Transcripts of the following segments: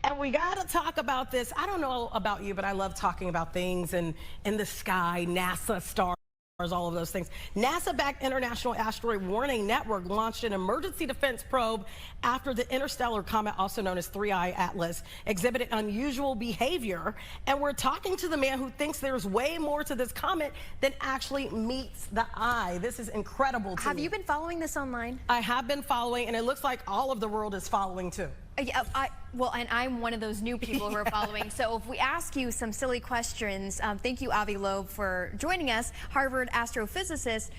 And we got to talk about this. I don't know about you, but I love talking about things in the sky, NASA, stars, all of those things. NASA-backed International Asteroid Warning Network launched an emergency defense probe after the interstellar comet, also known as 3I Atlas, exhibited unusual behavior. And we're talking to the man who thinks there's way more to this comet than actually meets the eye. This is incredible to me. Have you been following this online? I have been following, and it looks like all of the world is following too. Yeah, well, and I'm one of those new people who are following. So if we ask you some silly questions, thank you, Avi Loeb, for joining us, Harvard astrophysicist.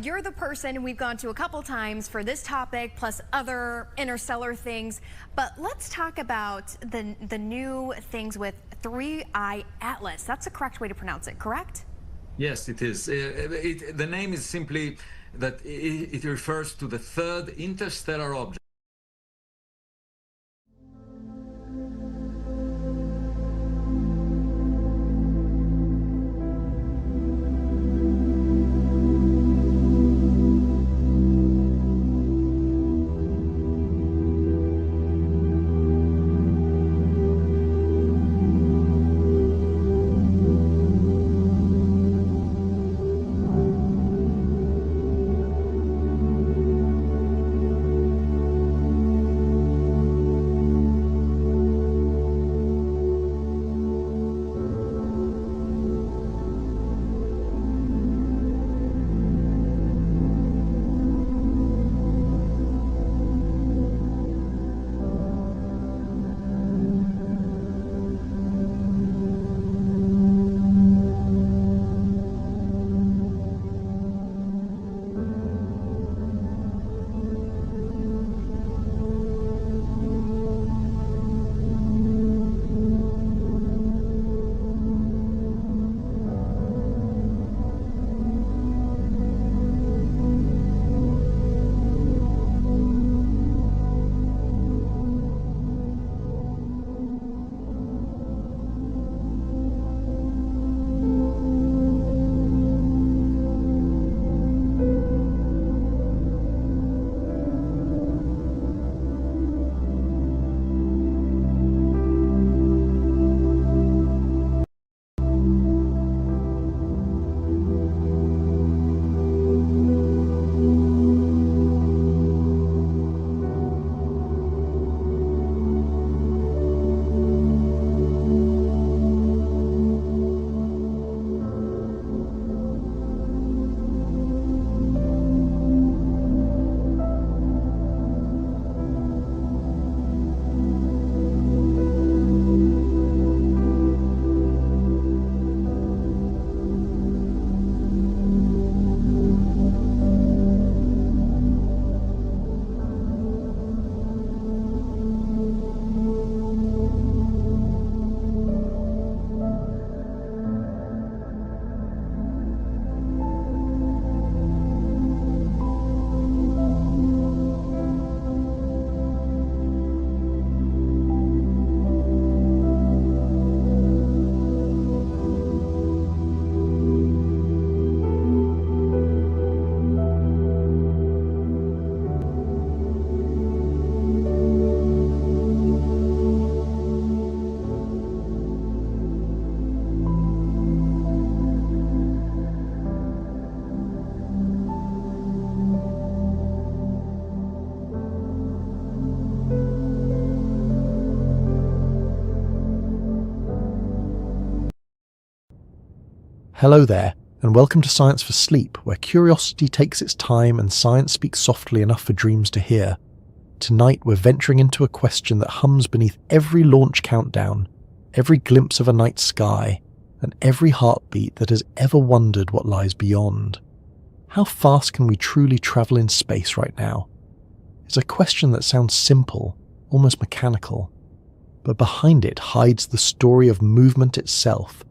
You're the person we've gone to a couple times for this topic, plus other interstellar things. But let's talk about the new things with 3I Atlas. That's the correct way to pronounce it, correct? Yes, it is. The name is simply that it refers to the third interstellar object. Hello there, and welcome to Science for Sleep, where curiosity takes its time and science speaks softly enough for dreams to hear. Tonight we're venturing into a question that hums beneath every launch countdown, every glimpse of a night sky, and every heartbeat that has ever wondered what lies beyond. How fast can we truly travel in space right now? It's a question that sounds simple, almost mechanical, but behind it hides the story of movement itself,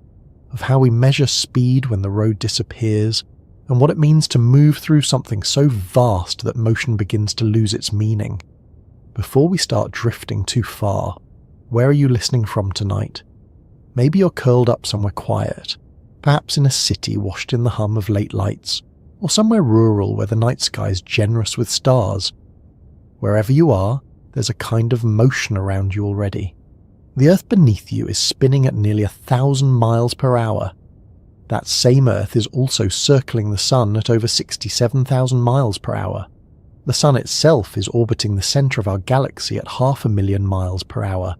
of how we measure speed when the road disappears, and what it means to move through something so vast that motion begins to lose its meaning. Before we start drifting too far, where are you listening from tonight? Maybe you're curled up somewhere quiet, perhaps in a city washed in the hum of late lights, or somewhere rural where the night sky is generous with stars. Wherever you are, there's a kind of motion around you already. The Earth beneath you is spinning at nearly 1,000 miles per hour. That same Earth is also circling the Sun at over 67,000 miles per hour. The Sun itself is orbiting the centre of our galaxy at 500,000 miles per hour.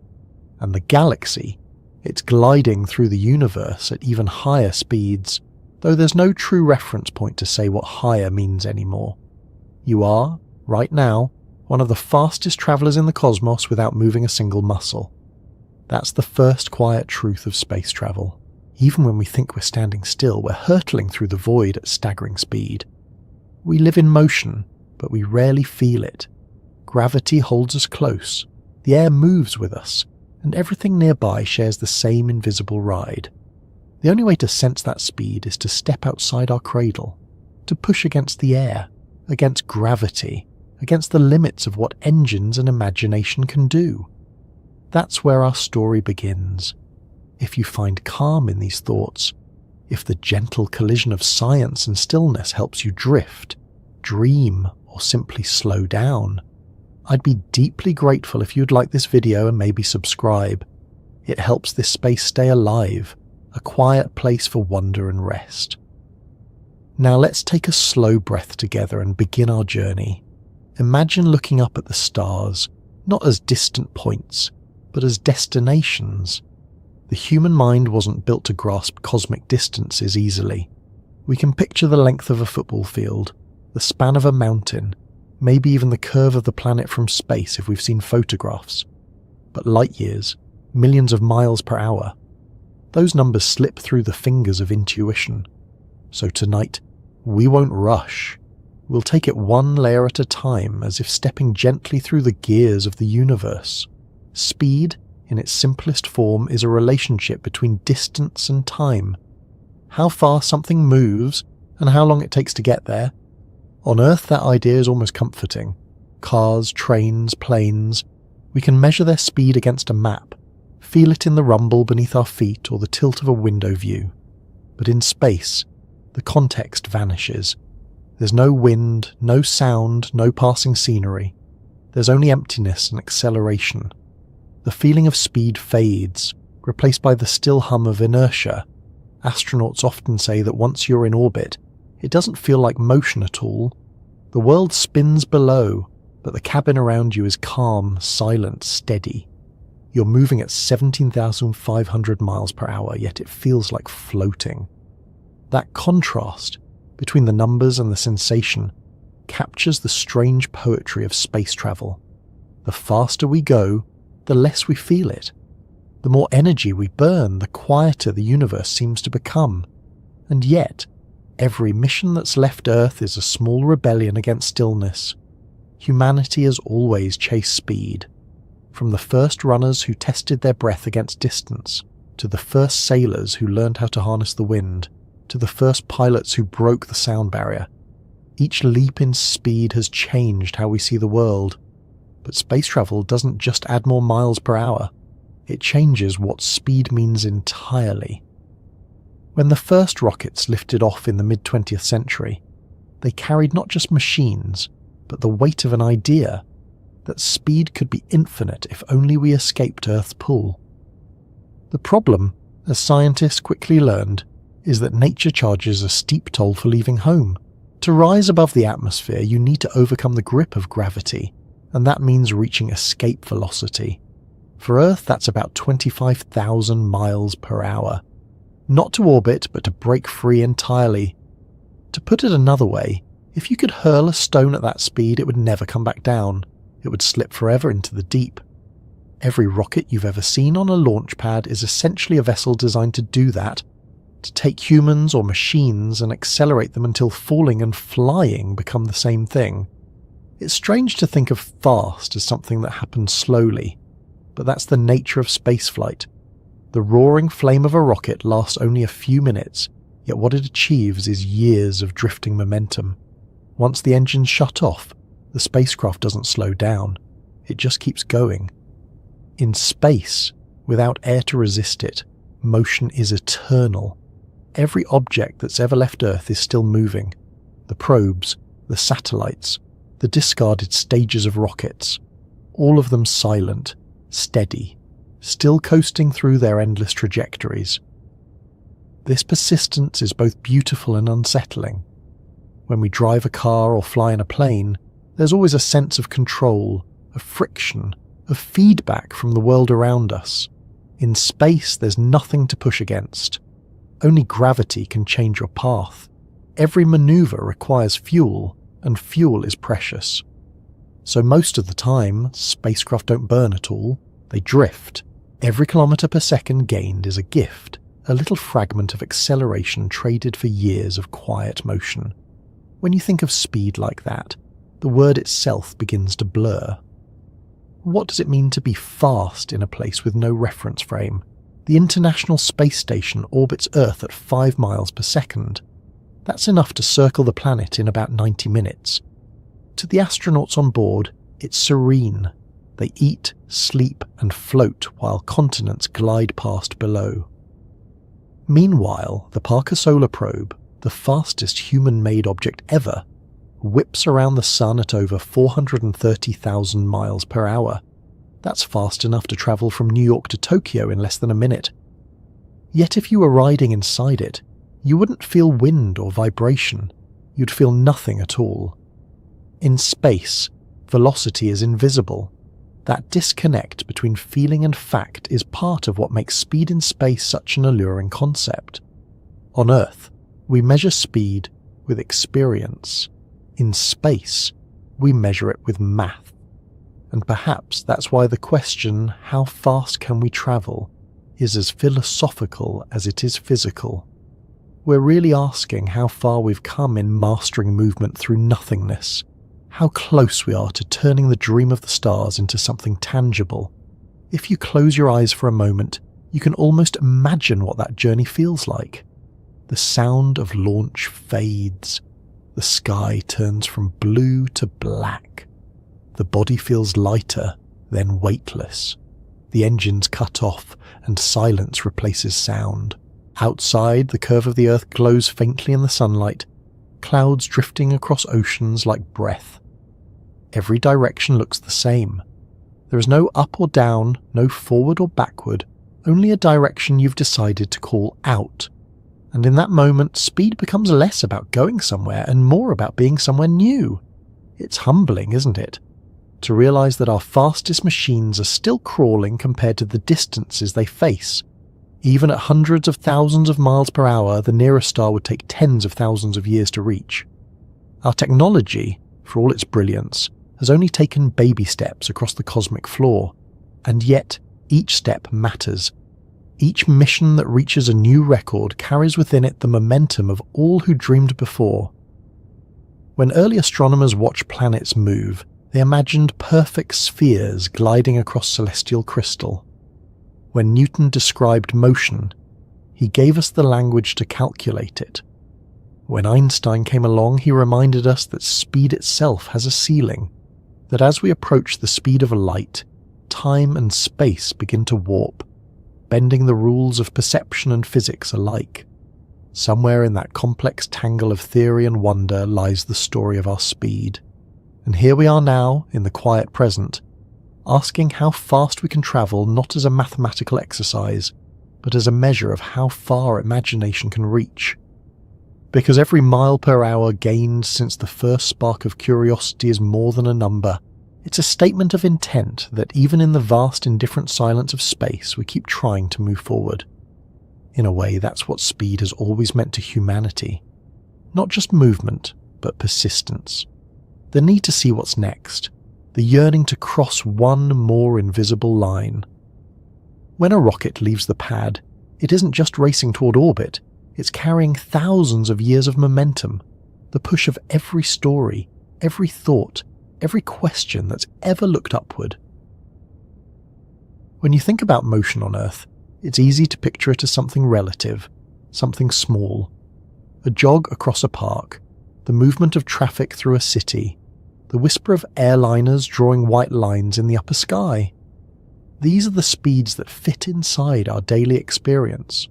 And the galaxy, it's gliding through the universe at even higher speeds, though there's no true reference point to say what higher means anymore. You are, right now, one of the fastest travellers in the cosmos without moving a single muscle. That's the first quiet truth of space travel. Even when we think we're standing still, we're hurtling through the void at staggering speed. We live in motion, but we rarely feel it. Gravity holds us close, the air moves with us, and everything nearby shares the same invisible ride. The only way to sense that speed is to step outside our cradle, to push against the air, against gravity, against the limits of what engines and imagination can do. That's where our story begins. If you find calm in these thoughts, if the gentle collision of science and stillness helps you drift, dream, or simply slow down, I'd be deeply grateful if you'd like this video and maybe subscribe. It helps this space stay alive, a quiet place for wonder and rest. Now let's take a slow breath together and begin our journey. Imagine looking up at the stars, not as distant points, but as destinations. The human mind wasn't built to grasp cosmic distances easily. We can picture the length of a football field, the span of a mountain, maybe even the curve of the planet from space if we've seen photographs. But light years, millions of miles per hour, those numbers slip through the fingers of intuition. So tonight, we won't rush. We'll take it one layer at a time, as if stepping gently through the gears of the universe. Speed, in its simplest form, is a relationship between distance and time. How far something moves, and how long it takes to get there. On Earth, that idea is almost comforting. Cars, trains, planes, we can measure their speed against a map, feel it in the rumble beneath our feet or the tilt of a window view. But in space, the context vanishes. There's no wind, no sound, no passing scenery. There's only emptiness and acceleration. The feeling of speed fades, replaced by the still hum of inertia. Astronauts often say that once you're in orbit, it doesn't feel like motion at all. The world spins below, but the cabin around you is calm, silent, steady. You're moving at 17,500 miles per hour, yet it feels like floating. That contrast between the numbers and the sensation captures the strange poetry of space travel. The faster we go, the less we feel it. The more energy we burn, the quieter the universe seems to become. And yet, every mission that's left Earth is a small rebellion against stillness. Humanity has always chased speed. From the first runners who tested their breath against distance, to the first sailors who learned how to harness the wind, to the first pilots who broke the sound barrier. Each leap in speed has changed how we see the world. But space travel doesn't just add more miles per hour. It changes what speed means entirely. When the first rockets lifted off in the mid-20th century, they carried not just machines, but the weight of an idea that speed could be infinite if only we escaped Earth's pull. The problem, as scientists quickly learned, is that nature charges a steep toll for leaving home. To rise above the atmosphere, you need to overcome the grip of gravity, and that means reaching escape velocity. For Earth, that's about 25,000 miles per hour. Not to orbit, but to break free entirely. To put it another way, if you could hurl a stone at that speed, it would never come back down. It would slip forever into the deep. Every rocket you've ever seen on a launch pad is essentially a vessel designed to do that, to take humans or machines and accelerate them until falling and flying become the same thing. It's strange to think of fast as something that happens slowly, but that's the nature of spaceflight. The roaring flame of a rocket lasts only a few minutes, yet what it achieves is years of drifting momentum. Once the engines shut off, the spacecraft doesn't slow down, it just keeps going. In space, without air to resist it, motion is eternal. Every object that's ever left Earth is still moving. The probes, the satellites, the discarded stages of rockets, all of them silent, steady, still coasting through their endless trajectories. This persistence is both beautiful and unsettling. When we drive a car or fly in a plane, there's always a sense of control, of friction, of feedback from the world around us. In space, there's nothing to push against. Only gravity can change your path. Every maneuver requires fuel, and fuel is precious. So most of the time, spacecraft don't burn at all. They drift. Every kilometre per second gained is a gift, a little fragment of acceleration traded for years of quiet motion. When you think of speed like that, the word itself begins to blur. What does it mean to be fast in a place with no reference frame? The International Space Station orbits Earth at 5 miles per second. That's enough to circle the planet in about 90 minutes. To the astronauts on board, it's serene. They eat, sleep, and float while continents glide past below. Meanwhile, the Parker Solar Probe, the fastest human-made object ever, whips around the Sun at over 430,000 miles per hour. That's fast enough to travel from New York to Tokyo in less than a minute. Yet if you were riding inside it, you wouldn't feel wind or vibration. You'd feel nothing at all. In space, velocity is invisible. That disconnect between feeling and fact is part of what makes speed in space such an alluring concept. On Earth, we measure speed with experience. In space, we measure it with math. And perhaps that's why the question, how fast can we travel, is as philosophical as it is physical. We're really asking how far we've come in mastering movement through nothingness, how close we are to turning the dream of the stars into something tangible. If you close your eyes for a moment, you can almost imagine what that journey feels like. The sound of launch fades. The sky turns from blue to black. The body feels lighter, then weightless. The engines cut off, and silence replaces sound. Outside, the curve of the Earth glows faintly in the sunlight, clouds drifting across oceans like breath. Every direction looks the same. There is no up or down, no forward or backward, only a direction you've decided to call out. And in that moment, speed becomes less about going somewhere and more about being somewhere new. It's humbling, isn't it? To realize that our fastest machines are still crawling compared to the distances they face. Even at hundreds of thousands of miles per hour, the nearest star would take tens of thousands of years to reach. Our technology, for all its brilliance, has only taken baby steps across the cosmic floor, and yet each step matters. Each mission that reaches a new record carries within it the momentum of all who dreamed before. When early astronomers watched planets move, they imagined perfect spheres gliding across celestial crystal. When Newton described motion, he gave us the language to calculate it. When Einstein came along, he reminded us that speed itself has a ceiling, that as we approach the speed of light, time and space begin to warp, bending the rules of perception and physics alike. Somewhere in that complex tangle of theory and wonder lies the story of our speed. And here we are now, in the quiet present, asking how fast we can travel not as a mathematical exercise, but as a measure of how far imagination can reach. Because every mile per hour gained since the first spark of curiosity is more than a number. It's a statement of intent that even in the vast indifferent silence of space we keep trying to move forward. In a way, that's what speed has always meant to humanity. Not just movement, but persistence. The need to see what's next. The yearning to cross one more invisible line. When a rocket leaves the pad, it isn't just racing toward orbit, it's carrying thousands of years of momentum, the push of every story, every thought, every question that's ever looked upward. When you think about motion on Earth, it's easy to picture it as something relative, something small. A jog across a park, the movement of traffic through a city, the whisper of airliners drawing white lines in the upper sky. These are the speeds that fit inside our daily experience.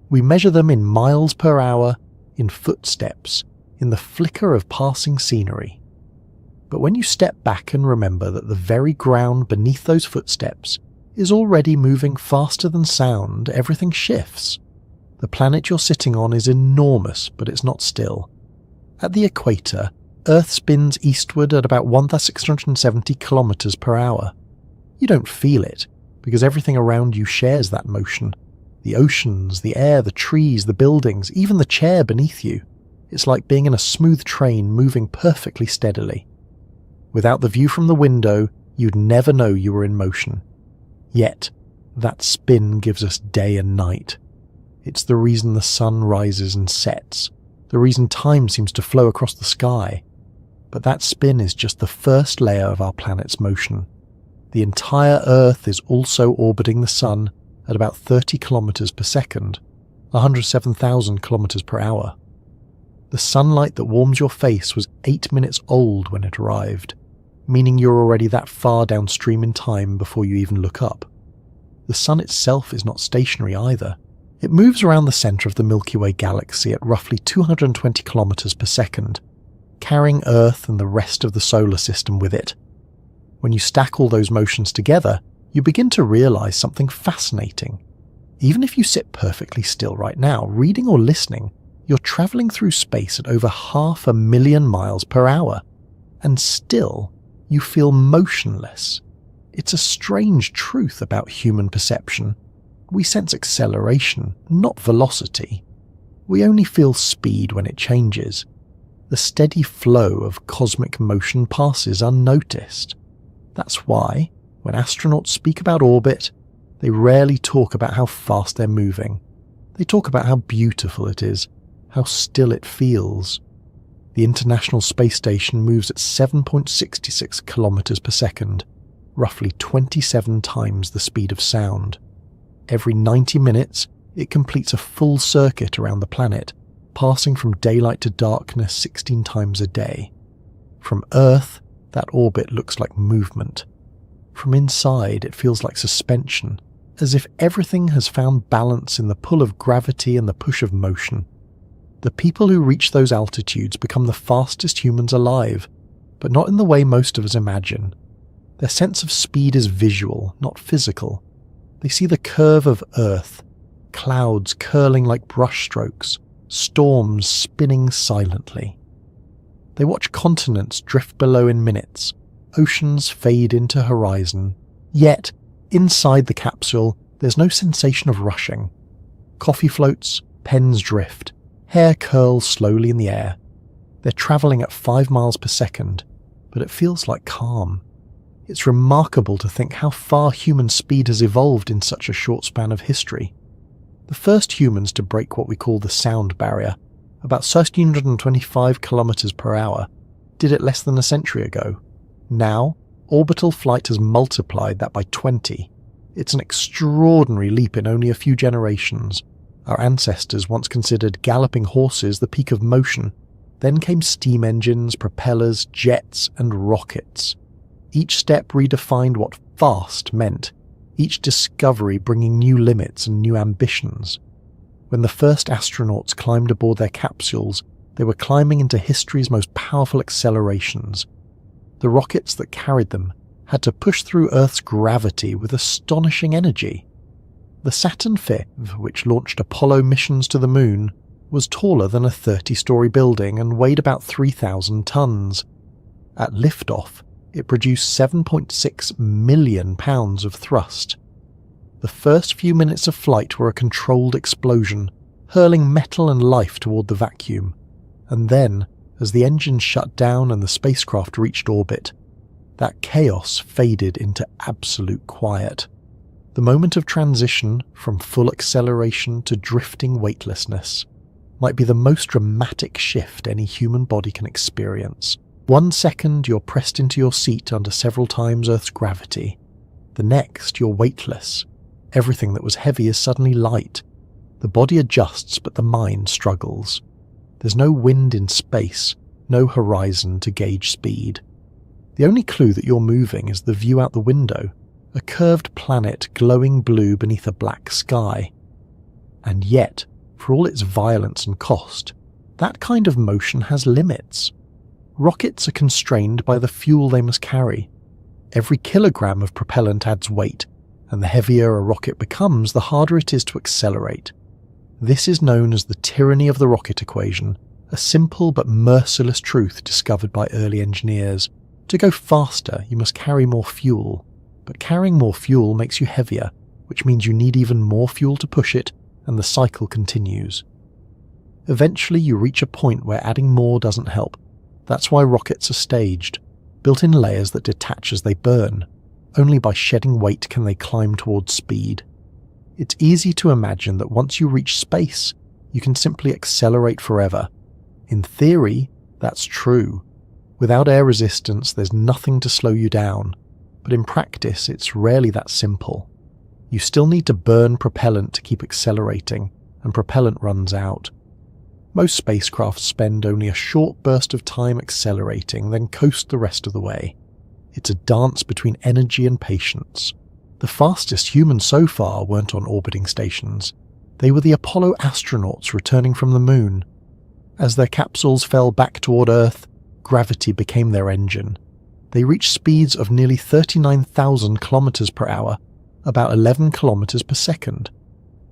We measure them in miles per hour, in footsteps, in the flicker of passing scenery. But when you step back and remember that the very ground beneath those footsteps is already moving faster than sound, everything shifts. The planet you're sitting on is enormous, but it's not still. At the equator, Earth spins eastward at about 1,670 kilometers per hour. You don't feel it, because everything around you shares that motion. The oceans, the air, the trees, the buildings, even the chair beneath you. It's like being in a smooth train moving perfectly steadily. Without the view from the window, you'd never know you were in motion. Yet, that spin gives us day and night. It's the reason the sun rises and sets, the reason time seems to flow across the sky. But that spin is just the first layer of our planet's motion. The entire Earth is also orbiting the sun at about 30 kilometers per second, 107,000 kilometers per hour. The sunlight that warms your face was 8 minutes old when it arrived, meaning you're already that far downstream in time before you even look up. The sun itself is not stationary either. It moves around the center of the Milky Way galaxy at roughly 220 kilometers per second, carrying Earth and the rest of the solar system with it. When you stack all those motions together, you begin to realize something fascinating. Even if you sit perfectly still right now, reading or listening, you're traveling through space at over 500,000 miles per hour, and still you feel motionless. It's a strange truth about human perception. We sense acceleration, not velocity. We only feel speed when it changes. The steady flow of cosmic motion passes unnoticed. That's why, when astronauts speak about orbit, they rarely talk about how fast they're moving. They talk about how beautiful it is, how still it feels. The International Space Station moves at 7.66 kilometers per second, roughly 27 times the speed of sound. Every 90 minutes, it completes a full circuit around the planet, passing from daylight to darkness 16 times a day. From Earth, that orbit looks like movement. From inside, it feels like suspension, as if everything has found balance in the pull of gravity and the push of motion. The people who reach those altitudes become the fastest humans alive, but not in the way most of us imagine. Their sense of speed is visual, not physical. They see the curve of Earth, clouds curling like brushstrokes, storms spinning silently. They watch continents drift below in minutes, oceans fade into horizon. Yet, inside the capsule, there's no sensation of rushing. Coffee floats, pens drift, hair curls slowly in the air. They're travelling at 5 miles per second, but it feels like calm. It's remarkable to think how far human speed has evolved in such a short span of history. The first humans to break what we call the sound barrier, about 1,325 kilometers per hour, did it less than a century ago. Now, orbital flight has multiplied that by 20. It's an extraordinary leap in only a few generations. Our ancestors once considered galloping horses the peak of motion. Then came steam engines, propellers, jets, and rockets. Each step redefined what fast meant, each discovery bringing new limits and new ambitions. When the first astronauts climbed aboard their capsules, they were climbing into history's most powerful accelerations. The rockets that carried them had to push through Earth's gravity with astonishing energy. The Saturn V, which launched Apollo missions to the Moon, was taller than a 30-story building and weighed about 3,000 tons. At liftoff, it produced 7.6 million pounds of thrust. The first few minutes of flight were a controlled explosion, hurling metal and life toward the vacuum. And then, as the engines shut down and the spacecraft reached orbit, that chaos faded into absolute quiet. The moment of transition from full acceleration to drifting weightlessness might be the most dramatic shift any human body can experience. 1 second you're pressed into your seat under several times Earth's gravity. The next you're weightless. Everything that was heavy is suddenly light. The body adjusts, but the mind struggles. There's no wind in space, no horizon to gauge speed. The only clue that you're moving is the view out the window, a curved planet glowing blue beneath a black sky. And yet, for all its violence and cost, that kind of motion has limits. Rockets are constrained by the fuel they must carry. Every kilogram of propellant adds weight, and the heavier a rocket becomes, the harder it is to accelerate. This is known as the tyranny of the rocket equation, a simple but merciless truth discovered by early engineers. To go faster, you must carry more fuel, but carrying more fuel makes you heavier, which means you need even more fuel to push it, and the cycle continues. Eventually you reach a point where adding more doesn't help. That's why rockets are staged, built in layers that detach as they burn. Only by shedding weight can they climb towards speed. It's easy to imagine that once you reach space, you can simply accelerate forever. In theory, that's true. Without air resistance, there's nothing to slow you down. But in practice, it's rarely that simple. You still need to burn propellant to keep accelerating, and propellant runs out. Most spacecraft spend only a short burst of time accelerating, then coast the rest of the way. It's a dance between energy and patience. The fastest humans so far weren't on orbiting stations. They were the Apollo astronauts returning from the moon. As their capsules fell back toward Earth, gravity became their engine. They reached speeds of nearly 39,000 kilometers per hour, about 11 kilometers per second,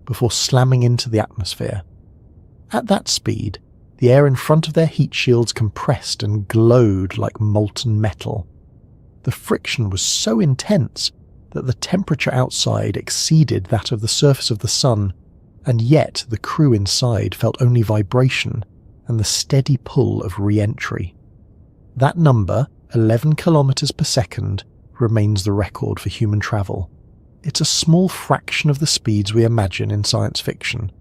before slamming into the atmosphere. At that speed, the air in front of their heat shields compressed and glowed like molten metal. The friction was so intense that the temperature outside exceeded that of the surface of the sun, and yet the crew inside felt only vibration and the steady pull of re-entry. That number, 11 kilometers per second, remains the record for human travel. It's a small fraction of the speeds we imagine in science fiction,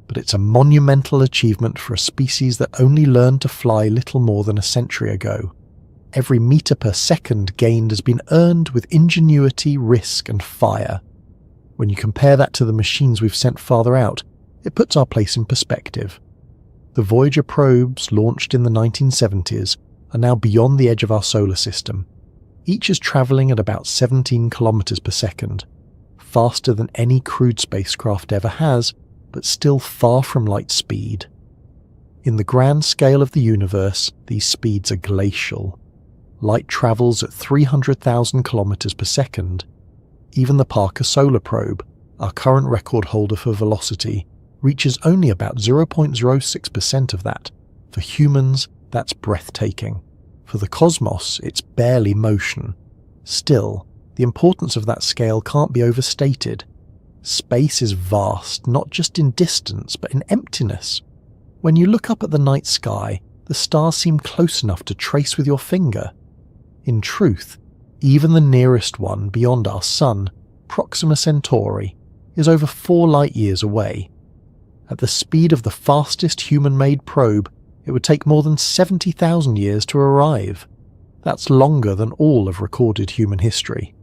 but it's a monumental achievement for a species that only learned to fly little more than a century ago. Every meter per second gained has been earned with ingenuity, risk, and fire. When you compare that to the machines we've sent farther out, it puts our place in perspective. The Voyager probes, launched in the 1970s, are now beyond the edge of our solar system. Each is travelling at about 17 kilometers per second, faster than any crewed spacecraft ever has, but still far from light speed. In the grand scale of the universe, these speeds are glacial. Light travels at 300,000 kilometers per second. Even the Parker Solar Probe, our current record holder for velocity, reaches only about 0.06% of that. For humans, that's breathtaking. For the cosmos, it's barely motion. Still, the importance of that scale can't be overstated. Space is vast, not just in distance, but in emptiness. When you look up at the night sky, the stars seem close enough to trace with your finger. In truth, even the nearest one beyond our Sun, Proxima Centauri, is over 4 light-years away. At the speed of the fastest human-made probe, it would take more than 70,000 years to arrive. That's longer than all of recorded human history.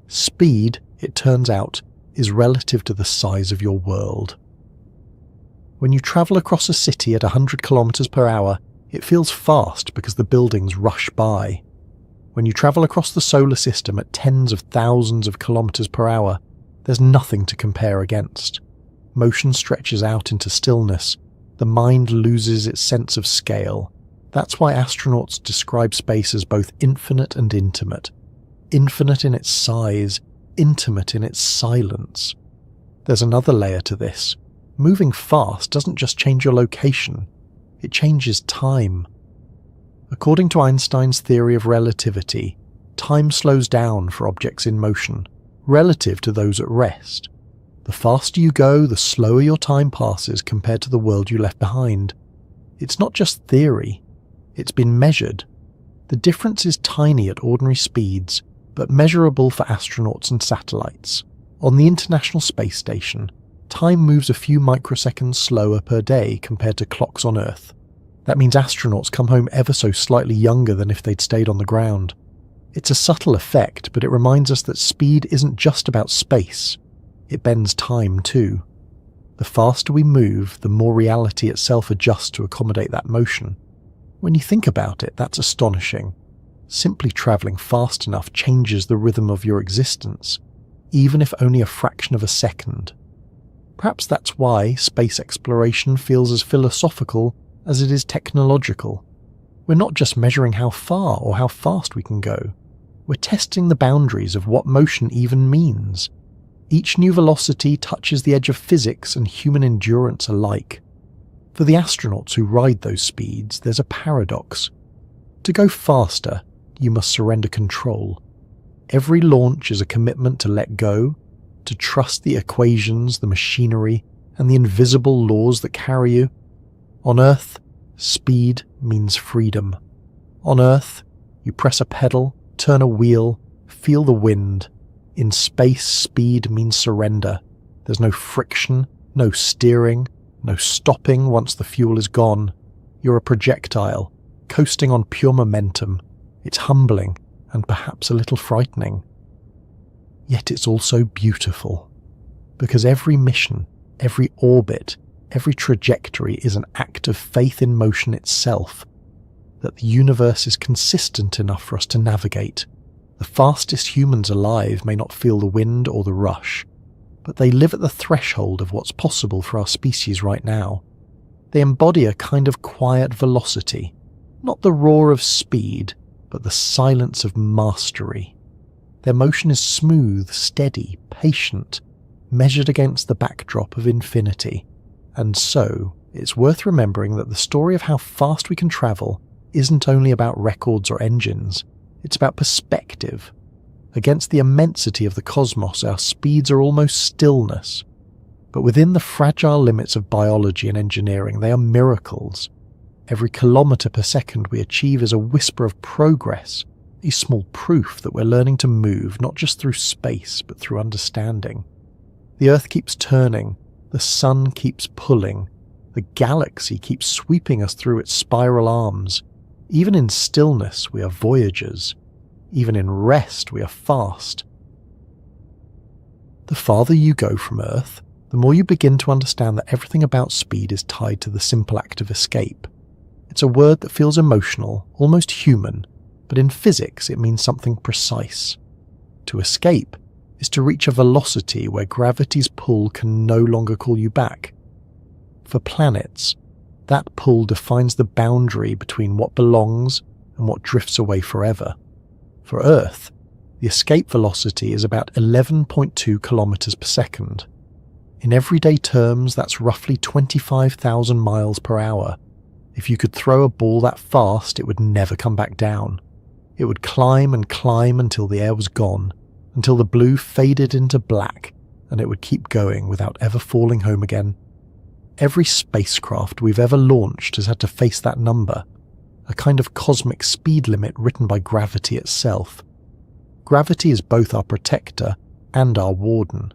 Speed, it turns out, is relative to the size of your world. When you travel across a city at 100 kilometers per hour, it feels fast because the buildings rush by. When you travel across the solar system at tens of thousands of kilometers per hour, there's nothing to compare against. Motion stretches out into stillness. The mind loses its sense of scale. That's why astronauts describe space as both infinite and intimate. Infinite in its size, intimate in its silence. There's another layer to this. Moving fast doesn't just change your location, it changes time. According to Einstein's theory of relativity, time slows down for objects in motion, relative to those at rest. The faster you go, the slower your time passes compared to the world you left behind. It's not just theory, it's been measured. The difference is tiny at ordinary speeds, but measurable for astronauts and satellites. On the International Space Station, time moves a few microseconds slower per day compared to clocks on Earth. That means astronauts come home ever so slightly younger than if they'd stayed on the ground. It's a subtle effect, but it reminds us that speed isn't just about space. It bends time too. The faster we move, the more reality itself adjusts to accommodate that motion. When you think about it, that's astonishing. Simply travelling fast enough changes the rhythm of your existence, even if only a fraction of a second. Perhaps that's why space exploration feels as philosophical as it is technological. We're not just measuring how far or how fast we can go. We're testing the boundaries of what motion even means. Each new velocity touches the edge of physics and human endurance alike. For the astronauts who ride those speeds, there's a paradox. To go faster, you must surrender control. Every launch is a commitment to let go, to trust the equations, the machinery, and the invisible laws that carry you. On Earth, speed means freedom. On Earth, you press a pedal, turn a wheel, feel the wind. In space, speed means surrender. There's no friction, no steering, no stopping once the fuel is gone. You're a projectile, coasting on pure momentum. It's humbling and perhaps a little frightening. Yet it's also beautiful, because every mission, every orbit, every trajectory is an act of faith in motion itself, that the universe is consistent enough for us to navigate. The fastest humans alive may not feel the wind or the rush, but they live at the threshold of what's possible for our species right now. They embody a kind of quiet velocity, not the roar of speed, but the silence of mastery. Their motion is smooth, steady, patient, measured against the backdrop of infinity. And so, it's worth remembering that the story of how fast we can travel isn't only about records or engines, it's about perspective. Against the immensity of the cosmos, our speeds are almost stillness. But within the fragile limits of biology and engineering, they are miracles. Every kilometre per second we achieve is a whisper of progress, a small proof that we're learning to move not just through space, but through understanding. The Earth keeps turning, the sun keeps pulling, the galaxy keeps sweeping us through its spiral arms. Even in stillness, we are voyagers. Even in rest, we are fast. The farther you go from Earth, the more you begin to understand that everything about speed is tied to the simple act of escape. It's a word that feels emotional, almost human, but in physics it means something precise. To escape is to reach a velocity where gravity's pull can no longer call you back. For planets, that pull defines the boundary between what belongs and what drifts away forever. For Earth, the escape velocity is about 11.2 kilometers per second. In everyday terms, that's roughly 25,000 miles per hour. If you could throw a ball that fast, it would never come back down. It would climb and climb until the air was gone, until the blue faded into black, and it would keep going without ever falling home again. Every spacecraft we've ever launched has had to face that number, a kind of cosmic speed limit written by gravity itself. Gravity is both our protector and our warden.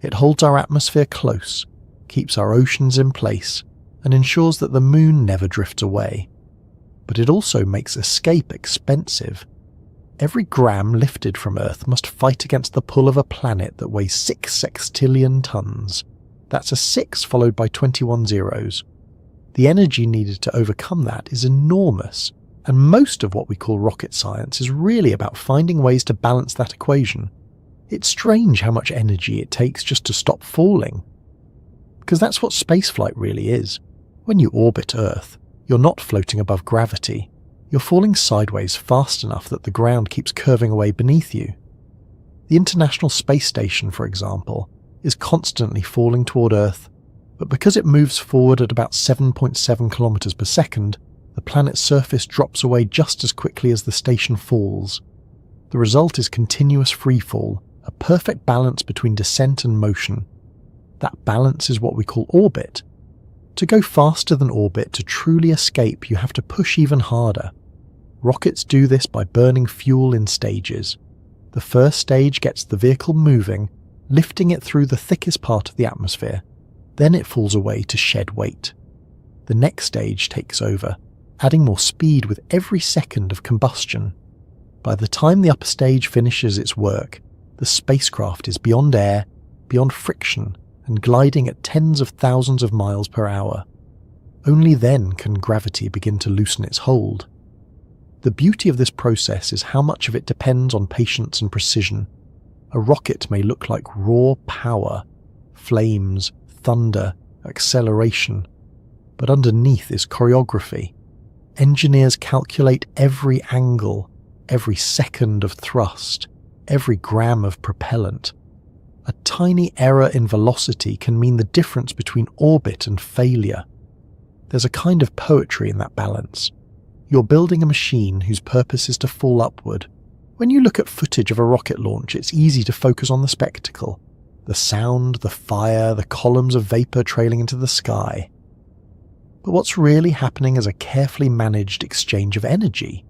It holds our atmosphere close, keeps our oceans in place, and ensures that the moon never drifts away. But it also makes escape expensive. Every gram lifted from Earth must fight against the pull of a planet that weighs 6 sextillion tons. That's a 6 followed by 21 zeros. The energy needed to overcome that is enormous, and most of what we call rocket science is really about finding ways to balance that equation. It's strange how much energy it takes just to stop falling. Because that's what spaceflight really is. When you orbit Earth, you're not floating above gravity. You're falling sideways fast enough that the ground keeps curving away beneath you. The International Space Station, for example, is constantly falling toward Earth, but because it moves forward at about 7.7 kilometers per second, the planet's surface drops away just as quickly as the station falls. The result is continuous freefall, a perfect balance between descent and motion. That balance is what we call orbit. To go faster than orbit, to truly escape, you have to push even harder. Rockets do this by burning fuel in stages. The first stage gets the vehicle moving, lifting it through the thickest part of the atmosphere. Then it falls away to shed weight. The next stage takes over, adding more speed with every second of combustion. By the time the upper stage finishes its work, the spacecraft is beyond air, beyond friction, and gliding at tens of thousands of miles per hour. Only then can gravity begin to loosen its hold. The beauty of this process is how much of it depends on patience and precision. A rocket may look like raw power, flames, thunder, acceleration, but underneath is choreography. Engineers calculate every angle, every second of thrust, every gram of propellant. A tiny error in velocity can mean the difference between orbit and failure. There's a kind of poetry in that balance. You're building a machine whose purpose is to fall upward. When you look at footage of a rocket launch, it's easy to focus on the spectacle. The sound, the fire, the columns of vapor trailing into the sky. But what's really happening is a carefully managed exchange of energy.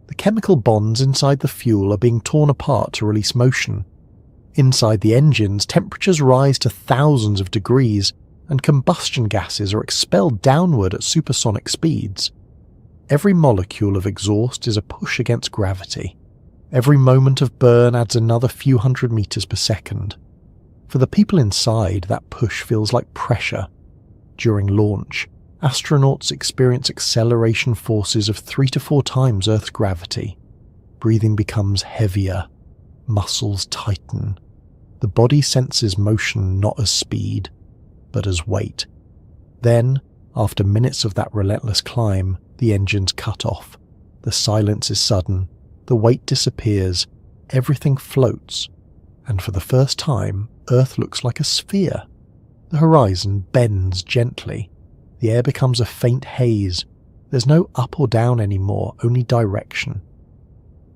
The chemical bonds inside the fuel are being torn apart to release motion. Inside the engines, temperatures rise to thousands of degrees, and combustion gases are expelled downward at supersonic speeds. Every molecule of exhaust is a push against gravity. Every moment of burn adds another few hundred meters per second. For the people inside, that push feels like pressure. During launch, astronauts experience acceleration forces of 3 to 4 times Earth's gravity. Breathing becomes heavier. Muscles tighten. The body senses motion not as speed, but as weight. Then, after minutes of that relentless climb, the engines cut off. The silence is sudden. The weight disappears. Everything floats. And for the first time, Earth looks like a sphere. The horizon bends gently. The air becomes a faint haze. There's no up or down anymore, only direction.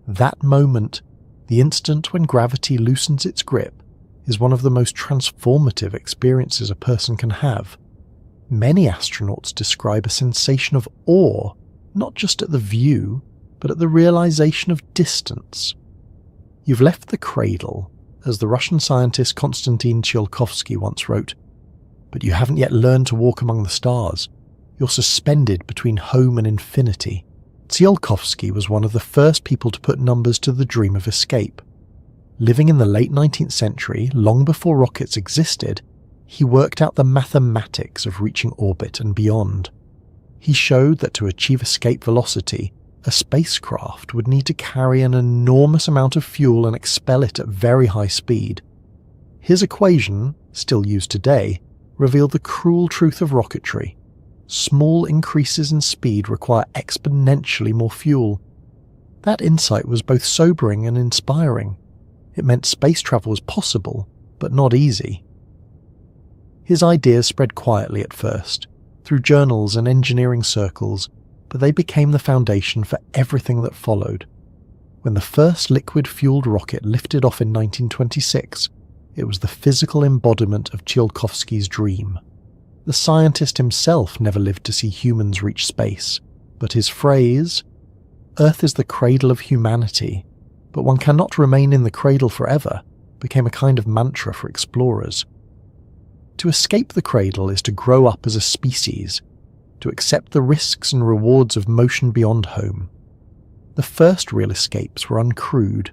That moment, the instant when gravity loosens its grip, is one of the most transformative experiences a person can have. Many astronauts describe a sensation of awe, not just at the view, but at the realization of distance. You've left the cradle, as the Russian scientist Konstantin Tsiolkovsky once wrote, but you haven't yet learned to walk among the stars. You're suspended between home and infinity. Tsiolkovsky was one of the first people to put numbers to the dream of escape. Living in the late 19th century, long before rockets existed, he worked out the mathematics of reaching orbit and beyond. He showed that to achieve escape velocity, a spacecraft would need to carry an enormous amount of fuel and expel it at very high speed. His equation, still used today, revealed the cruel truth of rocketry. Small increases in speed require exponentially more fuel. That insight was both sobering and inspiring. It meant space travel was possible, but not easy. His ideas spread quietly at first, through journals and engineering circles, but they became the foundation for everything that followed. When the first liquid-fueled rocket lifted off in 1926, it was the physical embodiment of Tsiolkovsky's dream. The scientist himself never lived to see humans reach space, but his phrase, "Earth is the cradle of humanity, but one cannot remain in the cradle forever," became a kind of mantra for explorers. To escape the cradle is to grow up as a species, to accept the risks and rewards of motion beyond home. The first real escapes were uncrewed,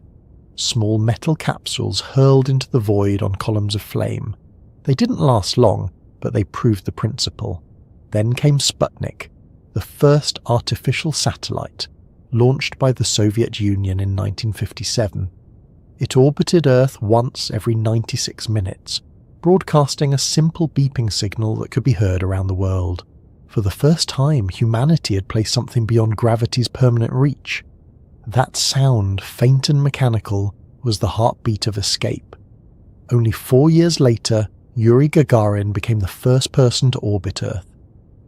small metal capsules hurled into the void on columns of flame. They didn't last long, but they proved the principle. Then came Sputnik, the first artificial satellite, launched by the Soviet Union in 1957. It orbited Earth once every 96 minutes, broadcasting a simple beeping signal that could be heard around the world. For the first time, humanity had placed something beyond gravity's permanent reach. That sound, faint and mechanical, was the heartbeat of escape. Only 4 years later, Yuri Gagarin became the first person to orbit Earth.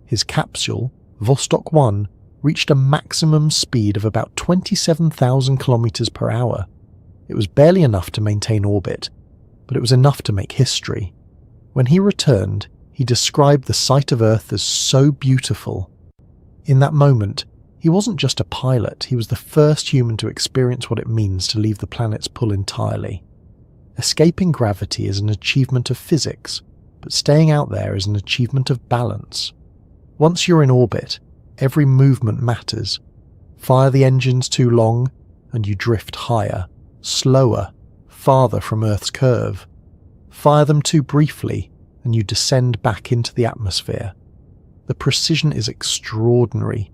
His capsule, Vostok 1, reached a maximum speed of about 27,000 kilometers per hour. It was barely enough to maintain orbit, but it was enough to make history. When he returned, he described the sight of Earth as so beautiful. In that moment, he wasn't just a pilot, he was the first human to experience what it means to leave the planet's pull entirely. Escaping gravity is an achievement of physics, but staying out there is an achievement of balance. Once you're in orbit, every movement matters. Fire the engines too long, and you drift higher, slower, farther from Earth's curve. Fire them too briefly, and you descend back into the atmosphere. The precision is extraordinary,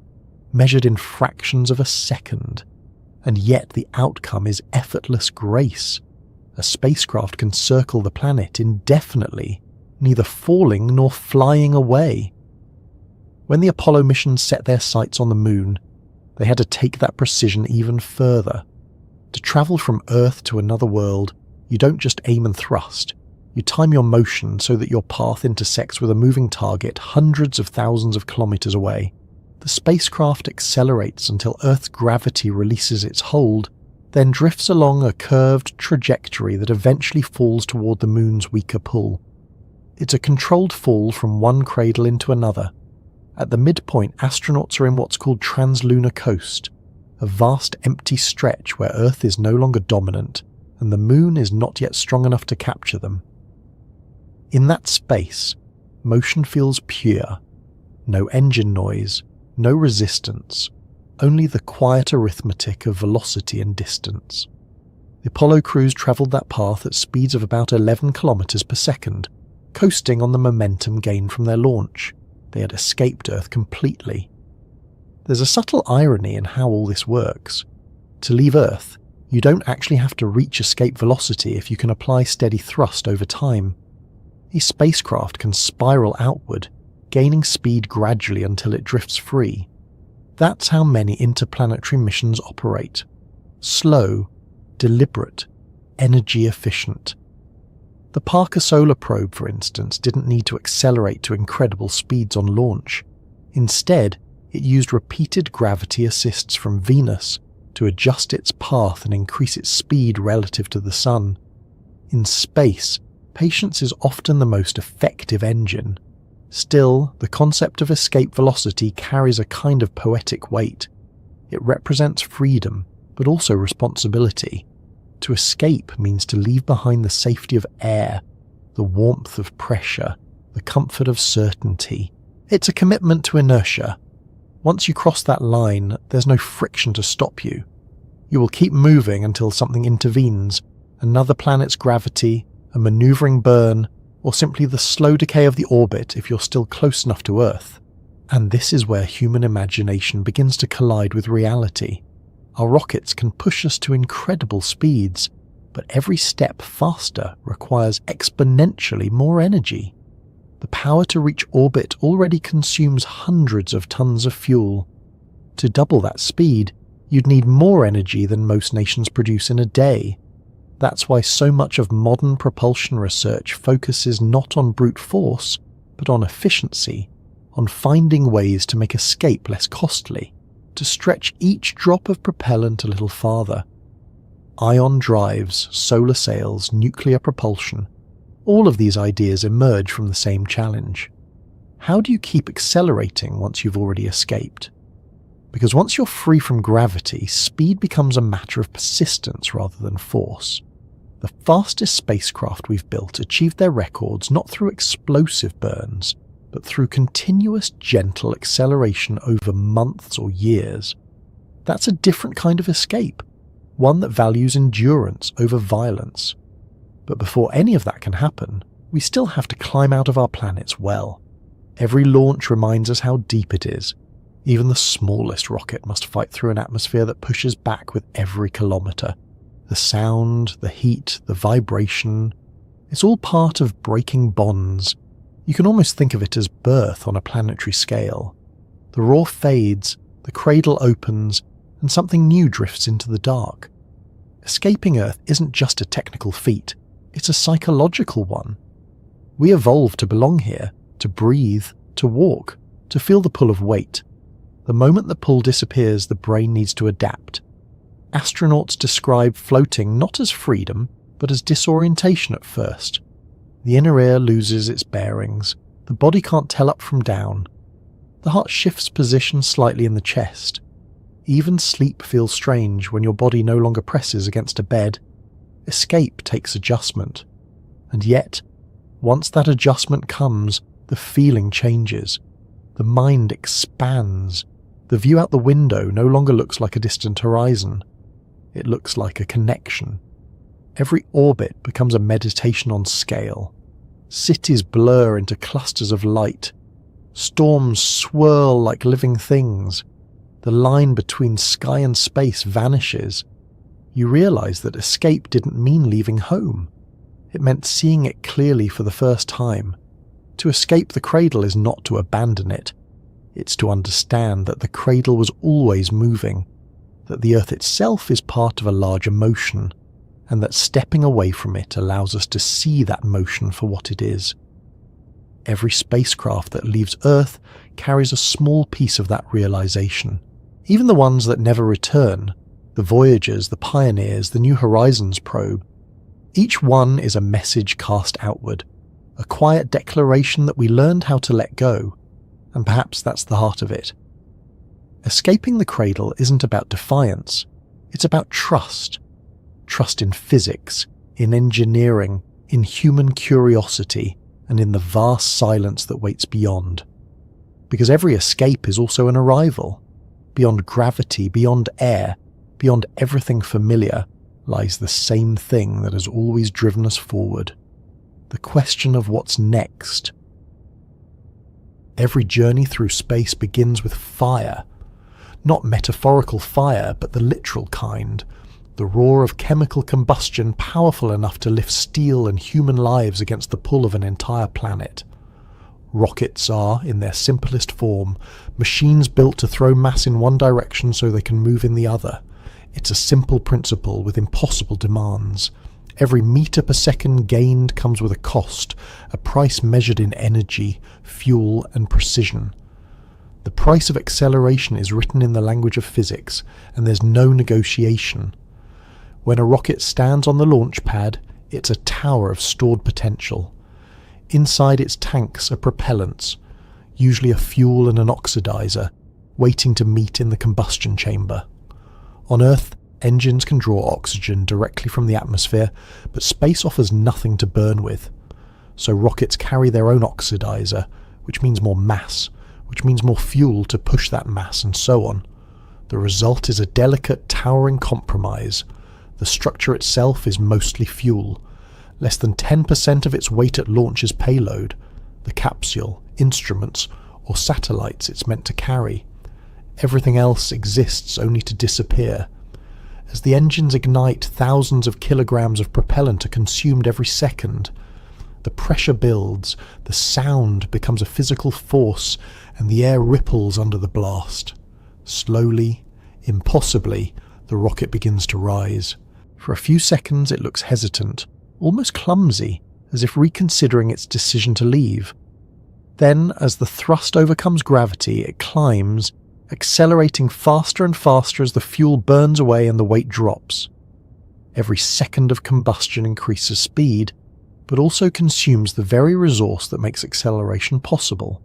measured in fractions of a second, and yet the outcome is effortless grace. A spacecraft can circle the planet indefinitely, neither falling nor flying away. When the Apollo missions set their sights on the moon, they had to take that precision even further. To travel from Earth to another world, You don't just aim and thrust. You time your motion so that your path intersects with a moving target hundreds of thousands of kilometers away. The spacecraft accelerates until Earth's gravity releases its hold, then drifts along a curved trajectory that eventually falls toward the moon's weaker pull. It's a controlled fall from one cradle into another. At the midpoint, astronauts are in what's called translunar coast, a vast empty stretch where Earth is no longer dominant and the moon is not yet strong enough to capture them. In that space, motion feels pure. No engine noise, no resistance, only the quiet arithmetic of velocity and distance. The Apollo crews travelled that path at speeds of about 11 kilometers per second, coasting on the momentum gained from their launch. They had escaped Earth completely. There's a subtle irony in how all this works. To leave Earth, you don't actually have to reach escape velocity if you can apply steady thrust over time. A spacecraft can spiral outward, gaining speed gradually until it drifts free. That's how many interplanetary missions operate. Slow, deliberate, energy efficient. The Parker Solar Probe, for instance, didn't need to accelerate to incredible speeds on launch. Instead, it used repeated gravity assists from Venus to adjust its path and increase its speed relative to the Sun. In space, patience is often the most effective engine. Still, the concept of escape velocity carries a kind of poetic weight. It represents freedom, but also responsibility. To escape means to leave behind the safety of air, the warmth of pressure, the comfort of certainty. It's a commitment to inertia. Once you cross that line, there's no friction to stop you. You will keep moving until something intervenes, another planet's gravity, a maneuvering burn, or simply the slow decay of the orbit if you're still close enough to Earth. And this is where human imagination begins to collide with reality. Our rockets can push us to incredible speeds, but every step faster requires exponentially more energy. The power to reach orbit already consumes hundreds of tons of fuel. To double that speed, you'd need more energy than most nations produce in a day. That's why so much of modern propulsion research focuses not on brute force, but on efficiency, on finding ways to make escape less costly, to stretch each drop of propellant a little farther. Ion drives, solar sails, nuclear propulsion, all of these ideas emerge from the same challenge. How do you keep accelerating once you've already escaped? Because once you're free from gravity, speed becomes a matter of persistence rather than force. The fastest spacecraft we've built achieved their records not through explosive burns, but through continuous gentle acceleration over months or years. That's a different kind of escape, one that values endurance over violence. But before any of that can happen, we still have to climb out of our planet's well. Every launch reminds us how deep it is. Even the smallest rocket must fight through an atmosphere that pushes back with every kilometer. The sound, the heat, the vibration, it's all part of breaking bonds. You can almost think of it as birth on a planetary scale. The roar fades, the cradle opens, and something new drifts into the dark. Escaping Earth isn't just a technical feat, it's a psychological one. We evolved to belong here, to breathe, to walk, to feel the pull of weight. The moment the pull disappears, the brain needs to adapt. Astronauts describe floating not as freedom, but as disorientation at first. The inner ear loses its bearings, the body can't tell up from down. The heart shifts position slightly in the chest. Even sleep feels strange when your body no longer presses against a bed. Escape takes adjustment. And yet, once that adjustment comes, the feeling changes. The mind expands. The view out the window no longer looks like a distant horizon. It looks like a connection. Every orbit becomes a meditation on scale. Cities blur into clusters of light. Storms swirl like living things. The line between sky and space vanishes. You realize that escape didn't mean leaving home. It meant seeing it clearly for the first time. To escape the cradle is not to abandon it. It's to understand that the cradle was always moving, that the Earth itself is part of a larger motion, and that stepping away from it allows us to see that motion for what it is. Every spacecraft that leaves Earth carries a small piece of that realization. Even the ones that never return, the Voyagers, the Pioneers, the New Horizons probe, each one is a message cast outward, a quiet declaration that we learned how to let go, and perhaps that's the heart of it. Escaping the cradle isn't about defiance, it's about trust. Trust in physics, in engineering, in human curiosity, and in the vast silence that waits beyond. Because every escape is also an arrival. Beyond gravity, beyond air, beyond everything familiar, lies the same thing that has always driven us forward. The question of what's next. Every journey through space begins with fire. Not metaphorical fire, but the literal kind. The roar of chemical combustion powerful enough to lift steel and human lives against the pull of an entire planet. Rockets are, in their simplest form, machines built to throw mass in one direction so they can move in the other. It's a simple principle with impossible demands. Every meter per second gained comes with a cost, a price measured in energy, fuel, and precision. The price of acceleration is written in the language of physics, and there's no negotiation. When a rocket stands on the launch pad, it's a tower of stored potential. Inside its tanks are propellants, usually a fuel and an oxidizer, waiting to meet in the combustion chamber. On Earth, engines can draw oxygen directly from the atmosphere, but space offers nothing to burn with. So rockets carry their own oxidizer, which means more mass, which means more fuel to push that mass, and so on. The result is a delicate, towering compromise. The structure itself is mostly fuel. Less than 10% of its weight at launch is payload, the capsule, instruments, or satellites it's meant to carry. Everything else exists only to disappear. As the engines ignite, thousands of kilograms of propellant are consumed every second. The pressure builds, the sound becomes a physical force, and the air ripples under the blast. Slowly, impossibly, the rocket begins to rise. For a few seconds it looks hesitant, almost clumsy, as if reconsidering its decision to leave. Then, as the thrust overcomes gravity, it climbs, accelerating faster and faster as the fuel burns away and the weight drops. Every second of combustion increases speed, but also consumes the very resource that makes acceleration possible.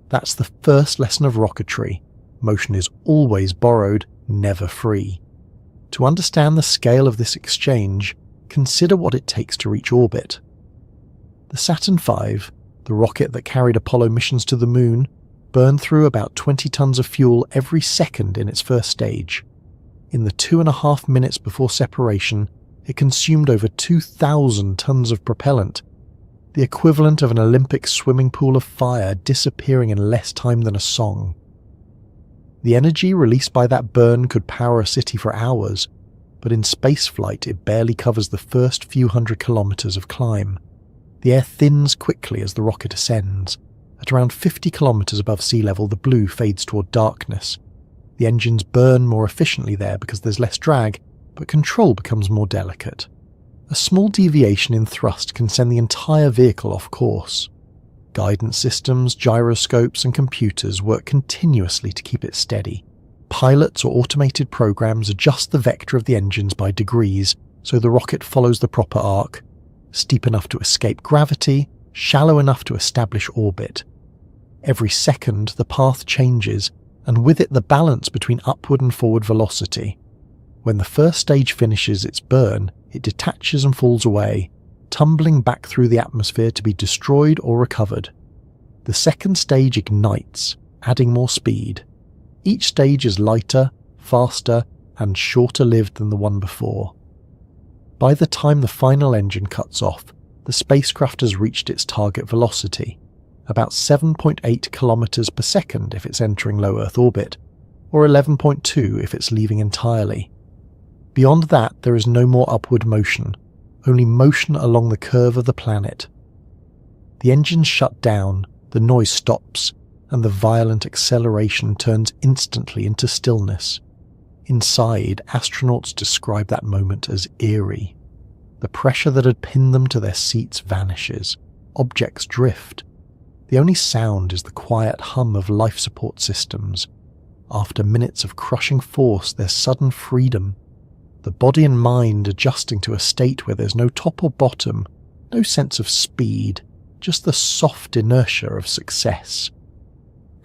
That's the first lesson of rocketry. Motion is always borrowed, never free. To understand the scale of this exchange, consider what it takes to reach orbit. The Saturn V, the rocket that carried Apollo missions to the Moon, burned through about 20 tons of fuel every second in its first stage. In the 2.5 minutes before separation, it consumed over 2,000 tons of propellant, the equivalent of an Olympic swimming pool of fire disappearing in less time than a song. The energy released by that burn could power a city for hours, but in spaceflight it barely covers the first few hundred kilometers of climb. The air thins quickly as the rocket ascends. At around 50 kilometers above sea level, the blue fades toward darkness. The engines burn more efficiently there because there's less drag, but control becomes more delicate. A small deviation in thrust can send the entire vehicle off course. Guidance systems, gyroscopes, and computers work continuously to keep it steady. Pilots or automated programs adjust the vector of the engines by degrees, so the rocket follows the proper arc, steep enough to escape gravity, shallow enough to establish orbit. Every second, the path changes, and with it the balance between upward and forward velocity. When the first stage finishes its burn, it detaches and falls away, tumbling back through the atmosphere to be destroyed or recovered. The second stage ignites, adding more speed. Each stage is lighter, faster, and shorter-lived than the one before. By the time the final engine cuts off, the spacecraft has reached its target velocity, about 7.8 kilometers per second if it's entering low Earth orbit, or 11.2 if it's leaving entirely. Beyond that, there is no more upward motion, only motion along the curve of the planet. The engines shut down, the noise stops, and the violent acceleration turns instantly into stillness. Inside, astronauts describe that moment as eerie. The pressure that had pinned them to their seats vanishes. Objects drift. The only sound is the quiet hum of life support systems. After minutes of crushing force, there's sudden freedom. The body and mind adjusting to a state where there's no top or bottom, no sense of speed, just the soft inertia of success.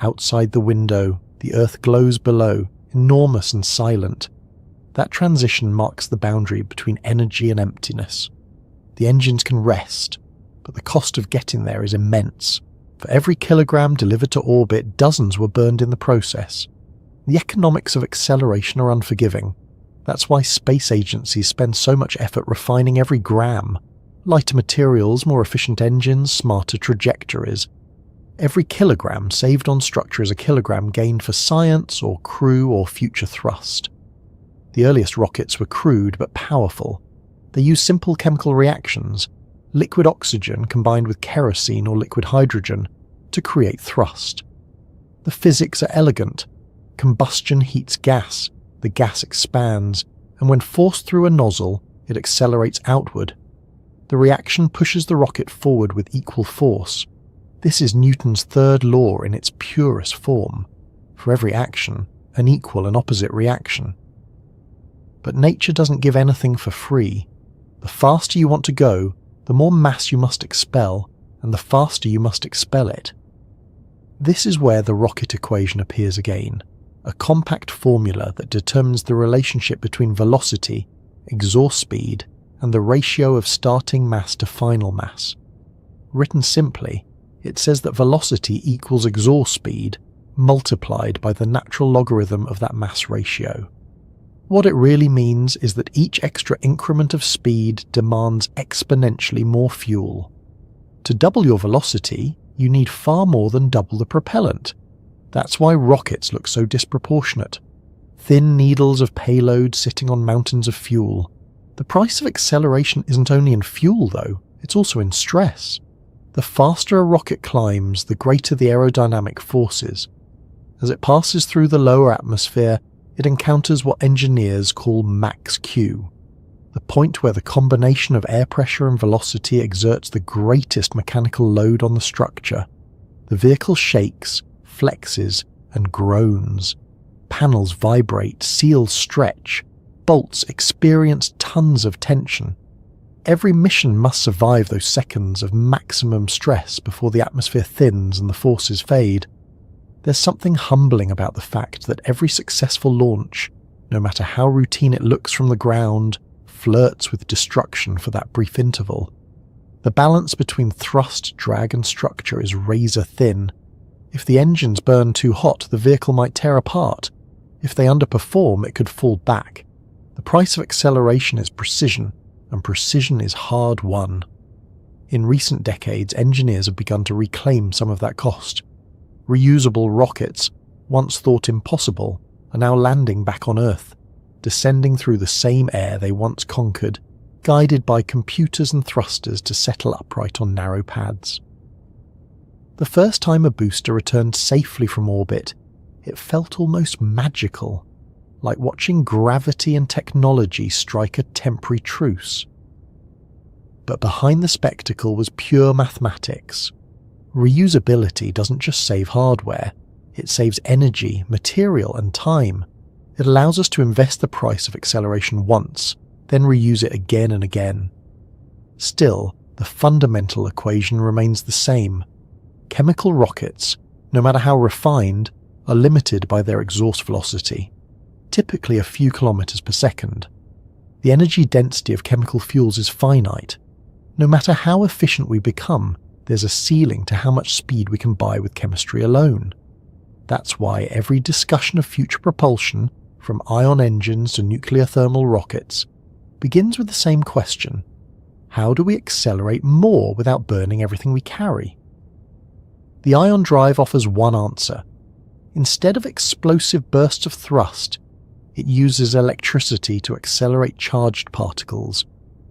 Outside the window, the earth glows below, enormous and silent. That transition marks the boundary between energy and emptiness. The engines can rest, but the cost of getting there is immense. For every kilogram delivered to orbit, dozens were burned in the process. The economics of acceleration are unforgiving. That's why space agencies spend so much effort refining every gram. Lighter materials, more efficient engines, smarter trajectories. Every kilogram saved on structure is a kilogram gained for science or crew or future thrust. The earliest rockets were crude but powerful. They used simple chemical reactions, liquid oxygen combined with kerosene or liquid hydrogen, to create thrust. The physics are elegant. Combustion heats gas, the gas expands, and when forced through a nozzle, it accelerates outward. The reaction pushes the rocket forward with equal force. This is Newton's third law in its purest form. For every action, an equal and opposite reaction. But nature doesn't give anything for free. The faster you want to go, the more mass you must expel, and the faster you must expel it. This is where the rocket equation appears again, a compact formula that determines the relationship between velocity, exhaust speed, and the ratio of starting mass to final mass. Written simply, it says that velocity equals exhaust speed multiplied by the natural logarithm of that mass ratio. What it really means is that each extra increment of speed demands exponentially more fuel. To double your velocity, you need far more than double the propellant. That's why rockets look so disproportionate. Thin needles of payload sitting on mountains of fuel. The price of acceleration isn't only in fuel, though, it's also in stress. The faster a rocket climbs, the greater the aerodynamic forces. As it passes through the lower atmosphere, it encounters what engineers call max Q, the point where the combination of air pressure and velocity exerts the greatest mechanical load on the structure. The vehicle shakes, flexes, and groans. Panels vibrate, seals stretch, bolts experience tons of tension. Every mission must survive those seconds of maximum stress before the atmosphere thins and the forces fade. There's something humbling about the fact that every successful launch, no matter how routine it looks from the ground, flirts with destruction for that brief interval. The balance between thrust, drag, and structure is razor thin. If the engines burn too hot, the vehicle might tear apart. If they underperform, it could fall back. The price of acceleration is precision, and precision is hard won. In recent decades, engineers have begun to reclaim some of that cost. Reusable rockets, once thought impossible, are now landing back on Earth, descending through the same air they once conquered, guided by computers and thrusters to settle upright on narrow pads. The first time a booster returned safely from orbit, it felt almost magical, like watching gravity and technology strike a temporary truce. But behind the spectacle was pure mathematics. Reusability doesn't just save hardware, it saves energy, material, and time. It allows us to invest the price of acceleration once, then reuse it again and again. Still, the fundamental equation remains the same. Chemical rockets, no matter how refined, are limited by their exhaust velocity, typically a few kilometers per second. The energy density of chemical fuels is finite. No matter how efficient we become, there's a ceiling to how much speed we can buy with chemistry alone. That's why every discussion of future propulsion, from ion engines to nuclear thermal rockets, begins with the same question: how do we accelerate more without burning everything we carry? The ion drive offers one answer. Instead of explosive bursts of thrust, it uses electricity to accelerate charged particles,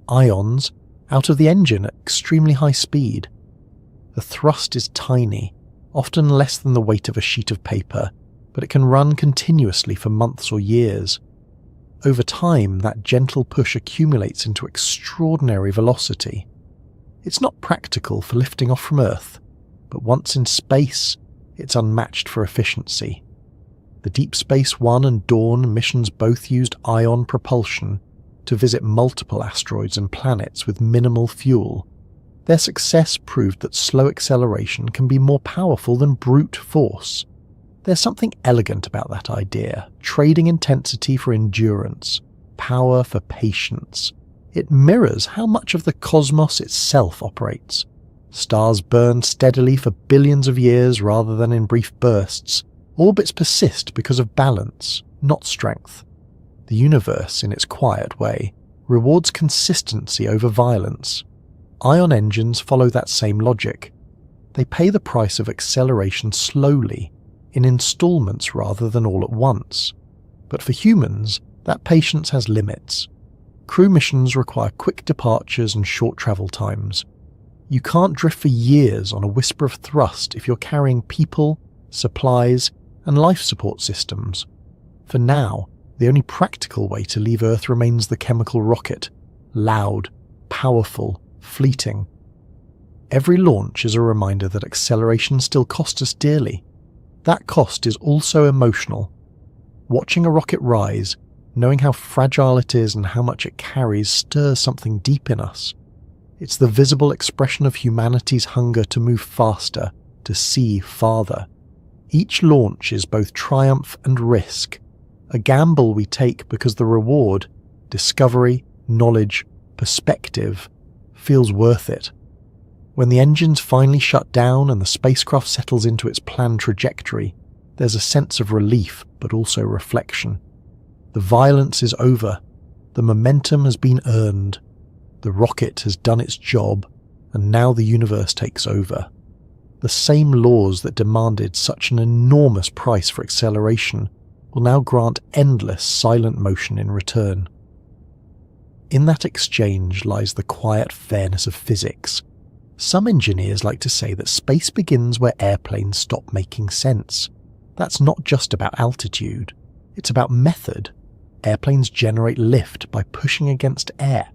ions, out of the engine at extremely high speed. The thrust is tiny, often less than the weight of a sheet of paper, but it can run continuously for months or years. Over time, that gentle push accumulates into extraordinary velocity. It's not practical for lifting off from Earth, but once in space, it's unmatched for efficiency. The Deep Space One and Dawn missions both used ion propulsion to visit multiple asteroids and planets with minimal fuel. Their success proved that slow acceleration can be more powerful than brute force. There's something elegant about that idea, trading intensity for endurance, power for patience. It mirrors how much of the cosmos itself operates. Stars burn steadily for billions of years rather than in brief bursts. Orbits persist because of balance, not strength. The universe, in its quiet way, rewards consistency over violence. Ion engines follow that same logic. They pay the price of acceleration slowly, in installments rather than all at once. But for humans, that patience has limits. Crew missions require quick departures and short travel times. You can't drift for years on a whisper of thrust if you're carrying people, supplies, and life support systems. For now, the only practical way to leave Earth remains the chemical rocket, loud, powerful, fleeting. Every launch is a reminder that acceleration still costs us dearly. That cost is also emotional. Watching a rocket rise, knowing how fragile it is and how much it carries, stirs something deep in us. It's the visible expression of humanity's hunger to move faster, to see farther. Each launch is both triumph and risk, a gamble we take because the reward, discovery, knowledge, perspective, feels worth it. When the engines finally shut down and the spacecraft settles into its planned trajectory, there's a sense of relief but also reflection. The violence is over. The momentum has been earned. The rocket has done its job, and now the universe takes over. The same laws that demanded such an enormous price for acceleration will now grant endless silent motion in return. In that exchange lies the quiet fairness of physics. Some engineers like to say that space begins where airplanes stop making sense. That's not just about altitude, it's about method. Airplanes generate lift by pushing against air.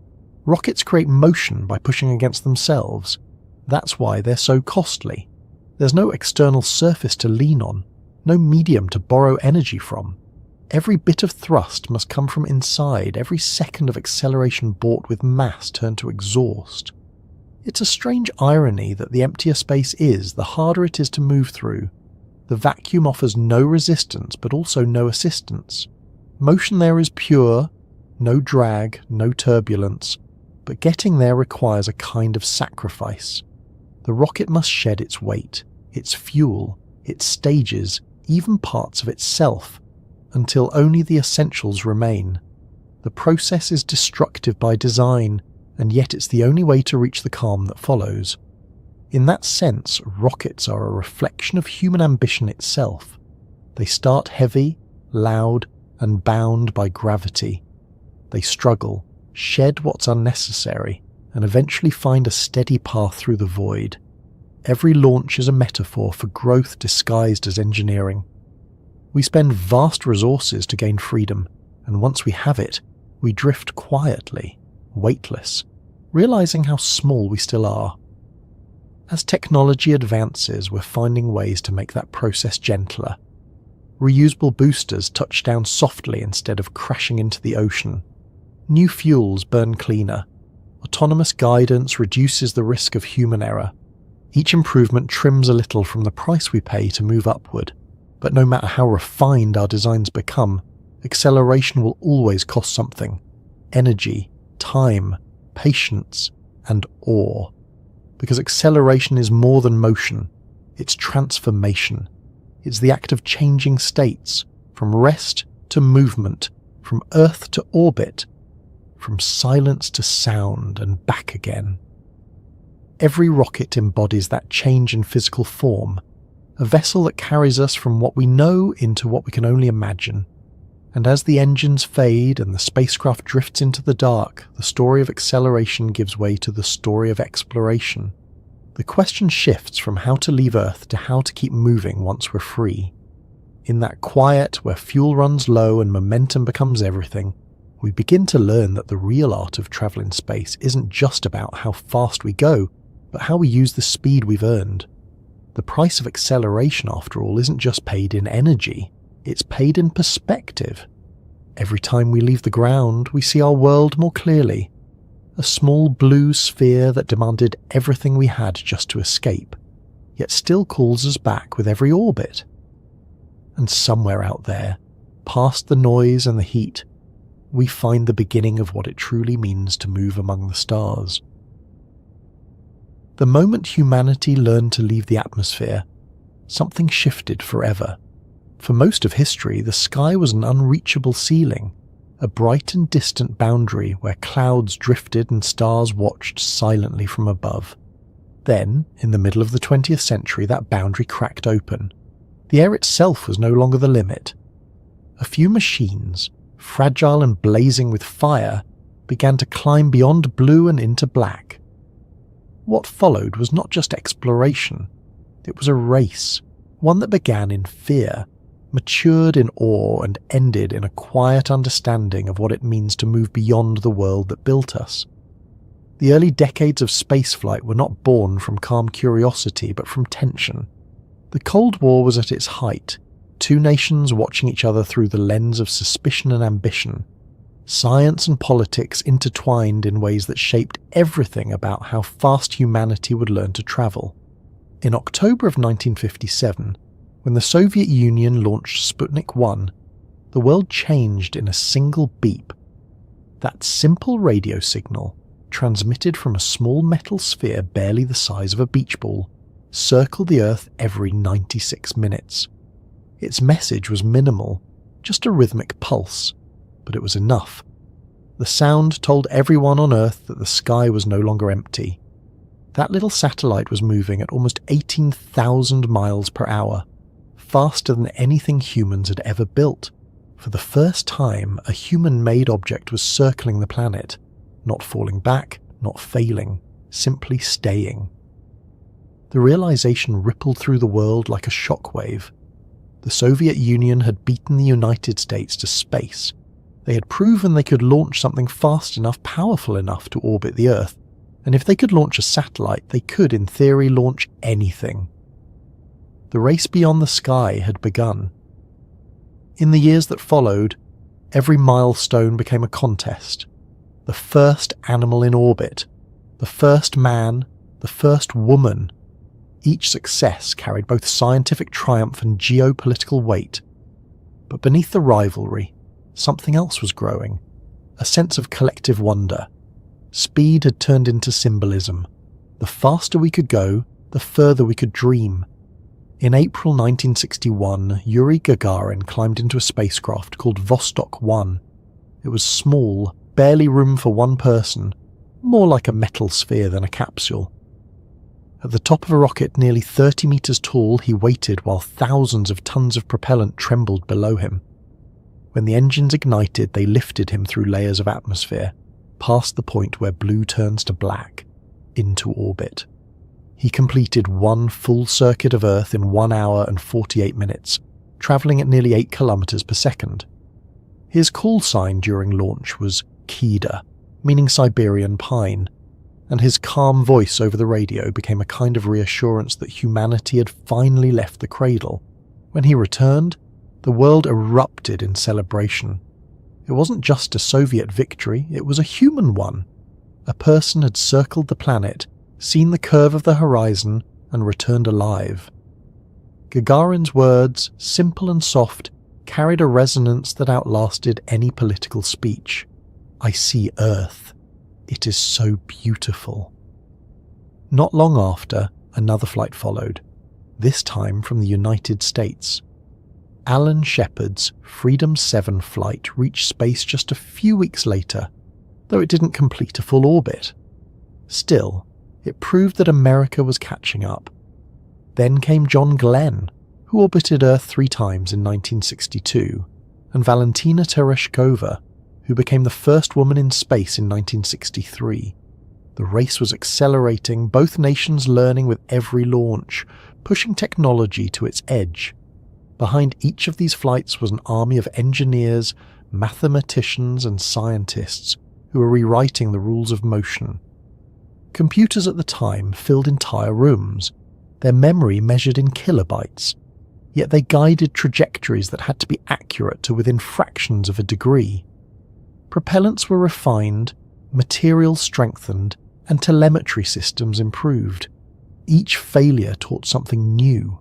Rockets create motion by pushing against themselves. That's why they're so costly. There's no external surface to lean on, no medium to borrow energy from. Every bit of thrust must come from inside, every second of acceleration bought with mass turned to exhaust. It's a strange irony that the emptier space is, the harder it is to move through. The vacuum offers no resistance, but also no assistance. Motion there is pure, no drag, no turbulence, but getting there requires a kind of sacrifice. The rocket must shed its weight, its fuel, its stages, even parts of itself, until only the essentials remain. The process is destructive by design, and yet it's the only way to reach the calm that follows. In that sense, rockets are a reflection of human ambition itself. They start heavy, loud, and bound by gravity. They struggle, shed what's unnecessary, and eventually find a steady path through the void. Every launch is a metaphor for growth disguised as engineering. We spend vast resources to gain freedom, and once we have it, we drift quietly, weightless, realizing how small we still are. As technology advances, we're finding ways to make that process gentler. Reusable boosters touch down softly instead of crashing into the ocean. New fuels burn cleaner. Autonomous guidance reduces the risk of human error. Each improvement trims a little from the price we pay to move upward. But no matter how refined our designs become, acceleration will always cost something. Energy, time, patience, and awe. Because acceleration is more than motion, it's transformation. It's the act of changing states, from rest to movement, from Earth to orbit, from silence to sound and back again. Every rocket embodies that change in physical form, a vessel that carries us from what we know into what we can only imagine. And as the engines fade and the spacecraft drifts into the dark, the story of acceleration gives way to the story of exploration. The question shifts from how to leave Earth to how to keep moving once we're free. In that quiet where fuel runs low and momentum becomes everything, we begin to learn that the real art of travel in space isn't just about how fast we go, but how we use the speed we've earned. The price of acceleration, after all, isn't just paid in energy, it's paid in perspective. Every time we leave the ground, we see our world more clearly. A small blue sphere that demanded everything we had just to escape, yet still calls us back with every orbit. And somewhere out there, past the noise and the heat, we find the beginning of what it truly means to move among the stars. The moment humanity learned to leave the atmosphere, something shifted forever. For most of history, the sky was an unreachable ceiling, a bright and distant boundary where clouds drifted and stars watched silently from above. Then, in the middle of the 20th century, that boundary cracked open. The air itself was no longer the limit. A few machines, fragile and blazing with fire, began to climb beyond blue and into black. What followed was not just exploration, it was a race, one that began in fear, matured in awe, and ended in a quiet understanding of what it means to move beyond the world that built us. The early decades of spaceflight were not born from calm curiosity but from tension. The Cold War was at its height, two nations watching each other through the lens of suspicion and ambition. Science and politics intertwined in ways that shaped everything about how fast humanity would learn to travel. In October of 1957, when the Soviet Union launched Sputnik 1, the world changed in a single beep. That simple radio signal, transmitted from a small metal sphere barely the size of a beach ball, circled the Earth every 96 minutes. Its message was minimal, just a rhythmic pulse, but it was enough. The sound told everyone on Earth that the sky was no longer empty. That little satellite was moving at almost 18,000 miles per hour, faster than anything humans had ever built. For the first time, a human-made object was circling the planet, not falling back, not failing, simply staying. The realization rippled through the world like a shockwave. The Soviet Union had beaten the United States to space. They had proven they could launch something fast enough, powerful enough to orbit the Earth, and if they could launch a satellite, they could, in theory, launch anything. The race beyond the sky had begun. In the years that followed, every milestone became a contest. The first animal in orbit, the first man, the first woman. Each success carried both scientific triumph and geopolitical weight. But beneath the rivalry, something else was growing, a sense of collective wonder. Speed had turned into symbolism. The faster we could go, the further we could dream. In April 1961, Yuri Gagarin climbed into a spacecraft called Vostok 1. It was small, barely room for one person, more like a metal sphere than a capsule. At the top of a rocket nearly 30 meters tall, he waited while thousands of tons of propellant trembled below him. When the engines ignited, they lifted him through layers of atmosphere, past the point where blue turns to black, into orbit. He completed one full circuit of Earth in 1 hour and 48 minutes, travelling at nearly 8 kilometers per second. His call sign during launch was Kida, meaning Siberian pine, and his calm voice over the radio became a kind of reassurance that humanity had finally left the cradle. When he returned, the world erupted in celebration. It wasn't just a Soviet victory, it was a human one. A person had circled the planet, seen the curve of the horizon, and returned alive. Gagarin's words, simple and soft, carried a resonance that outlasted any political speech. I see Earth. It is so beautiful. Not long after, another flight followed, this time from the United States. Alan Shepard's Freedom 7 flight reached space just a few weeks later, though it didn't complete a full orbit. Still, it proved that America was catching up. Then came John Glenn, who orbited Earth 3 times in 1962, and Valentina Tereshkova, who became the first woman in space in 1963. The race was accelerating, both nations learning with every launch, pushing technology to its edge. Behind each of these flights was an army of engineers, mathematicians and scientists who were rewriting the rules of motion. Computers at the time filled entire rooms, their memory measured in kilobytes, yet they guided trajectories that had to be accurate to within fractions of a degree. Propellants were refined, materials strengthened, and telemetry systems improved. Each failure taught something new.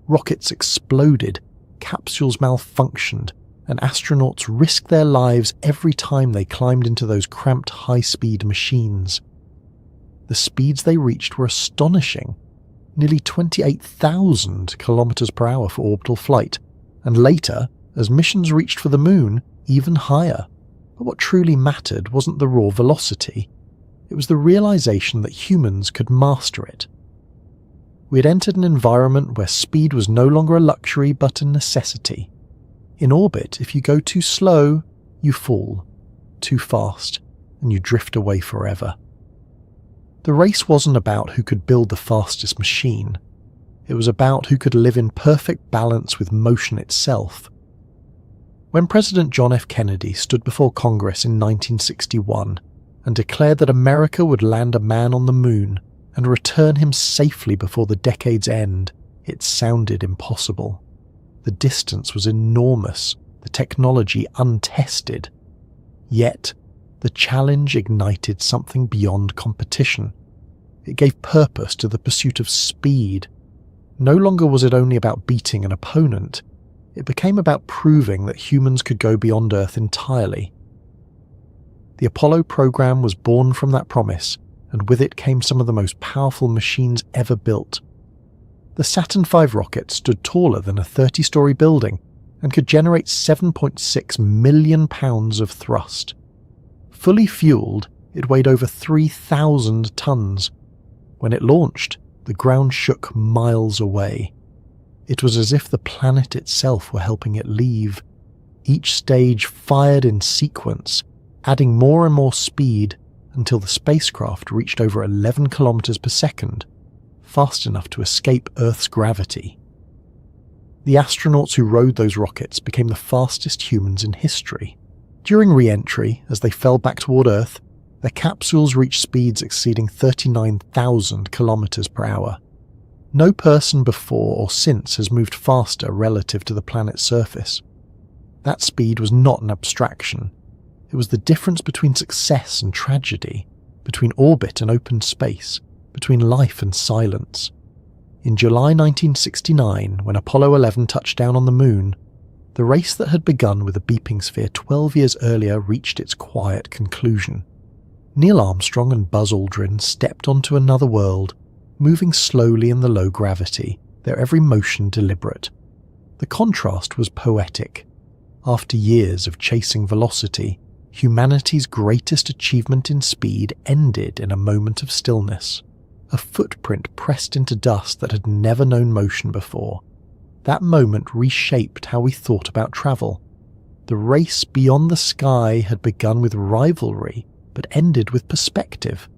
Rockets exploded, capsules malfunctioned, and astronauts risked their lives every time they climbed into those cramped high-speed machines. The speeds they reached were astonishing, nearly 28,000 kilometers per hour for orbital flight, and later, as missions reached for the moon, even higher. But what truly mattered wasn't the raw velocity. It was the realization that humans could master it. We had entered an environment where speed was no longer a luxury but a necessity. In orbit, if you go too slow, you fall. Too fast, and you drift away forever. The race wasn't about who could build the fastest machine. It was about who could live in perfect balance with motion itself. When President John F. Kennedy stood before Congress in 1961 and declared that America would land a man on the moon and return him safely before the decade's end, it sounded impossible. The distance was enormous, the technology untested. Yet, the challenge ignited something beyond competition. It gave purpose to the pursuit of speed. No longer was it only about beating an opponent. It became about proving that humans could go beyond Earth entirely. The Apollo program was born from that promise, and with it came some of the most powerful machines ever built. The Saturn V rocket stood taller than a 30-story building and could generate 7.6 million pounds of thrust. Fully fueled, it weighed over 3,000 tons. When it launched, the ground shook miles away. It was as if the planet itself were helping it leave. Each stage fired in sequence, adding more and more speed until the spacecraft reached over 11 kilometers per second, fast enough to escape Earth's gravity. The astronauts who rode those rockets became the fastest humans in history. During re-entry, as they fell back toward Earth, their capsules reached speeds exceeding 39,000 kilometers per hour. No person before or since has moved faster relative to the planet's surface. That speed was not an abstraction. It was the difference between success and tragedy, between orbit and open space, between life and silence. In July 1969, when Apollo 11 touched down on the moon, the race that had begun with a beeping sphere 12 years earlier reached its quiet conclusion. Neil Armstrong and Buzz Aldrin stepped onto another world, moving slowly in the low gravity, their every motion deliberate. The contrast was poetic. After years of chasing velocity, humanity's greatest achievement in speed ended in a moment of stillness. A footprint pressed into dust that had never known motion before. That moment reshaped how we thought about travel. The race beyond the sky had begun with rivalry, but ended with perspective.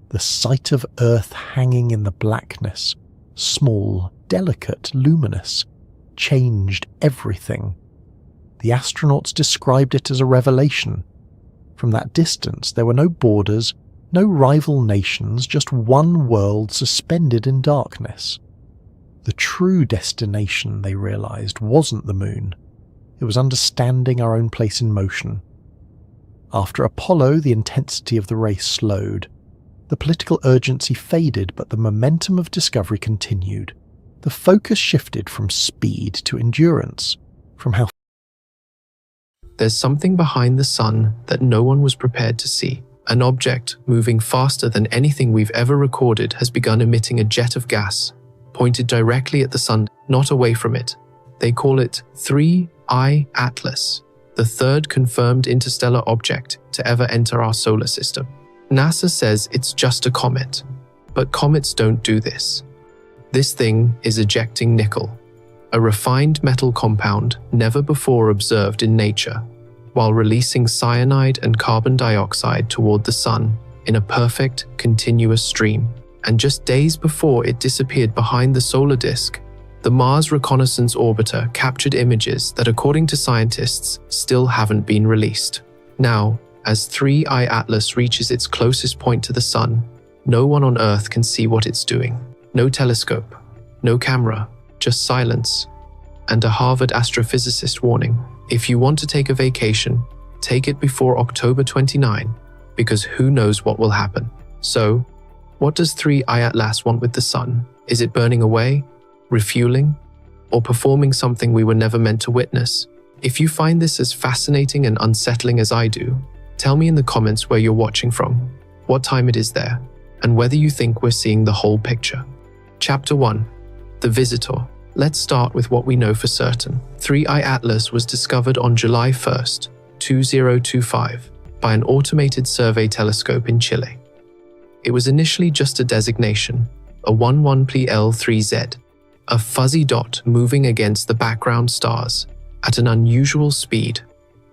The sight of Earth hanging in the blackness, small, delicate, luminous, changed everything. The astronauts described it as a revelation. From that distance, there were no borders, no rival nations, just one world suspended in darkness. The true destination, they realized, wasn't the moon. It was understanding our own place in motion. After Apollo, the intensity of the race slowed. The political urgency faded, but the momentum of discovery continued. The focus shifted from speed to endurance, from how There's something behind the sun that no one was prepared to see. An object moving faster than anything we've ever recorded has begun emitting a jet of gas, pointed directly at the sun, not away from it. They call it 3I Atlas, the third confirmed interstellar object to ever enter our solar system. NASA says it's just a comet, but comets don't do this. This thing is ejecting nickel, a refined metal compound never before observed in nature, while releasing cyanide and carbon dioxide toward the sun in a perfect, continuous stream. And just days before it disappeared behind the solar disk, The Mars Reconnaissance Orbiter captured images that, according to scientists, still haven't been released. Now, as 3I Atlas reaches its closest point to the Sun, no one on Earth can see what it's doing. No telescope, no camera, just silence, and a Harvard astrophysicist warning: if you want to take a vacation, take it before October 29, because who knows what will happen. So, what does 3I Atlas want with the Sun? Is it burning away, refueling, or performing something we were never meant to witness? If you find this as fascinating and unsettling as I do, tell me in the comments where you're watching from, what time it is there, and whether you think we're seeing the whole picture. Chapter 1. The Visitor. Let's start with what we know for certain. 3I Atlas was discovered on July 1st, 2025, by an automated survey telescope in Chile. It was initially just a designation, a 11PL3Z, a fuzzy dot moving against the background stars at an unusual speed.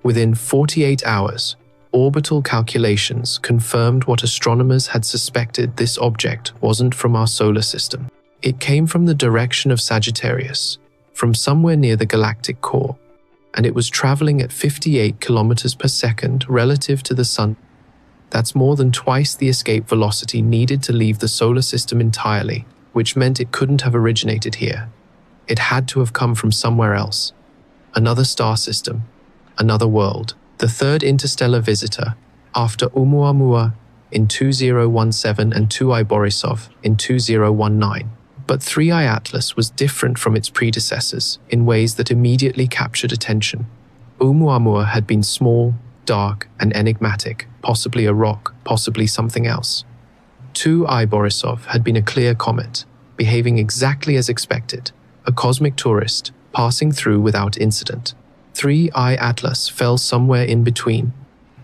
Within 48 hours, orbital calculations confirmed what astronomers had suspected: this object wasn't from our solar system. It came from the direction of Sagittarius, from somewhere near the galactic core, and it was traveling at 58 kilometers per second relative to the Sun. That's more than twice the escape velocity needed to leave the solar system entirely, which meant it couldn't have originated here. It had to have come from somewhere else. Another star system, another world. The third interstellar visitor, after Oumuamua in 2017 and 2I Borisov in 2019. But 3I Atlas was different from its predecessors in ways that immediately captured attention. Oumuamua had been small, dark, and enigmatic, possibly a rock, possibly something else. 2I Borisov had been a clear comet, behaving exactly as expected, a cosmic tourist, passing through without incident. 3I Atlas fell somewhere in between.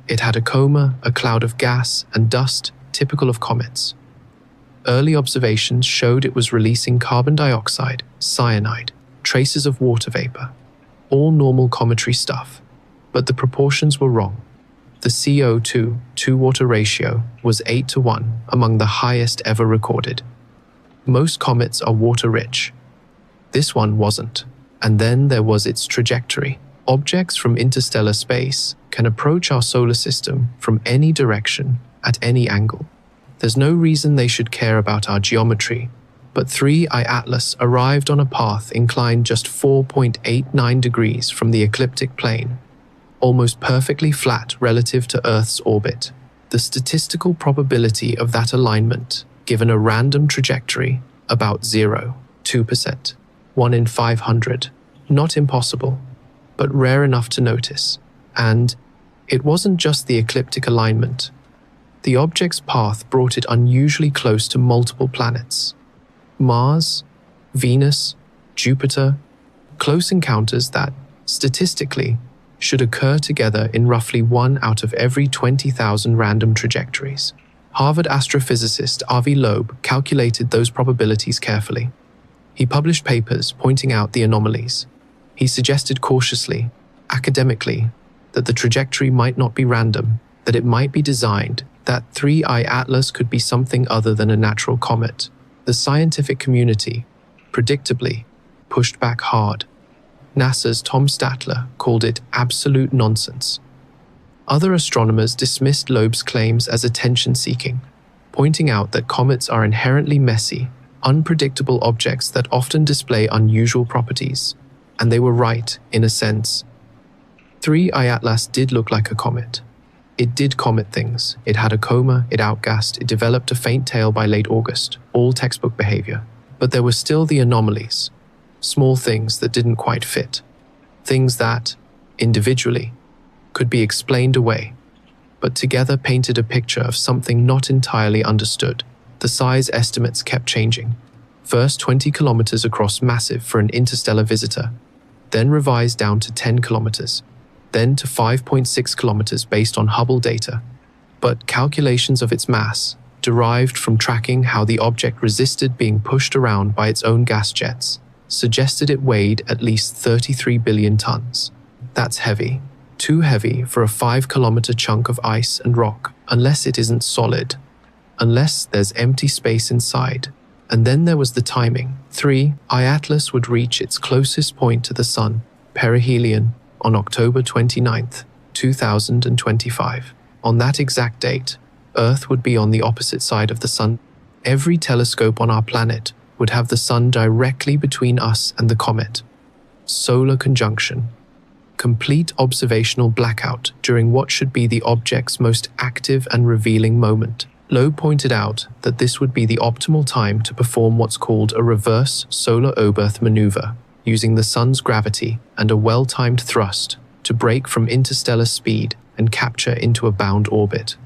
It had a coma, a cloud of gas and dust typical of comets. Early observations showed it was releasing carbon dioxide, cyanide, traces of water vapor, all normal cometary stuff, but the proportions were wrong. The CO2-to-water ratio was 8:1, among the highest ever recorded. Most comets are water-rich. This one wasn't. And then there was its trajectory. Objects from interstellar space can approach our solar system from any direction, at any angle. There's no reason they should care about our geometry, but 3I Atlas arrived on a path inclined just 4.89 degrees from the ecliptic plane, almost perfectly flat relative to Earth's orbit. The statistical probability of that alignment, given a random trajectory, about 0.2%, 1 in 500, not impossible, but rare enough to notice. And it wasn't just the ecliptic alignment. The object's path brought it unusually close to multiple planets. Mars, Venus, Jupiter, close encounters that, statistically, should occur together in roughly 1 out of every 20,000 random trajectories. Harvard astrophysicist Avi Loeb calculated those probabilities carefully. He published papers pointing out the anomalies. He suggested cautiously, academically, that the trajectory might not be random, that it might be designed, that 3I Atlas could be something other than a natural comet. The scientific community, predictably, pushed back hard. NASA's Tom Statler called it absolute nonsense. Other astronomers dismissed Loeb's claims as attention-seeking, pointing out that comets are inherently messy, unpredictable objects that often display unusual properties. And they were right, in a sense. 3I Atlas did look like a comet. It did comet things. It had a coma, it outgassed, it developed a faint tail by late August, all textbook behavior. But there were still the anomalies, small things that didn't quite fit. Things that, individually, could be explained away, but together painted a picture of something not entirely understood. The size estimates kept changing. First 20 kilometers across, massive for an interstellar visitor, then revised down to 10 kilometers, then to 5.6 kilometers based on Hubble data. But calculations of its mass, derived from tracking how the object resisted being pushed around by its own gas jets, suggested it weighed at least 33 billion tons. That's heavy. Too heavy for a 5-kilometer chunk of ice and rock, unless it isn't solid, unless there's empty space inside. And then there was the timing. 3. Atlas would reach its closest point to the Sun, perihelion, on October 29th, 2025. On that exact date, Earth would be on the opposite side of the Sun. Every telescope on our planet would have the Sun directly between us and the comet. Solar conjunction. Complete observational blackout during what should be the object's most active and revealing moment. Loeb pointed out that this would be the optimal time to perform what's called a reverse solar oberth maneuver, using the Sun's gravity and a well-timed thrust to break from interstellar speed and capture into a bound orbit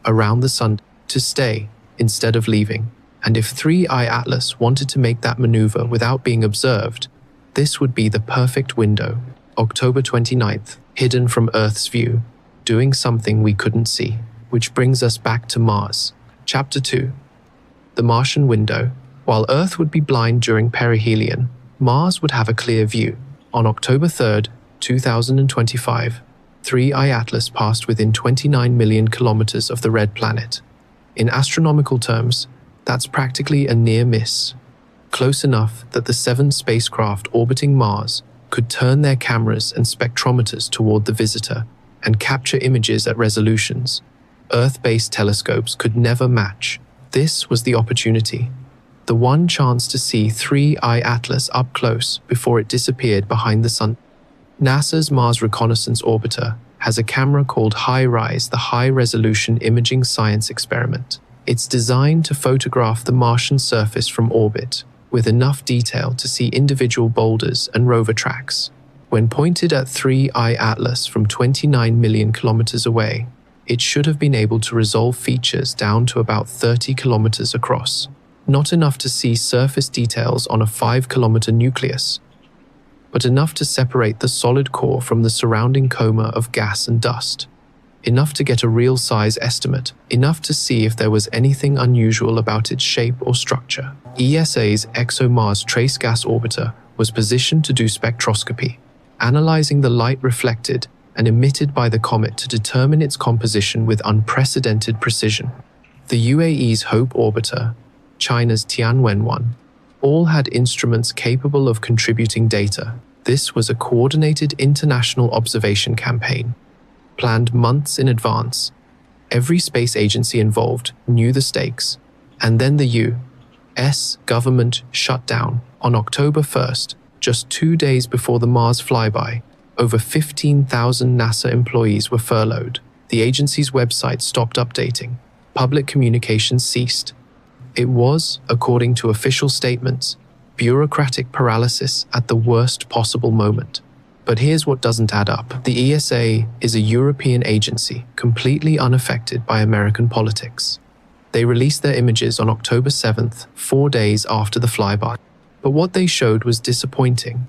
around the Sun to stay instead of leaving. And if 3I Atlas wanted to make that maneuver without being observed, this would be the perfect window. October 29th, hidden from Earth's view, doing something we couldn't see. Which brings us back to Mars. Chapter 2. The Martian Window. While Earth would be blind during perihelion, Mars would have a clear view. On October 3rd, 2025, 3I Atlas passed within 29 million kilometers of the red planet. In astronomical terms, that's practically a near miss. Close enough that the 7 spacecraft orbiting Mars could turn their cameras and spectrometers toward the visitor and capture images at resolutions Earth-based telescopes could never match. This was the opportunity, the one chance to see 3I Atlas up close before it disappeared behind the Sun. NASA's Mars Reconnaissance Orbiter has a camera called HiRISE, the High Resolution Imaging Science Experiment. It's designed to photograph the Martian surface from orbit with enough detail to see individual boulders and rover tracks. When pointed at 3I Atlas from 29 million kilometers away, it should have been able to resolve features down to about 30 kilometers across. Not enough to see surface details on a 5-kilometer nucleus, but enough to separate the solid core from the surrounding coma of gas and dust. Enough to get a real size estimate, enough to see if there was anything unusual about its shape or structure. ESA's ExoMars Trace Gas Orbiter was positioned to do spectroscopy, analyzing the light reflected and emitted by the comet to determine its composition with unprecedented precision. The UAE's Hope Orbiter, China's Tianwen-1, all had instruments capable of contributing data. This was a coordinated international observation campaign, planned months in advance. Every space agency involved knew the stakes, and then the U.S. government shut down. On October 1st, just 2 days before the Mars flyby, over 15,000 NASA employees were furloughed. The agency's website stopped updating. Public communications ceased. It was, according to official statements, bureaucratic paralysis at the worst possible moment. But here's what doesn't add up. The ESA is a European agency completely unaffected by American politics. They released their images on October 7th, 4 days after the flyby. But what they showed was disappointing.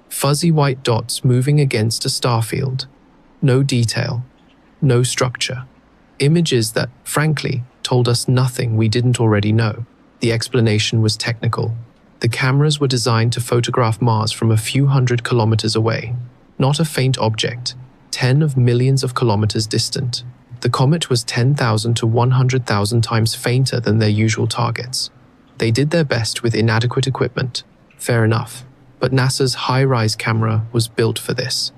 Fuzzy white dots moving against a star field. No detail. No structure. Images that, frankly, told us nothing we didn't already know. The explanation was technical. The cameras were designed to photograph Mars from a few hundred kilometers away, not a faint object, 10 of millions of kilometers distant. The comet was 10,000 to 100,000 times fainter than their usual targets. They did their best with inadequate equipment. Fair enough. But NASA's HiRISE camera was built for this.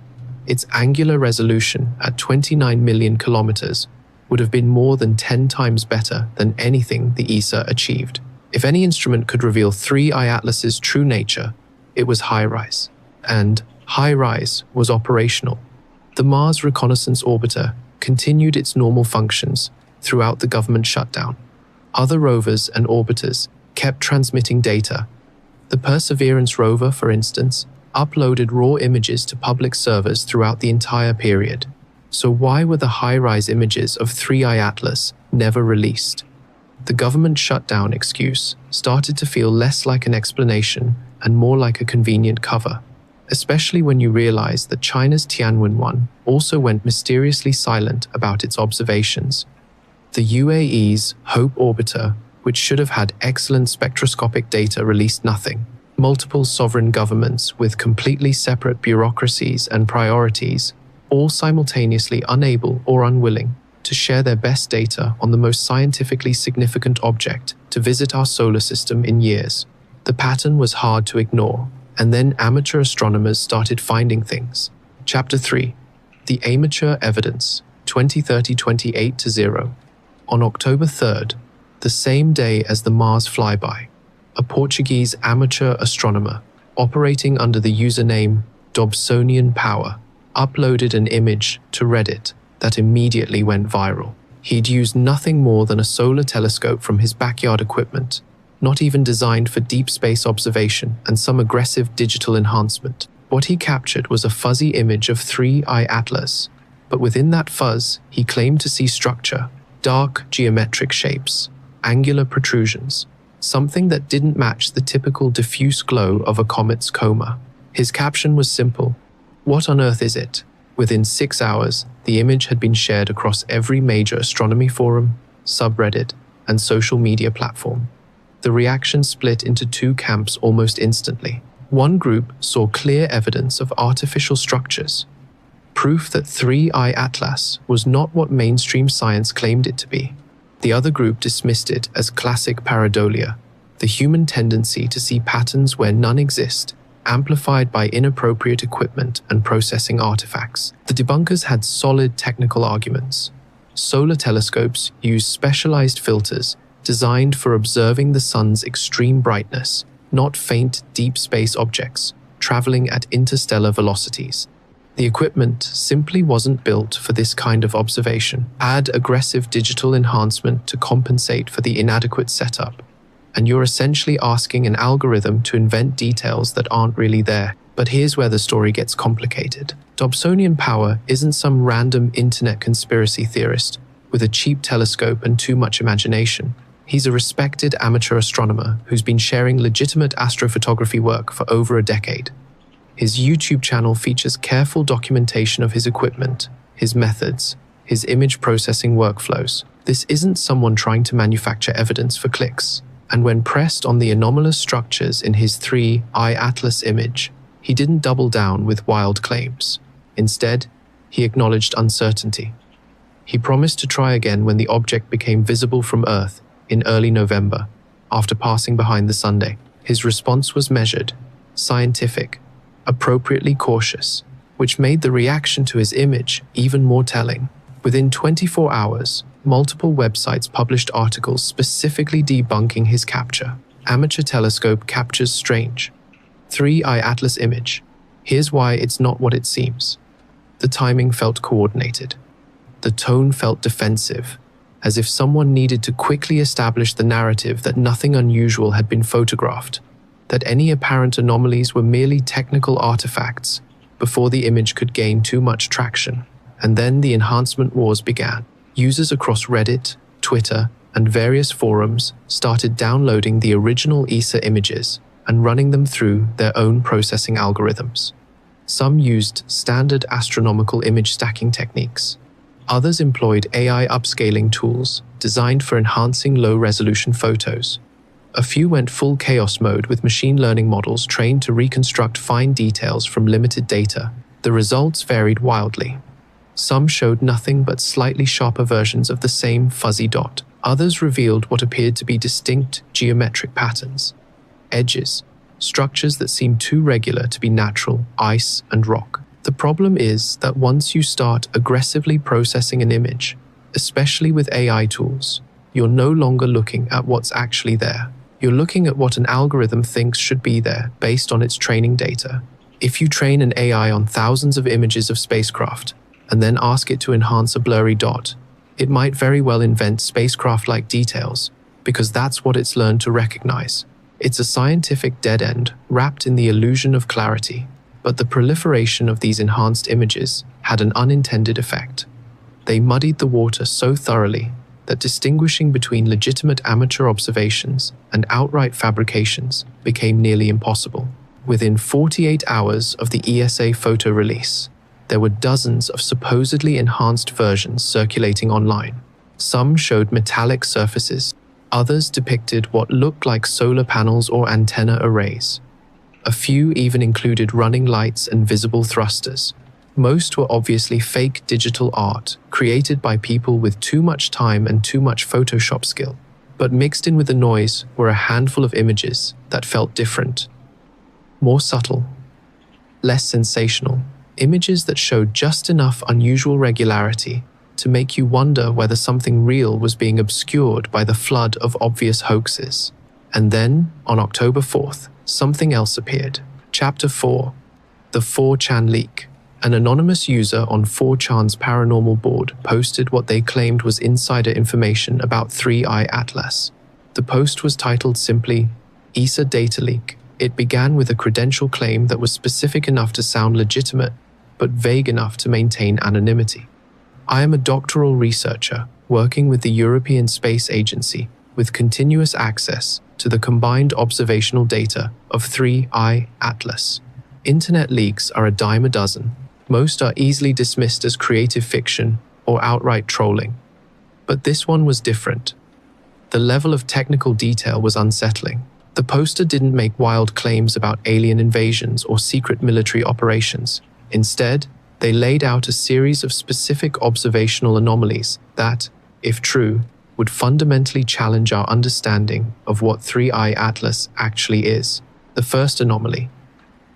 Its angular resolution at 29 million kilometers would have been more than 10 times better than anything the ESA achieved. If any instrument could reveal 3I Atlas's true nature, it was HiRISE. And HiRISE was operational. The Mars Reconnaissance Orbiter continued its normal functions throughout the government shutdown. Other rovers and orbiters kept transmitting data. The Perseverance rover, for instance, uploaded raw images to public servers throughout the entire period. So why were the HiRISE images of 3I Atlas never released? The government shutdown excuse started to feel less like an explanation and more like a convenient cover, especially when you realize that China's Tianwen-1 also went mysteriously silent about its observations. The UAE's Hope Orbiter, which should have had excellent spectroscopic data, released nothing. Multiple sovereign governments with completely separate bureaucracies and priorities, all simultaneously unable or unwilling to share their best data on the most scientifically significant object to visit our solar system in years. The pattern was hard to ignore, and then amateur astronomers started finding things. Chapter 3. The Amateur Evidence, 2030-28-0. On October 3rd, the same day as the Mars flyby, a Portuguese amateur astronomer, operating under the username Dobsonian Power, uploaded an image to Reddit that immediately went viral. He'd used nothing more than a solar telescope from his backyard equipment, not even designed for deep space observation, and some aggressive digital enhancement. What he captured was a fuzzy image of 3I Atlas, but within that fuzz, he claimed to see structure, dark geometric shapes, angular protrusions, something that didn't match the typical diffuse glow of a comet's coma. His caption was simple: "What on earth is it?" Within 6 hours, the image had been shared across every major astronomy forum, subreddit, and social media platform. The reaction split into two camps almost instantly. One group saw clear evidence of artificial structures, proof that 3I Atlas was not what mainstream science claimed it to be. The other group dismissed it as classic pareidolia, the human tendency to see patterns where none exist, amplified by inappropriate equipment and processing artifacts. The debunkers had solid technical arguments. Solar telescopes use specialized filters designed for observing the sun's extreme brightness, not faint deep space objects traveling at interstellar velocities. The equipment simply wasn't built for this kind of observation. Add aggressive digital enhancement to compensate for the inadequate setup, and you're essentially asking an algorithm to invent details that aren't really there. But here's where the story gets complicated. Dobsonian Power isn't some random internet conspiracy theorist with a cheap telescope and too much imagination. He's a respected amateur astronomer who's been sharing legitimate astrophotography work for over a decade. His YouTube channel features careful documentation of his equipment, his methods, his image processing workflows. This isn't someone trying to manufacture evidence for clicks. And when pressed on the anomalous structures in his 3I Atlas image, he didn't double down with wild claims. Instead, he acknowledged uncertainty. He promised to try again when the object became visible from Earth in early November, after passing behind the Sunday. His response was measured, scientific, appropriately cautious, which made the reaction to his image even more telling. Within 24 hours, multiple websites published articles specifically debunking his capture. Amateur telescope captures strange 3I Atlas image. Here's why it's not what it seems. The timing felt coordinated. The tone felt defensive, as if someone needed to quickly establish the narrative that nothing unusual had been photographed, that any apparent anomalies were merely technical artifacts before the image could gain too much traction. And then the enhancement wars began. Users across Reddit, Twitter, and various forums started downloading the original ESA images and running them through their own processing algorithms. Some used standard astronomical image stacking techniques. Others employed AI upscaling tools designed for enhancing low-resolution photos. A few went full chaos mode with machine learning models trained to reconstruct fine details from limited data. The results varied wildly. Some showed nothing but slightly sharper versions of the same fuzzy dot. Others revealed what appeared to be distinct geometric patterns, edges, structures that seemed too regular to be natural, ice and rock. The problem is that once you start aggressively processing an image, especially with AI tools, you're no longer looking at what's actually there. You're looking at what an algorithm thinks should be there based on its training data. If you train an AI on thousands of images of spacecraft and then ask it to enhance a blurry dot, it might very well invent spacecraft-like details because that's what it's learned to recognize. It's a scientific dead end wrapped in the illusion of clarity. But the proliferation of these enhanced images had an unintended effect. They muddied the water so thoroughly that distinguishing between legitimate amateur observations and outright fabrications became nearly impossible. Within 48 hours of the ESA photo release, there were dozens of supposedly enhanced versions circulating online. Some showed metallic surfaces, others depicted what looked like solar panels or antenna arrays. A few even included running lights and visible thrusters. Most were obviously fake digital art, created by people with too much time and too much Photoshop skill. But mixed in with the noise were a handful of images that felt different. More subtle, less sensational, images that showed just enough unusual regularity to make you wonder whether something real was being obscured by the flood of obvious hoaxes. And then, on October 4th, something else appeared. Chapter 4, The 4chan Leak. An anonymous user on 4chan's paranormal board posted what they claimed was insider information about 3i Atlas. The post was titled simply, ESA Data Leak. It began with a credential claim that was specific enough to sound legitimate, but vague enough to maintain anonymity. I am a doctoral researcher working with the European Space Agency with continuous access to the combined observational data of 3i Atlas. Internet leaks are a dime a dozen. Most are easily dismissed as creative fiction or outright trolling. But this one was different. The level of technical detail was unsettling. The poster didn't make wild claims about alien invasions or secret military operations. Instead, they laid out a series of specific observational anomalies that, if true, would fundamentally challenge our understanding of what 3i Atlas actually is. The first anomaly: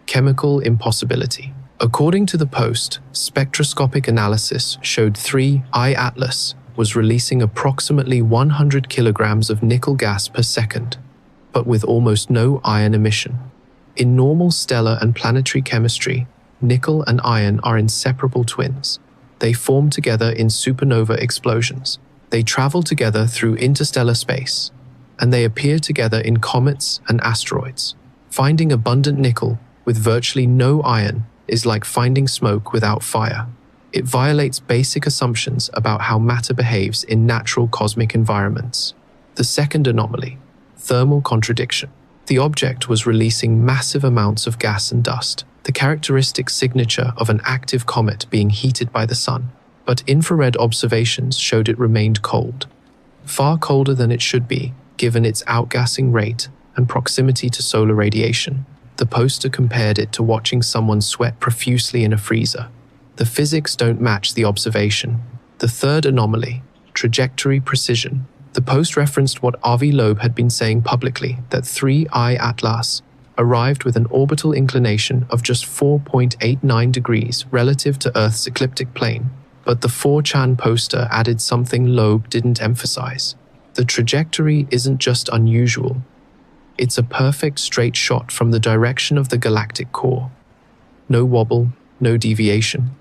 chemical impossibility. According to the post, spectroscopic analysis showed 3i Atlas was releasing approximately 100 kilograms of nickel gas per second, but with almost no iron emission. In normal stellar and planetary chemistry, nickel and iron are inseparable twins. They form together in supernova explosions. They travel together through interstellar space, and they appear together in comets and asteroids. Finding abundant nickel with virtually no iron is like finding smoke without fire. It violates basic assumptions about how matter behaves in natural cosmic environments. The second anomaly: thermal contradiction. The object was releasing massive amounts of gas and dust, the characteristic signature of an active comet being heated by the sun. But infrared observations showed it remained cold, far colder than it should be, given its outgassing rate and proximity to solar radiation. The poster compared it to watching someone sweat profusely in a freezer. The physics don't match the observation. The third anomaly: trajectory precision. The post referenced what Avi Loeb had been saying publicly, that 3i Atlas arrived with an orbital inclination of just 4.89 degrees relative to Earth's ecliptic plane. But the 4chan poster added something Loeb didn't emphasize. The trajectory isn't just unusual. It's a perfect straight shot from the direction of the galactic core. No wobble, no deviation.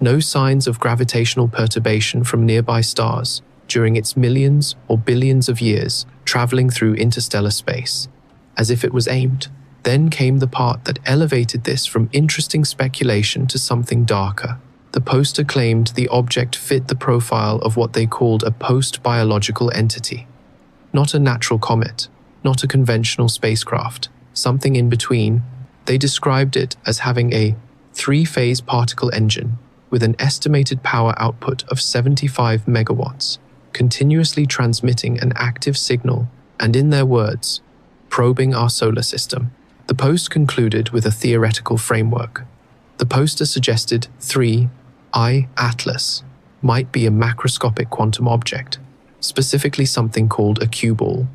No signs of gravitational perturbation from nearby stars during its millions or billions of years traveling through interstellar space, as if it was aimed. Then came the part that elevated this from interesting speculation to something darker. The poster claimed the object fit the profile of what they called a post-biological entity. Not a natural comet, not a conventional spacecraft, something in between. They described it as having a 3-phase particle engine with an estimated power output of 75 megawatts, continuously transmitting an active signal, and in their words, probing our solar system. The post concluded with a theoretical framework. The poster suggested 3i Atlas might be a macroscopic quantum object, specifically something called a cue ball.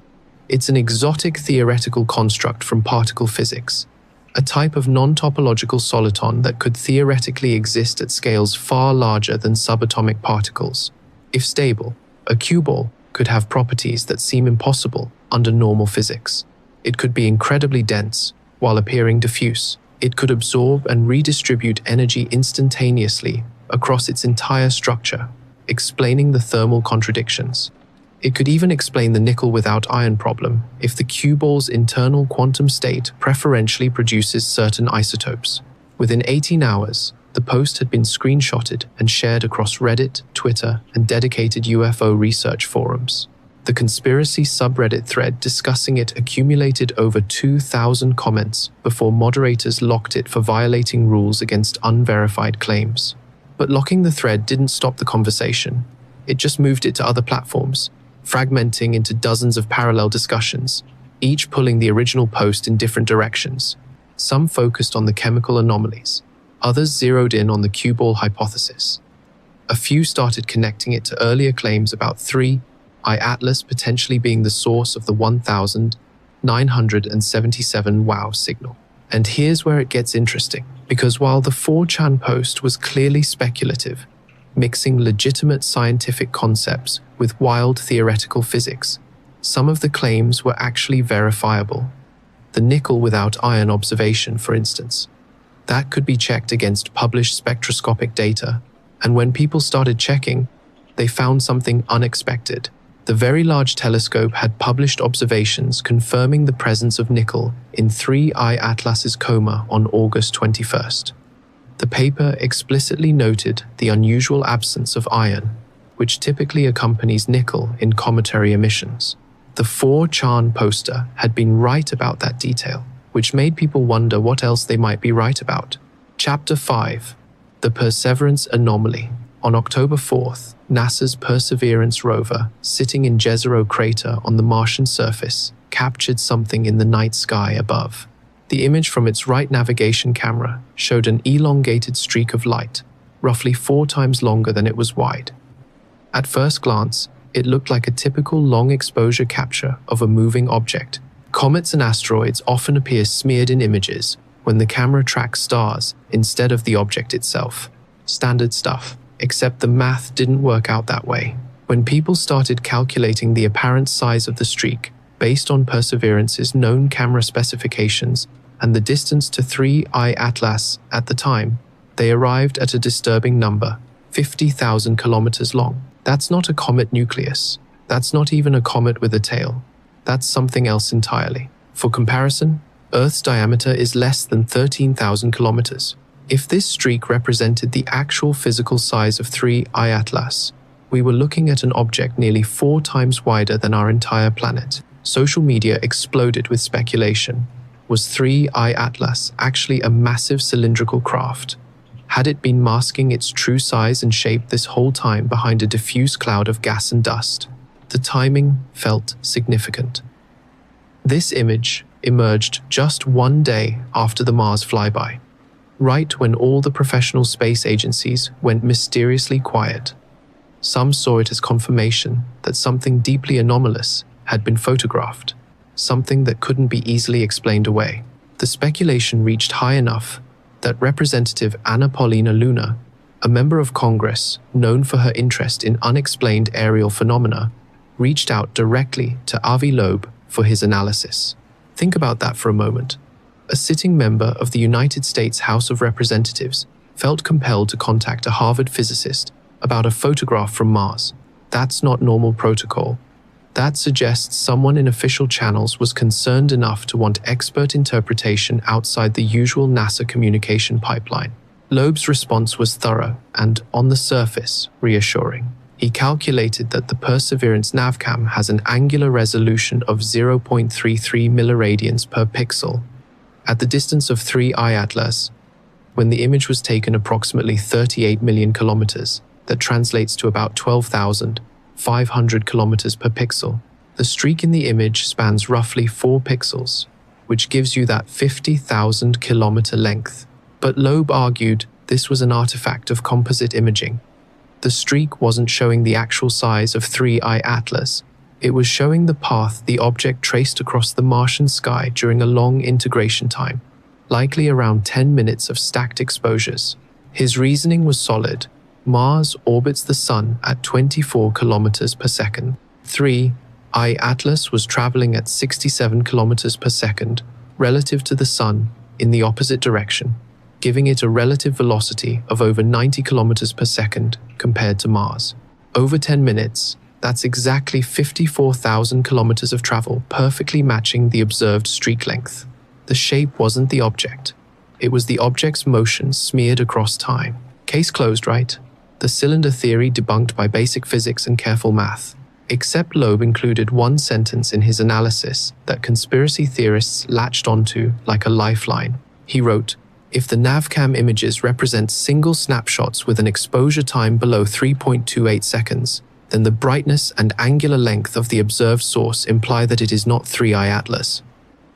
It's an exotic theoretical construct from particle physics, a type of non-topological soliton that could theoretically exist at scales far larger than subatomic particles. If stable, a cue ball could have properties that seem impossible under normal physics. It could be incredibly dense while appearing diffuse. It could absorb and redistribute energy instantaneously across its entire structure, explaining the thermal contradictions. It could even explain the nickel without iron problem if the cue ball's internal quantum state preferentially produces certain isotopes. Within 18 hours, the post had been screenshotted and shared across Reddit, Twitter, and dedicated UFO research forums. The conspiracy subreddit thread discussing it accumulated over 2,000 comments before moderators locked it for violating rules against unverified claims. But locking the thread didn't stop the conversation. It just moved it to other platforms, fragmenting into dozens of parallel discussions, each pulling the original post in different directions. Some focused on the chemical anomalies, Others zeroed in on the cue ball hypothesis. A few started connecting it to earlier claims about 3I Atlas potentially being the source of the 1977 WOW signal. And here's where it gets interesting, because while the 4chan post was clearly speculative, mixing legitimate scientific concepts with wild theoretical physics, some of the claims were actually verifiable. The nickel without iron observation, for instance. That could be checked against published spectroscopic data, and when people started checking, they found something unexpected. The Very Large Telescope had published observations confirming the presence of nickel in 3I Atlas's coma on August 21st. The paper explicitly noted the unusual absence of iron, which typically accompanies nickel in cometary emissions. The 4chan poster had been right about that detail, which made people wonder what else they might be right about. Chapter 5. The Perseverance Anomaly. On October 4th, NASA's Perseverance rover, sitting in Jezero crater on the Martian surface, captured something in the night sky above. The image from its right navigation camera showed an elongated streak of light, roughly 4 times longer than it was wide. At first glance, it looked like a typical long-exposure capture of a moving object. Comets and asteroids often appear smeared in images when the camera tracks stars instead of the object itself. Standard stuff. Except the math didn't work out that way. When people started calculating the apparent size of the streak based on Perseverance's known camera specifications and the distance to 3I Atlas at the time, they arrived at a disturbing number, 50,000 kilometers long. That's not a comet nucleus. That's not even a comet with a tail. That's something else entirely. For comparison, Earth's diameter is less than 13,000 kilometers. If this streak represented the actual physical size of 3I Atlas, we were looking at an object nearly 4 times wider than our entire planet. Social media exploded with speculation. Was 3I Atlas actually a massive cylindrical craft? Had it been masking its true size and shape this whole time behind a diffuse cloud of gas and dust? The timing felt significant. This image emerged just 1 day after the Mars flyby, right when all the professional space agencies went mysteriously quiet. Some saw it as confirmation that something deeply anomalous had been photographed, something that couldn't be easily explained away. The speculation reached high enough that Representative Anna Paulina Luna, a member of Congress known for her interest in unexplained aerial phenomena, reached out directly to Avi Loeb for his analysis. Think about that for a moment. A sitting member of the United States House of Representatives felt compelled to contact a Harvard physicist about a photograph from Mars. That's not normal protocol. That suggests someone in official channels was concerned enough to want expert interpretation outside the usual NASA communication pipeline. Loeb's response was thorough and, on the surface, reassuring. He calculated that the Perseverance navcam has an angular resolution of 0.33 milliradians per pixel. At the distance of 3I Atlas, when the image was taken approximately 38 million kilometers, that translates to about 12,500 kilometers per pixel, the streak in the image spans roughly 4 pixels, which gives you that 50,000 kilometer length. But Loeb argued this was an artifact of composite imaging. The streak wasn't showing the actual size of 3I Atlas. It was showing the path the object traced across the Martian sky during a long integration time, likely around 10 minutes of stacked exposures. His reasoning was solid. Mars orbits the Sun at 24 kilometers per second. 3I Atlas was traveling at 67 kilometers per second relative to the Sun in the opposite direction, giving it a relative velocity of over 90 kilometers per second compared to Mars. Over 10 minutes, that's exactly 54,000 kilometers of travel, perfectly matching the observed streak length. The shape wasn't the object. It was the object's motion smeared across time. Case closed, right? The cylinder theory debunked by basic physics and careful math. Except Loeb included one sentence in his analysis that conspiracy theorists latched onto like a lifeline. He wrote, "If the navcam images represent single snapshots with an exposure time below 3.28 seconds, then the brightness and angular length of the observed source imply that it is not 3I Atlas.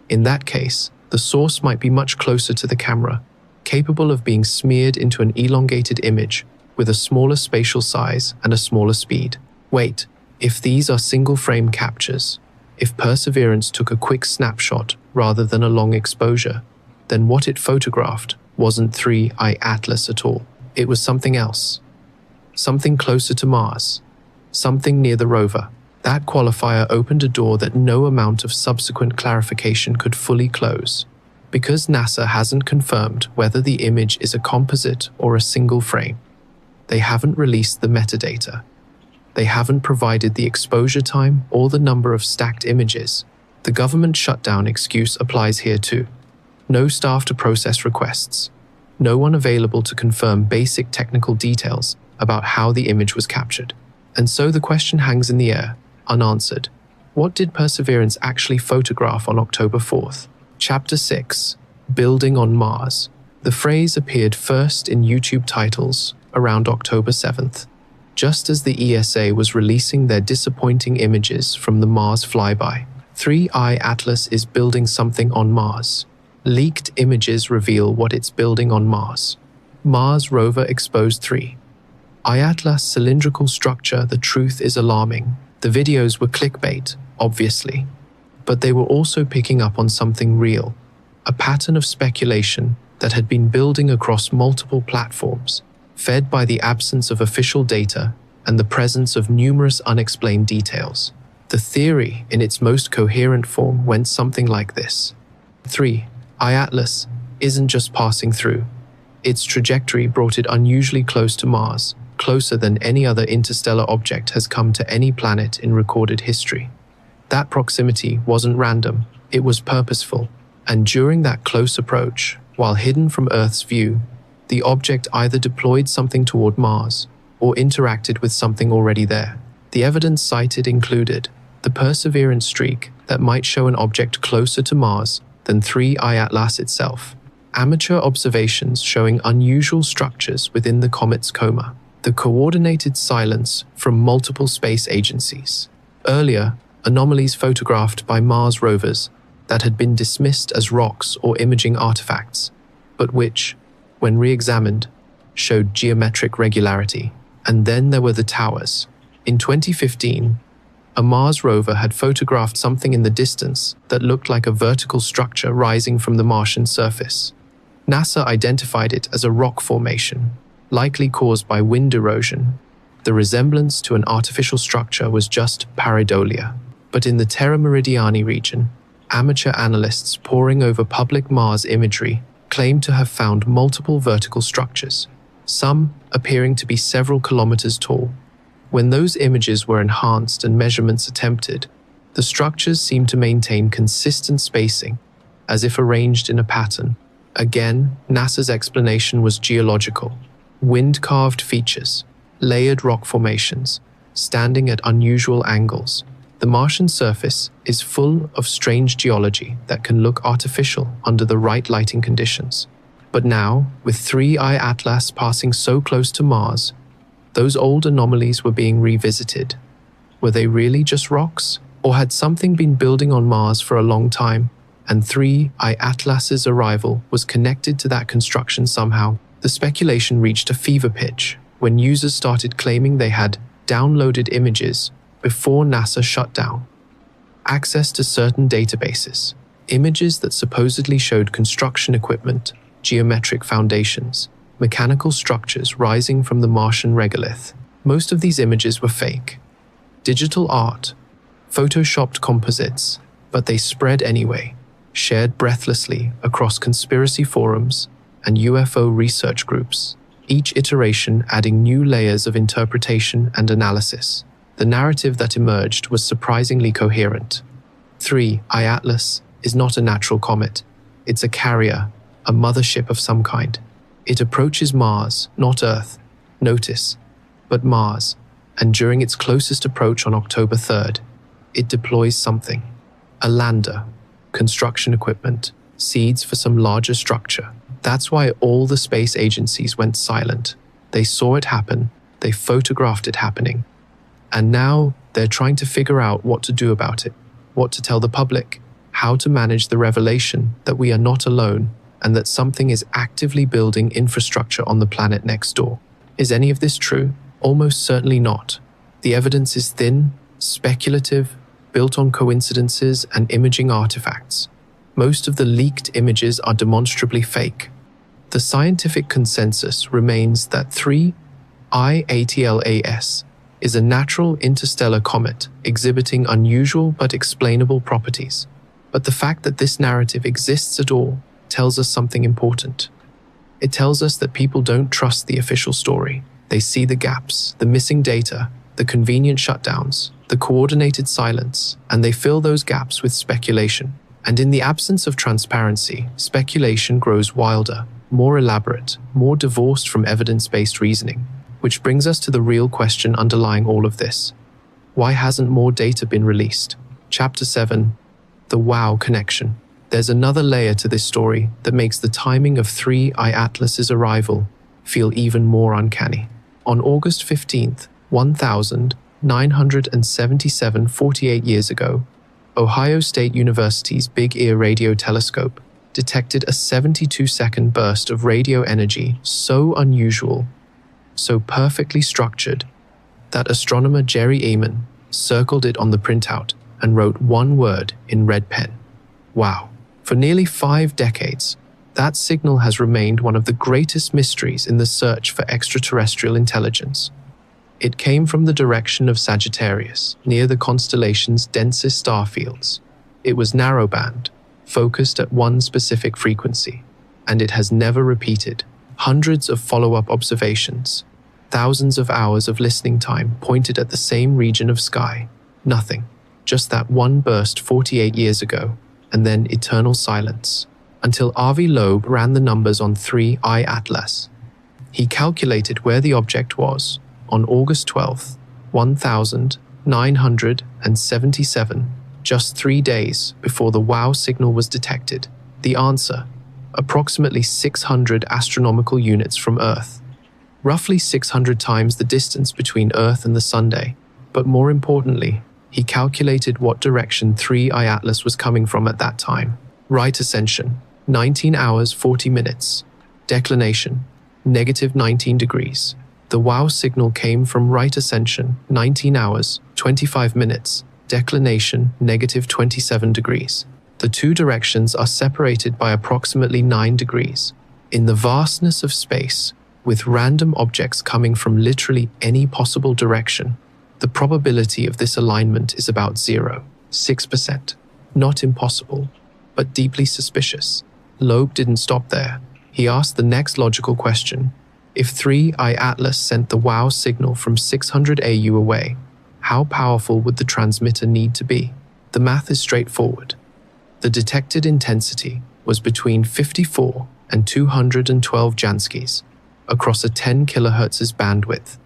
In that case, the source might be much closer to the camera, capable of being smeared into an elongated image with a smaller spatial size and a smaller speed. Wait, if these are single-frame captures, if Perseverance took a quick snapshot rather than a long exposure, then what it photographed wasn't 3I Atlas at all. It was something else. Something closer to Mars. Something near the rover. That qualifier opened a door that no amount of subsequent clarification could fully close. Because NASA hasn't confirmed whether the image is a composite or a single frame, they haven't released the metadata. They haven't provided the exposure time or the number of stacked images. The government shutdown excuse applies here too. No staff to process requests. No one available to confirm basic technical details about how the image was captured. And so the question hangs in the air, unanswered. What did Perseverance actually photograph on October 4th? Chapter 6, Building on Mars. The phrase appeared first in YouTube titles around October 7th, just as the ESA was releasing their disappointing images from the Mars flyby. 3I Atlas is building something on Mars. Leaked images reveal what it's building on Mars. Mars rover exposed 3I Atlas cylindrical structure. The truth is alarming. The videos were clickbait, obviously, but they were also picking up on something real, a pattern of speculation that had been building across multiple platforms, fed by the absence of official data and the presence of numerous unexplained details. The theory, in its most coherent form, went something like this. 3I Atlas isn't just passing through. Its trajectory brought it unusually close to Mars, closer than any other interstellar object has come to any planet in recorded history. That proximity wasn't random, it was purposeful, and during that close approach, while hidden from Earth's view, the object either deployed something toward Mars or interacted with something already there. The evidence cited included the Perseverance streak that might show an object closer to Mars than 3I Atlas itself, amateur observations showing unusual structures within the comet's coma, the coordinated silence from multiple space agencies. Earlier, anomalies photographed by Mars rovers that had been dismissed as rocks or imaging artifacts, but which, when re-examined, showed geometric regularity. And then there were the towers. In 2015, a Mars rover had photographed something in the distance that looked like a vertical structure rising from the Martian surface. NASA identified it as a rock formation, likely caused by wind erosion. The resemblance to an artificial structure was just pareidolia. But in the Terra Meridiani region, amateur analysts poring over public Mars imagery claimed to have found multiple vertical structures, some appearing to be several kilometers tall. When those images were enhanced and measurements attempted, the structures seemed to maintain consistent spacing, as if arranged in a pattern. Again, NASA's explanation was geological. Wind-carved features, layered rock formations, standing at unusual angles. The Martian surface is full of strange geology that can look artificial under the right lighting conditions. But now, with 3I Atlas passing so close to Mars, those old anomalies were being revisited. Were they really just rocks? Or had something been building on Mars for a long time, and 3I Atlas's arrival was connected to that construction somehow? The speculation reached a fever pitch when users started claiming they had downloaded images before NASA shut down. Access to certain databases, images that supposedly showed construction equipment, geometric foundations, mechanical structures rising from the Martian regolith. Most of these images were fake. Digital art, photoshopped composites, but they spread anyway, shared breathlessly across conspiracy forums and UFO research groups, each iteration adding new layers of interpretation and analysis. The narrative that emerged was surprisingly coherent. 3I Atlas is not a natural comet. It's a carrier, a mothership of some kind. It approaches Mars, not Earth, notice, but Mars, and during its closest approach on October 3rd, it deploys something. A lander, construction equipment, seeds for some larger structure. That's why all the space agencies went silent. They saw it happen, they photographed it happening. And now they're trying to figure out what to do about it, what to tell the public, how to manage the revelation that we are not alone, and that something is actively building infrastructure on the planet next door. Is any of this true? Almost certainly not. The evidence is thin, speculative, built on coincidences and imaging artifacts. Most of the leaked images are demonstrably fake. The scientific consensus remains that 3I-ATLAS is a natural interstellar comet exhibiting unusual but explainable properties. But the fact that this narrative exists at all tells us something important. It tells us that people don't trust the official story. They see the gaps, the missing data, the convenient shutdowns, the coordinated silence, and they fill those gaps with speculation. And in the absence of transparency, speculation grows wilder, more elaborate, more divorced from evidence-based reasoning. Which brings us to the real question underlying all of this. Why hasn't more data been released? Chapter 7, The WOW Connection. There's another layer to this story that makes the timing of 3I Atlas's arrival feel even more uncanny. On August 15th, 1977, 48 years ago, Ohio State University's Big Ear radio telescope detected a 72-second burst of radio energy so unusual, so perfectly structured, that astronomer Jerry Ehman circled it on the printout and wrote one word in red pen: wow. For nearly 5 decades, that signal has remained one of the greatest mysteries in the search for extraterrestrial intelligence. It came from the direction of Sagittarius, near the constellation's densest star fields. It was narrowband, focused at one specific frequency, and it has never repeated. Hundreds of follow-up observations, thousands of hours of listening time pointed at the same region of sky. Nothing. Just that one burst 48 years ago, and then eternal silence, until Avi Loeb ran the numbers on 3I Atlas. He calculated where the object was on August 12th, 1977, just 3 days before the WOW signal was detected. The answer: approximately 600 astronomical units from Earth. Roughly 600 times the distance between Earth and the Sunday. But more importantly, he calculated what direction 3I Atlas was coming from at that time. Right ascension, 19 hours 40 minutes. Declination, -19 degrees. The WOW signal came from right ascension, 19 hours 25 minutes. Declination, -27 degrees. The two directions are separated by approximately 9 degrees. In the vastness of space, with random objects coming from literally any possible direction, the probability of this alignment is about 0.6%. Not impossible, but deeply suspicious. Loeb didn't stop there. He asked the next logical question. If 3I Atlas sent the WOW signal from 600 AU away, how powerful would the transmitter need to be? The math is straightforward. The detected intensity was between 54 and 212 Janskis across a 10 kHz bandwidth.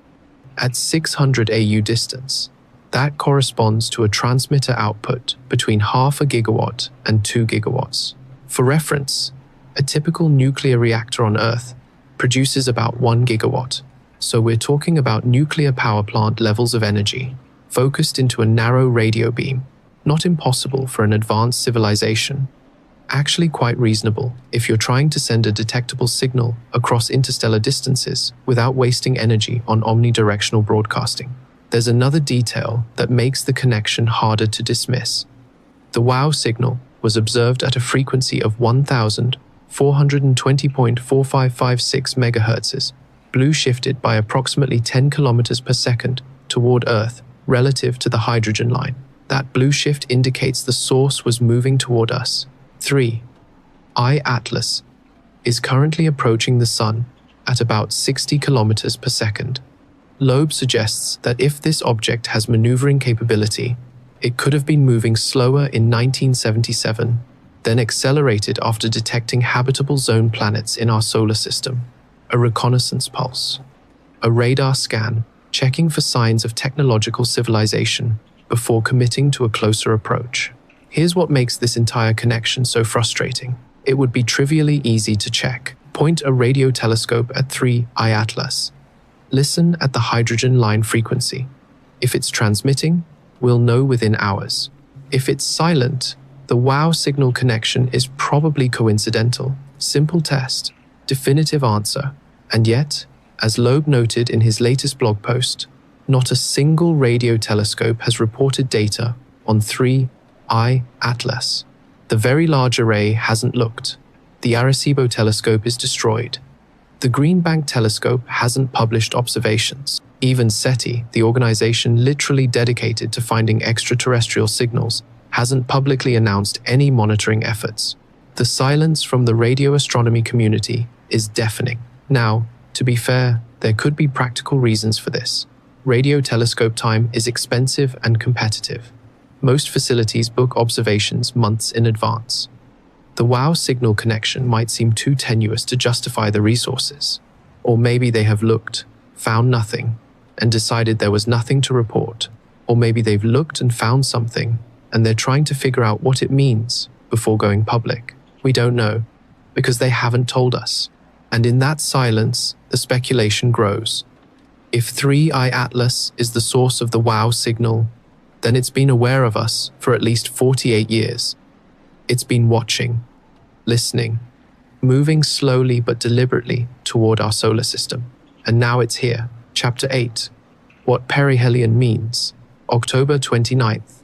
At 600 AU distance, that corresponds to a transmitter output between 0.5 gigawatt and 2 gigawatts. For reference, a typical nuclear reactor on Earth produces about 1 gigawatt. So we're talking about nuclear power plant levels of energy, focused into a narrow radio beam. Not impossible for an advanced civilization. Actually quite reasonable if you're trying to send a detectable signal across interstellar distances without wasting energy on omnidirectional broadcasting. There's another detail that makes the connection harder to dismiss. The WOW signal was observed at a frequency of 1,420.4556 MHz, blue shifted by approximately 10 km per second toward Earth relative to the hydrogen line. That blue shift indicates the source was moving toward us. 3I Atlas is currently approaching the Sun at about 60 kilometers per second. Loeb suggests that if this object has maneuvering capability, it could have been moving slower in 1977, then accelerated after detecting habitable zone planets in our solar system. A reconnaissance pulse, a radar scan, checking for signs of technological civilization before committing to a closer approach. Here's what makes this entire connection so frustrating. It would be trivially easy to check. Point a radio telescope at 3I Atlas. Listen at the hydrogen line frequency. If it's transmitting, we'll know within hours. If it's silent, the WOW signal connection is probably coincidental. Simple test, definitive answer. And yet, as Loeb noted in his latest blog post, not a single radio telescope has reported data on 3I Atlas. The Very Large Array hasn't looked. The Arecibo telescope is destroyed. The Green Bank telescope hasn't published observations. Even SETI, the organization literally dedicated to finding extraterrestrial signals, hasn't publicly announced any monitoring efforts. The silence from the radio astronomy community is deafening. Now, to be fair, there could be practical reasons for this. Radio telescope time is expensive and competitive. Most facilities book observations months in advance. The WOW signal connection might seem too tenuous to justify the resources. Or maybe they have looked, found nothing, and decided there was nothing to report. Or maybe they've looked and found something, and they're trying to figure out what it means before going public. We don't know, because they haven't told us. And in that silence, the speculation grows. If 3I Atlas is the source of the WOW signal, then it's been aware of us for at least 48 years. It's been watching, listening, moving slowly but deliberately toward our solar system. And now it's here. Chapter 8. What Perihelion Means. October 29th,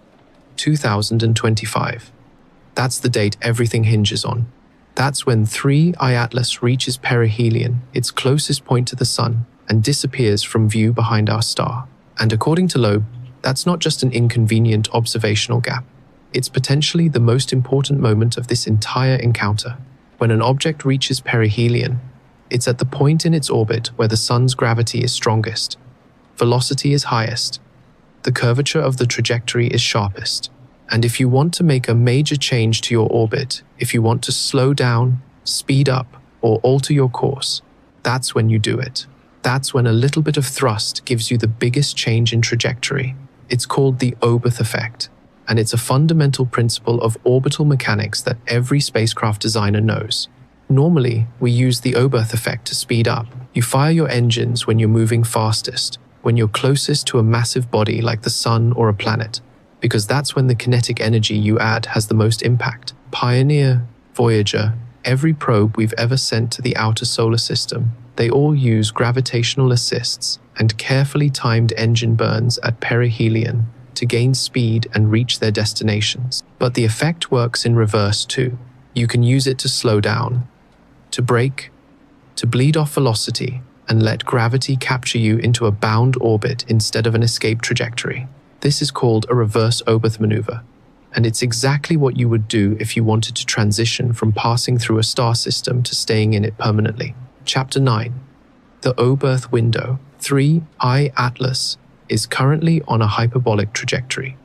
2025. That's the date everything hinges on. That's when 3I Atlas reaches perihelion, its closest point to the sun, and disappears from view behind our star. And according to Loeb, that's not just an inconvenient observational gap. It's potentially the most important moment of this entire encounter. When an object reaches perihelion, it's at the point in its orbit where the sun's gravity is strongest, velocity is highest, the curvature of the trajectory is sharpest. And if you want to make a major change to your orbit, if you want to slow down, speed up, or alter your course, that's when you do it. That's when a little bit of thrust gives you the biggest change in trajectory. It's called the Oberth effect, and it's a fundamental principle of orbital mechanics that every spacecraft designer knows. Normally, we use the Oberth effect to speed up. You fire your engines when you're moving fastest, when you're closest to a massive body like the sun or a planet, because that's when the kinetic energy you add has the most impact. Pioneer, Voyager, every probe we've ever sent to the outer solar system, they all use gravitational assists and carefully timed engine burns at perihelion to gain speed and reach their destinations. But the effect works in reverse too. You can use it to slow down, to brake, to bleed off velocity, and let gravity capture you into a bound orbit instead of an escape trajectory. This is called a reverse Oberth maneuver, and it's exactly what you would do if you wanted to transition from passing through a star system to staying in it permanently. Chapter 9. The Oberth Window. 3I Atlas is currently on a hyperbolic trajectory.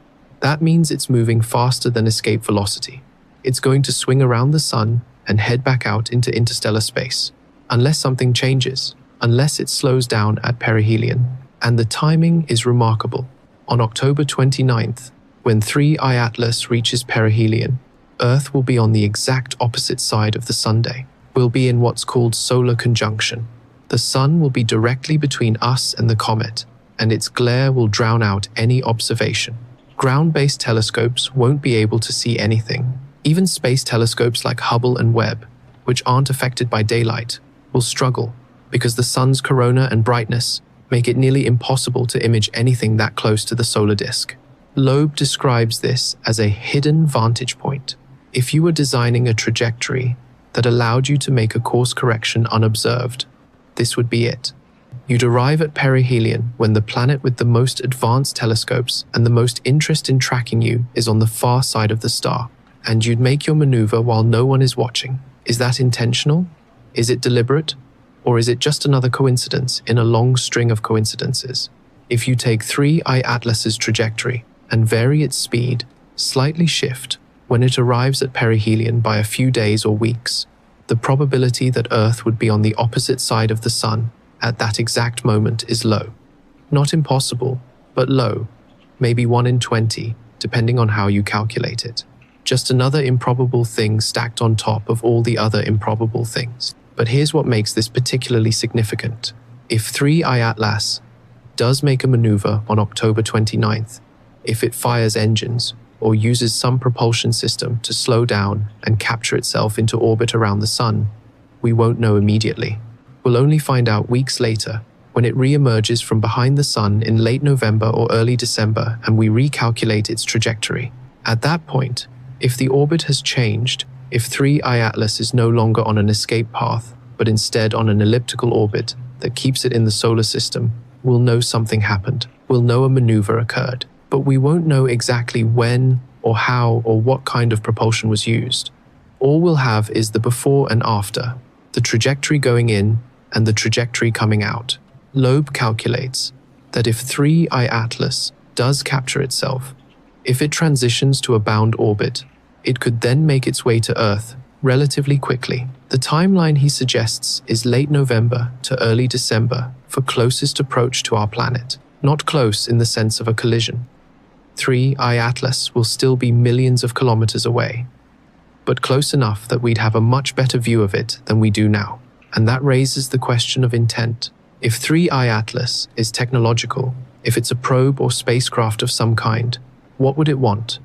That means it's moving faster than escape velocity. It's going to swing around the sun and head back out into interstellar space, unless something changes, unless it slows down at perihelion. And the timing is remarkable. On October 29th, when 3I Atlas reaches perihelion, Earth will be on the exact opposite side of the Sunday. We'll be in what's called solar conjunction. The sun will be directly between us and the comet, and its glare will drown out any observation. Ground-based telescopes won't be able to see anything. Even space telescopes like Hubble and Webb, which aren't affected by daylight, will struggle because the sun's corona and brightness make it nearly impossible to image anything that close to the solar disk. Loeb describes this as a hidden vantage point. If you were designing a trajectory that allowed you to make a course correction unobserved, this would be it. You'd arrive at perihelion when the planet with the most advanced telescopes and the most interest in tracking you is on the far side of the star, and you'd make your maneuver while no one is watching. Is that intentional? Is it deliberate? Or is it just another coincidence in a long string of coincidences? If you take 3I Atlas's trajectory and vary its speed, slightly shift when it arrives at perihelion by a few days or weeks, the probability that Earth would be on the opposite side of the sun at that exact moment is low. Not impossible, but low, maybe 1 in 20, depending on how you calculate it. Just another improbable thing stacked on top of all the other improbable things. But here's what makes this particularly significant. If 3I Atlas does make a maneuver on October 29th, if it fires engines or uses some propulsion system to slow down and capture itself into orbit around the sun, we won't know immediately. We'll only find out weeks later, when it re-emerges from behind the sun in late November or early December and we recalculate its trajectory. At that point, if the orbit has changed, if 3I Atlas is no longer on an escape path, but instead on an elliptical orbit that keeps it in the solar system, we'll know something happened. We'll know a maneuver occurred, but we won't know exactly when or how or what kind of propulsion was used. All we'll have is the before and after, the trajectory going in and the trajectory coming out. Loeb calculates that if 3I Atlas does capture itself, if it transitions to a bound orbit, it could then make its way to Earth relatively quickly. The timeline he suggests is late November to early December for closest approach to our planet, not close in the sense of a collision. 3I Atlas will still be millions of kilometers away, but close enough that we'd have a much better view of it than we do now. And that raises the question of intent. If 3I Atlas is technological, if it's a probe or spacecraft of some kind, what would it want?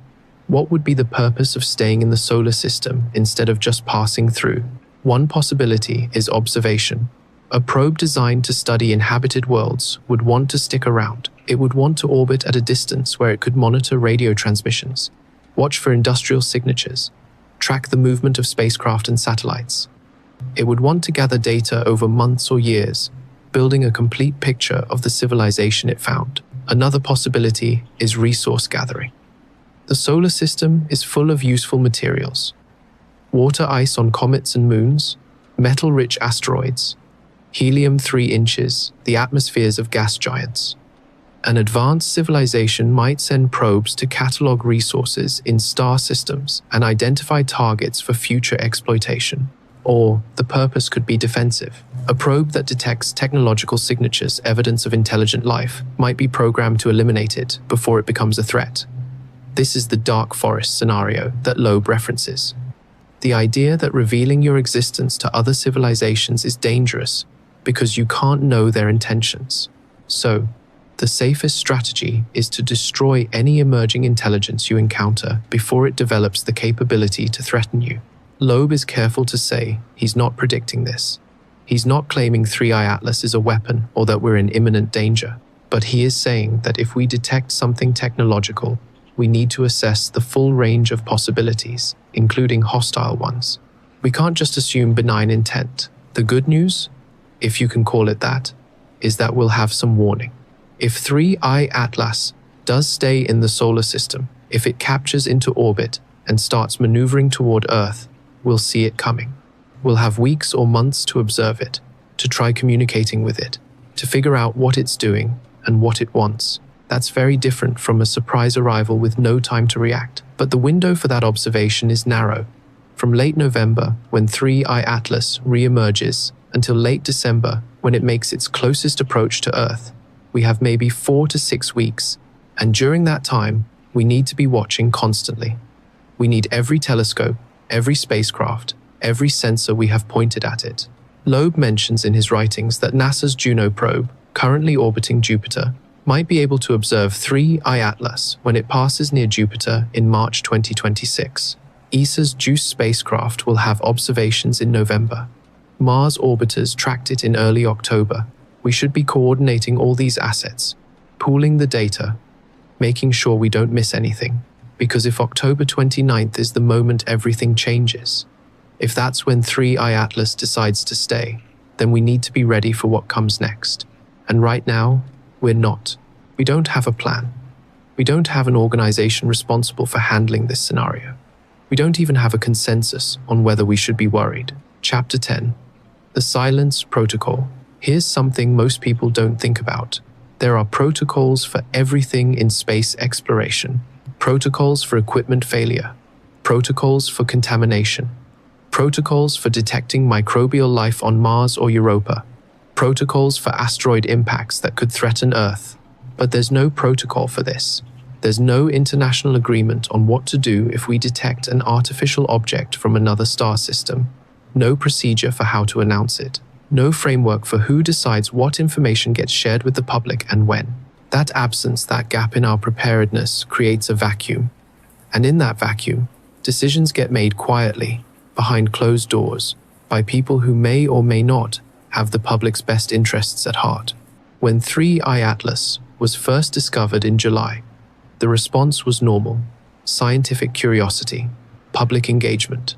What would be the purpose of staying in the solar system instead of just passing through? One possibility is observation. A probe designed to study inhabited worlds would want to stick around. It would want to orbit at a distance where it could monitor radio transmissions, watch for industrial signatures, track the movement of spacecraft and satellites. It would want to gather data over months or years, building a complete picture of the civilization it found. Another possibility is resource gathering. The solar system is full of useful materials. Water ice on comets and moons, metal-rich asteroids, helium 3 inches, the atmospheres of gas giants. An advanced civilization might send probes to catalog resources in star systems and identify targets for future exploitation. Or the purpose could be defensive. A probe that detects technological signatures, evidence of intelligent life, might be programmed to eliminate it before it becomes a threat. This is the dark forest scenario that Loeb references. The idea that revealing your existence to other civilizations is dangerous because you can't know their intentions. So, the safest strategy is to destroy any emerging intelligence you encounter before it develops the capability to threaten you. Loeb is careful to say he's not predicting this. He's not claiming 3I Atlas is a weapon or that we're in imminent danger, but he is saying that if we detect something technological, we need to assess the full range of possibilities, including hostile ones. We can't just assume benign intent. The good news, if you can call it that, is that we'll have some warning. If 3I Atlas does stay in the solar system, if it captures into orbit and starts maneuvering toward Earth, we'll see it coming. We'll have weeks or months to observe it, to try communicating with it, to figure out what it's doing and what it wants. That's very different from a surprise arrival with no time to react. But the window for that observation is narrow. From late November, when 3I Atlas re-emerges, until late December, when it makes its closest approach to Earth, we have maybe 4 to 6 weeks, and during that time, we need to be watching constantly. We need every telescope, every spacecraft, every sensor we have pointed at it. Loeb mentions in his writings that NASA's Juno probe, currently orbiting Jupiter, might be able to observe 3I Atlas when it passes near Jupiter in March 2026. ESA's JUICE spacecraft will have observations in November. Mars orbiters tracked it in early October. We should be coordinating all these assets, pooling the data, making sure we don't miss anything. Because if October 29th is the moment everything changes, if that's when 3I Atlas decides to stay, then we need to be ready for what comes next. And right now, we're not. We don't have a plan. We don't have an organization responsible for handling this scenario. We don't even have a consensus on whether we should be worried. Chapter 10. The Silence Protocol. Here's something most people don't think about. There are protocols for everything in space exploration. Protocols for equipment failure. Protocols for contamination. Protocols for detecting microbial life on Mars or Europa. Protocols for asteroid impacts that could threaten Earth. But there's no protocol for this. There's no international agreement on what to do if we detect an artificial object from another star system. No procedure for how to announce it. No framework for who decides what information gets shared with the public and when. That absence, that gap in our preparedness creates a vacuum. And in that vacuum, decisions get made quietly, behind closed doors, by people who may or may not have the public's best interests at heart. When 3I Atlas was first discovered in July, the response was normal: scientific curiosity, public engagement.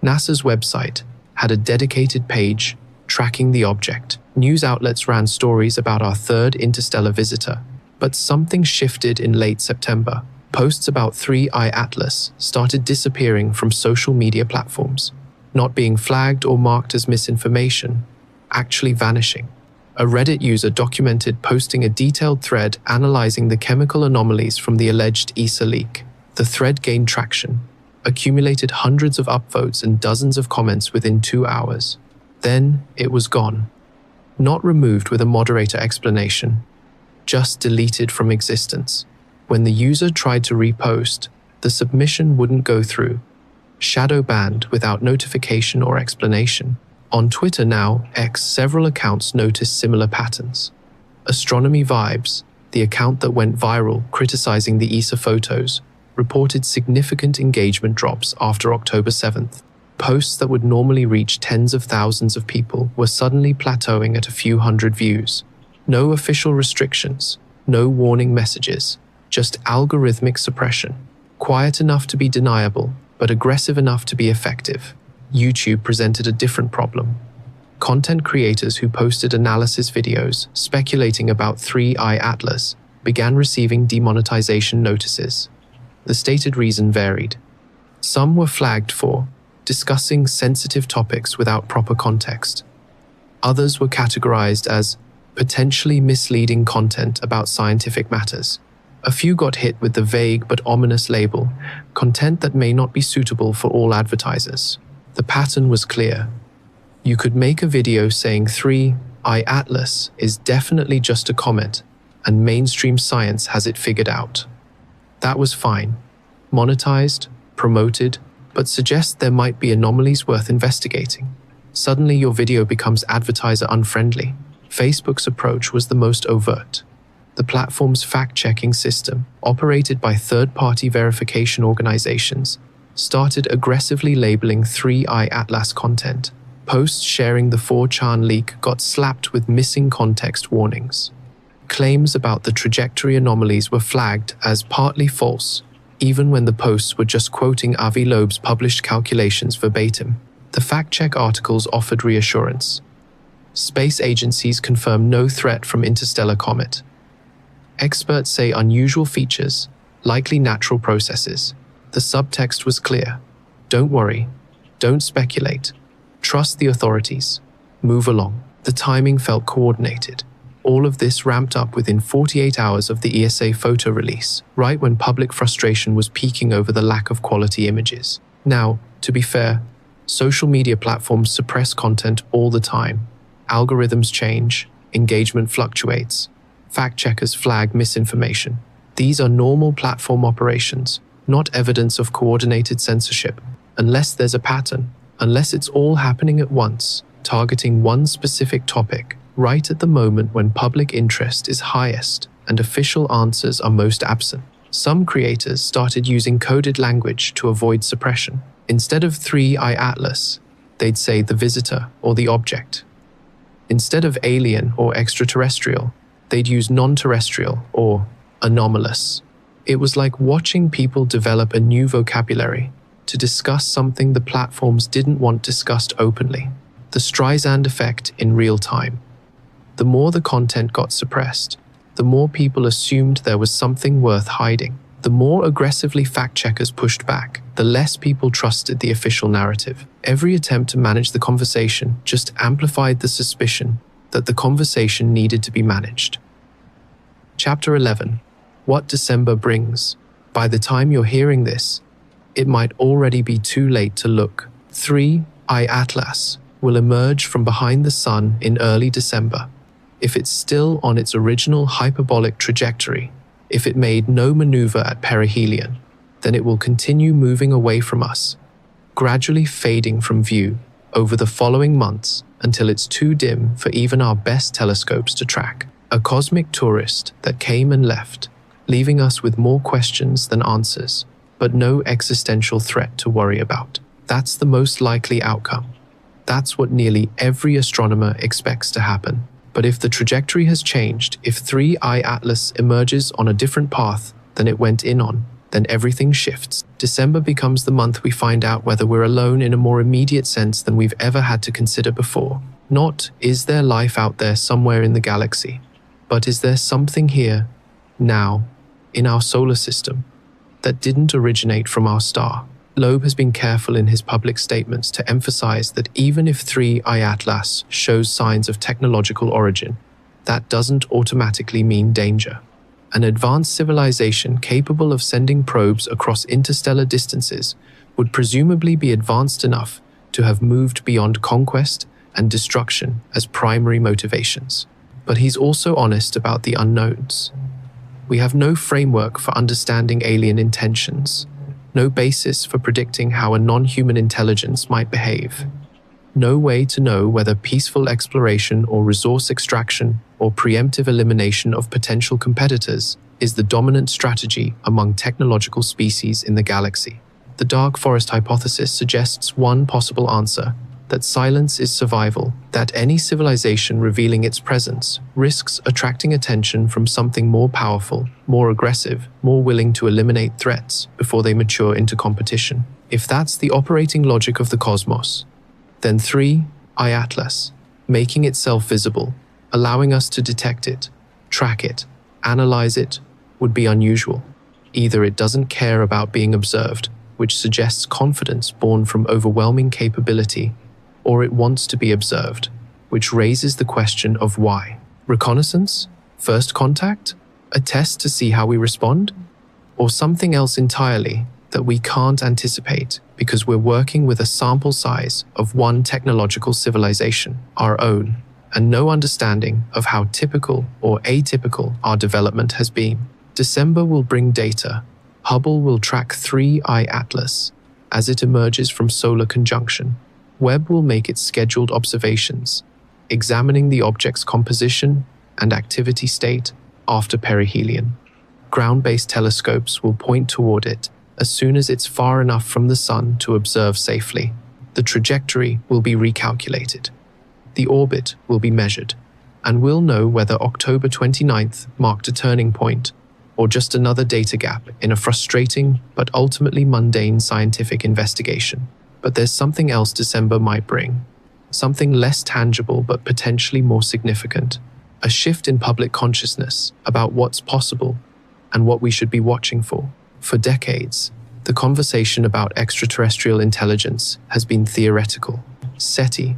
NASA's website had a dedicated page tracking the object. News outlets ran stories about our third interstellar visitor. But something shifted in late September. Posts about 3I Atlas started disappearing from social media platforms, not being flagged or marked as misinformation, actually vanishing. A Reddit user documented posting a detailed thread analyzing the chemical anomalies from the alleged ESA leak. The thread gained traction, accumulated hundreds of upvotes and dozens of comments within 2 hours. Then it was gone. Not removed with a moderator explanation, just deleted from existence. When the user tried to repost, the submission wouldn't go through. Shadow banned without notification or explanation. On Twitter now, X, several accounts noticed similar patterns. Astronomy Vibes, the account that went viral criticizing the ESA photos, reported significant engagement drops after October 7th. Posts that would normally reach tens of thousands of people were suddenly plateauing at a few hundred views. No official restrictions, no warning messages, just algorithmic suppression. Quiet enough to be deniable, but aggressive enough to be effective. YouTube presented a different problem. Content creators who posted analysis videos speculating about 3I Atlas began receiving demonetization notices. The stated reason varied. Some were flagged for discussing sensitive topics without proper context. Others were categorized as potentially misleading content about scientific matters. A few got hit with the vague but ominous label, content that may not be suitable for all advertisers. The pattern was clear. You could make a video saying 3I Atlas is definitely just a comet, and mainstream science has it figured out. That was fine. Monetized, promoted, but suggest there might be anomalies worth investigating. Suddenly your video becomes advertiser unfriendly. Facebook's approach was the most overt. The platform's fact-checking system, operated by third-party verification organizations, started aggressively labeling 3I Atlas content. Posts sharing the 4chan leak got slapped with missing context warnings. Claims about the trajectory anomalies were flagged as partly false, even when the posts were just quoting Avi Loeb's published calculations verbatim. The fact-check articles offered reassurance. Space agencies confirm no threat from interstellar comet. Experts say unusual features, likely natural processes. The subtext was clear. Don't worry. Don't speculate. Trust the authorities. Move along. The timing felt coordinated. All of this ramped up within 48 hours of the ESA photo release, right when public frustration was peaking over the lack of quality images. Now, to be fair, social media platforms suppress content all the time. Algorithms change, engagement fluctuates, fact-checkers flag misinformation. These are normal platform operations, not evidence of coordinated censorship. Unless there's a pattern, unless it's all happening at once, targeting one specific topic, right at the moment when public interest is highest and official answers are most absent. Some creators started using coded language to avoid suppression. Instead of 3I Atlas, they'd say the visitor or the object. Instead of alien or extraterrestrial, they'd use non-terrestrial or anomalous. It was like watching people develop a new vocabulary to discuss something the platforms didn't want discussed openly. The Streisand effect in real time. The more the content got suppressed, the more people assumed there was something worth hiding. The more aggressively fact-checkers pushed back, the less people trusted the official narrative. Every attempt to manage the conversation just amplified the suspicion that the conversation needed to be managed. Chapter 11. What December brings. By the time you're hearing this, it might already be too late to look. 3I Atlas will emerge from behind the sun in early December. If it's still on its original hyperbolic trajectory, if it made no maneuver at perihelion, then it will continue moving away from us, gradually fading from view over the following months until it's too dim for even our best telescopes to track. A cosmic tourist that came and left, leaving us with more questions than answers, but no existential threat to worry about. That's the most likely outcome. That's what nearly every astronomer expects to happen. But if the trajectory has changed, if 3I Atlas emerges on a different path than it went in on, then everything shifts. December becomes the month we find out whether we're alone in a more immediate sense than we've ever had to consider before. Not, is there life out there somewhere in the galaxy, but is there something here, now, in our solar system, that didn't originate from our star? Loeb has been careful in his public statements to emphasize that even if 3I Atlas shows signs of technological origin, that doesn't automatically mean danger. An advanced civilization capable of sending probes across interstellar distances would presumably be advanced enough to have moved beyond conquest and destruction as primary motivations. But he's also honest about the unknowns. We have no framework for understanding alien intentions, no basis for predicting how a non-human intelligence might behave, no way to know whether peaceful exploration or resource extraction or preemptive elimination of potential competitors is the dominant strategy among technological species in the galaxy. The dark forest hypothesis suggests one possible answer, that silence is survival, that any civilization revealing its presence risks attracting attention from something more powerful, more aggressive, more willing to eliminate threats before they mature into competition. If that's the operating logic of the cosmos, then 3I Atlas, making itself visible, allowing us to detect it, track it, analyze it, would be unusual. Either it doesn't care about being observed, which suggests confidence born from overwhelming capability, or it wants to be observed, which raises the question of why. Reconnaissance? First contact? A test to see how we respond? Or something else entirely that we can't anticipate because we're working with a sample size of one technological civilization, our own, and no understanding of how typical or atypical our development has been. December will bring data. Hubble will track 3I Atlas as it emerges from solar conjunction. Webb will make its scheduled observations, examining the object's composition and activity state after perihelion. Ground-based telescopes will point toward it as soon as it's far enough from the sun to observe safely. The trajectory will be recalculated. The orbit will be measured, and we'll know whether October 29th marked a turning point or just another data gap in a frustrating but ultimately mundane scientific investigation. But there's something else December might bring, something less tangible but potentially more significant, a shift in public consciousness about what's possible and what we should be watching for. For decades, the conversation about extraterrestrial intelligence has been theoretical. SETI,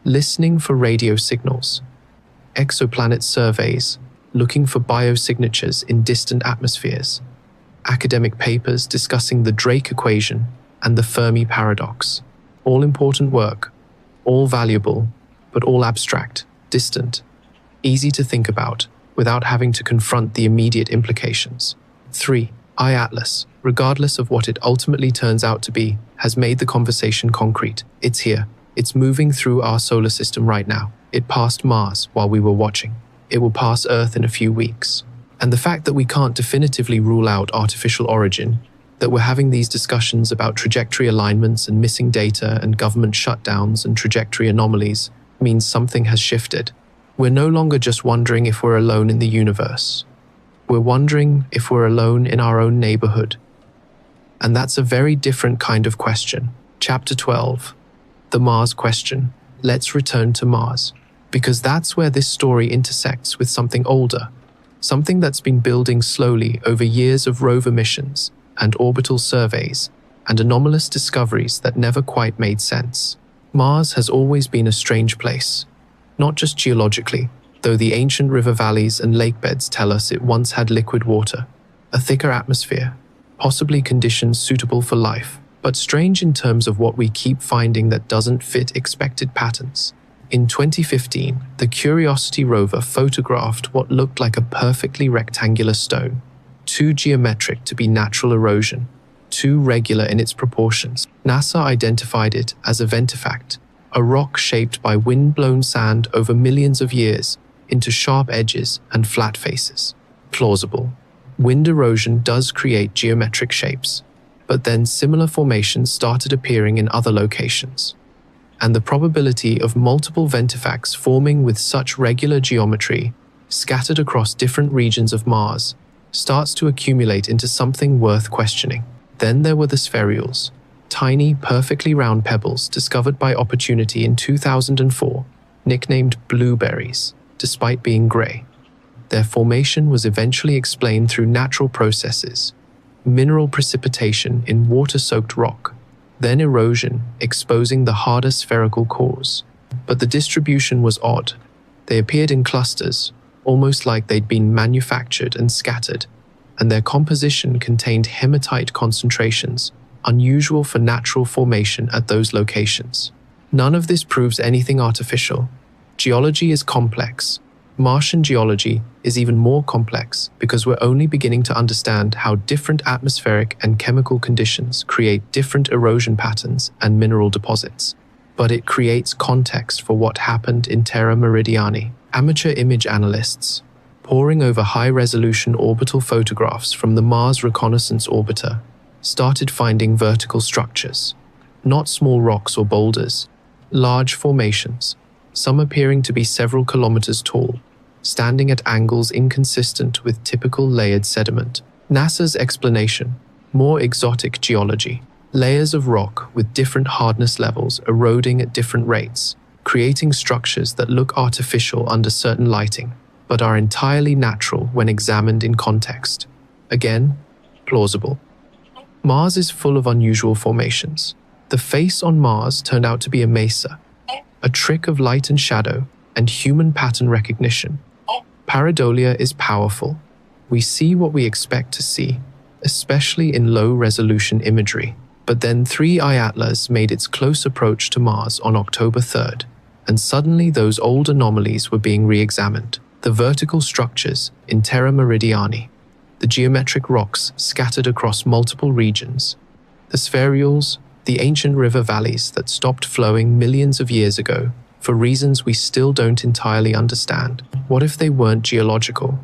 listening for radio signals, exoplanet surveys, looking for biosignatures in distant atmospheres, academic papers discussing the Drake equation and the Fermi paradox. All important work, all valuable, but all abstract, distant, easy to think about without having to confront the immediate implications. 3I Atlas, regardless of what it ultimately turns out to be, has made the conversation concrete. It's here. It's moving through our solar system right now. It passed Mars while we were watching. It will pass Earth in a few weeks. And the fact that we can't definitively rule out artificial origin, that we're having these discussions about trajectory alignments and missing data and government shutdowns and trajectory anomalies, means something has shifted. We're no longer just wondering if we're alone in the universe. We're wondering if we're alone in our own neighborhood. And that's a very different kind of question. Chapter 12, The Mars Question. Let's return to Mars. Because that's where this story intersects with something older, something that's been building slowly over years of rover missions and orbital surveys and anomalous discoveries that never quite made sense. Mars has always been a strange place, not just geologically, though the ancient river valleys and lake beds tell us it once had liquid water, a thicker atmosphere, possibly conditions suitable for life, but strange in terms of what we keep finding that doesn't fit expected patterns. In 2015, the Curiosity rover photographed what looked like a perfectly rectangular stone, too geometric to be natural erosion, too regular in its proportions. NASA identified it as a ventifact, a rock shaped by wind-blown sand over millions of years into sharp edges and flat faces. Plausible. Wind erosion does create geometric shapes, but then similar formations started appearing in other locations. and the probability of multiple ventifacts forming with such regular geometry, scattered across different regions of Mars, starts to accumulate into something worth questioning. Then there were the spherules, tiny, perfectly round pebbles discovered by Opportunity in 2004, nicknamed blueberries, despite being gray. Their formation was eventually explained through natural processes, mineral precipitation in water-soaked rock, then erosion exposing the harder spherical cores. But the distribution was odd. They appeared in clusters, almost like they'd been manufactured and scattered, and their composition contained hematite concentrations, unusual for natural formation at those locations. None of this proves anything artificial. Geology is complex. Martian geology is even more complex because we're only beginning to understand how different atmospheric and chemical conditions create different erosion patterns and mineral deposits. But it creates context for what happened in Terra Meridiani. Amateur image analysts, poring over high-resolution orbital photographs from the Mars Reconnaissance Orbiter, started finding vertical structures, not small rocks or boulders, large formations, some appearing to be several kilometers tall, standing at angles inconsistent with typical layered sediment. NASA's explanation: more exotic geology, layers of rock with different hardness levels eroding at different rates, creating structures that look artificial under certain lighting, but are entirely natural when examined in context. Again, plausible. Mars is full of unusual formations. The face on Mars turned out to be a mesa, a trick of light and shadow and human pattern recognition. Pareidolia is powerful. We see what we expect to see, especially in low-resolution imagery. But then 3I Atlas made its close approach to Mars on October 3rd, and suddenly those old anomalies were being re-examined. The vertical structures in Terra Meridiani, the geometric rocks scattered across multiple regions, the spherules, the ancient river valleys that stopped flowing millions of years ago for reasons we still don't entirely understand. What if they weren't geological?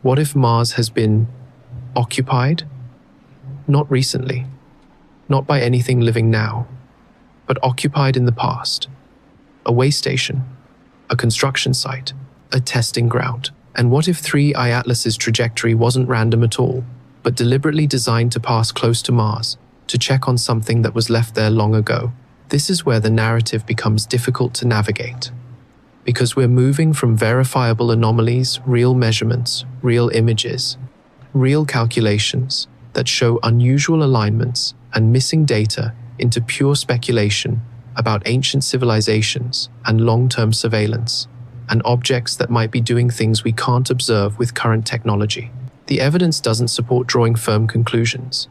What if Mars has been occupied? Not recently, not by anything living now, but occupied in the past. A way station, a construction site, a testing ground. And what if 3I Atlas's trajectory wasn't random at all, but deliberately designed to pass close to Mars, to check on something that was left there long ago? This is where the narrative becomes difficult to navigate, because we're moving from verifiable anomalies, real measurements, real images, real calculations that show unusual alignments and missing data into pure speculation about ancient civilizations and long-term surveillance, and objects that might be doing things we can't observe with current technology. The evidence doesn't support drawing firm conclusions,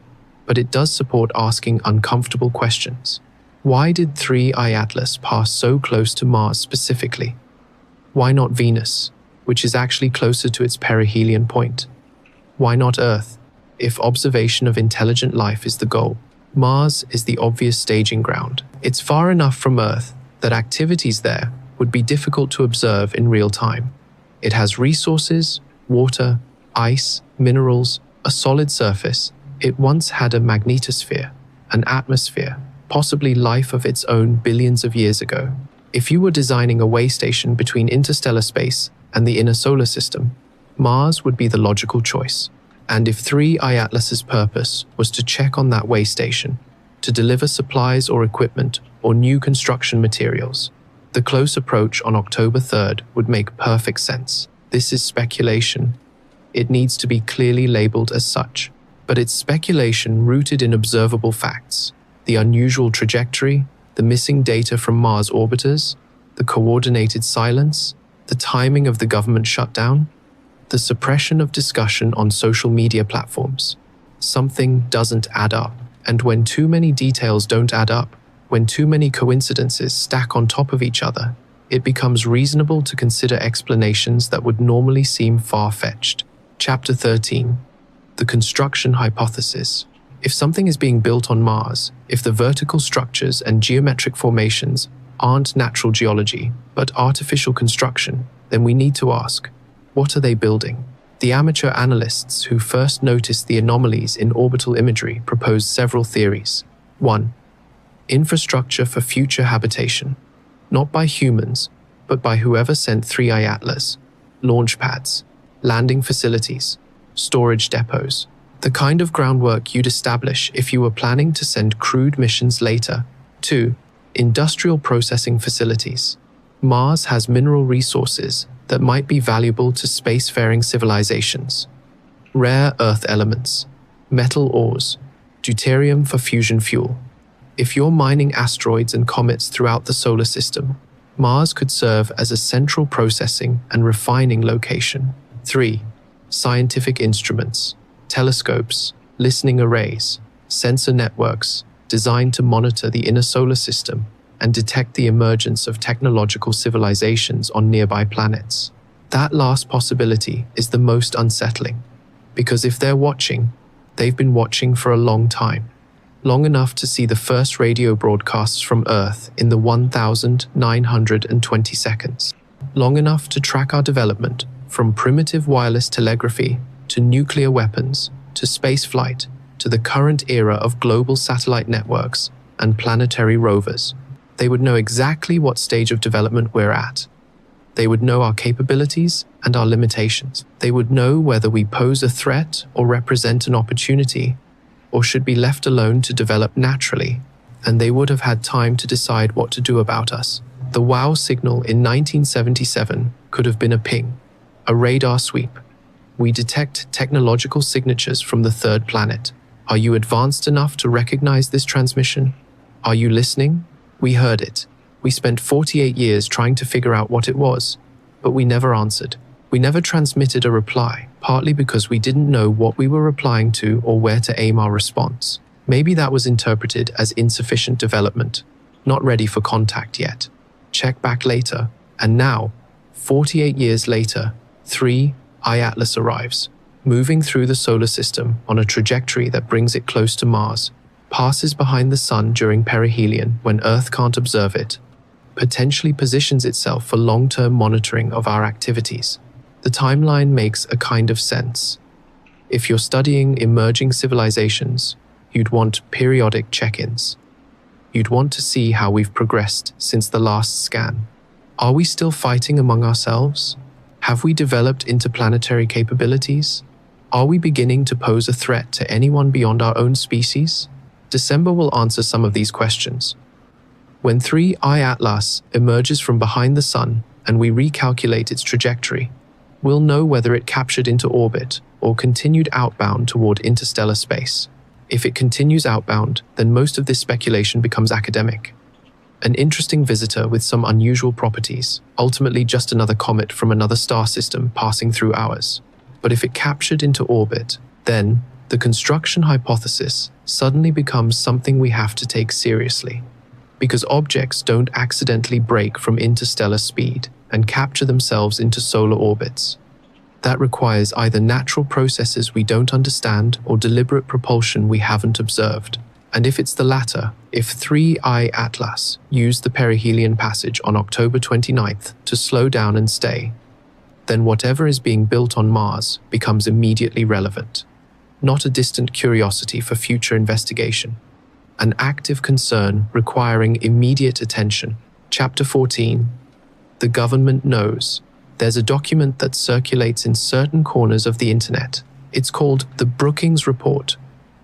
but it does support asking uncomfortable questions. Why did 3I Atlas pass so close to Mars specifically? Why not Venus, which is actually closer to its perihelion point? Why not Earth, if observation of intelligent life is the goal? Mars is the obvious staging ground. It's far enough from Earth that activities there would be difficult to observe in real time. It has resources, water, ice, minerals, a solid surface. It once had a magnetosphere, an atmosphere, possibly life of its own billions of years ago. If you were designing a way station between interstellar space and the inner solar system, Mars would be the logical choice. And if 3I Atlas's purpose was to check on that way station, to deliver supplies or equipment or new construction materials, the close approach on October 3rd would make perfect sense. This is speculation. It needs to be clearly labeled as such, but it's speculation rooted in observable facts. The unusual trajectory, the missing data from Mars orbiters, the coordinated silence, the timing of the government shutdown, the suppression of discussion on social media platforms. Something doesn't add up. And when too many details don't add up, when too many coincidences stack on top of each other, it becomes reasonable to consider explanations that would normally seem far-fetched. Chapter 13. The construction hypothesis. If something is being built on Mars, if the vertical structures and geometric formations aren't natural geology, but artificial construction, then we need to ask, what are they building? The amateur analysts who first noticed the anomalies in orbital imagery proposed several theories. 1. infrastructure for future habitation, not by humans, but by whoever sent 3I Atlas, launch pads, landing facilities, storage depots, the kind of groundwork you'd establish if you were planning to send crewed missions later. 2. Industrial processing facilities. Mars has mineral resources that might be valuable to spacefaring civilizations. Rare earth elements, metal ores, deuterium for fusion fuel. If you're mining asteroids and comets throughout the solar system, Mars could serve as a central processing and refining location. 3. Scientific instruments, telescopes, listening arrays, sensor networks designed to monitor the inner solar system and detect the emergence of technological civilizations on nearby planets. That last possibility is the most unsettling, because if they're watching, they've been watching for a long time. Long enough to see the first radio broadcasts from Earth in the 1,920 seconds. Long enough to track our development from primitive wireless telegraphy to nuclear weapons to spaceflight to the current era of global satellite networks and planetary rovers. They would know exactly what stage of development we're at. They would know our capabilities and our limitations. They would know whether we pose a threat or represent an opportunity, or should be left alone to develop naturally, and they would have had time to decide what to do about us. The WOW signal in 1977 could have been a ping, a radar sweep. We detect technological signatures from the third planet. Are you advanced enough to recognize this transmission? Are you listening? We heard it. We spent 48 years trying to figure out what it was, but we never answered. We never transmitted a reply, partly because we didn't know what we were replying to or where to aim our response. Maybe that was interpreted as insufficient development, not ready for contact yet. Check back later, and now, 48 years later, 3I Atlas arrives, moving through the solar system on a trajectory that brings it close to Mars, passes behind the Sun during perihelion when Earth can't observe it, potentially positions itself for long-term monitoring of our activities. The timeline makes a kind of sense. If you're studying emerging civilizations, you'd want periodic check-ins. You'd want to see how we've progressed since the last scan. Are we still fighting among ourselves? Have we developed interplanetary capabilities? Are we beginning to pose a threat to anyone beyond our own species? December will answer some of these questions. When 3I Atlas emerges from behind the Sun and we recalculate its trajectory, we'll know whether it captured into orbit or continued outbound toward interstellar space. If it continues outbound, then most of this speculation becomes academic. An interesting visitor with some unusual properties, ultimately just another comet from another star system passing through ours. But if it captured into orbit, then the construction hypothesis suddenly becomes something we have to take seriously. Because objects don't accidentally break from interstellar speed and capture themselves into solar orbits. That requires either natural processes we don't understand or deliberate propulsion we haven't observed. And if it's the latter, if 3I Atlas used the perihelion passage on October 29th to slow down and stay, then whatever is being built on Mars becomes immediately relevant. Not a distant curiosity for future investigation. An active concern requiring immediate attention. Chapter 14. The government knows. There's a document that circulates in certain corners of the internet. It's called the Brookings Report,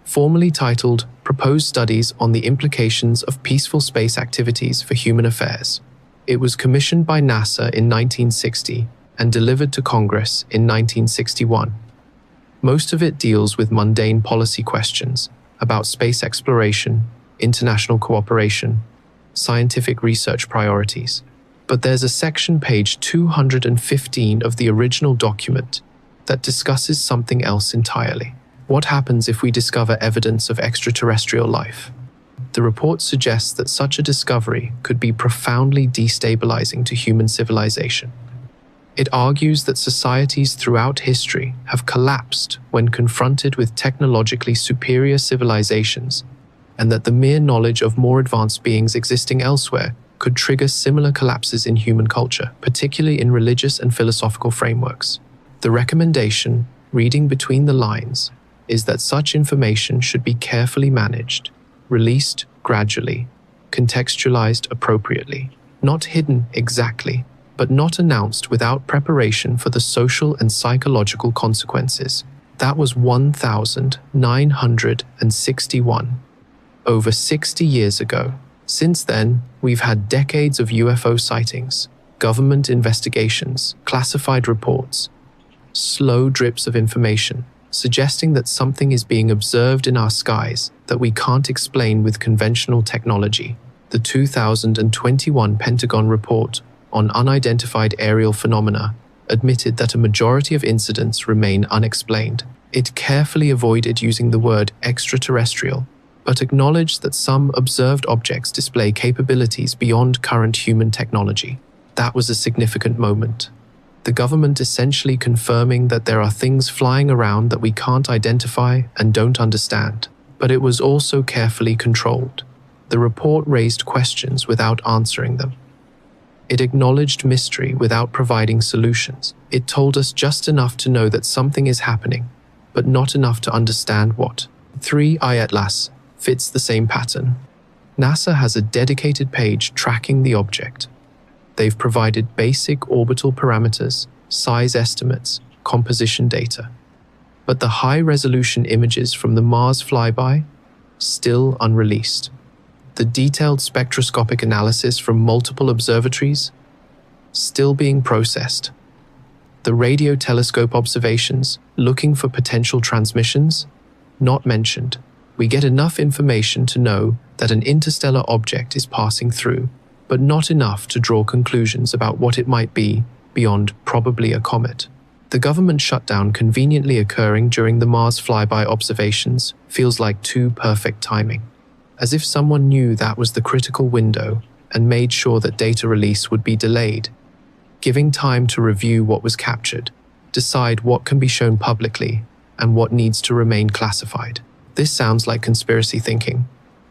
formerly titled Proposed Studies on the Implications of Peaceful Space Activities for Human Affairs. It was commissioned by NASA in 1960 and delivered to Congress in 1961. Most of it deals with mundane policy questions about space exploration, international cooperation, scientific research priorities. But there's a section, page 215 of the original document, that discusses something else entirely. What happens if we discover evidence of extraterrestrial life? The report suggests that such a discovery could be profoundly destabilizing to human civilization. It argues that societies throughout history have collapsed when confronted with technologically superior civilizations, and that the mere knowledge of more advanced beings existing elsewhere could trigger similar collapses in human culture, particularly in religious and philosophical frameworks. The recommendation, reading between the lines, is that such information should be carefully managed, released gradually, contextualized appropriately, not hidden exactly, but not announced without preparation for the social and psychological consequences. That was 1961, over 60 years ago. Since then, we've had decades of UFO sightings, government investigations, classified reports, slow drips of information, suggesting that something is being observed in our skies that we can't explain with conventional technology. The 2021 Pentagon report on unidentified aerial phenomena admitted that a majority of incidents remain unexplained. It carefully avoided using the word extraterrestrial, but acknowledged that some observed objects display capabilities beyond current human technology. That was a significant moment. The government essentially confirming that there are things flying around that we can't identify and don't understand. But it was also carefully controlled. The report raised questions without answering them. It acknowledged mystery without providing solutions. It told us just enough to know that something is happening, but not enough to understand what. 3i Atlas fits the same pattern. NASA has a dedicated page tracking the object. They've provided basic orbital parameters, size estimates, composition data. But the high-resolution images from the Mars flyby, still unreleased. The detailed spectroscopic analysis from multiple observatories, still being processed. The radio telescope observations, looking for potential transmissions, not mentioned. We get enough information to know that an interstellar object is passing through, but not enough to draw conclusions about what it might be beyond probably a comet. The government shutdown conveniently occurring during the Mars flyby observations feels like too perfect timing, as if someone knew that was the critical window and made sure that data release would be delayed, giving time to review what was captured, decide what can be shown publicly and what needs to remain classified. This sounds like conspiracy thinking,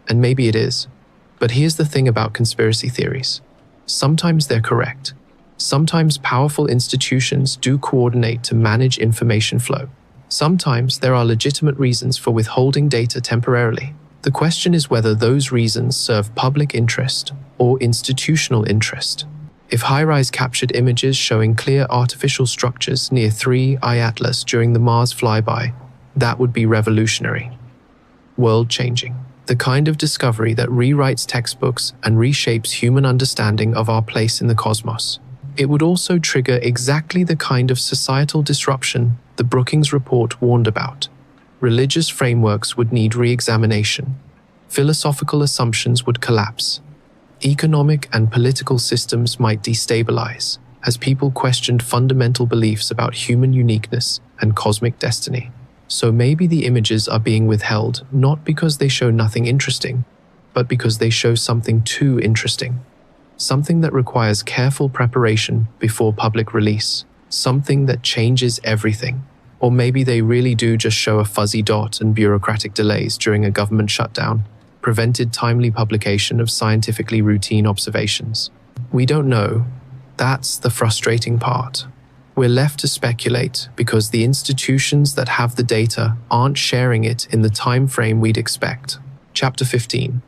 and maybe it is. But here's the thing about conspiracy theories. Sometimes they're correct. Sometimes powerful institutions do coordinate to manage information flow. Sometimes there are legitimate reasons for withholding data temporarily. The question is whether those reasons serve public interest or institutional interest. If HiRISE captured images showing clear artificial structures near 3i Atlas during the Mars flyby, that would be revolutionary, world-changing. The kind of discovery that rewrites textbooks and reshapes human understanding of our place in the cosmos. It would also trigger exactly the kind of societal disruption the Brookings Report warned about. Religious frameworks would need re-examination. Philosophical assumptions would collapse. Economic and political systems might destabilize as people questioned fundamental beliefs about human uniqueness and cosmic destiny. So maybe the images are being withheld not because they show nothing interesting, but because they show something too interesting. Something that requires careful preparation before public release. Something that changes everything. Or maybe they really do just show a fuzzy dot and bureaucratic delays during a government shutdown prevented timely publication of scientifically routine observations. We don't know. That's the frustrating part. We're left to speculate because the institutions that have the data aren't sharing it in the time frame we'd expect. Chapter 15.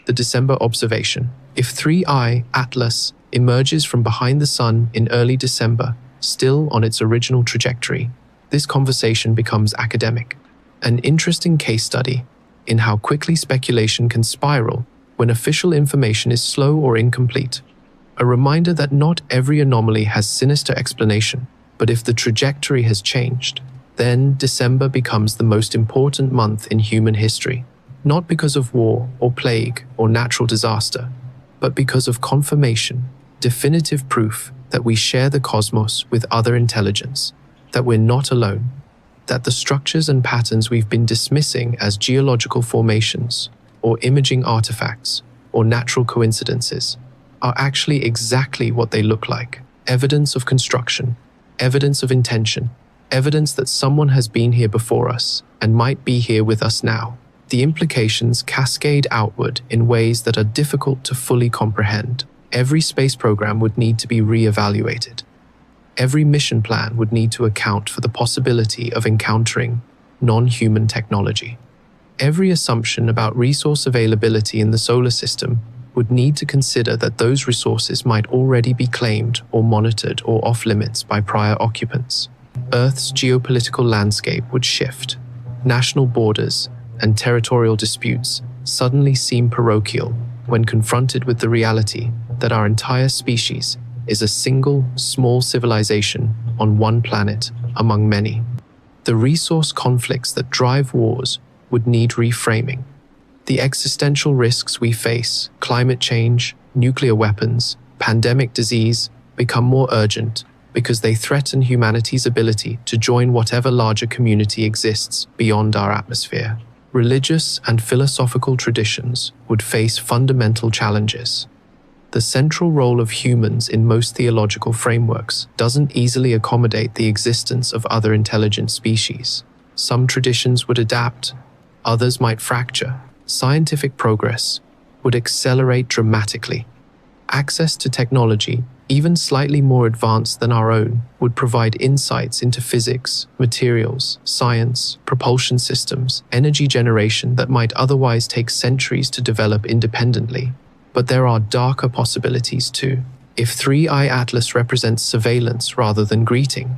The December observation. If 3i Atlas emerges from behind the sun in early December, still on its original trajectory, this conversation becomes academic. An interesting case study in how quickly speculation can spiral when official information is slow or incomplete. A reminder that not every anomaly has sinister explanation, but if the trajectory has changed, then December becomes the most important month in human history, not because of war or plague or natural disaster, but because of confirmation, definitive proof that we share the cosmos with other intelligence, that we're not alone, that the structures and patterns we've been dismissing as geological formations or imaging artifacts or natural coincidences are actually exactly what they look like. Evidence of construction, evidence of intention, evidence that someone has been here before us and might be here with us now. The implications cascade outward in ways that are difficult to fully comprehend. Every space program would need to be re-evaluated. Every mission plan would need to account for the possibility of encountering non-human technology. Every assumption about resource availability in the solar system would need to consider that those resources might already be claimed or monitored or off-limits by prior occupants. Earth's geopolitical landscape would shift. National borders and territorial disputes suddenly seem parochial when confronted with the reality that our entire species is a single, small civilization on one planet among many. The resource conflicts that drive wars would need reframing. The existential risks we face, climate change, nuclear weapons, pandemic disease, become more urgent because they threaten humanity's ability to join whatever larger community exists beyond our atmosphere. Religious and philosophical traditions would face fundamental challenges. The central role of humans in most theological frameworks doesn't easily accommodate the existence of other intelligent species. Some traditions would adapt, others might fracture. Scientific progress would accelerate dramatically. Access to technology, even slightly more advanced than our own, would provide insights into physics, materials, science, propulsion systems, energy generation that might otherwise take centuries to develop independently. But there are darker possibilities too. If 3i Atlas represents surveillance rather than greeting,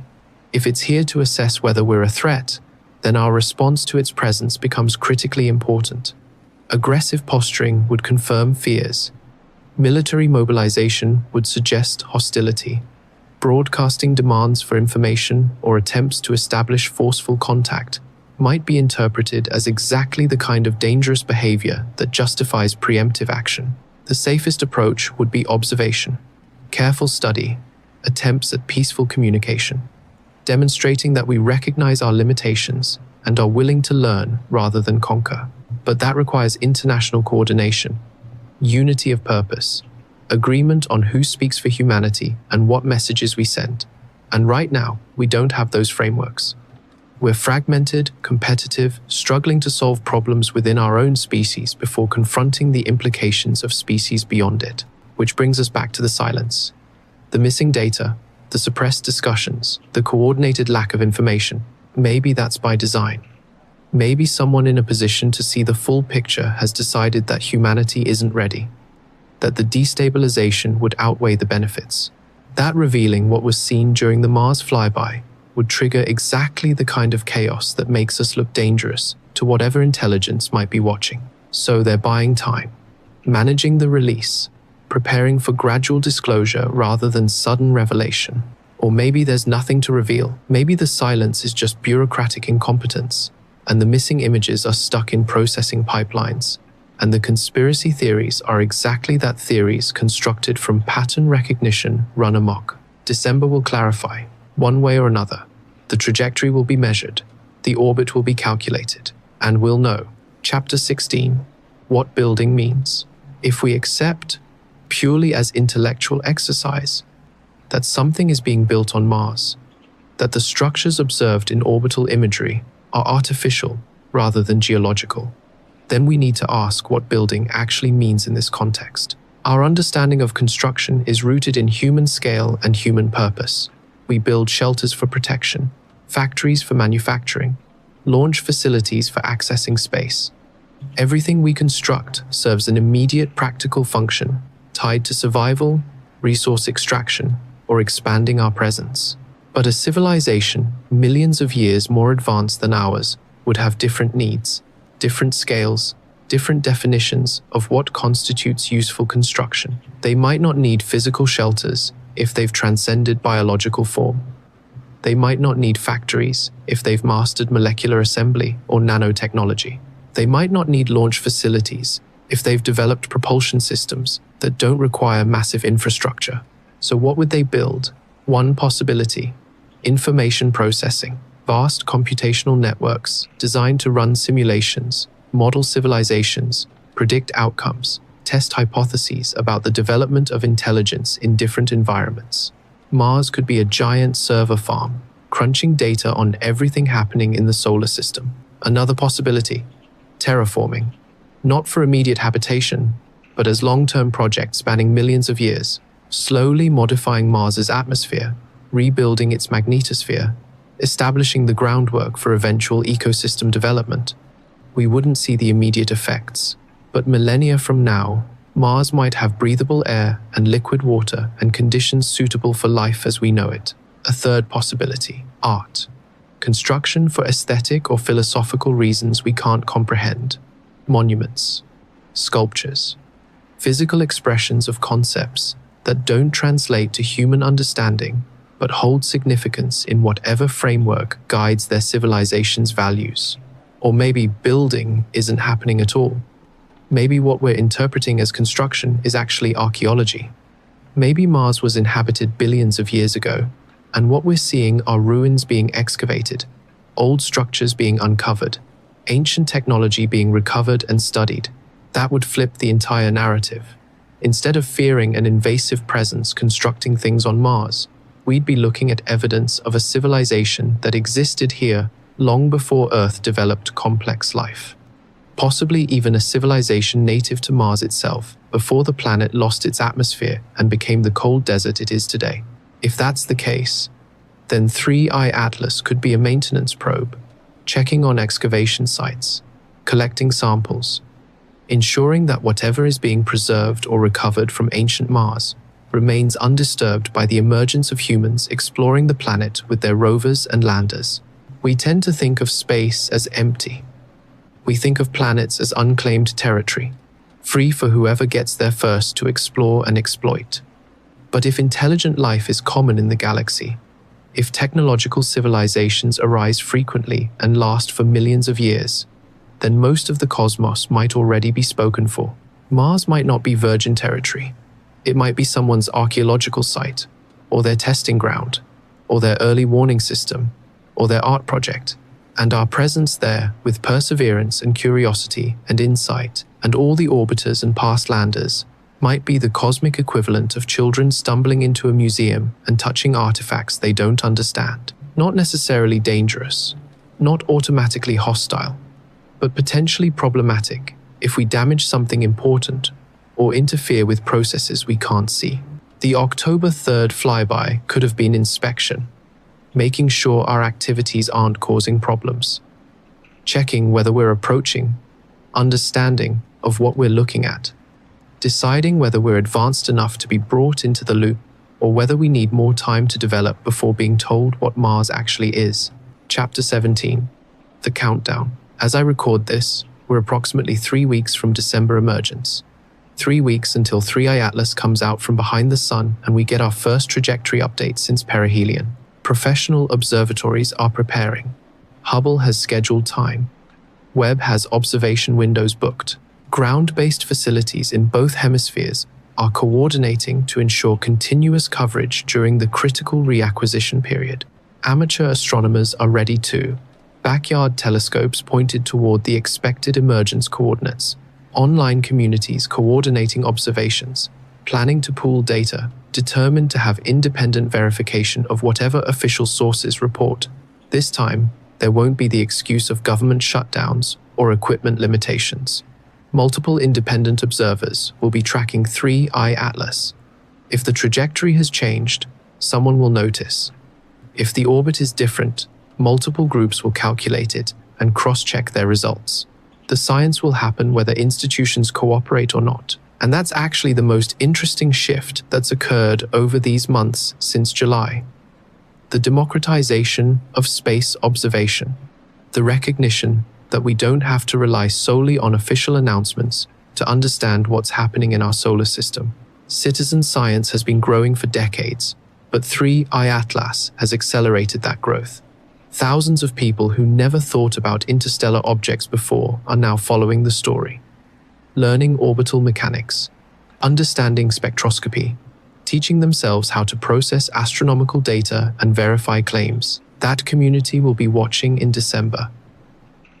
if it's here to assess whether we're a threat, then our response to its presence becomes critically important. Aggressive posturing would confirm fears. Military mobilization would suggest hostility. Broadcasting demands for information or attempts to establish forceful contact might be interpreted as exactly the kind of dangerous behavior that justifies preemptive action. The safest approach would be observation, careful study, attempts at peaceful communication, demonstrating that we recognize our limitations and are willing to learn rather than conquer. But that requires international coordination, unity of purpose, agreement on who speaks for humanity and what messages we send. And right now, we don't have those frameworks. We're fragmented, competitive, struggling to solve problems within our own species before confronting the implications of species beyond it. Which brings us back to the silence. The missing data, the suppressed discussions, the coordinated lack of information. Maybe that's by design. Maybe someone in a position to see the full picture has decided that humanity isn't ready, that the destabilization would outweigh the benefits. That revealing what was seen during the Mars flyby would trigger exactly the kind of chaos that makes us look dangerous to whatever intelligence might be watching. So they're buying time, managing the release, preparing for gradual disclosure rather than sudden revelation. Or maybe there's nothing to reveal. Maybe the silence is just bureaucratic incompetence, and the missing images are stuck in processing pipelines. And the conspiracy theories are exactly that, theories constructed from pattern recognition run amok. December will clarify, one way or another. The trajectory will be measured, the orbit will be calculated, and we'll know. Chapter 16, what building means. If we accept, purely as intellectual exercise, that something is being built on Mars, that the structures observed in orbital imagery are artificial rather than geological, then we need to ask what building actually means in this context. Our understanding of construction is rooted in human scale and human purpose. We build shelters for protection, factories for manufacturing, launch facilities for accessing space. Everything we construct serves an immediate practical function tied to survival, resource extraction, or expanding our presence. But a civilization millions of years more advanced than ours would have different needs, different scales, different definitions of what constitutes useful construction. They might not need physical shelters if they've transcended biological form. They might not need factories if they've mastered molecular assembly or nanotechnology. They might not need launch facilities if they've developed propulsion systems that don't require massive infrastructure. So what would they build? One possibility: information processing, vast computational networks designed to run simulations, model civilizations, predict outcomes, test hypotheses about the development of intelligence in different environments. Mars could be a giant server farm, crunching data on everything happening in the solar system. Another possibility: terraforming, not for immediate habitation, but as long-term projects spanning millions of years, slowly modifying Mars's atmosphere, rebuilding its magnetosphere, establishing the groundwork for eventual ecosystem development. We wouldn't see the immediate effects, but millennia from now, Mars might have breathable air and liquid water and conditions suitable for life as we know it. A third possibility: art. Construction for aesthetic or philosophical reasons we can't comprehend. Monuments, sculptures, physical expressions of concepts that don't translate to human understanding but hold significance in whatever framework guides their civilization's values. Or maybe building isn't happening at all. Maybe what we're interpreting as construction is actually archaeology. Maybe Mars was inhabited billions of years ago, and what we're seeing are ruins being excavated, old structures being uncovered, ancient technology being recovered and studied. That would flip the entire narrative. Instead of fearing an invasive presence constructing things on Mars, we'd be looking at evidence of a civilization that existed here long before Earth developed complex life. Possibly even a civilization native to Mars itself, before the planet lost its atmosphere and became the cold desert it is today. If that's the case, then 3I Atlas could be a maintenance probe, checking on excavation sites, collecting samples, ensuring that whatever is being preserved or recovered from ancient Mars remains undisturbed by the emergence of humans exploring the planet with their rovers and landers. We tend to think of space as empty. We think of planets as unclaimed territory, free for whoever gets there first to explore and exploit. But if intelligent life is common in the galaxy, if technological civilizations arise frequently and last for millions of years, then most of the cosmos might already be spoken for. Mars might not be virgin territory. It might be someone's archaeological site, or their testing ground, or their early warning system, or their art project. And our presence there, with perseverance and curiosity and insight, and all the orbiters and past landers, might be the cosmic equivalent of children stumbling into a museum and touching artifacts they don't understand. Not necessarily dangerous, not automatically hostile, but potentially problematic if we damage something important or interfere with processes we can't see. The October 3rd flyby could have been inspection, making sure our activities aren't causing problems, checking whether we're approaching, understanding of what we're looking at, deciding whether we're advanced enough to be brought into the loop or whether we need more time to develop before being told what Mars actually is. Chapter 17, The Countdown. As I record this, we're approximately 3 weeks from December emergence. 3 weeks until 3I Atlas comes out from behind the sun and we get our first trajectory update since perihelion. Professional observatories are preparing. Hubble has scheduled time. Webb has observation windows booked. Ground-based facilities in both hemispheres are coordinating to ensure continuous coverage during the critical reacquisition period. Amateur astronomers are ready too. Backyard telescopes pointed toward the expected emergence coordinates. Online communities coordinating observations, planning to pool data, determined to have independent verification of whatever official sources report. This time, there won't be the excuse of government shutdowns or equipment limitations. Multiple independent observers will be tracking 3I Atlas. If the trajectory has changed, someone will notice. If the orbit is different, multiple groups will calculate it and cross-check their results. The science will happen whether institutions cooperate or not. And that's actually the most interesting shift that's occurred over these months since July. The democratization of space observation. The recognition that we don't have to rely solely on official announcements to understand what's happening in our solar system. Citizen science has been growing for decades, but 3I Atlas has accelerated that growth. Thousands of people who never thought about interstellar objects before are now following the story. Learning orbital mechanics, understanding spectroscopy, teaching themselves how to process astronomical data and verify claims. That community will be watching in December.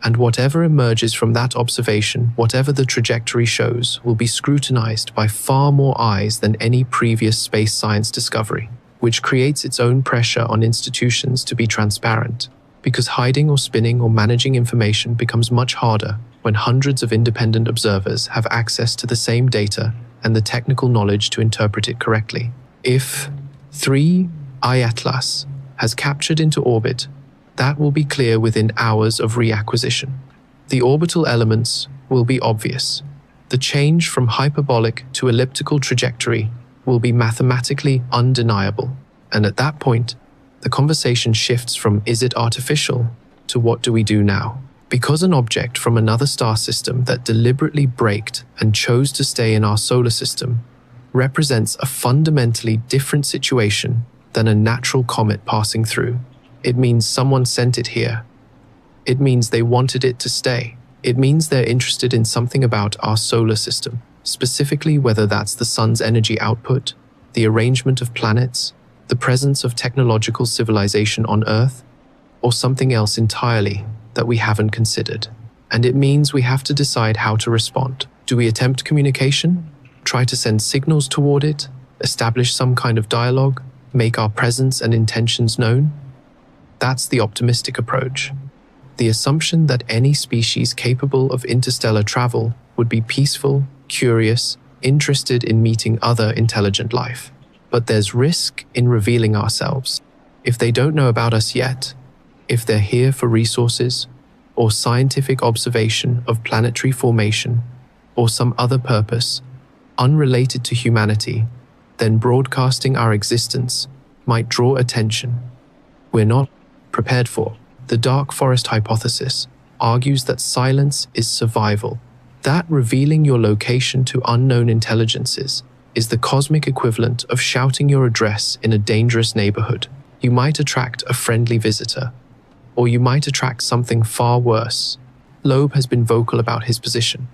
And whatever emerges from that observation, whatever the trajectory shows, will be scrutinized by far more eyes than any previous space science discovery, which creates its own pressure on institutions to be transparent, because hiding or spinning or managing information becomes much harder when hundreds of independent observers have access to the same data and the technical knowledge to interpret it correctly. If 3I Atlas has captured into orbit, that will be clear within hours of reacquisition. The orbital elements will be obvious. The change from hyperbolic to elliptical trajectory will be mathematically undeniable. And at that point, the conversation shifts from is it artificial to what do we do now? Because an object from another star system that deliberately braked and chose to stay in our solar system represents a fundamentally different situation than a natural comet passing through. It means someone sent it here. It means they wanted it to stay. It means they're interested in something about our solar system, specifically whether that's the sun's energy output, the arrangement of planets, the presence of technological civilization on Earth, or something else entirely that we haven't considered. And it means we have to decide how to respond. Do we attempt communication? Try to send signals toward it? Establish some kind of dialogue? Make our presence and intentions known? That's the optimistic approach. The assumption that any species capable of interstellar travel would be peaceful, curious, interested in meeting other intelligent life. But there's risk in revealing ourselves. If they don't know about us yet, if they're here for resources, or scientific observation of planetary formation, or some other purpose, unrelated to humanity, then broadcasting our existence might draw attention we're not prepared for. The dark forest hypothesis argues that silence is survival, that revealing your location to unknown intelligences is the cosmic equivalent of shouting your address in a dangerous neighborhood. You might attract a friendly visitor, or you might attract something far worse. Loeb has been vocal about his position.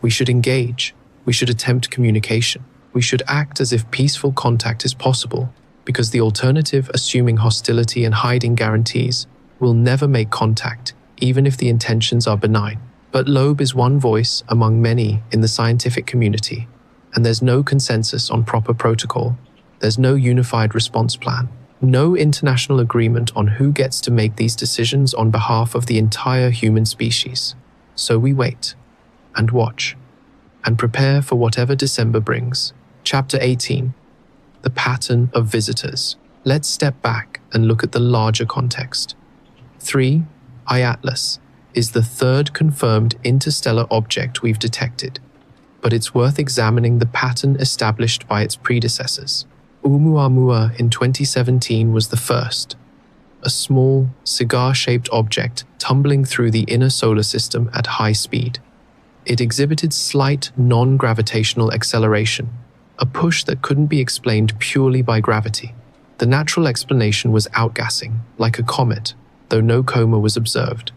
We should engage. We should attempt communication. We should act as if peaceful contact is possible, because the alternative, assuming hostility and hiding guarantees, will never make contact, even if the intentions are benign. But Loeb is one voice among many in the scientific community, and there's no consensus on proper protocol. There's no unified response plan. No international agreement on who gets to make these decisions on behalf of the entire human species. So we wait, and watch, and prepare for whatever December brings. Chapter 18. The pattern of visitors. Let's step back and look at the larger context. 3. I-Atlas is the third confirmed interstellar object we've detected, but it's worth examining the pattern established by its predecessors. Oumuamua in 2017 was the first, a small, cigar-shaped object tumbling through the inner solar system at high speed. It exhibited slight non-gravitational acceleration, a push that couldn't be explained purely by gravity. The natural explanation was outgassing, like a comet, though no coma was observed.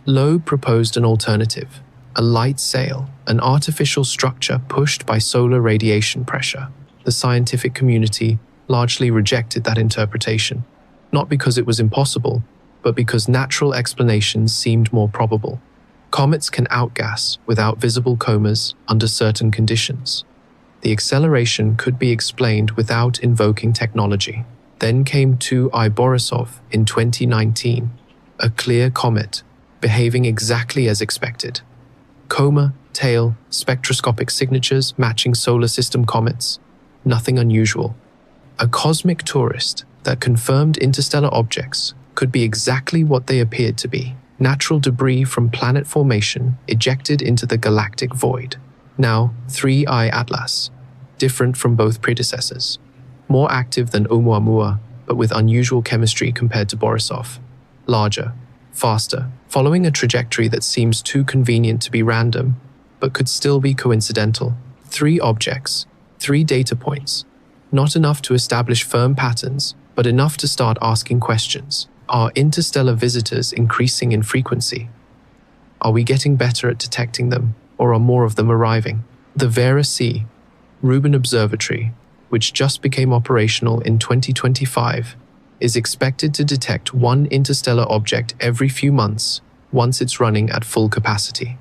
Loeb proposed an alternative, a light sail, an artificial structure pushed by solar radiation pressure. The scientific community largely rejected that interpretation, not because it was impossible, but because natural explanations seemed more probable. Comets can outgas without visible comas under certain conditions. The acceleration could be explained without invoking technology. Then came 2I Borisov in 2019, a clear comet, behaving exactly as expected. Coma, tail, spectroscopic signatures matching solar system comets. Nothing unusual. A cosmic tourist that confirmed interstellar objects could be exactly what they appeared to be. Natural debris from planet formation ejected into the galactic void. Now, 3I Atlas, different from both predecessors. More active than Oumuamua, but with unusual chemistry compared to Borisov. Larger, faster, following a trajectory that seems too convenient to be random, but could still be coincidental. 3 objects, 3 data points. Not enough to establish firm patterns, but enough to start asking questions. Are interstellar visitors increasing in frequency? Are we getting better at detecting them, or are more of them arriving? The Vera C. Rubin Observatory, which just became operational in 2025, is expected to detect 1 interstellar object every few months once it's running at full capacity.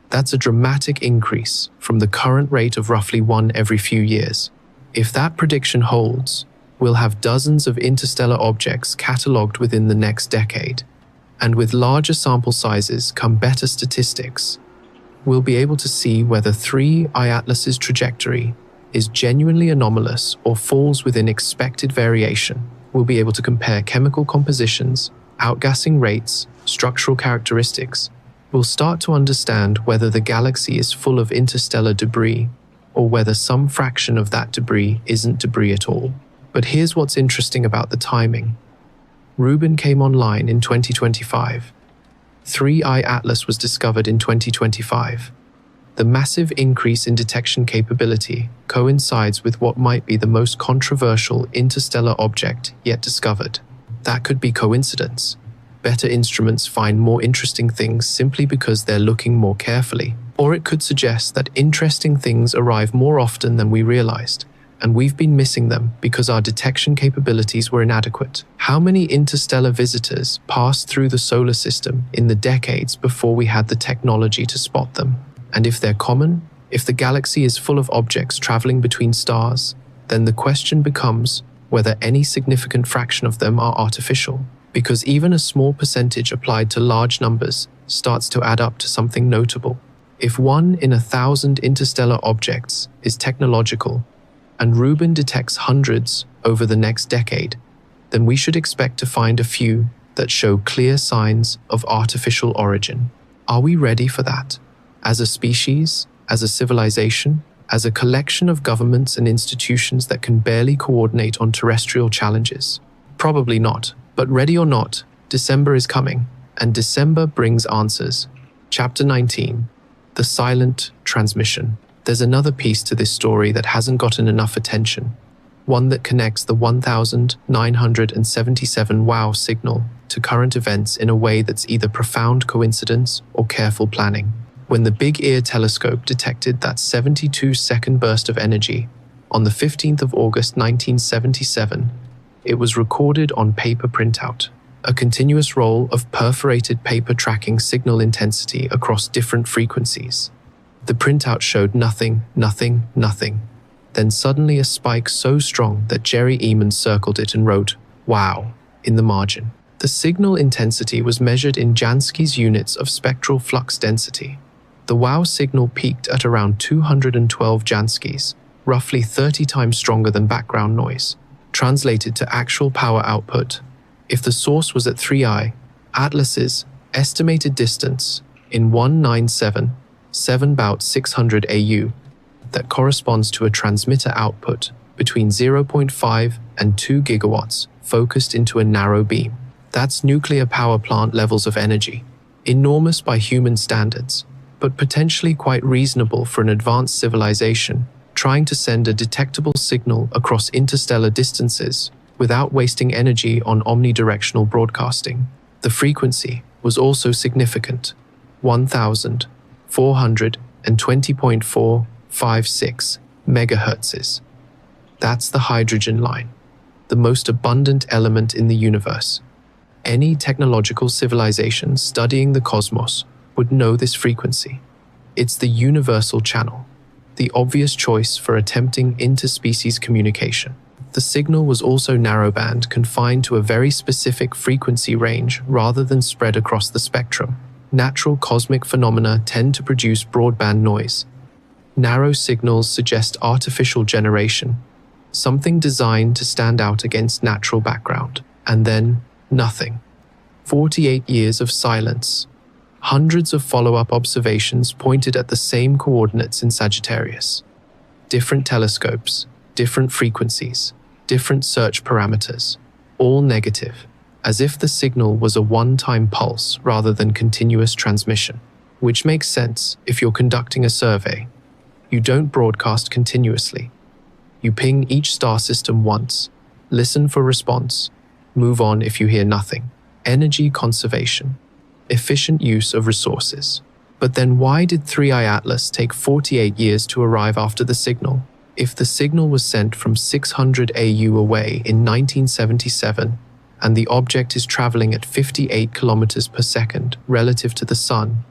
That's a dramatic increase from the current rate of roughly 1 every few years. If that prediction holds, we'll have dozens of interstellar objects catalogued within the next decade. And with larger sample sizes come better statistics. We'll be able to see whether 3I Atlas's trajectory is genuinely anomalous or falls within expected variation. We'll be able to compare chemical compositions, outgassing rates, structural characteristics, we'll start to understand whether the galaxy is full of interstellar debris or whether some fraction of that debris isn't debris at all. But here's what's interesting about the timing. Rubin came online in 2025. 3I Atlas was discovered in 2025. The massive increase in detection capability coincides with what might be the most controversial interstellar object yet discovered. That could be coincidence. Better instruments find more interesting things simply because they're looking more carefully. Or it could suggest that interesting things arrive more often than we realized, and we've been missing them because our detection capabilities were inadequate. How many interstellar visitors passed through the solar system in the decades before we had the technology to spot them? And if they're common, if the galaxy is full of objects traveling between stars, then the question becomes whether any significant fraction of them are artificial, because even a small percentage applied to large numbers starts to add up to something notable. If 1 in 1,000 interstellar objects is technological, and Rubin detects hundreds over the next decade, then we should expect to find a few that show clear signs of artificial origin. Are we ready for that? As a species, as a civilization, as a collection of governments and institutions that can barely coordinate on terrestrial challenges? Probably not, but ready or not, December is coming, and December brings answers. Chapter 19, The Silent Transmission. There's another piece to this story that hasn't gotten enough attention, one that connects the 1977 WOW signal to current events in a way that's either profound coincidence or careful planning. When the Big Ear telescope detected that 72-second burst of energy on the 15th of August 1977, it was recorded on paper printout, a continuous roll of perforated paper tracking signal intensity across different frequencies. The printout showed nothing, nothing, nothing. Then suddenly a spike so strong that Jerry Eamon circled it and wrote, "Wow," in the margin. The signal intensity was measured in Jansky's units of spectral flux density. The WOW signal peaked at around 212 Janskys, roughly 30 times stronger than background noise. Translated to actual power output, if the source was at 3I, Atlas's estimated distance in 1977 about 600 AU, that corresponds to a transmitter output between 0.5 and 2 gigawatts focused into a narrow beam. That's nuclear power plant levels of energy, enormous by human standards, but potentially quite reasonable for an advanced civilization trying to send a detectable signal across interstellar distances without wasting energy on omnidirectional broadcasting. The frequency was also significant, 1,420.456 megahertzes. That's the hydrogen line, the most abundant element in the universe. Any technological civilization studying the cosmos would know this frequency. It's the universal channel, the obvious choice for attempting interspecies communication. The signal was also narrowband, confined to a very specific frequency range rather than spread across the spectrum. Natural cosmic phenomena tend to produce broadband noise. Narrow signals suggest artificial generation, something designed to stand out against natural background. And then, nothing. 48 years of silence. Hundreds of follow-up observations pointed at the same coordinates in Sagittarius. Different telescopes, different frequencies, different search parameters, all negative, as if the signal was a one-time pulse rather than continuous transmission. Which makes sense if you're conducting a survey. You don't broadcast continuously. You ping each star system once, listen for response, move on if you hear nothing. Energy conservation. Efficient use of resources. But then why did 3I Atlas take 48 years to arrive after the signal? If the signal was sent from 600 AU away in 1977, and the object is traveling at 58 kilometers per second relative to the Sun,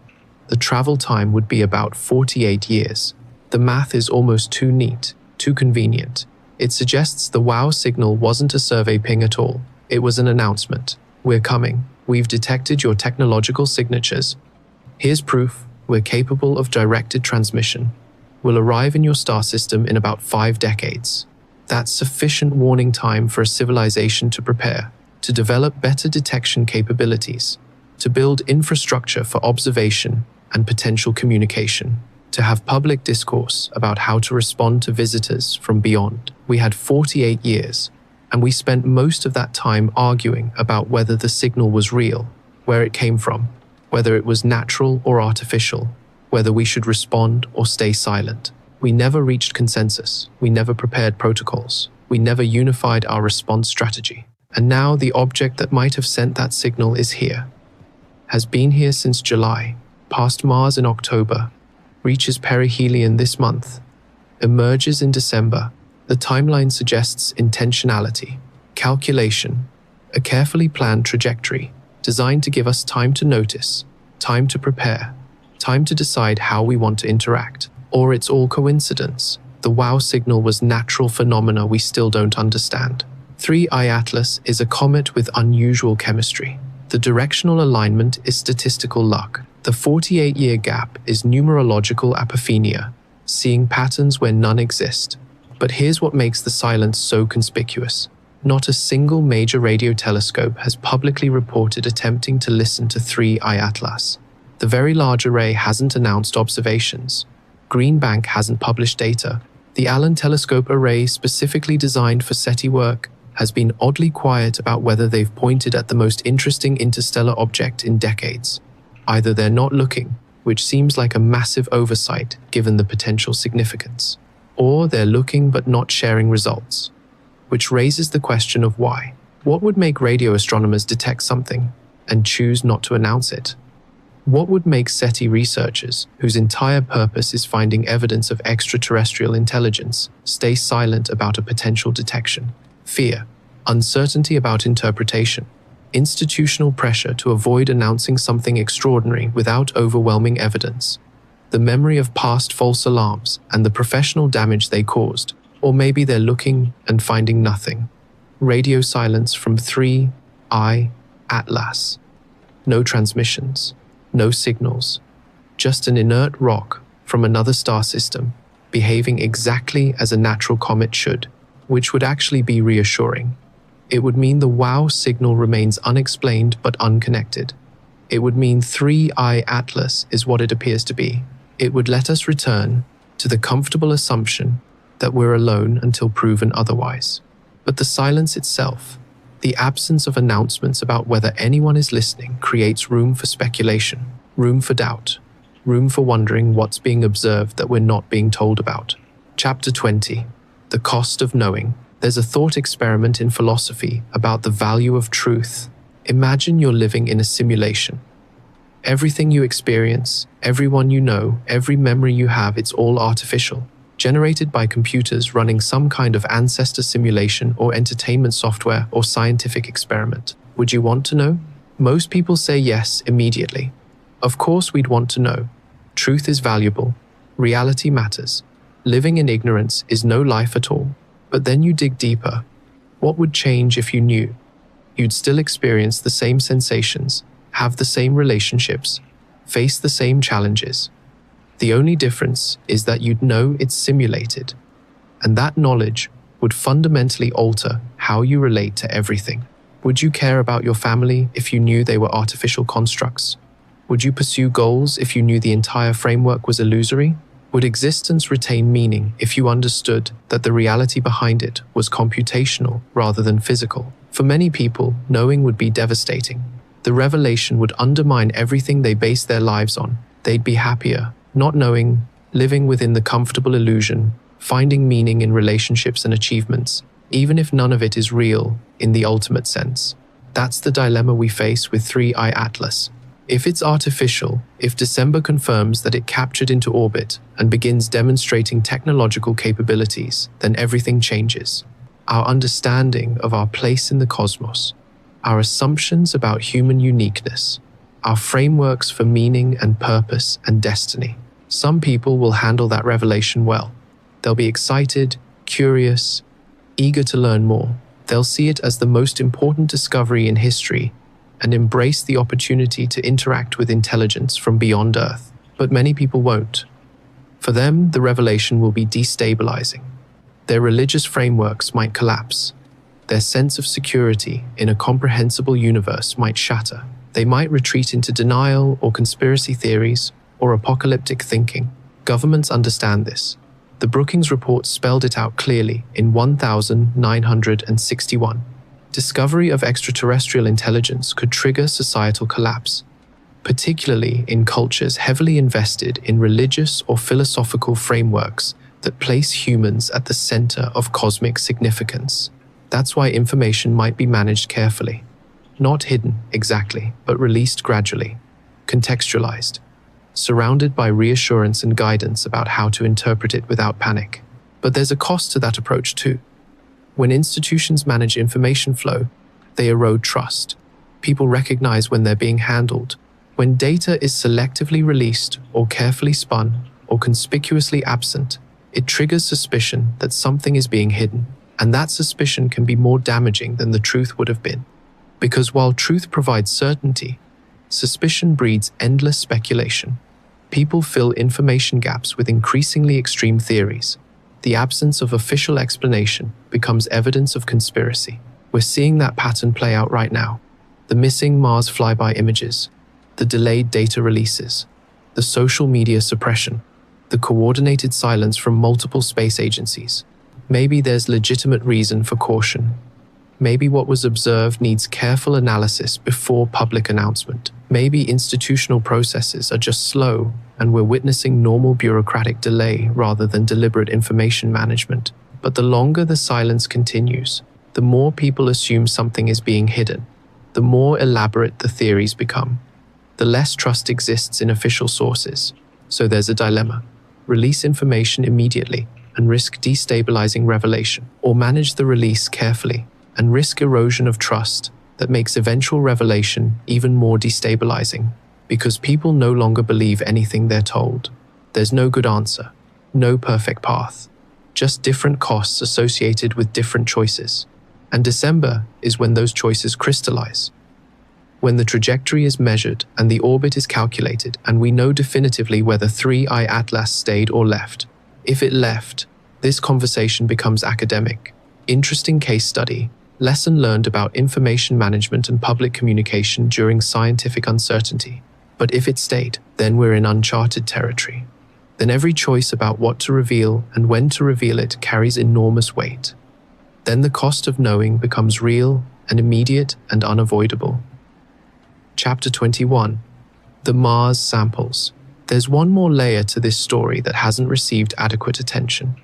the travel time would be about 48 years. The math is almost too neat, too convenient. It suggests the WOW signal wasn't a survey ping at all. It was an announcement. We're coming. We've detected your technological signatures. Here's proof we're capable of directed transmission. We'll arrive in your star system in about 5 decades. That's sufficient warning time for a civilization to prepare, to develop better detection capabilities, to build infrastructure for observation and potential communication, to have public discourse about how to respond to visitors from beyond. We had 48 years, and we spent most of that time arguing about whether the signal was real, where it came from, whether it was natural or artificial, whether we should respond or stay silent. We never reached consensus. We never prepared protocols. We never unified our response strategy. And now the object that might have sent that signal is here. Has been here since July, passed Mars in October, reaches perihelion this month, emerges in December. The timeline suggests intentionality, calculation, a carefully planned trajectory designed to give us time to notice, time to prepare, time to decide how we want to interact. Or it's all coincidence. The WOW signal was natural phenomena we still don't understand. 3I Atlas is a comet with unusual chemistry. The directional alignment is statistical luck. The 48-year gap is numerological apophenia, seeing patterns where none exist. But here's what makes the silence so conspicuous. Not a single major radio telescope has publicly reported attempting to listen to 3I Atlas. The Very Large Array hasn't announced observations. Green Bank hasn't published data. The Allen Telescope Array, specifically designed for SETI work, has been oddly quiet about whether they've pointed at the most interesting interstellar object in decades. Either they're not looking, which seems like a massive oversight given the potential significance, or they're looking but not sharing results, which raises the question of why. What would make radio astronomers detect something and choose not to announce it? What would make SETI researchers, whose entire purpose is finding evidence of extraterrestrial intelligence, stay silent about a potential detection? Fear, uncertainty about interpretation, institutional pressure to avoid announcing something extraordinary without overwhelming evidence, the memory of past false alarms and the professional damage they caused. Or maybe they're looking and finding nothing. Radio silence from 3I Atlas. No transmissions. No signals, just an inert rock from another star system, behaving exactly as a natural comet should, which would actually be reassuring. It would mean the WOW signal remains unexplained but unconnected. It would mean 3I Atlas is what it appears to be. It would let us return to the comfortable assumption that we're alone until proven otherwise. But the silence itself, the absence of announcements about whether anyone is listening, creates room for speculation, room for doubt, room for wondering what's being observed that we're not being told about. Chapter 20. The Cost of Knowing. There's a thought experiment in philosophy about the value of truth. Imagine you're living in a simulation. Everything you experience, everyone you know, every memory you have, it's all artificial, generated by computers running some kind of ancestor simulation or entertainment software or scientific experiment. Would you want to know? Most people say yes immediately. Of course we'd want to know. Truth is valuable. Reality matters. Living in ignorance is no life at all. But then you dig deeper. What would change if you knew? You'd still experience the same sensations, have the same relationships, face the same challenges. The only difference is that you'd know it's simulated, and that knowledge would fundamentally alter how you relate to everything. Would you care about your family if you knew they were artificial constructs? Would you pursue goals if you knew the entire framework was illusory? Would existence retain meaning if you understood that the reality behind it was computational rather than physical? For many people, knowing would be devastating. The revelation would undermine everything they base their lives on. They'd be happier, not knowing, living within the comfortable illusion, finding meaning in relationships and achievements, even if none of it is real in the ultimate sense. That's the dilemma we face with 3I Atlas. If it's artificial, if December confirms that it captured into orbit and begins demonstrating technological capabilities, then everything changes. Our understanding of our place in the cosmos, our assumptions about human uniqueness, our frameworks for meaning and purpose and destiny. Some people will handle that revelation well. They'll be excited, curious, eager to learn more. They'll see it as the most important discovery in history and embrace the opportunity to interact with intelligence from beyond Earth. But many people won't. For them, the revelation will be destabilizing. Their religious frameworks might collapse. Their sense of security in a comprehensible universe might shatter. They might retreat into denial or conspiracy theories or apocalyptic thinking. Governments understand this. The Brookings Report spelled it out clearly in 1961. Discovery of extraterrestrial intelligence could trigger societal collapse, particularly in cultures heavily invested in religious or philosophical frameworks that place humans at the center of cosmic significance. That's why information might be managed carefully. Not hidden, exactly, but released gradually, contextualized, surrounded by reassurance and guidance about how to interpret it without panic. But there's a cost to that approach too. When institutions manage information flow, they erode trust. People recognize when they're being handled. When data is selectively released or carefully spun or conspicuously absent, it triggers suspicion that something is being hidden, and that suspicion can be more damaging than the truth would have been. Because while truth provides certainty, suspicion breeds endless speculation. People fill information gaps with increasingly extreme theories. The absence of official explanation becomes evidence of conspiracy. We're seeing that pattern play out right now. The missing Mars flyby images, the delayed data releases, the social media suppression, the coordinated silence from multiple space agencies. Maybe there's legitimate reason for caution. Maybe what was observed needs careful analysis before public announcement. Maybe institutional processes are just slow and we're witnessing normal bureaucratic delay rather than deliberate information management. But the longer the silence continues, the more people assume something is being hidden, the more elaborate the theories become, the less trust exists in official sources. So there's a dilemma. Release information immediately and risk destabilizing revelation, or manage the release carefully and risk erosion of trust that makes eventual revelation even more destabilizing, because people no longer believe anything they're told. There's no good answer, no perfect path, just different costs associated with different choices. And December is when those choices crystallize. When the trajectory is measured and the orbit is calculated and we know definitively whether 3I Atlas stayed or left. If it left, this conversation becomes academic. Interesting case study. Lesson learned about information management and public communication during scientific uncertainty. But if it stayed, then we're in uncharted territory. Then every choice about what to reveal and when to reveal it carries enormous weight. Then the cost of knowing becomes real and immediate and unavoidable. Chapter 21. The Mars Samples. There's one more layer to this story that hasn't received adequate attention.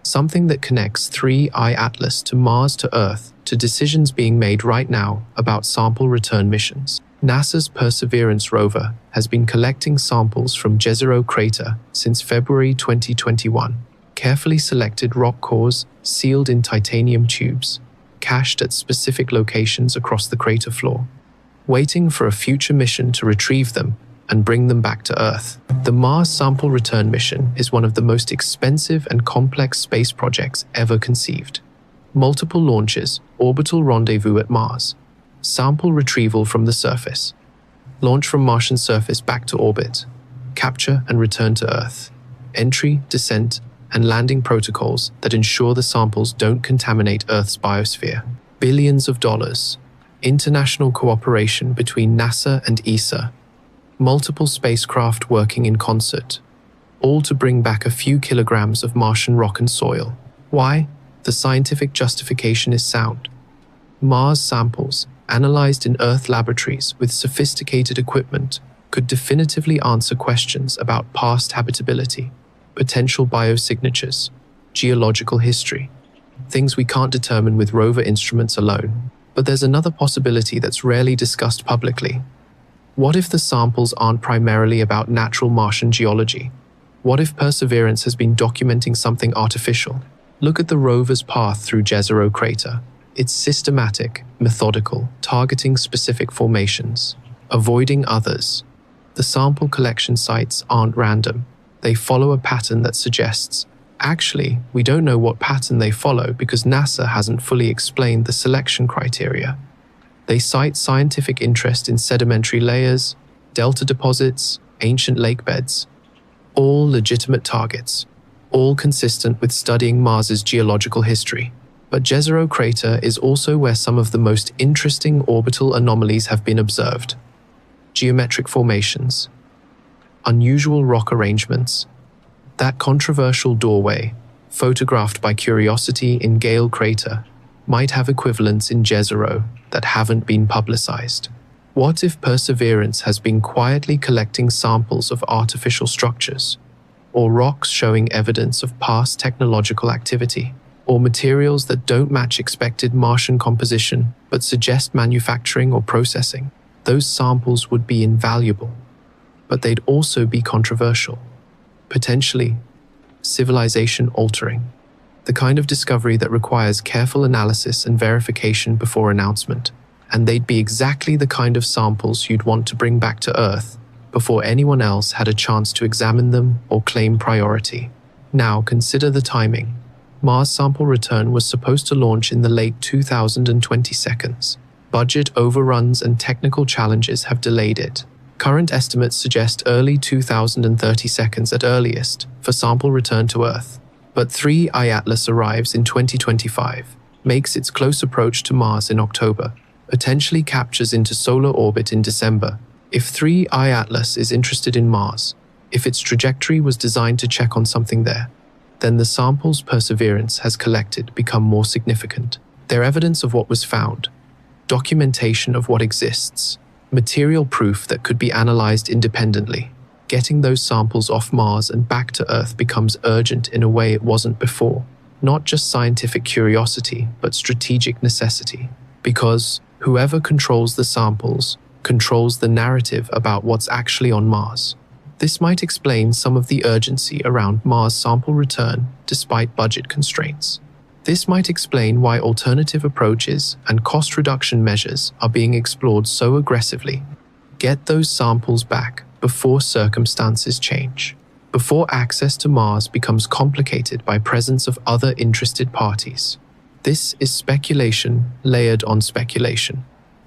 Something that connects 3I Atlas to Mars to Earth to decisions being made right now about sample return missions. NASA's Perseverance rover has been collecting samples from Jezero crater since February 2021. Carefully selected rock cores sealed in titanium tubes, cached at specific locations across the crater floor, waiting for a future mission to retrieve them and bring them back to Earth. The Mars Sample Return Mission is one of the most expensive and complex space projects ever conceived. Multiple launches, orbital rendezvous at Mars, sample retrieval from the surface, launch from Martian surface back to orbit, capture and return to Earth, entry, descent, and landing protocols that ensure the samples don't contaminate Earth's biosphere. Billions of dollars, international cooperation between NASA and ESA, multiple spacecraft working in concert, all to bring back a few kilograms of Martian rock and soil. Why? The scientific justification is sound. Mars samples, analyzed in Earth laboratories with sophisticated equipment, could definitively answer questions about past habitability, potential biosignatures, geological history, things we can't determine with rover instruments alone. But there's another possibility that's rarely discussed publicly. What if the samples aren't primarily about natural Martian geology? What if Perseverance has been documenting something artificial? Look at the rover's path through Jezero crater. It's systematic, methodical, targeting specific formations, avoiding others. The sample collection sites aren't random. They follow a pattern that suggests, actually, we don't know what pattern they follow because NASA hasn't fully explained the selection criteria. They cite scientific interest in sedimentary layers, delta deposits, ancient lake beds, all legitimate targets, all consistent with studying Mars's geological history. But Jezero crater is also where some of the most interesting orbital anomalies have been observed. geometric formations, unusual rock arrangements. That controversial doorway, photographed by Curiosity in Gale Crater, might have equivalents in Jezero that haven't been publicized. What if Perseverance has been quietly collecting samples of artificial structures, or rocks showing evidence of past technological activity, or materials that don't match expected Martian composition but suggest manufacturing or processing? Those samples would be invaluable, but they'd also be controversial, potentially civilization-altering, the kind of discovery that requires careful analysis and verification before announcement. And they'd be exactly the kind of samples you'd want to bring back to Earth before anyone else had a chance to examine them or claim priority. Now consider the timing. Mars sample return was supposed to launch in the late 2020s. Budget overruns and technical challenges have delayed it. Current estimates suggest early 2030s at earliest for sample return to Earth. But 3I Atlas arrives in 2025, makes its close approach to Mars in October, potentially captures into solar orbit in December. If 3I Atlas is interested in Mars, if its trajectory was designed to check on something there, then the samples Perseverance has collected become more significant. They're evidence of what was found, documentation of what exists, material proof that could be analyzed independently. Getting those samples off Mars and back to Earth becomes urgent in a way it wasn't before. Not just scientific curiosity, but strategic necessity. Because whoever controls the samples controls the narrative about what's actually on Mars. This might explain some of the urgency around Mars sample return despite budget constraints. This might explain why alternative approaches and cost reduction measures are being explored so aggressively. Get those samples back before circumstances change, before access to Mars becomes complicated by presence of other interested parties. This is speculation layered on speculation,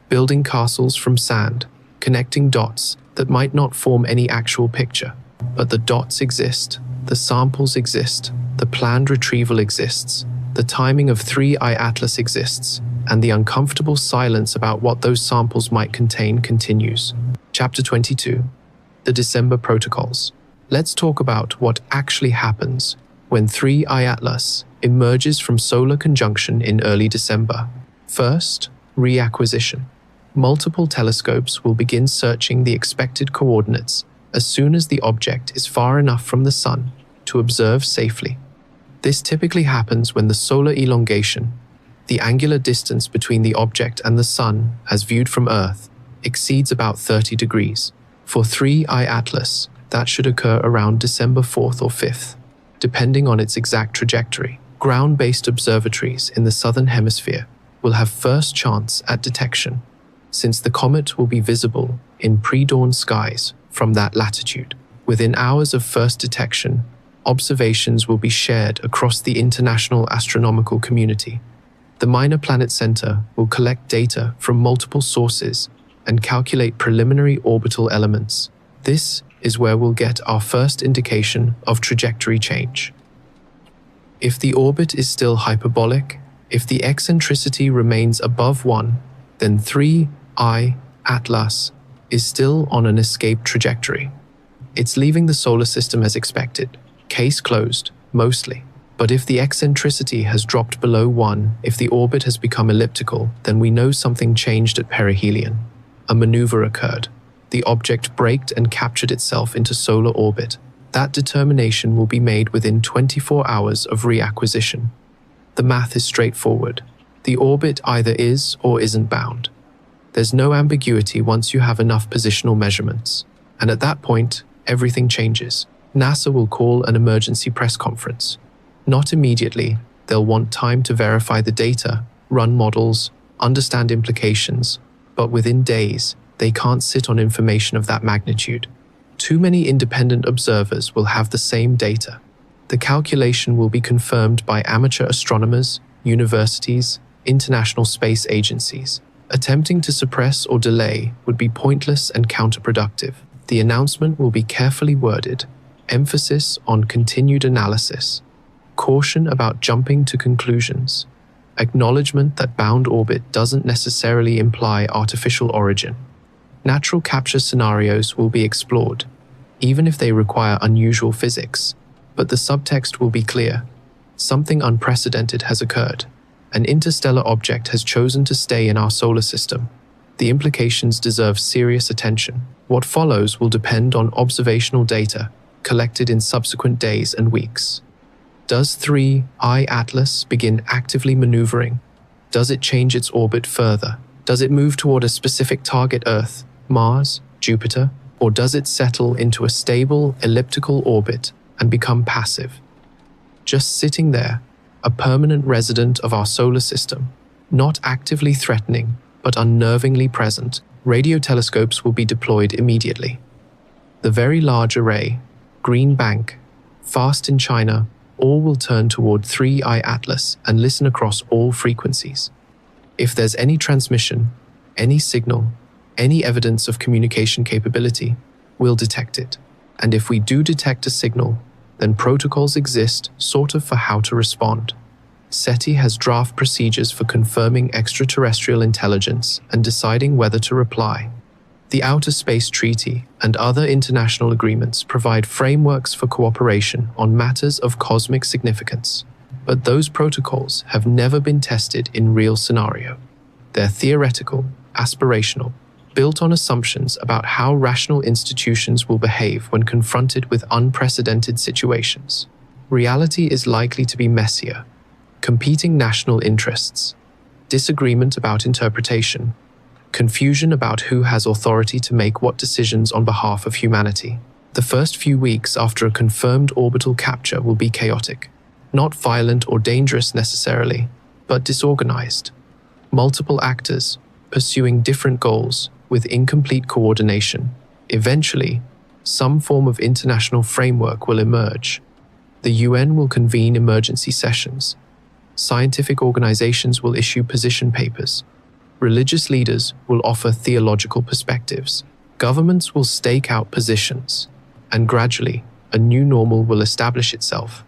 building castles from sand, connecting dots that might not form any actual picture. But the dots exist, the samples exist, the planned retrieval exists, the timing of 3I Atlas exists, and the uncomfortable silence about what those samples might contain continues. Chapter 22. The December Protocols. Let's talk about what actually happens when 3I Atlas emerges from solar conjunction in early December. First, reacquisition. Multiple telescopes will begin searching the expected coordinates as soon as the object is far enough from the Sun to observe safely. This typically happens when the solar elongation, the angular distance between the object and the Sun as viewed from Earth, exceeds about 30 degrees. For 3I Atlas, that should occur around December 4th or 5th, depending on its exact trajectory. Ground-based observatories in the southern hemisphere will have first chance at detection, since the comet will be visible in pre-dawn skies from that latitude. Within hours of first detection, observations will be shared across the international astronomical community. The Minor Planet Center will collect data from multiple sources and calculate preliminary orbital elements. This is where we'll get our first indication of trajectory change. If the orbit is still hyperbolic, if the eccentricity remains above 1, then 3I Atlas is still on an escape trajectory. It's leaving the solar system as expected. Case closed, mostly. But if the eccentricity has dropped below 1, if the orbit has become elliptical, then we know something changed at perihelion. A maneuver occurred. The object braked and captured itself into solar orbit. That determination will be made within 24 hours of reacquisition. The math is straightforward. The orbit either is or isn't bound. There's no ambiguity once you have enough positional measurements. And at that point, everything changes. NASA will call an emergency press conference. Not immediately. They'll want time to verify the data, run models, understand implications. But within days, they can't sit on information of that magnitude. Too many independent observers will have the same data. The calculation will be confirmed by amateur astronomers, universities, international space agencies. Attempting to suppress or delay would be pointless and counterproductive. The announcement will be carefully worded, emphasis on continued analysis, caution about jumping to conclusions, acknowledgement that bound orbit doesn't necessarily imply artificial origin. Natural capture scenarios will be explored, even if they require unusual physics, but the subtext will be clear. Something unprecedented has occurred. An interstellar object has chosen to stay in our solar system. The implications deserve serious attention. What follows will depend on observational data collected in subsequent days and weeks. Does 3I Atlas begin actively maneuvering? Does it change its orbit further? Does it move toward a specific target Earth, Mars, Jupiter? Or does it settle into a stable, elliptical orbit and become passive? Just sitting there, a permanent resident of our solar system, not actively threatening, but unnervingly present. Radio telescopes will be deployed immediately. The Very Large Array, Green Bank, Fast in China, all will turn toward 3I Atlas and listen across all frequencies. If there's any transmission, any signal, any evidence of communication capability, we'll detect it. And if we do detect a signal, then protocols exist sort of for how to respond. SETI has draft procedures for confirming extraterrestrial intelligence and deciding whether to reply. The Outer Space Treaty and other international agreements provide frameworks for cooperation on matters of cosmic significance. But those protocols have never been tested in real scenario. They're theoretical, aspirational, built on assumptions about how rational institutions will behave when confronted with unprecedented situations. Reality is likely to be messier. Competing national interests, disagreement about interpretation, confusion about who has authority to make what decisions on behalf of humanity. The first few weeks after a confirmed orbital capture will be chaotic. Not violent or dangerous necessarily, but disorganized. Multiple actors pursuing different goals with incomplete coordination. Eventually, some form of international framework will emerge. The UN will convene emergency sessions. Scientific organizations will issue position papers. Religious leaders will offer theological perspectives. Governments will stake out positions. And gradually, a new normal will establish itself,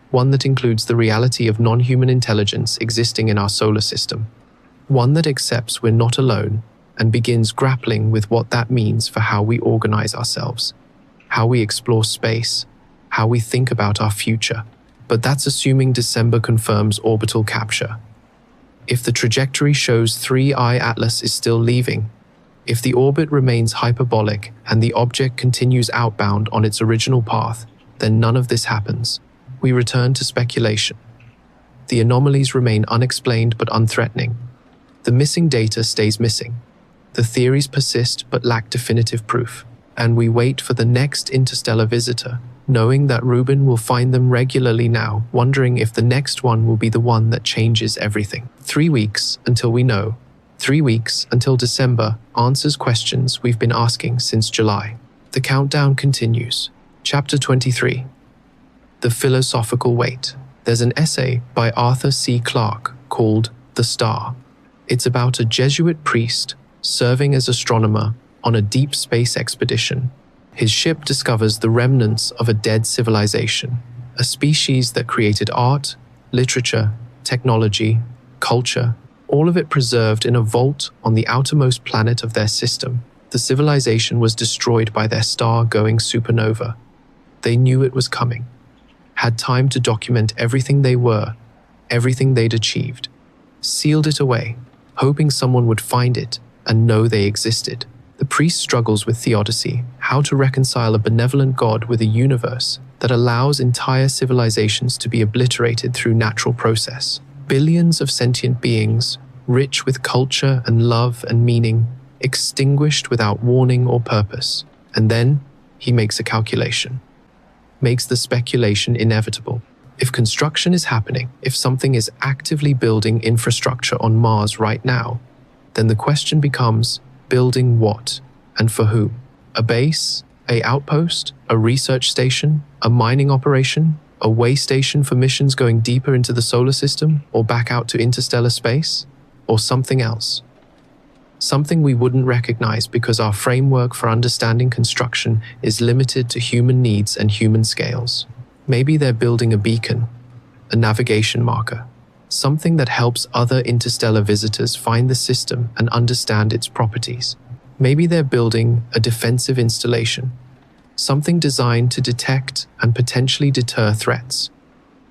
one that includes the reality of non-human intelligence existing in our solar system, one that accepts we're not alone and begins grappling with what that means for how we organize ourselves, how we explore space, how we think about our future. But that's assuming December confirms orbital capture. If the trajectory shows 3I Atlas is still leaving, if the orbit remains hyperbolic and the object continues outbound on its original path, then none of this happens. We return to speculation. The anomalies remain unexplained but unthreatening. The missing data stays missing. The theories persist but lack definitive proof. And we wait for the next interstellar visitor, knowing that Ruben will find them regularly now, wondering if the next one will be the one that changes everything. 3 weeks until we know. 3 weeks until December answers questions we've been asking since July. The countdown continues. Chapter 23. The Philosophical Weight. There's an essay by Arthur C. Clarke called The Star. It's about a Jesuit priest serving as astronomer on a deep space expedition. His ship discovers the remnants of a dead civilization, a species that created art, literature, technology, culture, all of it preserved in a vault on the outermost planet of their system. The civilization was destroyed by their star-going supernova. They knew it was coming, had time to document everything they were, everything they'd achieved, sealed it away, hoping someone would find it and know they existed. The priest struggles with theodicy, how to reconcile a benevolent God with a universe that allows entire civilizations to be obliterated through natural process. Billions of sentient beings, rich with culture and love and meaning, extinguished without warning or purpose. And then he makes a calculation, makes the speculation inevitable. If construction is happening, if something is actively building infrastructure on Mars right now, then the question becomes, building what and for who? A base, an outpost, a research station, a mining operation, a way station for missions going deeper into the solar system or back out to interstellar space, or something else? Something we wouldn't recognize because our framework for understanding construction is limited to human needs and human scales. Maybe they're building a beacon, a navigation marker, something that helps other interstellar visitors find the system and understand its properties. Maybe they're building a defensive installation, something designed to detect and potentially deter threats.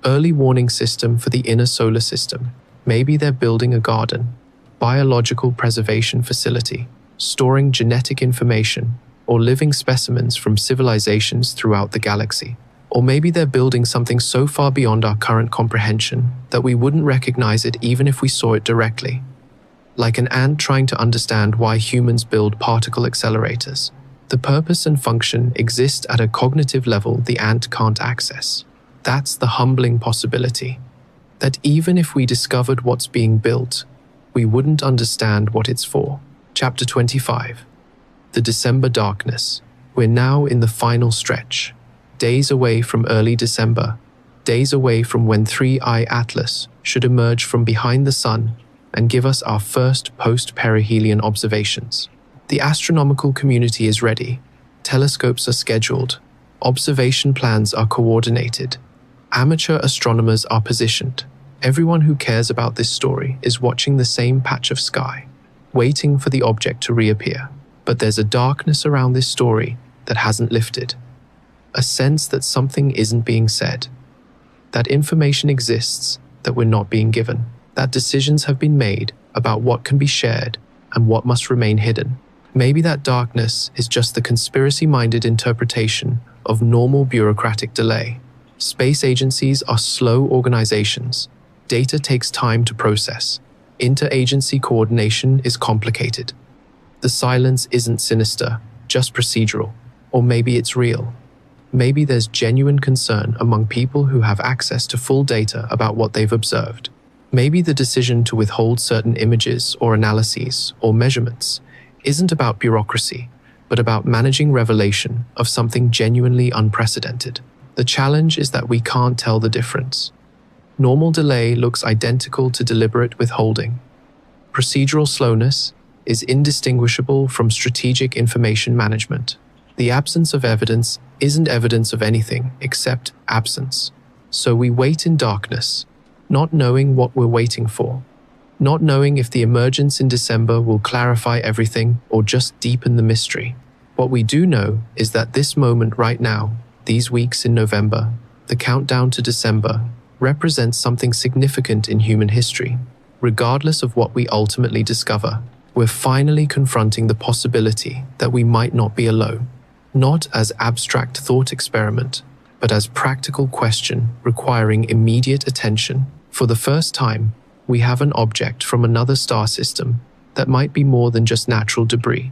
Early warning system for the inner solar system. Maybe they're building a garden, biological preservation facility, storing genetic information, or living specimens from civilizations throughout the galaxy. Or maybe they're building something so far beyond our current comprehension that we wouldn't recognize it even if we saw it directly. Like an ant trying to understand why humans build particle accelerators. The purpose and function exist at a cognitive level the ant can't access. That's the humbling possibility. That even if we discovered what's being built, we wouldn't understand what it's for. Chapter 25. The December Darkness. We're now in the final stretch. Days away from early December. Days away from when 3I Atlas should emerge from behind the sun and give us our first post-perihelion observations. The astronomical community is ready. Telescopes are scheduled. Observation plans are coordinated. Amateur astronomers are positioned. Everyone who cares about this story is watching the same patch of sky, waiting for the object to reappear. But there's a darkness around this story that hasn't lifted. A sense that something isn't being said. That information exists that we're not being given. That decisions have been made about what can be shared and what must remain hidden. Maybe that darkness is just the conspiracy-minded interpretation of normal bureaucratic delay. Space agencies are slow organizations. Data takes time to process. Interagency coordination is complicated. The silence isn't sinister, just procedural. Or maybe it's real. Maybe there's genuine concern among people who have access to full data about what they've observed. Maybe the decision to withhold certain images or analyses or measurements isn't about bureaucracy, but about managing revelation of something genuinely unprecedented. The challenge is that we can't tell the difference. Normal delay looks identical to deliberate withholding. Procedural slowness is indistinguishable from strategic information management. The absence of evidence isn't evidence of anything except absence. So we wait in darkness, not knowing what we're waiting for, not knowing if the emergence in December will clarify everything or just deepen the mystery. What we do know is that this moment right now, these weeks in November, the countdown to December, represents something significant in human history. Regardless of what we ultimately discover, we're finally confronting the possibility that we might not be alone. Not as abstract thought experiment, but as practical question requiring immediate attention. For the first time, we have an object from another star system that might be more than just natural debris.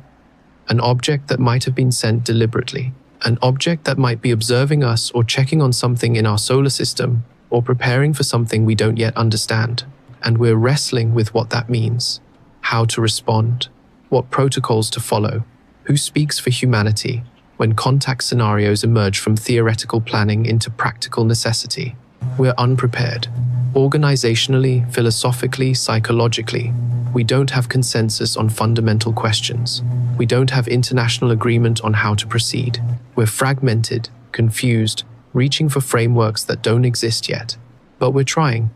An object that might have been sent deliberately. An object that might be observing us or checking on something in our solar system or preparing for something we don't yet understand. And we're wrestling with what that means. How to respond. What protocols to follow. Who speaks for humanity when contact scenarios emerge from theoretical planning into practical necessity. We're unprepared. Organizationally, philosophically, psychologically, we don't have consensus on fundamental questions. We don't have international agreement on how to proceed. We're fragmented, confused, reaching for frameworks that don't exist yet. But we're trying,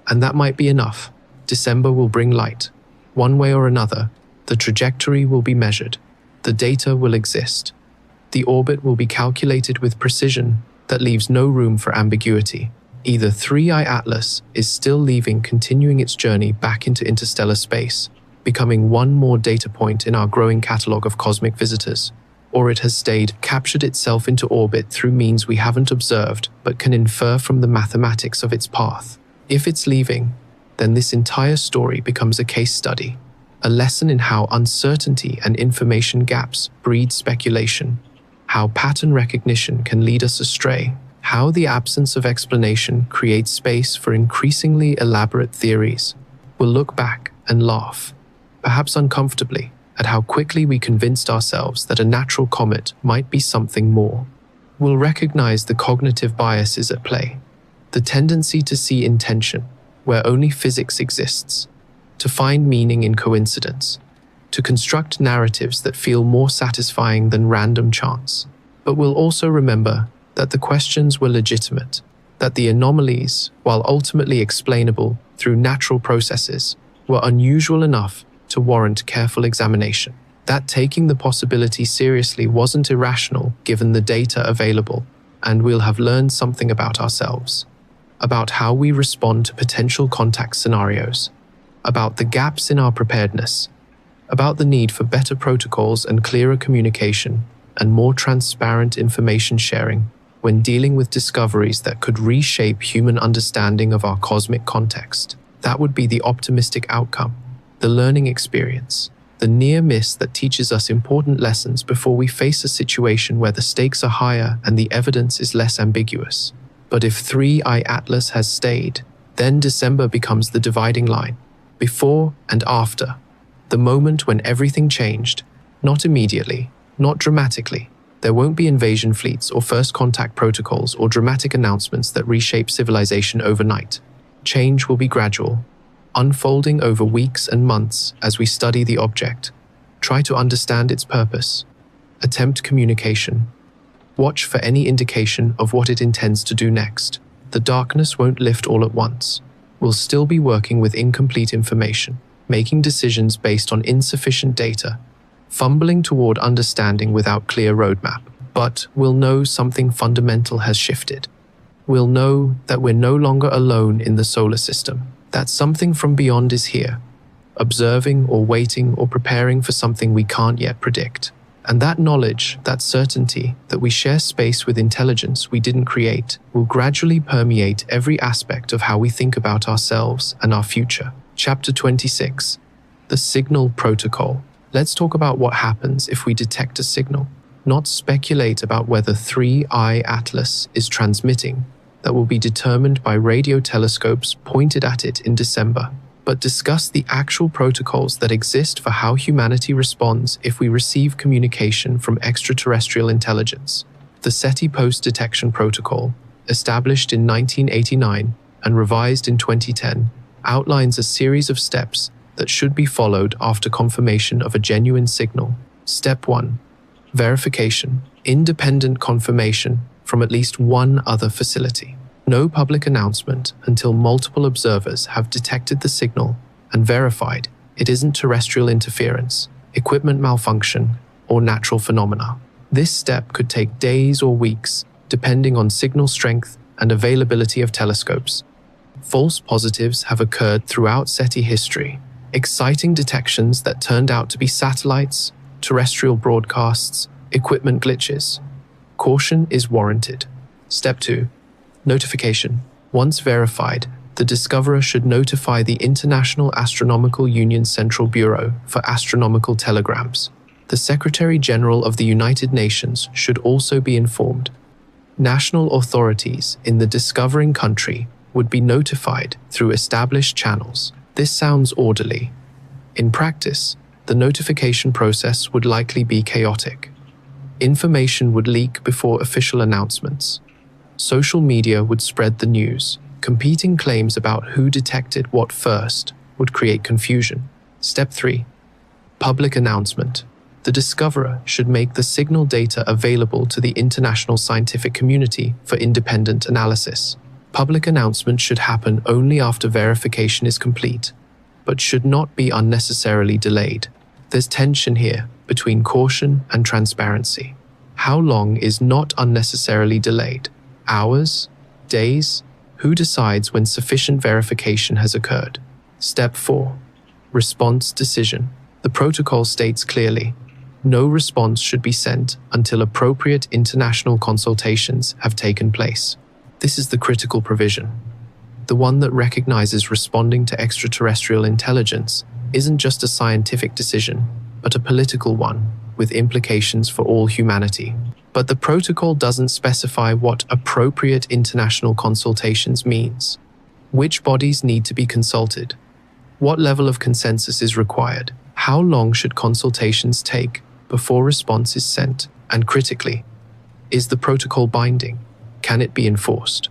and that might be enough. December will bring light. One way or another, the trajectory will be measured. The data will exist. The orbit will be calculated with precision that leaves no room for ambiguity. Either 3I Atlas is still leaving, continuing its journey back into interstellar space, becoming one more data point in our growing catalog of cosmic visitors, or it has stayed, captured itself into orbit through means we haven't observed but can infer from the mathematics of its path. If it's leaving, then this entire story becomes a case study, a lesson in how uncertainty and information gaps breed speculation, how pattern recognition can lead us astray, how the absence of explanation creates space for increasingly elaborate theories. We'll look back and laugh, perhaps uncomfortably, at how quickly we convinced ourselves that a natural comet might be something more. We'll recognize the cognitive biases at play, the tendency to see intention where only physics exists, to find meaning in coincidence, to construct narratives that feel more satisfying than random chance. But we'll also remember that the questions were legitimate, that the anomalies, while ultimately explainable through natural processes, were unusual enough to warrant careful examination. That taking the possibility seriously wasn't irrational given the data available, and we'll have learned something about ourselves, about how we respond to potential contact scenarios, about the gaps in our preparedness, about the need for better protocols and clearer communication, and more transparent information sharing when dealing with discoveries that could reshape human understanding of our cosmic context. That would be the optimistic outcome, the learning experience, the near miss that teaches us important lessons before we face a situation where the stakes are higher and the evidence is less ambiguous. But if 3I Atlas has stayed, then December becomes the dividing line, before and after, the moment when everything changed, not immediately, not dramatically. There won't be invasion fleets or first contact protocols or dramatic announcements that reshape civilization overnight. Change will be gradual, unfolding over weeks and months as we study the object, try to understand its purpose, attempt communication, watch for any indication of what it intends to do next. The darkness won't lift all at once. We'll still be working with incomplete information, making decisions based on insufficient data, fumbling toward understanding without clear roadmap. But we'll know something fundamental has shifted. We'll know that we're no longer alone in the solar system, that something from beyond is here, observing or waiting or preparing for something we can't yet predict. And that knowledge, that certainty that we share space with intelligence we didn't create, will gradually permeate every aspect of how we think about ourselves and our future. Chapter 26. The Signal Protocol. Let's talk about what happens if we detect a signal, not speculate about whether 3I Atlas is transmitting. That will be determined by radio telescopes pointed at it in December, but discuss the actual protocols that exist for how humanity responds if we receive communication from extraterrestrial intelligence. The SETI Post-Detection Protocol, established in 1989 and revised in 2010, outlines a series of steps that should be followed after confirmation of a genuine signal. Step 1. Verification. Independent confirmation from at least one other facility. No public announcement until multiple observers have detected the signal and verified it isn't terrestrial interference, equipment malfunction, or natural phenomena. This step could take days or weeks, depending on signal strength and availability of telescopes. False positives have occurred throughout SETI history, exciting detections that turned out to be satellites, terrestrial broadcasts, equipment glitches. Caution is warranted. Step 2. Notification. Once verified, the discoverer should notify the International Astronomical Union Central Bureau for astronomical telegrams. The Secretary General of the United Nations should also be informed. National authorities in the discovering country would be notified through established channels. This sounds orderly. In practice, the notification process would likely be chaotic. Information would leak before official announcements. Social media would spread the news. Competing claims about who detected what first would create confusion. Step 3. Public announcement. The discoverer should make the signal data available to the international scientific community for independent analysis. Public announcement should happen only after verification is complete, but should not be unnecessarily delayed. There's tension here between caution and transparency. How long is not unnecessarily delayed? Hours? Days? Who decides when sufficient verification has occurred? Step 4. Response decision. The protocol states clearly, no response should be sent until appropriate international consultations have taken place. This is the critical provision, the one that recognizes responding to extraterrestrial intelligence isn't just a scientific decision, but a political one with implications for all humanity. But the protocol doesn't specify what appropriate international consultations means. Which bodies need to be consulted? What level of consensus is required? How long should consultations take before response is sent? And critically, is the protocol binding? Can it be enforced?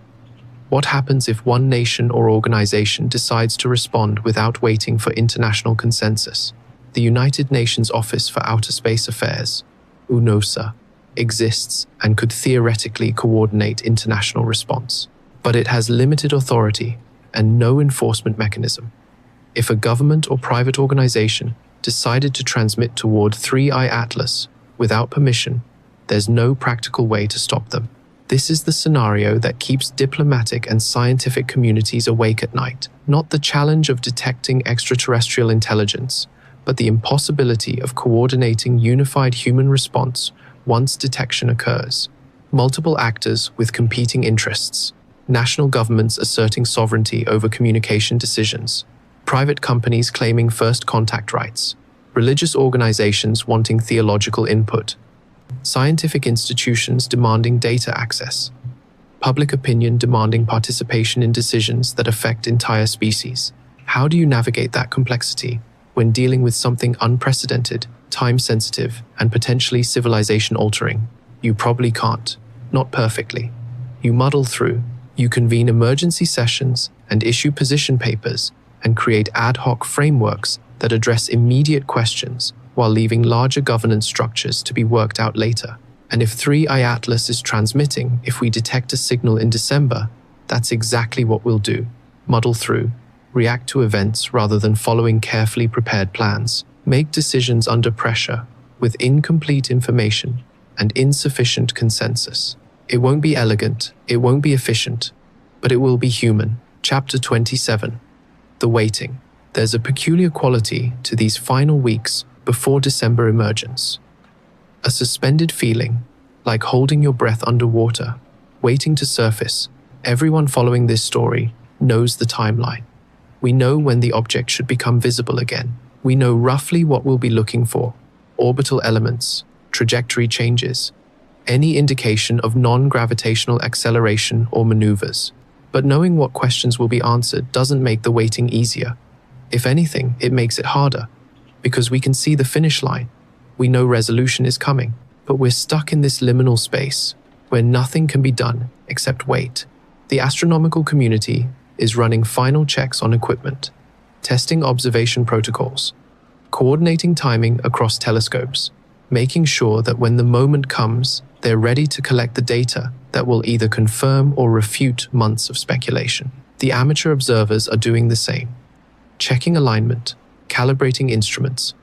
What happens if one nation or organization decides to respond without waiting for international consensus? The United Nations Office for Outer Space Affairs, UNOSA, exists and could theoretically coordinate international response, but it has limited authority and no enforcement mechanism. If a government or private organization decided to transmit toward 3I Atlas without permission, there's no practical way to stop them. This is the scenario that keeps diplomatic and scientific communities awake at night. Not the challenge of detecting extraterrestrial intelligence, but the impossibility of coordinating unified human response once detection occurs. Multiple actors with competing interests. National governments asserting sovereignty over communication decisions. Private companies claiming first contact rights. Religious organizations wanting theological input. Scientific institutions demanding data access. Public opinion demanding participation in decisions that affect entire species. How do you navigate that complexity when dealing with something unprecedented, time-sensitive, and potentially civilization-altering? You probably can't. Not perfectly. You muddle through. You convene emergency sessions and issue position papers and create ad hoc frameworks that address immediate questions while leaving larger governance structures to be worked out later. And if 3I Atlas is transmitting, if we detect a signal in December, that's exactly what we'll do. Muddle through, react to events rather than following carefully prepared plans, make decisions under pressure with incomplete information and insufficient consensus. It won't be elegant, it won't be efficient, but it will be human. Chapter 27. The waiting. There's a peculiar quality to these final weeks before December emergence. A suspended feeling, like holding your breath underwater, waiting to surface. Everyone following this story knows the timeline. We know when the object should become visible again. We know roughly what we'll be looking for: orbital elements, trajectory changes, any indication of non-gravitational acceleration or maneuvers. But knowing what questions will be answered doesn't make the waiting easier. If anything, it makes it harder, because we can see the finish line. We know resolution is coming, but we're stuck in this liminal space where nothing can be done except wait. The astronomical community is running final checks on equipment, testing observation protocols, coordinating timing across telescopes, making sure that when the moment comes, they're ready to collect the data that will either confirm or refute months of speculation. The amateur observers are doing the same, checking alignment, calibrating instruments,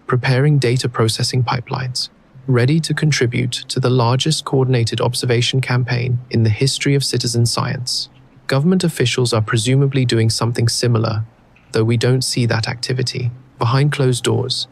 preparing data processing pipelines, ready to contribute to the largest coordinated observation campaign in the history of citizen science. Government officials are presumably doing something similar, though we don't see that activity. Behind closed doors,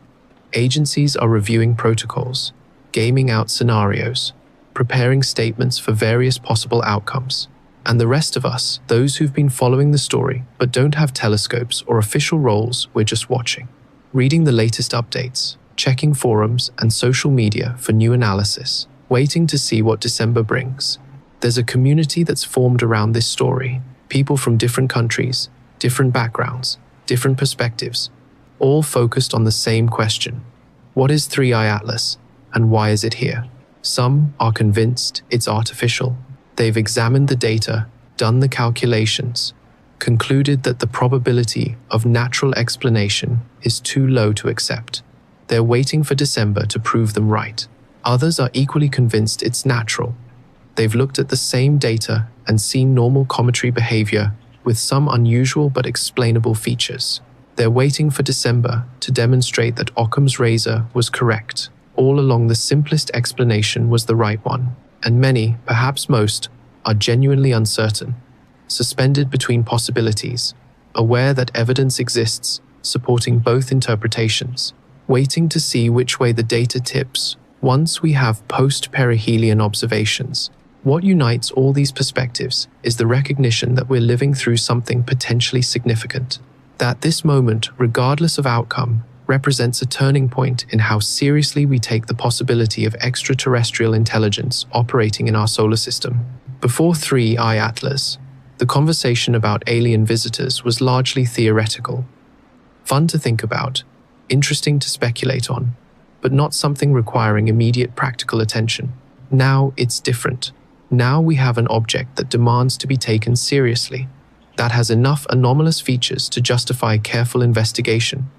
agencies are reviewing protocols, gaming out scenarios, preparing statements for various possible outcomes. And the rest of us, those who've been following the story but don't have telescopes or official roles, we're just watching, reading the latest updates, checking forums and social media for new analysis, waiting to see what December brings. There's a community that's formed around this story, people from different countries, different backgrounds, different perspectives, all focused on the same question: what is 3I Atlas and why is it here? Some are convinced it's artificial. They've examined the data, done the calculations, concluded that the probability of natural explanation is too low to accept. They're waiting for December to prove them right. Others are equally convinced it's natural. They've looked at the same data and seen normal cometary behavior with some unusual but explainable features. They're waiting for December to demonstrate that Occam's razor was correct. All along, the simplest explanation was the right one. And many, perhaps most, are genuinely uncertain, suspended between possibilities, aware that evidence exists supporting both interpretations, waiting to see which way the data tips once we have post-perihelion observations. What unites all these perspectives is the recognition that we're living through something potentially significant, that this moment, regardless of outcome, represents a turning point in how seriously we take the possibility of extraterrestrial intelligence operating in our solar system. Before 3I Atlas, the conversation about alien visitors was largely theoretical. Fun to think about, interesting to speculate on, but not something requiring immediate practical attention. Now it's different. Now we have an object that demands to be taken seriously, that has enough anomalous features to justify careful investigation.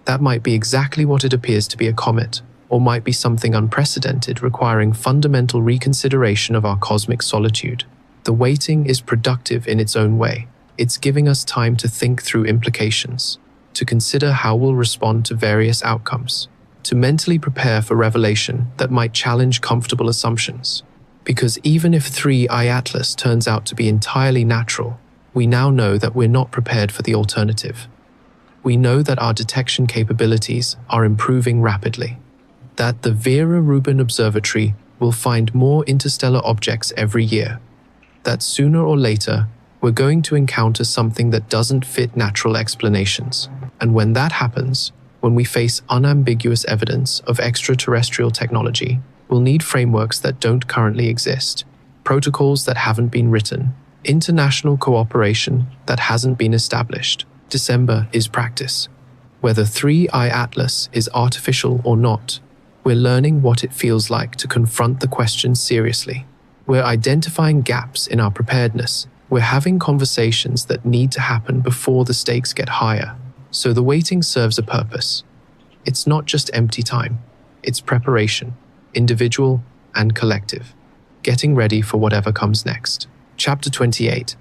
That might be exactly what it appears to be, a comet, or might be something unprecedented requiring fundamental reconsideration of our cosmic solitude. The waiting is productive in its own way. It's giving us time to think through implications, to consider how we'll respond to various outcomes, to mentally prepare for revelation that might challenge comfortable assumptions. Because even if 3I Atlas turns out to be entirely natural, we now know that we're not prepared for the alternative. We know that our detection capabilities are improving rapidly, that the Vera Rubin Observatory will find more interstellar objects every year, that sooner or later we're going to encounter something that doesn't fit natural explanations. And when that happens, when we face unambiguous evidence of extraterrestrial technology, we'll need frameworks that don't currently exist, protocols that haven't been written, international cooperation that hasn't been established. December is practice. Whether 3I Atlas is artificial or not, we're learning what it feels like to confront the question seriously. We're identifying gaps in our preparedness. We're having conversations that need to happen before the stakes get higher. So the waiting serves a purpose. It's not just empty time. It's preparation, individual and collective, getting ready for whatever comes next. Chapter 28.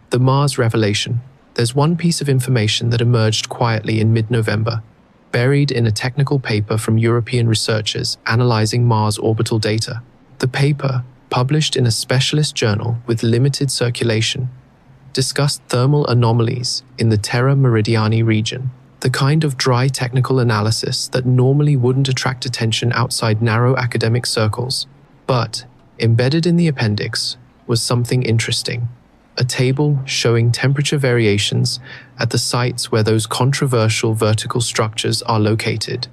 The Mars Revelation. There's one piece of information that emerged quietly in mid-November, buried in a technical paper from European researchers analyzing Mars orbital data. The paper, published in a specialist journal with limited circulation, discussed thermal anomalies in the Terra Meridiani region, the kind of dry technical analysis that normally wouldn't attract attention outside narrow academic circles. But embedded in the appendix was something interesting. A table showing temperature variations at the sites where those controversial vertical structures are located,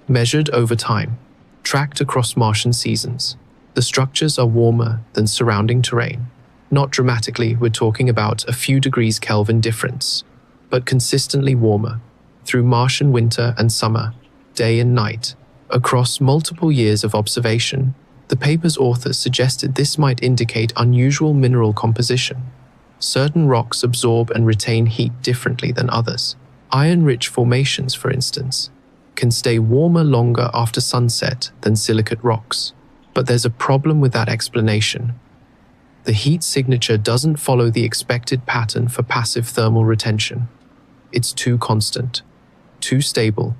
measured over time, tracked across Martian seasons. The structures are warmer than surrounding terrain. Not dramatically, we're talking about a few degrees Kelvin difference, but consistently warmer, through Martian winter and summer, day and night. Across multiple years of observation, the paper's authors suggested this might indicate unusual mineral composition. Certain rocks absorb and retain heat differently than others. Iron-rich formations, for instance, can stay warmer longer after sunset than silicate rocks. But there's a problem with that explanation. The heat signature doesn't follow the expected pattern for passive thermal retention. It's too constant, too stable,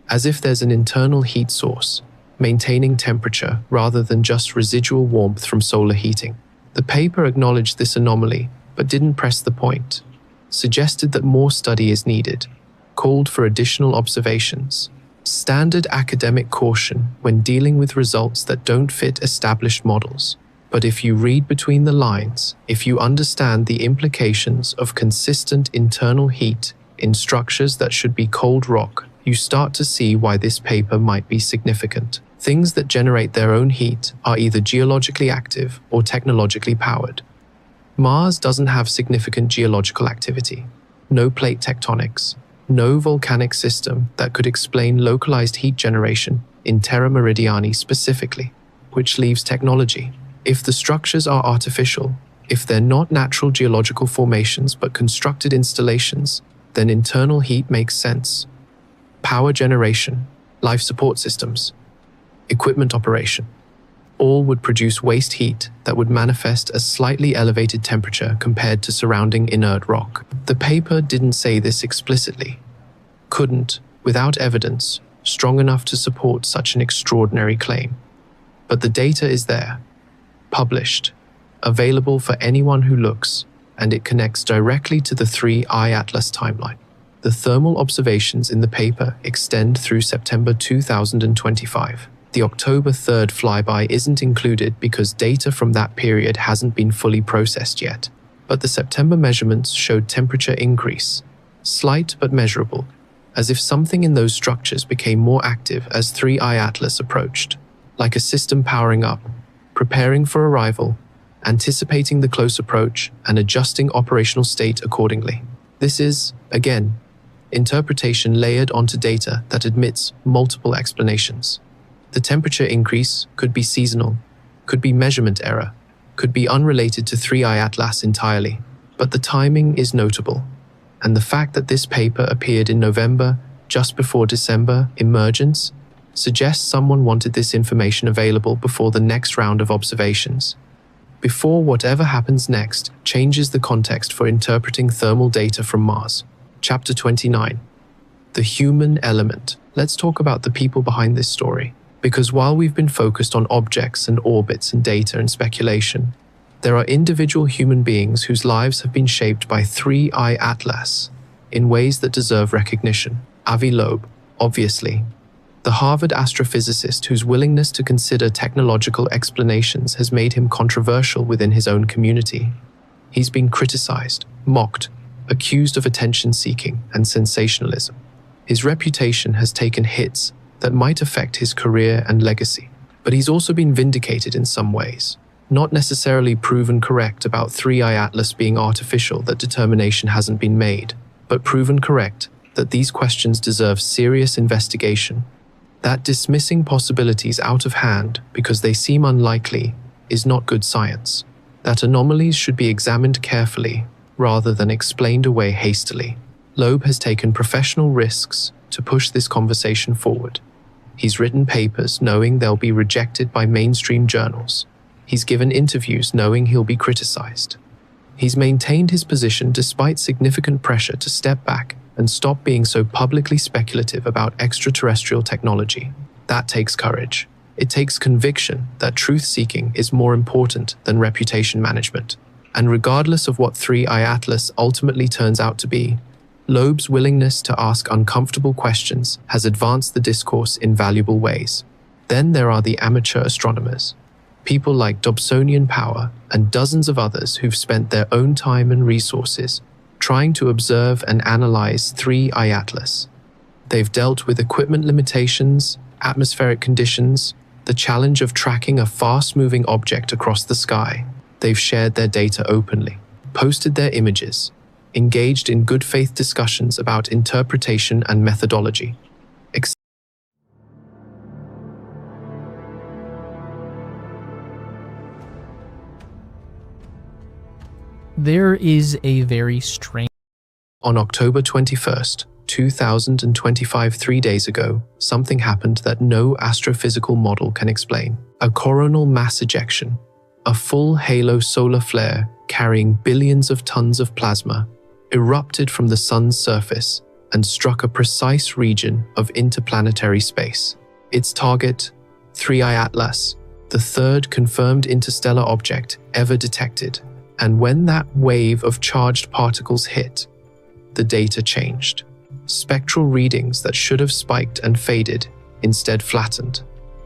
as if there's an internal heat source, maintaining temperature rather than just residual warmth from solar heating. The paper acknowledged this anomaly, but didn't press the point, suggested that more study is needed, called for additional observations. Standard academic caution when dealing with results that don't fit established models. But if you read between the lines, if you understand the implications of consistent internal heat in structures that should be cold rock, you start to see why this paper might be significant. Things that generate their own heat are either geologically active or technologically powered. Mars doesn't have significant geological activity, no plate tectonics, no volcanic system that could explain localized heat generation in Terra Meridiani specifically, which leaves technology. If the structures are artificial, if they're not natural geological formations but constructed installations, then internal heat makes sense. Power generation, life support systems, equipment operation, all would produce waste heat that would manifest as slightly elevated temperature compared to surrounding inert rock. The paper didn't say this explicitly, couldn't, without evidence strong enough to support such an extraordinary claim. But the data is there, published, available for anyone who looks, and it connects directly to the 3I Atlas timeline. The thermal observations in the paper extend through September 2025. The October 3rd flyby isn't included because data from that period hasn't been fully processed yet. But the September measurements showed temperature increase, slight but measurable, as if something in those structures became more active as 3I Atlas approached, like a system powering up, preparing for arrival, anticipating the close approach, and adjusting operational state accordingly. This is, again, interpretation layered onto data that admits multiple explanations. The temperature increase could be seasonal, could be measurement error, could be unrelated to 3I Atlas entirely, but the timing is notable. And the fact that this paper appeared in November, just before December emergence, suggests someone wanted this information available before the next round of observations, before whatever happens next changes the context for interpreting thermal data from Mars. Chapter 29. The human element. Let's talk about the people behind this story. Because while we've been focused on objects and orbits and data and speculation, there are individual human beings whose lives have been shaped by 3I Atlas in ways that deserve recognition. Avi Loeb, obviously, the Harvard astrophysicist whose willingness to consider technological explanations has made him controversial within his own community. He's been criticized, mocked, accused of attention-seeking and sensationalism. His reputation has taken hits that might affect his career and legacy, but he's also been vindicated in some ways. Not necessarily proven correct about 3I Atlas being artificial, that determination hasn't been made, but proven correct that these questions deserve serious investigation. That dismissing possibilities out of hand because they seem unlikely is not good science. That anomalies should be examined carefully rather than explained away hastily. Loeb has taken professional risks to push this conversation forward. He's written papers knowing they'll be rejected by mainstream journals. He's given interviews knowing he'll be criticized. He's maintained his position despite significant pressure to step back and stop being so publicly speculative about extraterrestrial technology. That takes courage. It takes conviction that truth-seeking is more important than reputation management. And regardless of what 3I Atlas ultimately turns out to be, Loeb's willingness to ask uncomfortable questions has advanced the discourse in valuable ways. Then there are the amateur astronomers, people like Dobsonian Power and dozens of others who've spent their own time and resources trying to observe and analyze 3I Atlas. They've dealt with equipment limitations, atmospheric conditions, the challenge of tracking a fast-moving object across the sky. They've shared their data openly, posted their images, engaged in good faith discussions about interpretation and methodology. There is a very strange... On October 21st, 2025, 3 days ago, something happened that no astrophysical model can explain. A coronal mass ejection, a full halo solar flare carrying billions of tons of plasma, erupted from the sun's surface and struck a precise region of interplanetary space. Its target, 3I Atlas, the third confirmed interstellar object ever detected. And when that wave of charged particles hit, the data changed. Spectral readings that should have spiked and faded instead flattened.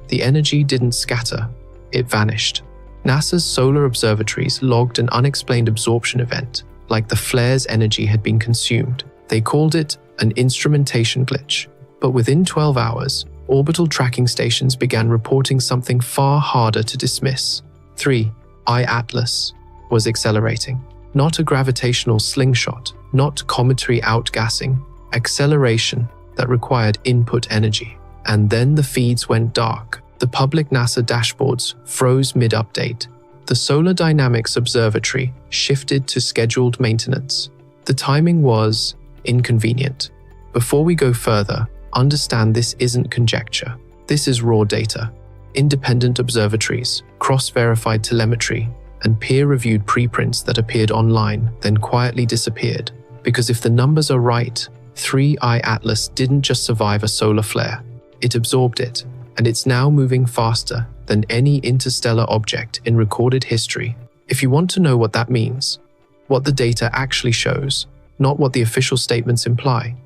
The energy didn't scatter, it vanished. NASA's solar observatories logged an unexplained absorption event, like the flare's energy had been consumed. They called it an instrumentation glitch. But within 12 hours, orbital tracking stations began reporting something far harder to dismiss. 3I Atlas was accelerating. Not a gravitational slingshot, not cometary outgassing, acceleration that required input energy. And then the feeds went dark. The public NASA dashboards froze mid-update. The Solar Dynamics Observatory shifted to scheduled maintenance. The timing was inconvenient. Before we go further, understand this isn't conjecture. This is raw data. Independent observatories, cross-verified telemetry, and peer-reviewed preprints that appeared online, then quietly disappeared. Because if the numbers are right, 3I Atlas didn't just survive a solar flare. It absorbed it, and it's now moving faster than any interstellar object in recorded history. If you want to know what that means, what the data actually shows, not what the official statements imply,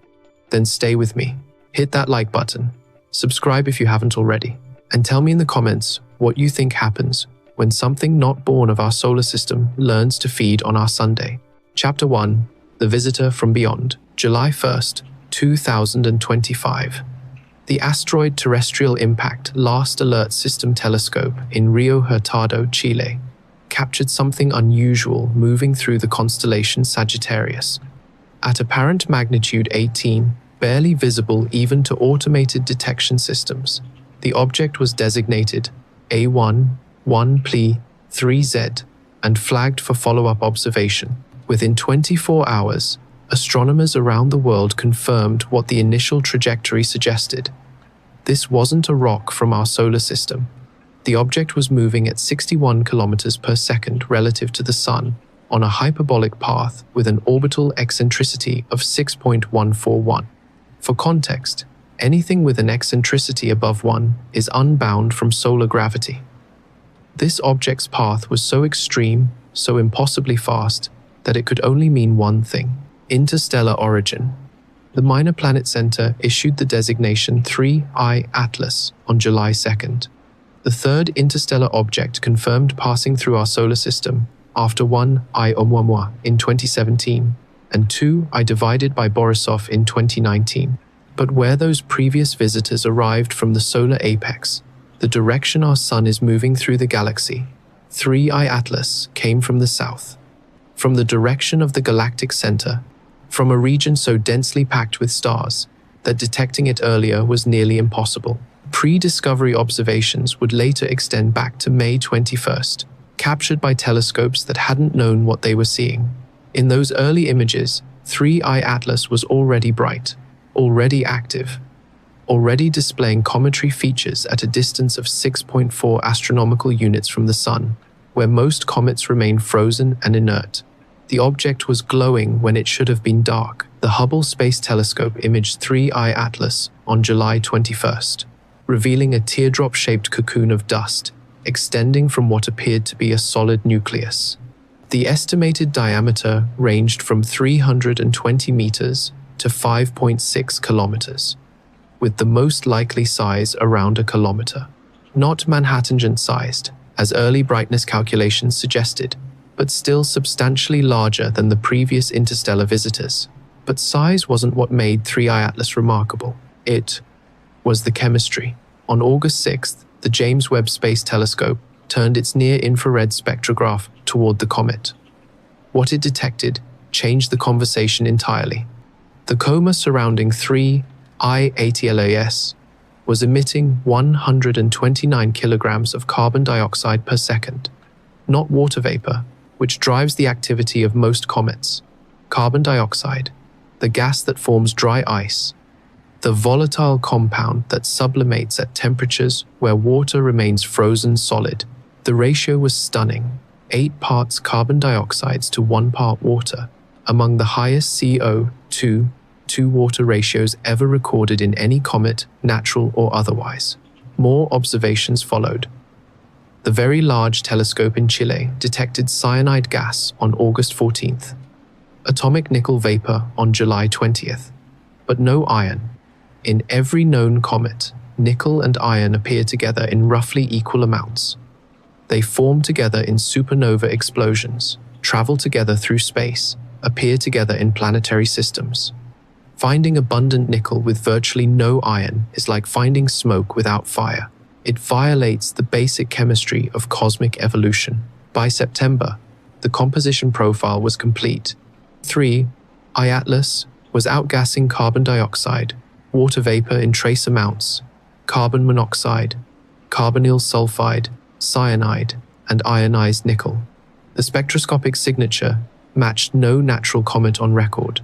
then stay with me. Hit that like button, subscribe if you haven't already, and tell me in the comments what you think happens when something not born of our solar system learns to feed on our Sunday. Chapter 1, The Visitor from Beyond, July 1st, 2025. The Asteroid Terrestrial Impact Last Alert System Telescope in Rio Hurtado, Chile, captured something unusual moving through the constellation Sagittarius. At apparent magnitude 18, barely visible even to automated detection systems, the object was designated A1 1Pli 3Z and flagged for follow-up observation. Within 24 hours, astronomers around the world confirmed what the initial trajectory suggested. This wasn't a rock from our solar system. The object was moving at 61 kilometers per second relative to the Sun on a hyperbolic path with an orbital eccentricity of 6.141. For context, anything with an eccentricity above 1 is unbound from solar gravity. This object's path was so extreme, so impossibly fast, that it could only mean one thing: interstellar origin. The Minor Planet Center issued the designation 3I Atlas on July 2nd. The third interstellar object confirmed passing through our solar system after 1I Oumuamua in 2017 and 2I divided by Borisov in 2019. But where those previous visitors arrived from the solar apex, the direction our sun is moving through the galaxy, 3I Atlas came from the south, from the direction of the galactic center, from a region so densely packed with stars that detecting it earlier was nearly impossible. Pre-discovery observations would later extend back to May 21st, captured by telescopes that hadn't known what they were seeing. In those early images, 3I Atlas was already bright, already active, already displaying cometary features at a distance of 6.4 astronomical units from the sun, where most comets remain frozen and inert. The object was glowing when it should have been dark. The Hubble Space Telescope imaged 3I Atlas on July 21st, revealing a teardrop-shaped cocoon of dust extending from what appeared to be a solid nucleus. The estimated diameter ranged from 320 meters to 5.6 kilometers, with the most likely size around a kilometer. Not Manhattan-sized, as early brightness calculations suggested, but still substantially larger than the previous interstellar visitors. But size wasn't what made 3I Atlas remarkable. It was the chemistry. On August 6th, the James Webb Space Telescope turned its near-infrared spectrograph toward the comet. What it detected changed the conversation entirely. The coma surrounding 3I Atlas was emitting 129 kilograms of carbon dioxide per second, not water vapor, which drives the activity of most comets. Carbon dioxide, the gas that forms dry ice, the volatile compound that sublimates at temperatures where water remains frozen solid. The ratio was stunning: 8 parts carbon dioxide to 1 part water, among the highest CO2 to water ratios ever recorded in any comet, natural or otherwise. More observations followed. The Very Large Telescope in Chile detected cyanide gas on August 14th, atomic nickel vapor on July 20th, but no iron. In every known comet, nickel and iron appear together in roughly equal amounts. They form together in supernova explosions, travel together through space, appear together in planetary systems. Finding abundant nickel with virtually no iron is like finding smoke without fire. It violates the basic chemistry of cosmic evolution. By September, the composition profile was complete. 3I Atlas was outgassing carbon dioxide, water vapor in trace amounts, carbon monoxide, carbonyl sulfide, cyanide, and ionized nickel. The spectroscopic signature matched no natural comet on record.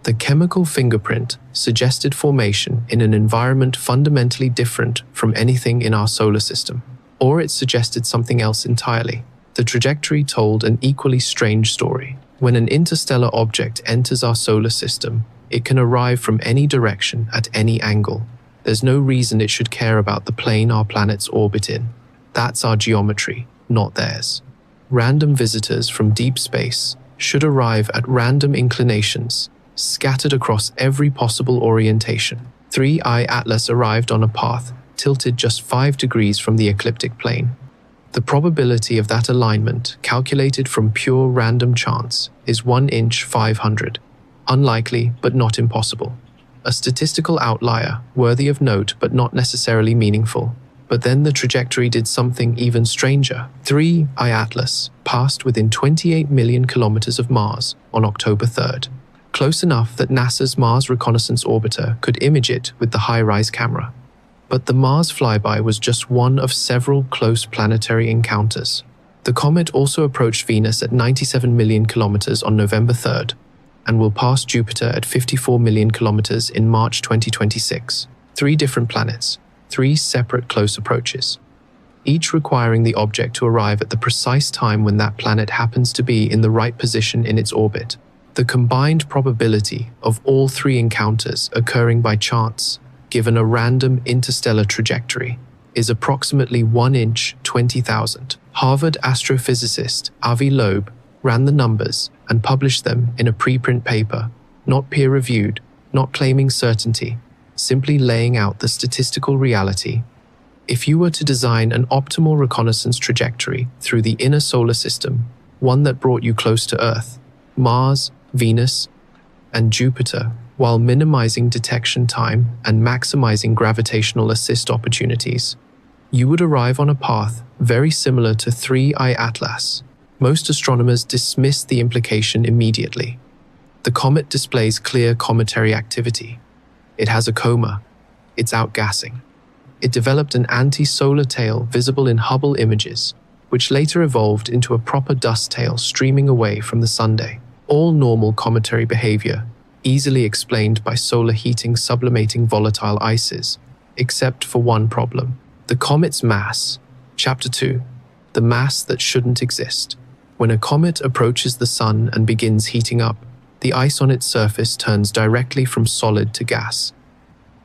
The chemical fingerprint suggested formation in an environment fundamentally different from anything in our solar system. Or it suggested something else entirely. The trajectory told an equally strange story. When an interstellar object enters our solar system, it can arrive from any direction at any angle. There's no reason it should care about the plane our planets orbit in. That's our geometry, not theirs. Random visitors from deep space should arrive at random inclinations, scattered across every possible orientation. 3I Atlas arrived on a path tilted just 5 degrees from the ecliptic plane. The probability of that alignment, calculated from pure random chance, is 1 in 500. Unlikely, but not impossible. A statistical outlier, worthy of note but not necessarily meaningful. But then the trajectory did something even stranger. 3I Atlas passed within 28 million kilometers of Mars on October 3rd. Close enough that NASA's Mars Reconnaissance Orbiter could image it with the high-rise camera. But the Mars flyby was just one of several close planetary encounters. The comet also approached Venus at 97 million kilometers on November 3rd, and will pass Jupiter at 54 million kilometers in March 2026. 3 different planets, 3 separate close approaches, each requiring the object to arrive at the precise time when that planet happens to be in the right position in its orbit. The combined probability of all three encounters occurring by chance, given a random interstellar trajectory, is approximately 1 in 20,000. Harvard astrophysicist Avi Loeb ran the numbers and published them in a preprint paper, not peer-reviewed, not claiming certainty, simply laying out the statistical reality. If you were to design an optimal reconnaissance trajectory through the inner solar system, one that brought you close to Earth, Mars, Venus, and Jupiter, while minimizing detection time and maximizing gravitational assist opportunities, you would arrive on a path very similar to 3I Atlas. Most astronomers dismiss the implication immediately. The comet displays clear cometary activity. It has a coma. It's outgassing. It developed an anti-solar tail visible in Hubble images, which later evolved into a proper dust tail streaming away from the sunday. All normal cometary behavior, easily explained by solar heating sublimating volatile ices, except for one problem. The comet's mass. Chapter 2. The mass that shouldn't exist. When a comet approaches the sun and begins heating up, the ice on its surface turns directly from solid to gas.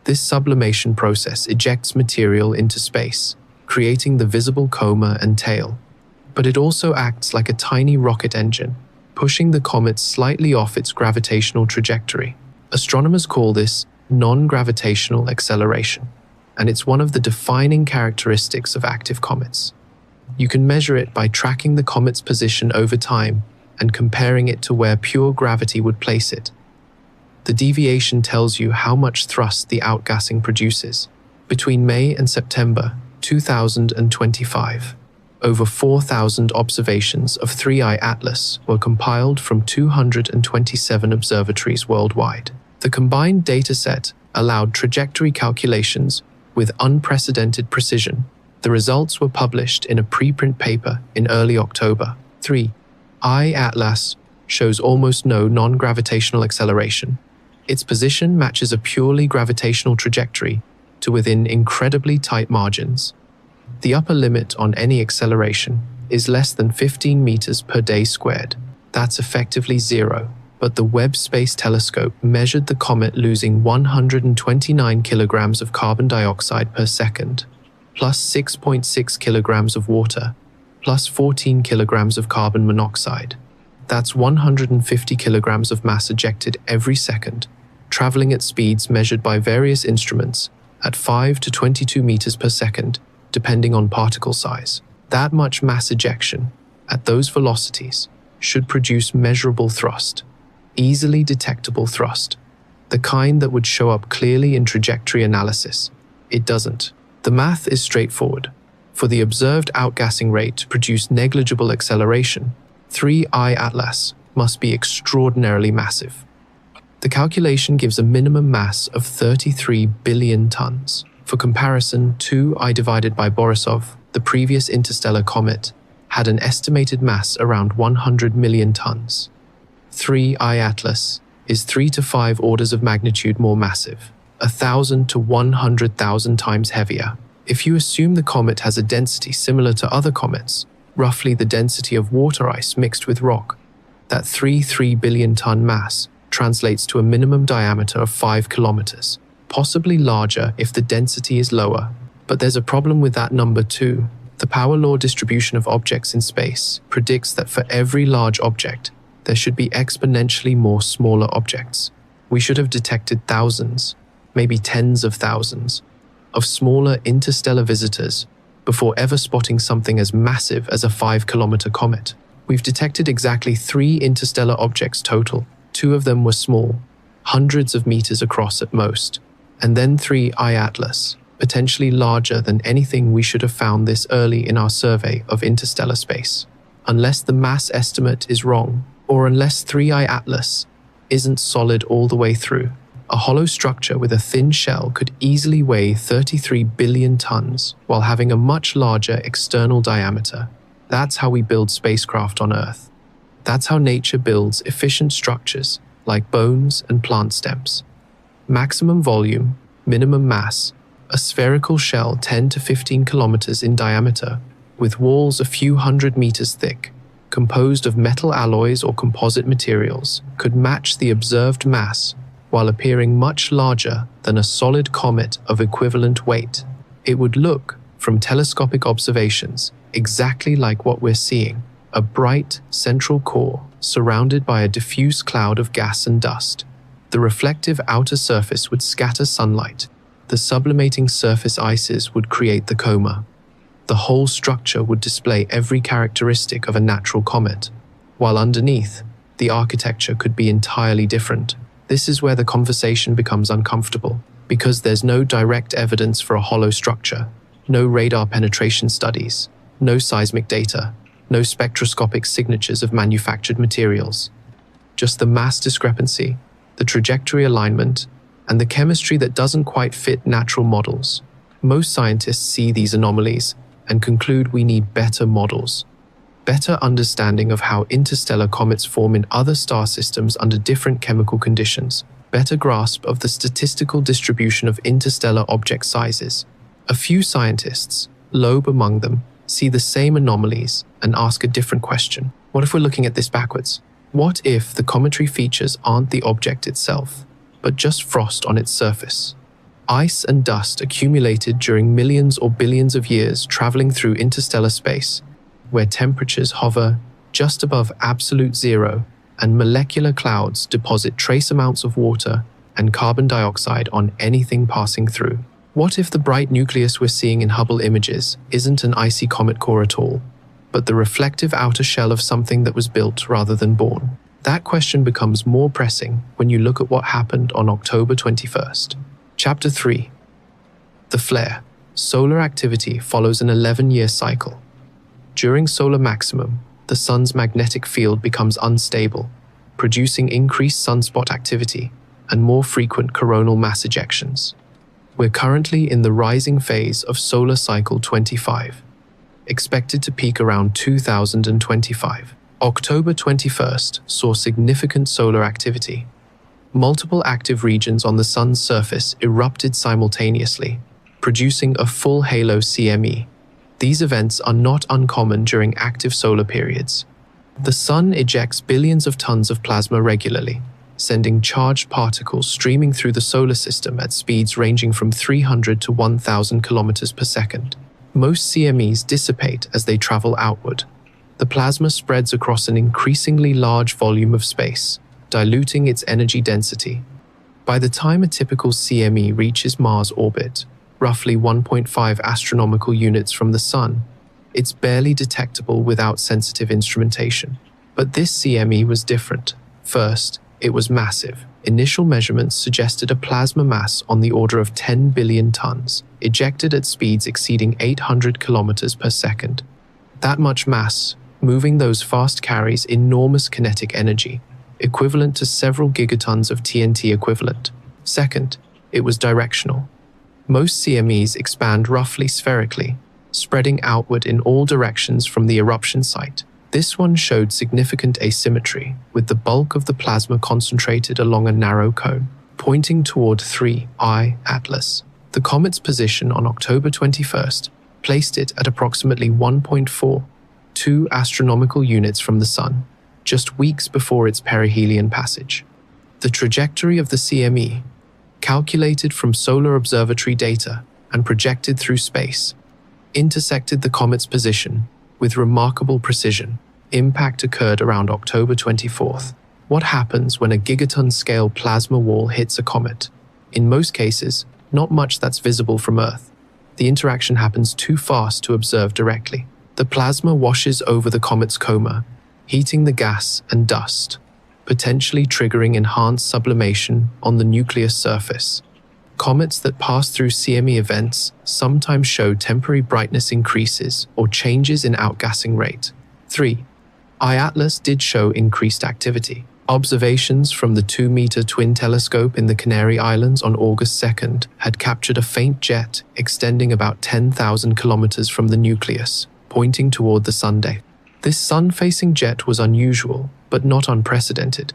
This sublimation process ejects material into space, creating the visible coma and tail. But it also acts like a tiny rocket engine, pushing the comet slightly off its gravitational trajectory. Astronomers call this non-gravitational acceleration, and it's one of the defining characteristics of active comets. You can measure it by tracking the comet's position over time and comparing it to where pure gravity would place it. The deviation tells you how much thrust the outgassing produces. Between May and September 2025, over 4,000 observations of 3I Atlas were compiled from 227 observatories worldwide. The combined dataset allowed trajectory calculations with unprecedented precision. The results were published in a preprint paper in early October. 3I Atlas shows almost no non-gravitational acceleration. Its position matches a purely gravitational trajectory to within incredibly tight margins. The upper limit on any acceleration is less than 15 meters per day squared. That's effectively zero. But the Webb Space Telescope measured the comet losing 129 kilograms of carbon dioxide per second, plus 6.6 kilograms of water, plus 14 kilograms of carbon monoxide. That's 150 kilograms of mass ejected every second, traveling at speeds measured by various instruments at 5 to 22 meters per second, depending on particle size. That much mass ejection, at those velocities, should produce measurable thrust, easily detectable thrust, the kind that would show up clearly in trajectory analysis. It doesn't. The math is straightforward. For the observed outgassing rate to produce negligible acceleration, 3I Atlas must be extraordinarily massive. The calculation gives a minimum mass of 33 billion tons. For comparison, 2I divided by Borisov, the previous interstellar comet, had an estimated mass around 100 million tons. 3I Atlas is 3 to 5 orders of magnitude more massive, 1,000 to 100,000 times heavier. If you assume the comet has a density similar to other comets, roughly the density of water ice mixed with rock, that 3 billion ton mass translates to a minimum diameter of 5 kilometers, possibly larger if the density is lower. But there's a problem with that number too. The power law distribution of objects in space predicts that for every large object, there should be exponentially more smaller objects. We should have detected thousands, maybe tens of thousands, of smaller interstellar visitors before ever spotting something as massive as a 5-kilometer comet. We've detected exactly 3 interstellar objects total. 2 of them were small, hundreds of meters across at most, and then 3I Atlas, potentially larger than anything we should have found this early in our survey of interstellar space. Unless the mass estimate is wrong, or unless 3I Atlas isn't solid all the way through, a hollow structure with a thin shell could easily weigh 33 billion tons while having a much larger external diameter. That's how we build spacecraft on Earth. That's how nature builds efficient structures like bones and plant stems. Maximum volume, minimum mass, a spherical shell 10 to 15 kilometers in diameter, with walls a few hundred meters thick, composed of metal alloys or composite materials, could match the observed mass while appearing much larger than a solid comet of equivalent weight. It would look, from telescopic observations, exactly like what we're seeing, a bright central core surrounded by a diffuse cloud of gas and dust. The reflective outer surface would scatter sunlight. The sublimating surface ices would create the coma. The whole structure would display every characteristic of a natural comet, while underneath, the architecture could be entirely different. This is where the conversation becomes uncomfortable, because there's no direct evidence for a hollow structure, no radar penetration studies, no seismic data, no spectroscopic signatures of manufactured materials. Just the mass discrepancy, the trajectory alignment, and the chemistry that doesn't quite fit natural models. Most scientists see these anomalies and conclude we need better models, better understanding of how interstellar comets form in other star systems under different chemical conditions, better grasp of the statistical distribution of interstellar object sizes. A few scientists, Loeb among them, see the same anomalies and ask a different question. What if we're looking at this backwards? What if the cometary features aren't the object itself, but just frost on its surface? Ice and dust accumulated during millions or billions of years traveling through interstellar space, where temperatures hover just above absolute zero and molecular clouds deposit trace amounts of water and carbon dioxide on anything passing through. What if the bright nucleus we're seeing in Hubble images isn't an icy comet core at all, but the reflective outer shell of something that was built rather than born? That question becomes more pressing when you look at what happened on October 21st. Chapter 3. The flare. Solar activity follows an 11-year cycle. During solar maximum, the sun's magnetic field becomes unstable, producing increased sunspot activity and more frequent coronal mass ejections. We're currently in the rising phase of solar cycle 25, expected to peak around 2025. October 21st saw significant solar activity. Multiple active regions on the sun's surface erupted simultaneously, producing a full halo CME. These events are not uncommon during active solar periods. The sun ejects billions of tons of plasma regularly, sending charged particles streaming through the solar system at speeds ranging from 300 to 1,000 kilometers per second. Most CMEs dissipate as they travel outward. The plasma spreads across an increasingly large volume of space, diluting its energy density. By the time a typical CME reaches Mars orbit, roughly 1.5 astronomical units from the Sun, it's barely detectable without sensitive instrumentation. But this CME was different. First, it was massive. Initial measurements suggested a plasma mass on the order of 10 billion tons, ejected at speeds exceeding 800 kilometers per second. That much mass, moving those fast, carries enormous kinetic energy, equivalent to several gigatons of TNT equivalent. Second, it was directional. Most CMEs expand roughly spherically, spreading outward in all directions from the eruption site. This one showed significant asymmetry, with the bulk of the plasma concentrated along a narrow cone, pointing toward 3I Atlas. The comet's position on October 21st placed it at approximately 1.42 astronomical units from the Sun, just weeks before its perihelion passage. The trajectory of the CME, calculated from solar observatory data and projected through space, intersected the comet's position with remarkable precision. Impact occurred around October 24th. What happens when a gigaton-scale plasma wall hits a comet? In most cases, not much that's visible from Earth. The interaction happens too fast to observe directly. The plasma washes over the comet's coma, heating the gas and dust, potentially triggering enhanced sublimation on the nucleus surface. Comets that pass through CME events sometimes show temporary brightness increases or changes in outgassing rate. 3. I-Atlas did show increased activity. Observations from the 2-meter twin telescope in the Canary Islands on August 2nd had captured a faint jet extending about 10,000 kilometers from the nucleus, pointing toward the Sunday. This sun-facing jet was unusual, but not unprecedented.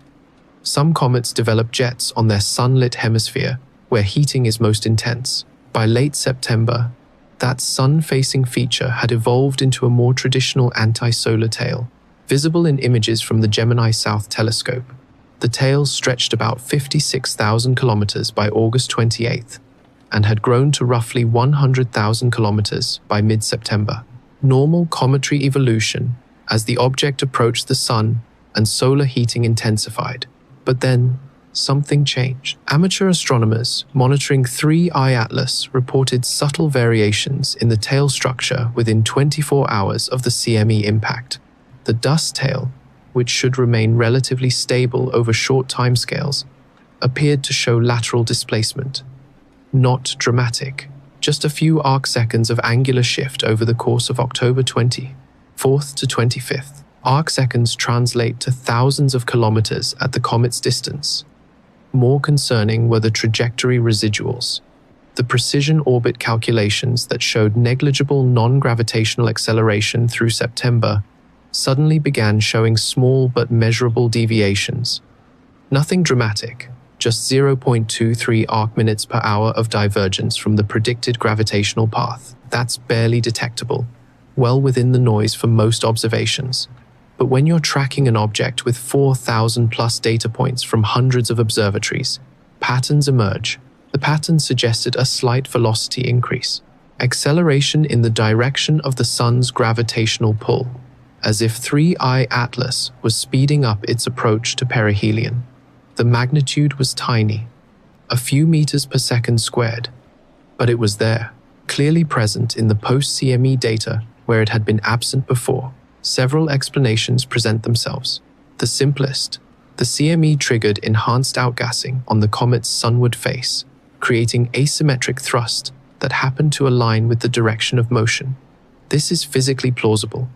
Some comets develop jets on their sunlit hemisphere, where heating is most intense. By late September, that sun-facing feature had evolved into a more traditional anti-solar tail. visible in images from the Gemini South telescope. The tail stretched about 56,000 kilometers by August 28th and had grown to roughly 100,000 kilometers by mid-September. Normal cometary evolution as the object approached the sun and solar heating intensified. But then, something changed. Amateur astronomers monitoring 3I Atlas reported subtle variations in the tail structure within 24 hours of the CME impact. The dust tail, which should remain relatively stable over short timescales, appeared to show lateral displacement. Not dramatic, just a few arc seconds of angular shift over the course of October 24th to 25th. Arc seconds translate to thousands of kilometers at the comet's distance. More concerning were the trajectory residuals. The precision orbit calculations that showed negligible non-gravitational acceleration through September suddenly began showing small but measurable deviations. Nothing dramatic, just 0.23 arc-minutes per hour of divergence from the predicted gravitational path. That's barely detectable, well within the noise for most observations. But when you're tracking an object with 4,000 plus data points from hundreds of observatories, patterns emerge. The pattern suggested a slight velocity increase, acceleration in the direction of the sun's gravitational pull, as if 3I Atlas was speeding up its approach to perihelion. The magnitude was tiny, a few meters per second squared, but it was there, clearly present in the post-CME data where it had been absent before. Several explanations present themselves. The simplest, the CME triggered enhanced outgassing on the comet's sunward face, creating asymmetric thrust that happened to align with the direction of motion. This is physically plausible.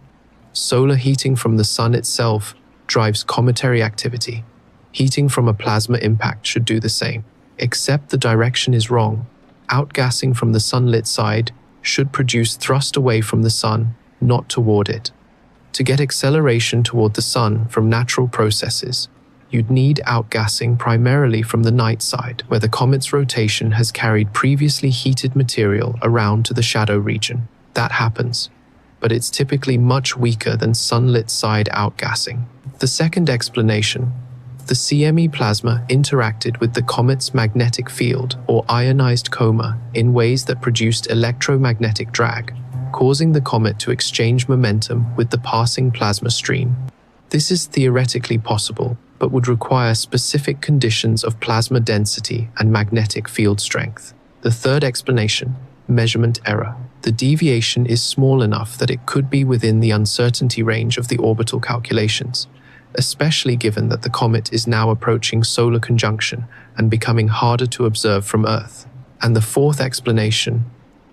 Solar heating from the sun itself drives cometary activity. Heating from a plasma impact should do the same, except the direction is wrong. Outgassing from the sunlit side should produce thrust away from the sun, not toward it. To get acceleration toward the sun from natural processes, you'd need outgassing primarily from the night side, where the comet's rotation has carried previously heated material around to the shadow region. That happens, but it's typically much weaker than sunlit side outgassing. The second explanation, the CME plasma interacted with the comet's magnetic field or ionized coma in ways that produced electromagnetic drag, causing the comet to exchange momentum with the passing plasma stream. This is theoretically possible, but would require specific conditions of plasma density and magnetic field strength. The third explanation, measurement error. The deviation is small enough that it could be within the uncertainty range of the orbital calculations, especially given that the comet is now approaching solar conjunction and becoming harder to observe from Earth. And the fourth explanation,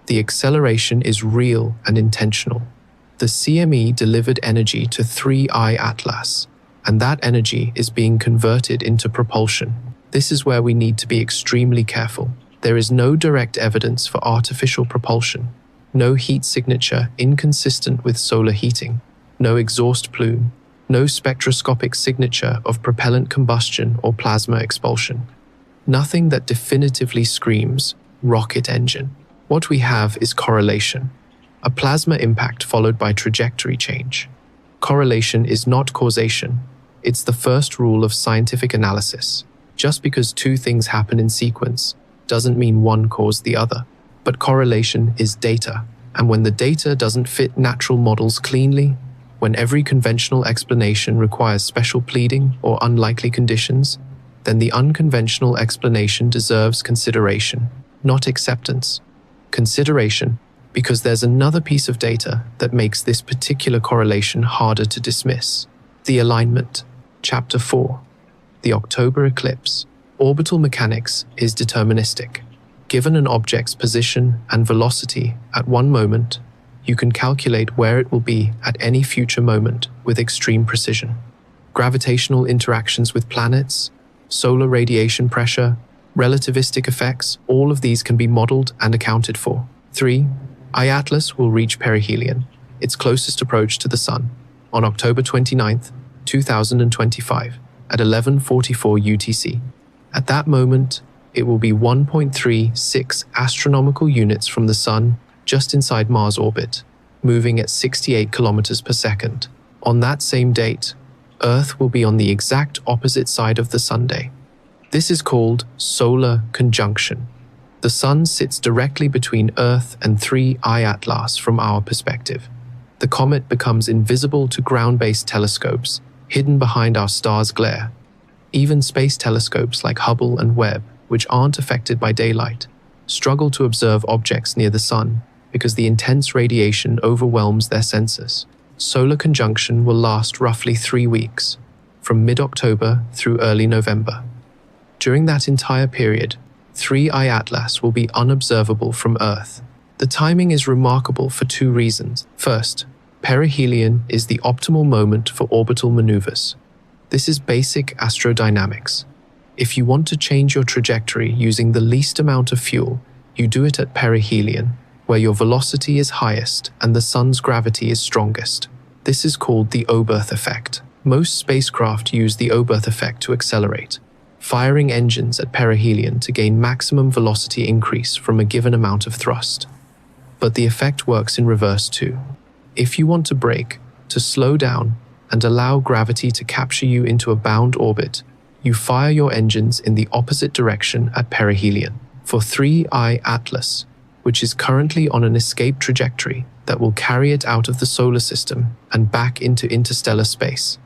the acceleration is real and intentional. The CME delivered energy to 3I Atlas, and that energy is being converted into propulsion. This is where we need to be extremely careful. There is no direct evidence for artificial propulsion, no heat signature inconsistent with solar heating, no exhaust plume, no spectroscopic signature of propellant combustion or plasma expulsion. Nothing that definitively screams rocket engine. What we have is correlation, a plasma impact followed by trajectory change. Correlation is not causation. It's the first rule of scientific analysis. Just because two things happen in sequence doesn't mean one caused the other. But correlation is data, and when the data doesn't fit natural models cleanly, when every conventional explanation requires special pleading or unlikely conditions, then the unconventional explanation deserves consideration, not acceptance. Consideration, because there's another piece of data that makes this particular correlation harder to dismiss. The alignment. Chapter 4. The October eclipse. Orbital mechanics is deterministic. Given an object's position and velocity at one moment, you can calculate where it will be at any future moment with extreme precision. Gravitational interactions with planets, solar radiation pressure, relativistic effects, all of these can be modeled and accounted for. 3. Atlas will reach perihelion, its closest approach to the Sun, on October 29, 2025, at 11:44 UTC. At that moment, it will be 1.36 astronomical units from the Sun, just inside Mars orbit, moving at 68 kilometers per second. On that same date, Earth will be on the exact opposite side of the Sunday. This is called solar conjunction. The Sun sits directly between Earth and 3I Atlas from our perspective. The comet becomes invisible to ground-based telescopes, hidden behind our star's glare. Even space telescopes like Hubble and Webb, which aren't affected by daylight, struggle to observe objects near the Sun because the intense radiation overwhelms their sensors. Solar conjunction will last roughly 3 weeks, from mid-October through early November. During that entire period, 3I Atlas will be unobservable from Earth. The timing is remarkable for 2 reasons. First, perihelion is the optimal moment for orbital maneuvers. This is basic astrodynamics. If you want to change your trajectory using the least amount of fuel, you do it at perihelion, where your velocity is highest and the Sun's gravity is strongest. This is called the Oberth effect. Most spacecraft use the Oberth effect to accelerate, firing engines at perihelion to gain maximum velocity increase from a given amount of thrust. But the effect works in reverse too. If you want to brake, to slow down, and allow gravity to capture you into a bound orbit, you fire your engines in the opposite direction at perihelion. For 3I Atlas, which is currently on an escape trajectory that will carry it out of the solar system and back into interstellar space,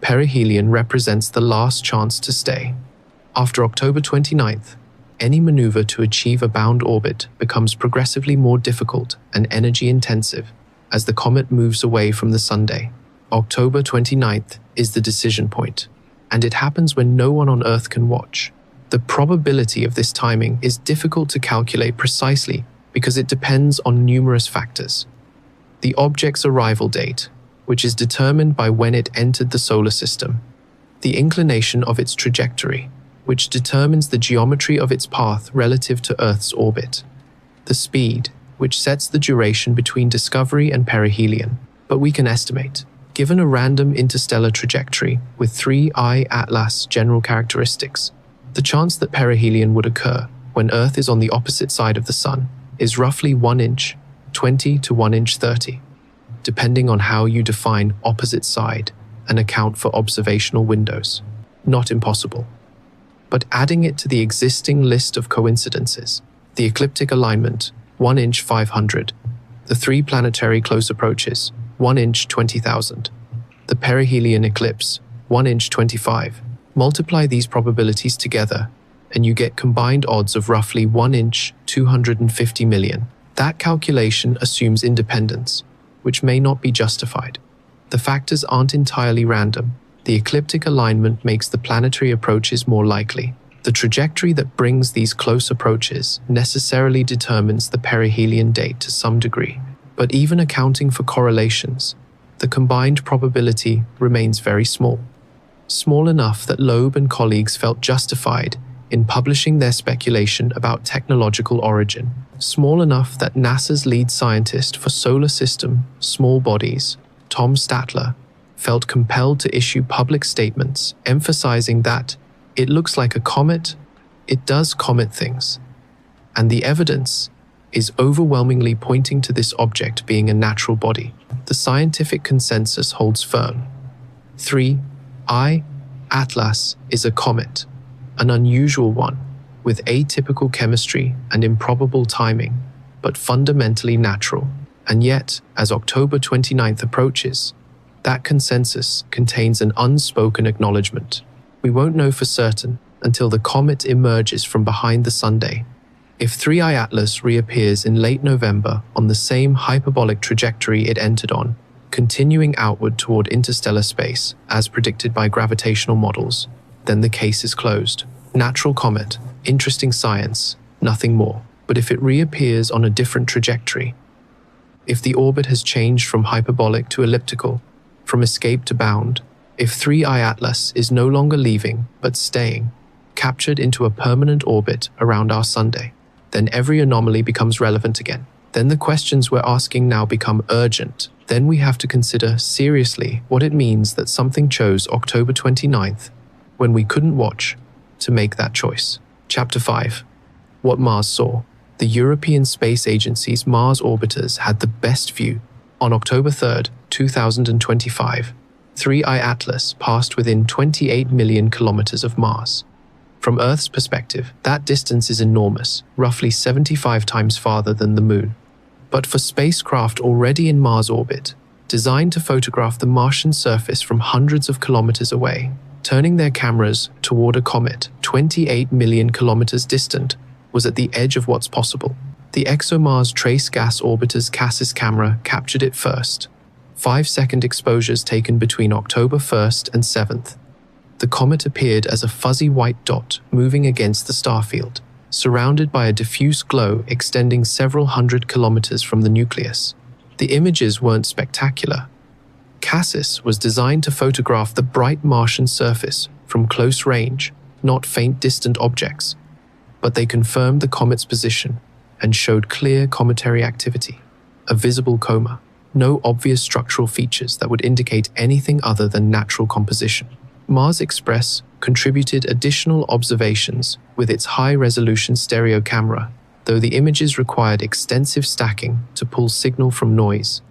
perihelion represents the last chance to stay. After October 29th, any maneuver to achieve a bound orbit becomes progressively more difficult and energy-intensive as the comet moves away from the Sunday. October 29th is the decision point, and it happens when no one on Earth can watch. The probability of this timing is difficult to calculate precisely because it depends on numerous factors. The object's arrival date, which is determined by when it entered the solar system, the inclination of its trajectory, which determines the geometry of its path relative to Earth's orbit, the speed, which sets the duration between discovery and perihelion, but we can estimate. Given a random interstellar trajectory with 3I Atlas general characteristics, the chance that perihelion would occur when Earth is on the opposite side of the Sun is roughly 1 inch, 20 to 1 inch 30, depending on how you define opposite side and account for observational windows. Not impossible. But adding it to the existing list of coincidences, the ecliptic alignment, 1 inch 500, the 3 planetary close approaches, 1 inch 20,000, the perihelion eclipse, 1 inch 25. Multiply these probabilities together, and you get combined odds of roughly 1 inch 250 million. That calculation assumes independence, which may not be justified. The factors aren't entirely random. The ecliptic alignment makes the planetary approaches more likely. The trajectory that brings these close approaches necessarily determines the perihelion date to some degree. But even accounting for correlations, the combined probability remains very small. Small enough that Loeb and colleagues felt justified in publishing their speculation about technological origin. Small enough that NASA's lead scientist for solar system small bodies, Tom Statler, felt compelled to issue public statements emphasizing that it looks like a comet, it does comet things, and the evidence is overwhelmingly pointing to this object being a natural body. The scientific consensus holds firm. 3I Atlas is a comet, an unusual one, with atypical chemistry and improbable timing, but fundamentally natural. And yet, as October 29th approaches, that consensus contains an unspoken acknowledgement. We won't know for certain until the comet emerges from behind the Sunday. If 3I Atlas reappears in late November on the same hyperbolic trajectory it entered on, continuing outward toward interstellar space, as predicted by gravitational models, then the case is closed. Natural comet, interesting science, nothing more. But if it reappears on a different trajectory, if the orbit has changed from hyperbolic to elliptical, from escape to bound, if 3I Atlas is no longer leaving, but staying, captured into a permanent orbit around our Sunday, then every anomaly becomes relevant again. Then the questions we're asking now become urgent. Then we have to consider seriously what it means that something chose October 29th, when we couldn't watch, to make that choice. Chapter 5. What Mars Saw. The European Space Agency's Mars orbiters had the best view. On October 3, 2025, 3I Atlas passed within 28 million kilometers of Mars. From Earth's perspective, that distance is enormous, roughly 75 times farther than the Moon. But for spacecraft already in Mars orbit, designed to photograph the Martian surface from hundreds of kilometers away, turning their cameras toward a comet 28 million kilometers distant was at the edge of what's possible. The ExoMars Trace Gas Orbiter's CASIS camera captured it first. 5-second exposures taken between October 1st and 7th. The comet appeared as a fuzzy white dot moving against the starfield, surrounded by a diffuse glow extending several hundred kilometers from the nucleus. The images weren't spectacular. CASIS was designed to photograph the bright Martian surface from close range, not faint distant objects, but they confirmed the comet's position and showed clear cometary activity, a visible coma, no obvious structural features that would indicate anything other than natural composition. Mars Express contributed additional observations with its high-resolution stereo camera, though the images required extensive stacking to pull signal from noise.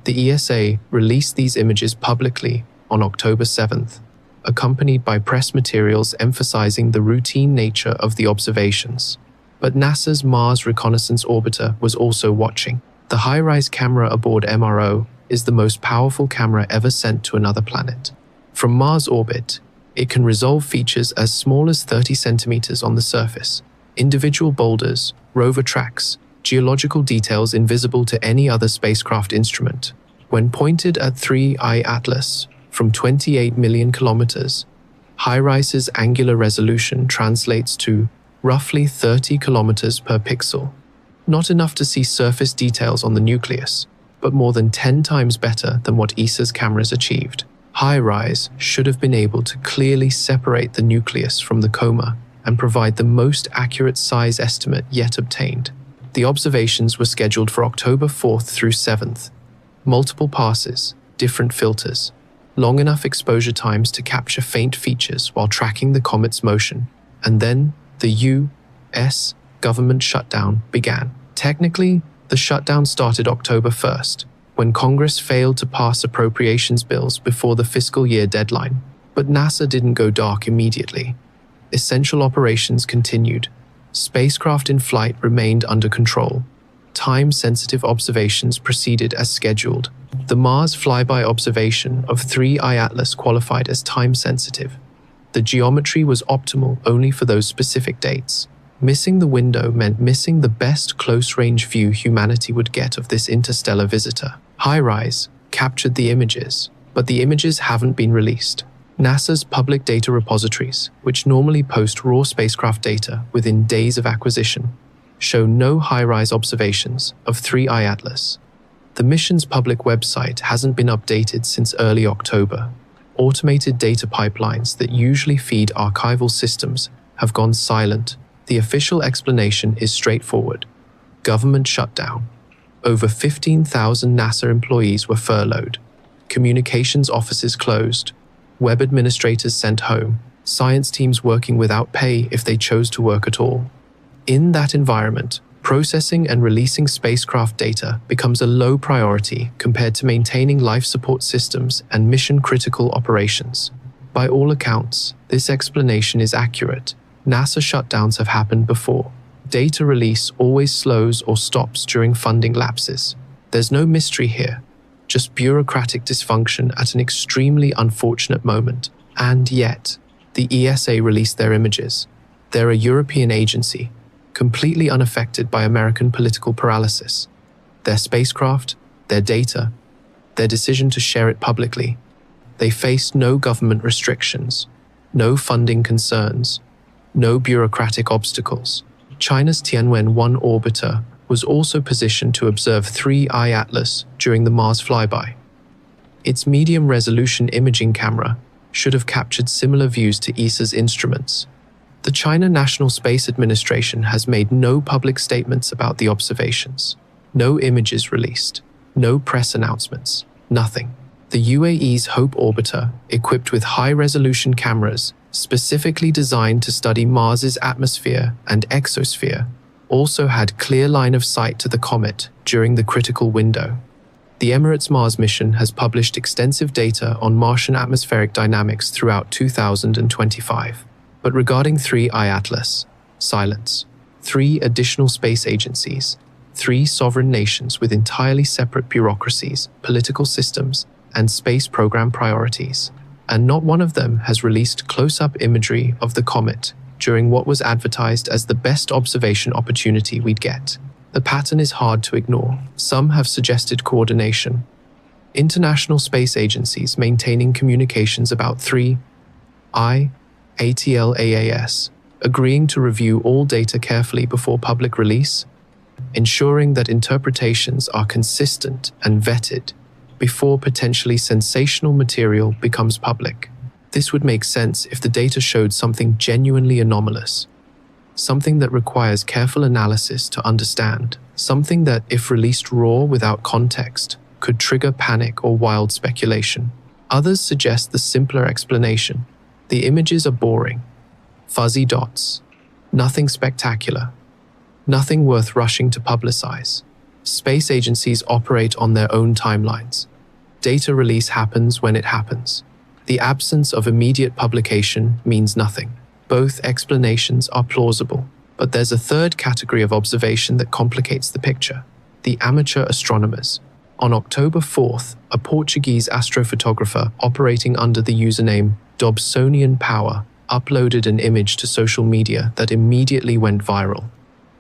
The ESA released these images publicly on October 7th, accompanied by press materials emphasizing the routine nature of the observations. But NASA's Mars Reconnaissance Orbiter was also watching. The high-rise camera aboard MRO is the most powerful camera ever sent to another planet. From Mars orbit, it can resolve features as small as 30 centimeters on the surface, individual boulders, rover tracks, geological details invisible to any other spacecraft instrument. When pointed at 3I Atlas from 28 million kilometers, HiRISE's angular resolution translates to roughly 30 kilometers per pixel. Not enough to see surface details on the nucleus, but more than 10 times better than what ESA's cameras achieved. HiRISE should have been able to clearly separate the nucleus from the coma and provide the most accurate size estimate yet obtained. The observations were scheduled for October 4th through 7th. Multiple passes, different filters, long enough exposure times to capture faint features while tracking the comet's motion, and then the U.S. government shutdown began. Technically, the shutdown started October 1st, when Congress failed to pass appropriations bills before the fiscal year deadline. But NASA didn't go dark immediately. Essential operations continued. Spacecraft in flight remained under control. Time-sensitive observations proceeded as scheduled. The Mars flyby observation of 3I Atlas qualified as time-sensitive. The geometry was optimal only for those specific dates. Missing the window meant missing the best close-range view humanity would get of this interstellar visitor. HiRISE captured the images, but the images haven't been released. NASA's public data repositories, which normally post raw spacecraft data within days of acquisition, show no HiRISE observations of 3I Atlas. The mission's public website hasn't been updated since early October. Automated data pipelines that usually feed archival systems have gone silent. The official explanation is straightforward. Government shutdown. Over 15,000 NASA employees were furloughed. Communications offices closed. Web administrators sent home. Science teams working without pay if they chose to work at all. In that environment, processing and releasing spacecraft data becomes a low priority compared to maintaining life support systems and mission-critical operations. By all accounts, this explanation is accurate. NASA shutdowns have happened before. Data release always slows or stops during funding lapses. There's no mystery here, just bureaucratic dysfunction at an extremely unfortunate moment. And yet, the ESA released their images. They're a European agency, completely unaffected by American political paralysis. Their spacecraft, their data, their decision to share it publicly. They faced no government restrictions, no funding concerns, no bureaucratic obstacles. China's Tianwen-1 orbiter was also positioned to observe 3I Atlas during the Mars flyby. Its medium-resolution imaging camera should have captured similar views to ESA's instruments. The China National Space Administration has made no public statements about the observations. No images released. No press announcements. Nothing. The UAE's HOPE orbiter, equipped with high-resolution cameras specifically designed to study Mars's atmosphere and exosphere, also had clear line of sight to the comet during the critical window. The Emirates Mars mission has published extensive data on Martian atmospheric dynamics throughout 2025. But regarding 3I Atlas, silence. 3 additional space agencies, 3 sovereign nations with entirely separate bureaucracies, political systems, and space program priorities. And not one of them has released close-up imagery of the comet during what was advertised as the best observation opportunity we'd get. The pattern is hard to ignore. Some have suggested coordination. International space agencies maintaining communications about 3I ATLAAS, agreeing to review all data carefully before public release, ensuring that interpretations are consistent and vetted before potentially sensational material becomes public. This would make sense if the data showed something genuinely anomalous, something that requires careful analysis to understand, something that, if released raw without context, could trigger panic or wild speculation. Others suggest the simpler explanation. The images are boring. Fuzzy dots. Nothing spectacular. Nothing worth rushing to publicize. Space agencies operate on their own timelines. Data release happens when it happens. The absence of immediate publication means nothing. Both explanations are plausible, but there's a third category of observation that complicates the picture: the amateur astronomers. On October 4th, a Portuguese astrophotographer operating under the username Dobsonian Power uploaded an image to social media that immediately went viral.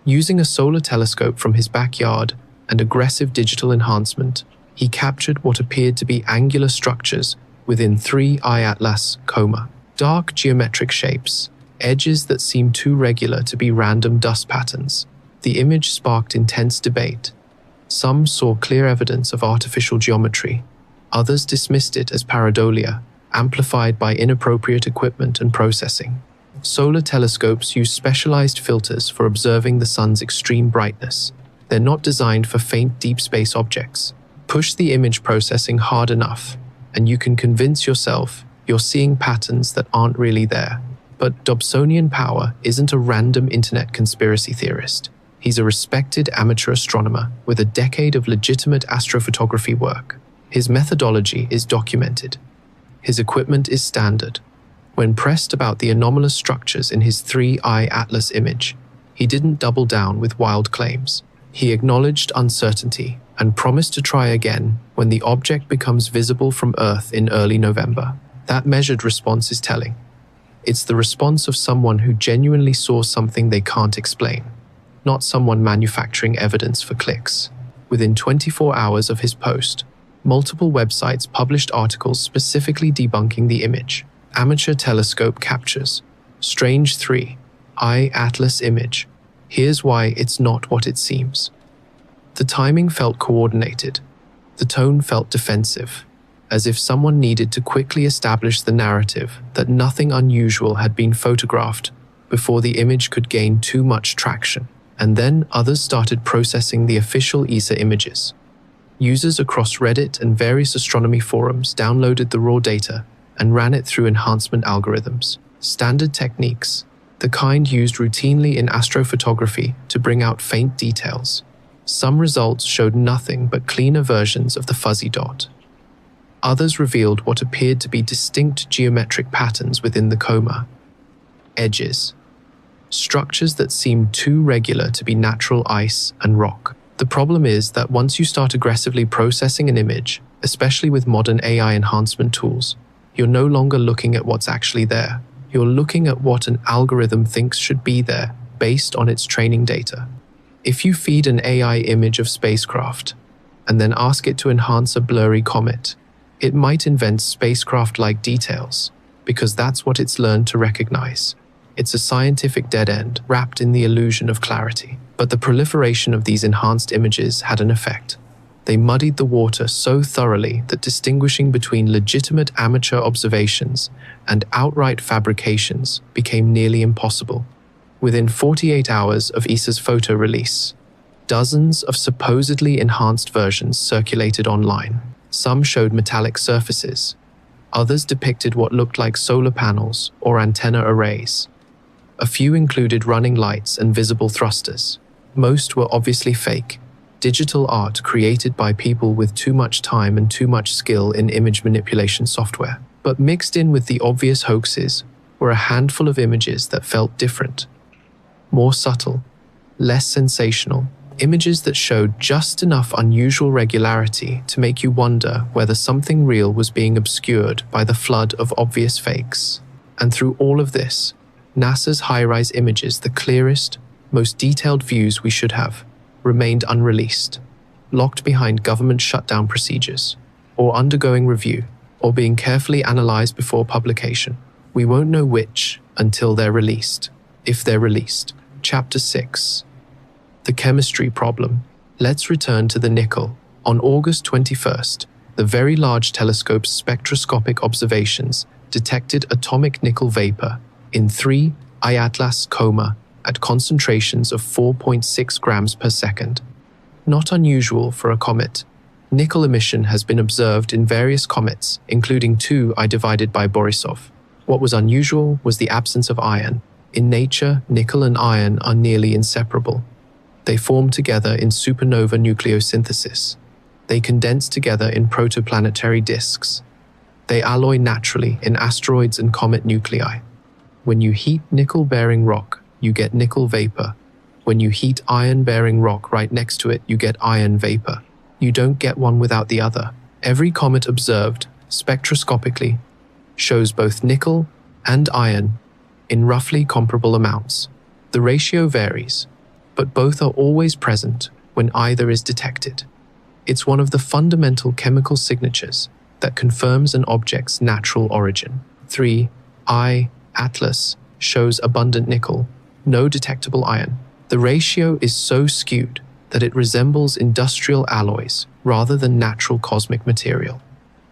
Using a solar telescope from his backyard and aggressive digital enhancement, he captured what appeared to be angular structures within 3I Atlas coma. Dark geometric shapes, edges that seemed too regular to be random dust patterns. The image sparked intense debate. Some saw clear evidence of artificial geometry. Others dismissed it as pareidolia, amplified by inappropriate equipment and processing. Solar telescopes use specialized filters for observing the sun's extreme brightness. They're not designed for faint deep space objects. Push the image processing hard enough, and you can convince yourself you're seeing patterns that aren't really there. But Dobsonian Power isn't a random internet conspiracy theorist. He's a respected amateur astronomer with a decade of legitimate astrophotography work. His methodology is documented. His equipment is standard. When pressed about the anomalous structures in his 3I Atlas image, he didn't double down with wild claims. He acknowledged uncertainty and promised to try again when the object becomes visible from Earth in early November. That measured response is telling. It's the response of someone who genuinely saw something they can't explain, not someone manufacturing evidence for clicks. Within 24 hours of his post, multiple websites published articles specifically debunking the image. Amateur telescope captures. Strange 3I Atlas image. Here's why it's not what it seems. The timing felt coordinated. The tone felt defensive, as if someone needed to quickly establish the narrative that nothing unusual had been photographed before the image could gain too much traction. And then others started processing the official ESA images. Users across Reddit and various astronomy forums downloaded the raw data and ran it through enhancement algorithms. Standard techniques, the kind used routinely in astrophotography to bring out faint details. Some results showed nothing but cleaner versions of the fuzzy dot. Others revealed what appeared to be distinct geometric patterns within the coma. Edges. Structures that seemed too regular to be natural ice and rock. The problem is that once you start aggressively processing an image, especially with modern AI enhancement tools, you're no longer looking at what's actually there. You're looking at what an algorithm thinks should be there based on its training data. If you feed an AI image of spacecraft and then ask it to enhance a blurry comet, it might invent spacecraft-like details because that's what it's learned to recognize. It's a scientific dead end wrapped in the illusion of clarity. But the proliferation of these enhanced images had an effect. They muddied the water so thoroughly that distinguishing between legitimate amateur observations and outright fabrications became nearly impossible. Within 48 hours of ESA's photo release, dozens of supposedly enhanced versions circulated online. Some showed metallic surfaces. Others depicted what looked like solar panels or antenna arrays. A few included running lights and visible thrusters. Most were obviously fake, digital art created by people with too much time and too much skill in image manipulation software. But mixed in with the obvious hoaxes were a handful of images that felt different, more subtle, less sensational, images that showed just enough unusual regularity to make you wonder whether something real was being obscured by the flood of obvious fakes. And through all of this, NASA's high-rise images, the clearest, most detailed views we should have, remained unreleased, locked behind government shutdown procedures, or undergoing review, or being carefully analyzed before publication. We won't know which until they're released, if they're released. Chapter 6. The chemistry problem. Let's return to the nickel. On August 21st, the Very Large Telescope's spectroscopic observations detected atomic nickel vapor in 3I Atlas coma at concentrations of 4.6 grams per second. Not unusual for a comet. Nickel emission has been observed in various comets, including 2I divided by Borisov. What was unusual was the absence of iron. In nature, nickel and iron are nearly inseparable. They form together in supernova nucleosynthesis. They condense together in protoplanetary disks. They alloy naturally in asteroids and comet nuclei. When you heat nickel-bearing rock, you get nickel vapor. When you heat iron-bearing rock right next to it, you get iron vapor. You don't get one without the other. Every comet observed, spectroscopically, shows both nickel and iron in roughly comparable amounts. The ratio varies, but both are always present when either is detected. It's one of the fundamental chemical signatures that confirms an object's natural origin. 3I Atlas shows abundant nickel, no detectable iron. The ratio is so skewed that it resembles industrial alloys rather than natural cosmic material.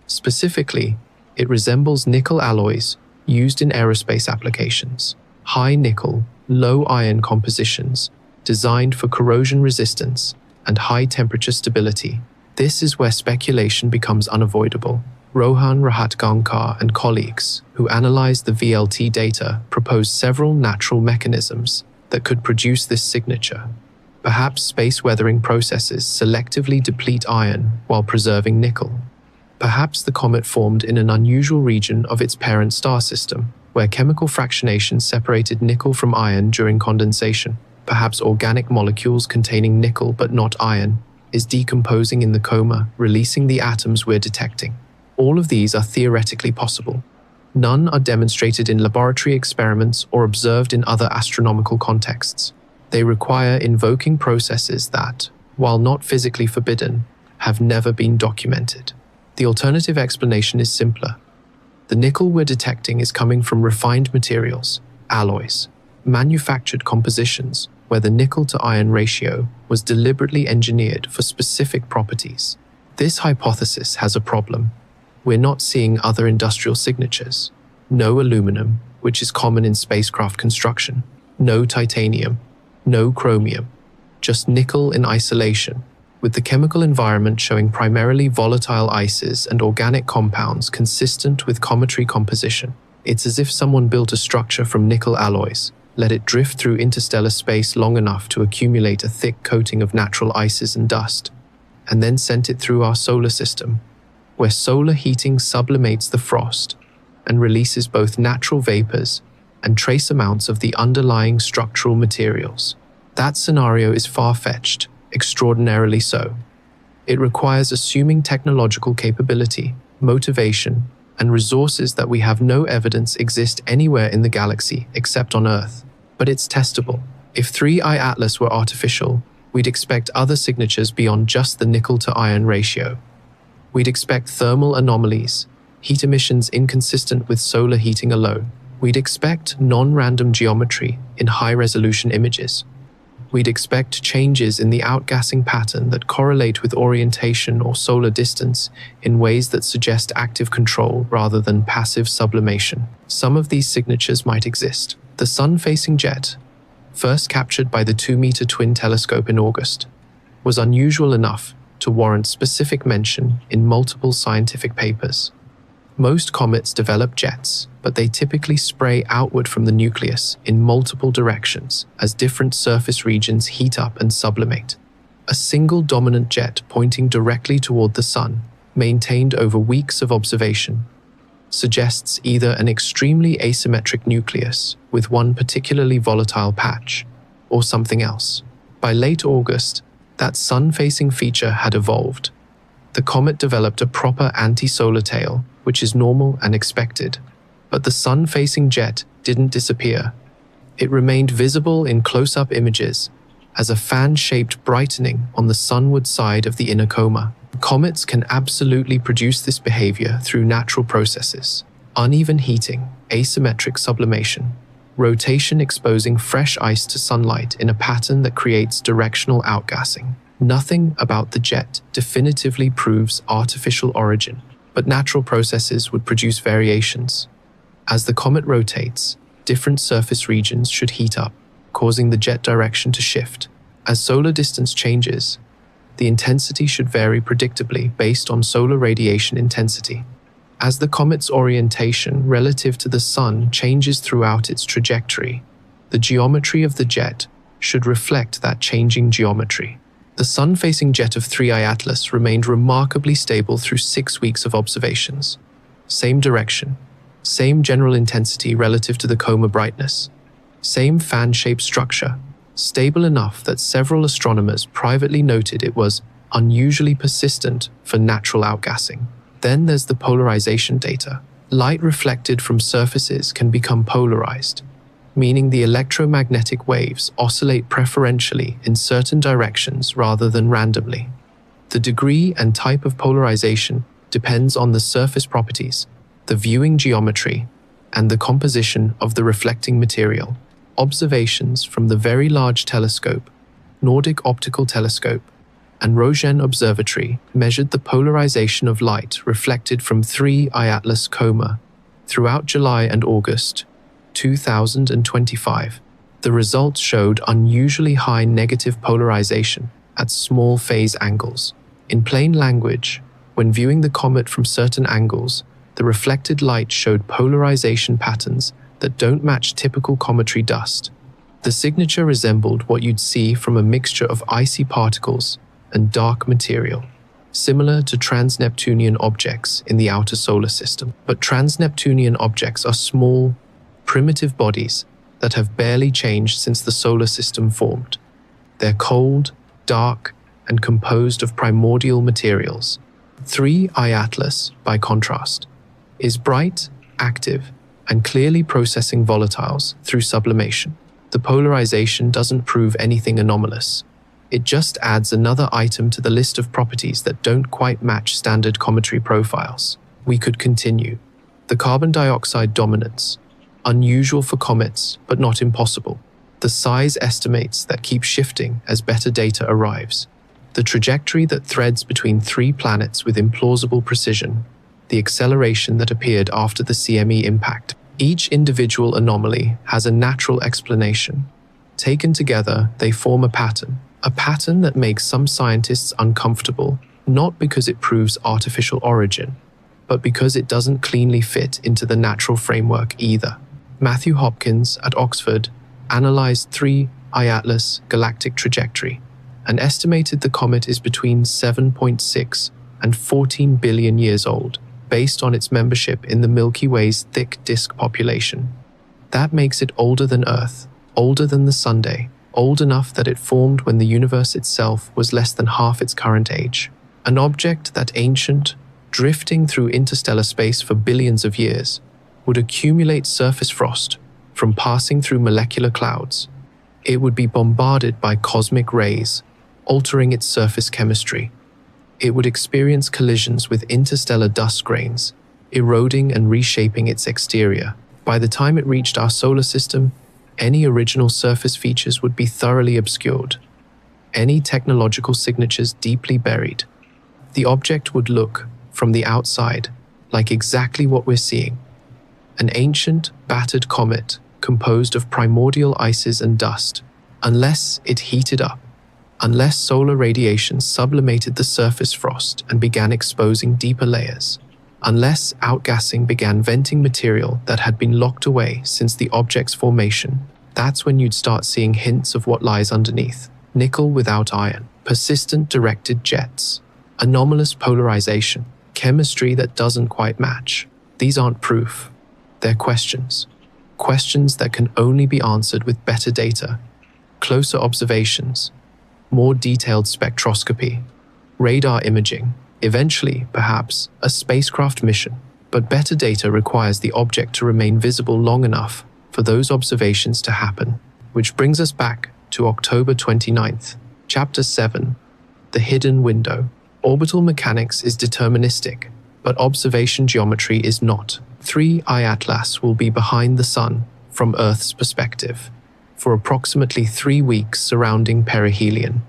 Specifically, it resembles nickel alloys used in aerospace applications. High nickel, low iron compositions designed for corrosion resistance and high temperature stability. This is where speculation becomes unavoidable. Rohan Rahatgaonkar and colleagues who analyzed the VLT data proposed several natural mechanisms that could produce this signature. Perhaps space weathering processes selectively deplete iron while preserving nickel. Perhaps the comet formed in an unusual region of its parent star system, where chemical fractionation separated nickel from iron during condensation. Perhaps organic molecules containing nickel but not iron is decomposing in the coma, releasing the atoms we're detecting. All of these are theoretically possible. None are demonstrated in laboratory experiments or observed in other astronomical contexts. They require invoking processes that, while not physically forbidden, have never been documented. The alternative explanation is simpler. The nickel we're detecting is coming from refined materials, alloys, manufactured compositions where the nickel to iron ratio was deliberately engineered for specific properties. This hypothesis has a problem. We're not seeing other industrial signatures. No aluminum, which is common in spacecraft construction. No titanium. No chromium. Just nickel in isolation, with the chemical environment showing primarily volatile ices and organic compounds consistent with cometary composition. It's as if someone built a structure from nickel alloys, let it drift through interstellar space long enough to accumulate a thick coating of natural ices and dust, and then sent it through our solar system, where solar heating sublimates the frost and releases both natural vapors and trace amounts of the underlying structural materials. That scenario is far-fetched, extraordinarily so. It requires assuming technological capability, motivation, and resources that we have no evidence exist anywhere in the galaxy except on Earth. But it's testable. If 3I Atlas were artificial, we'd expect other signatures beyond just the nickel to iron ratio. We'd expect thermal anomalies, heat emissions inconsistent with solar heating alone. We'd expect non-random geometry in high-resolution images. We'd expect changes in the outgassing pattern that correlate with orientation or solar distance in ways that suggest active control rather than passive sublimation. Some of these signatures might exist. The sun-facing jet, first captured by the 2-meter twin telescope in August, was unusual enough to warrant specific mention in multiple scientific papers. Most comets develop jets, but they typically spray outward from the nucleus in multiple directions as different surface regions heat up and sublimate. A single dominant jet pointing directly toward the sun, maintained over weeks of observation, suggests either an extremely asymmetric nucleus with one particularly volatile patch, or something else. By late August, that sun-facing feature had evolved. The comet developed a proper anti-solar tail, which is normal and expected. But the sun-facing jet didn't disappear. It remained visible in close-up images as a fan-shaped brightening on the sunward side of the inner coma. Comets can absolutely produce this behavior through natural processes: uneven heating, asymmetric sublimation, rotation exposing fresh ice to sunlight in a pattern that creates directional outgassing. Nothing about the jet definitively proves artificial origin, but natural processes would produce variations. As the comet rotates, different surface regions should heat up, causing the jet direction to shift. As solar distance changes, the intensity should vary predictably based on solar radiation intensity. As the comet's orientation relative to the sun changes throughout its trajectory, the geometry of the jet should reflect that changing geometry. The sun-facing jet of 3I Atlas remained remarkably stable through 6 weeks of observations. Same direction, same general intensity relative to the coma brightness, same fan-shaped structure, stable enough that several astronomers privately noted it was unusually persistent for natural outgassing. Then there's the polarization data. Light reflected from surfaces can become polarized, meaning the electromagnetic waves oscillate preferentially in certain directions rather than randomly. The degree and type of polarization depends on the surface properties, the viewing geometry, and the composition of the reflecting material. Observations from the Very Large Telescope, Nordic Optical Telescope, and Röntgen Observatory measured the polarization of light reflected from 3I Atlas coma throughout July and August 2025. The results showed unusually high negative polarization at small phase angles. In plain language, when viewing the comet from certain angles, the reflected light showed polarization patterns that don't match typical cometary dust. The signature resembled what you'd see from a mixture of icy particles and dark material, similar to trans-Neptunian objects in the outer solar system. But trans-Neptunian objects are small, primitive bodies that have barely changed since the solar system formed. They're cold, dark, and composed of primordial materials. 3I Atlas, by contrast, is bright, active, and clearly processing volatiles through sublimation. The polarization doesn't prove anything anomalous. It just adds another item to the list of properties that don't quite match standard cometary profiles. We could continue. The carbon dioxide dominance, unusual for comets, but not impossible. The size estimates that keep shifting as better data arrives. The trajectory that threads between 3 planets with implausible precision. The acceleration that appeared after the CME impact. Each individual anomaly has a natural explanation. Taken together, they form a pattern that makes some scientists uncomfortable, not because it proves artificial origin, but because it doesn't cleanly fit into the natural framework either. Matthew Hopkins at Oxford analyzed 3I Atlas galactic trajectory and estimated the comet is between 7.6 and 14 billion years old, based on its membership in the Milky Way's thick disk population. That makes it older than Earth, older than the Sunday, old enough that it formed when the universe itself was less than half its current age. An object that ancient, drifting through interstellar space for billions of years, would accumulate surface frost from passing through molecular clouds. It would be bombarded by cosmic rays, altering its surface chemistry. It would experience collisions with interstellar dust grains, eroding and reshaping its exterior. By the time it reached our solar system, any original surface features would be thoroughly obscured, any technological signatures deeply buried. The object would look, from the outside, like exactly what we're seeing: an ancient, battered comet composed of primordial ices and dust, unless it heated up, unless solar radiation sublimated the surface frost and began exposing deeper layers, unless outgassing began venting material that had been locked away since the object's formation. That's when you'd start seeing hints of what lies underneath: nickel without iron, persistent directed jets, anomalous polarization, chemistry that doesn't quite match. These aren't proof. They're questions. Questions that can only be answered with better data, closer observations, more detailed spectroscopy, radar imaging, eventually, perhaps, a spacecraft mission. But better data requires the object to remain visible long enough for those observations to happen. Which brings us back to October 29th, Chapter 7, The Hidden Window. Orbital mechanics is deterministic, but observation geometry is not. 3I Atlas will be behind the Sun from Earth's perspective for approximately 3 weeks surrounding perihelion.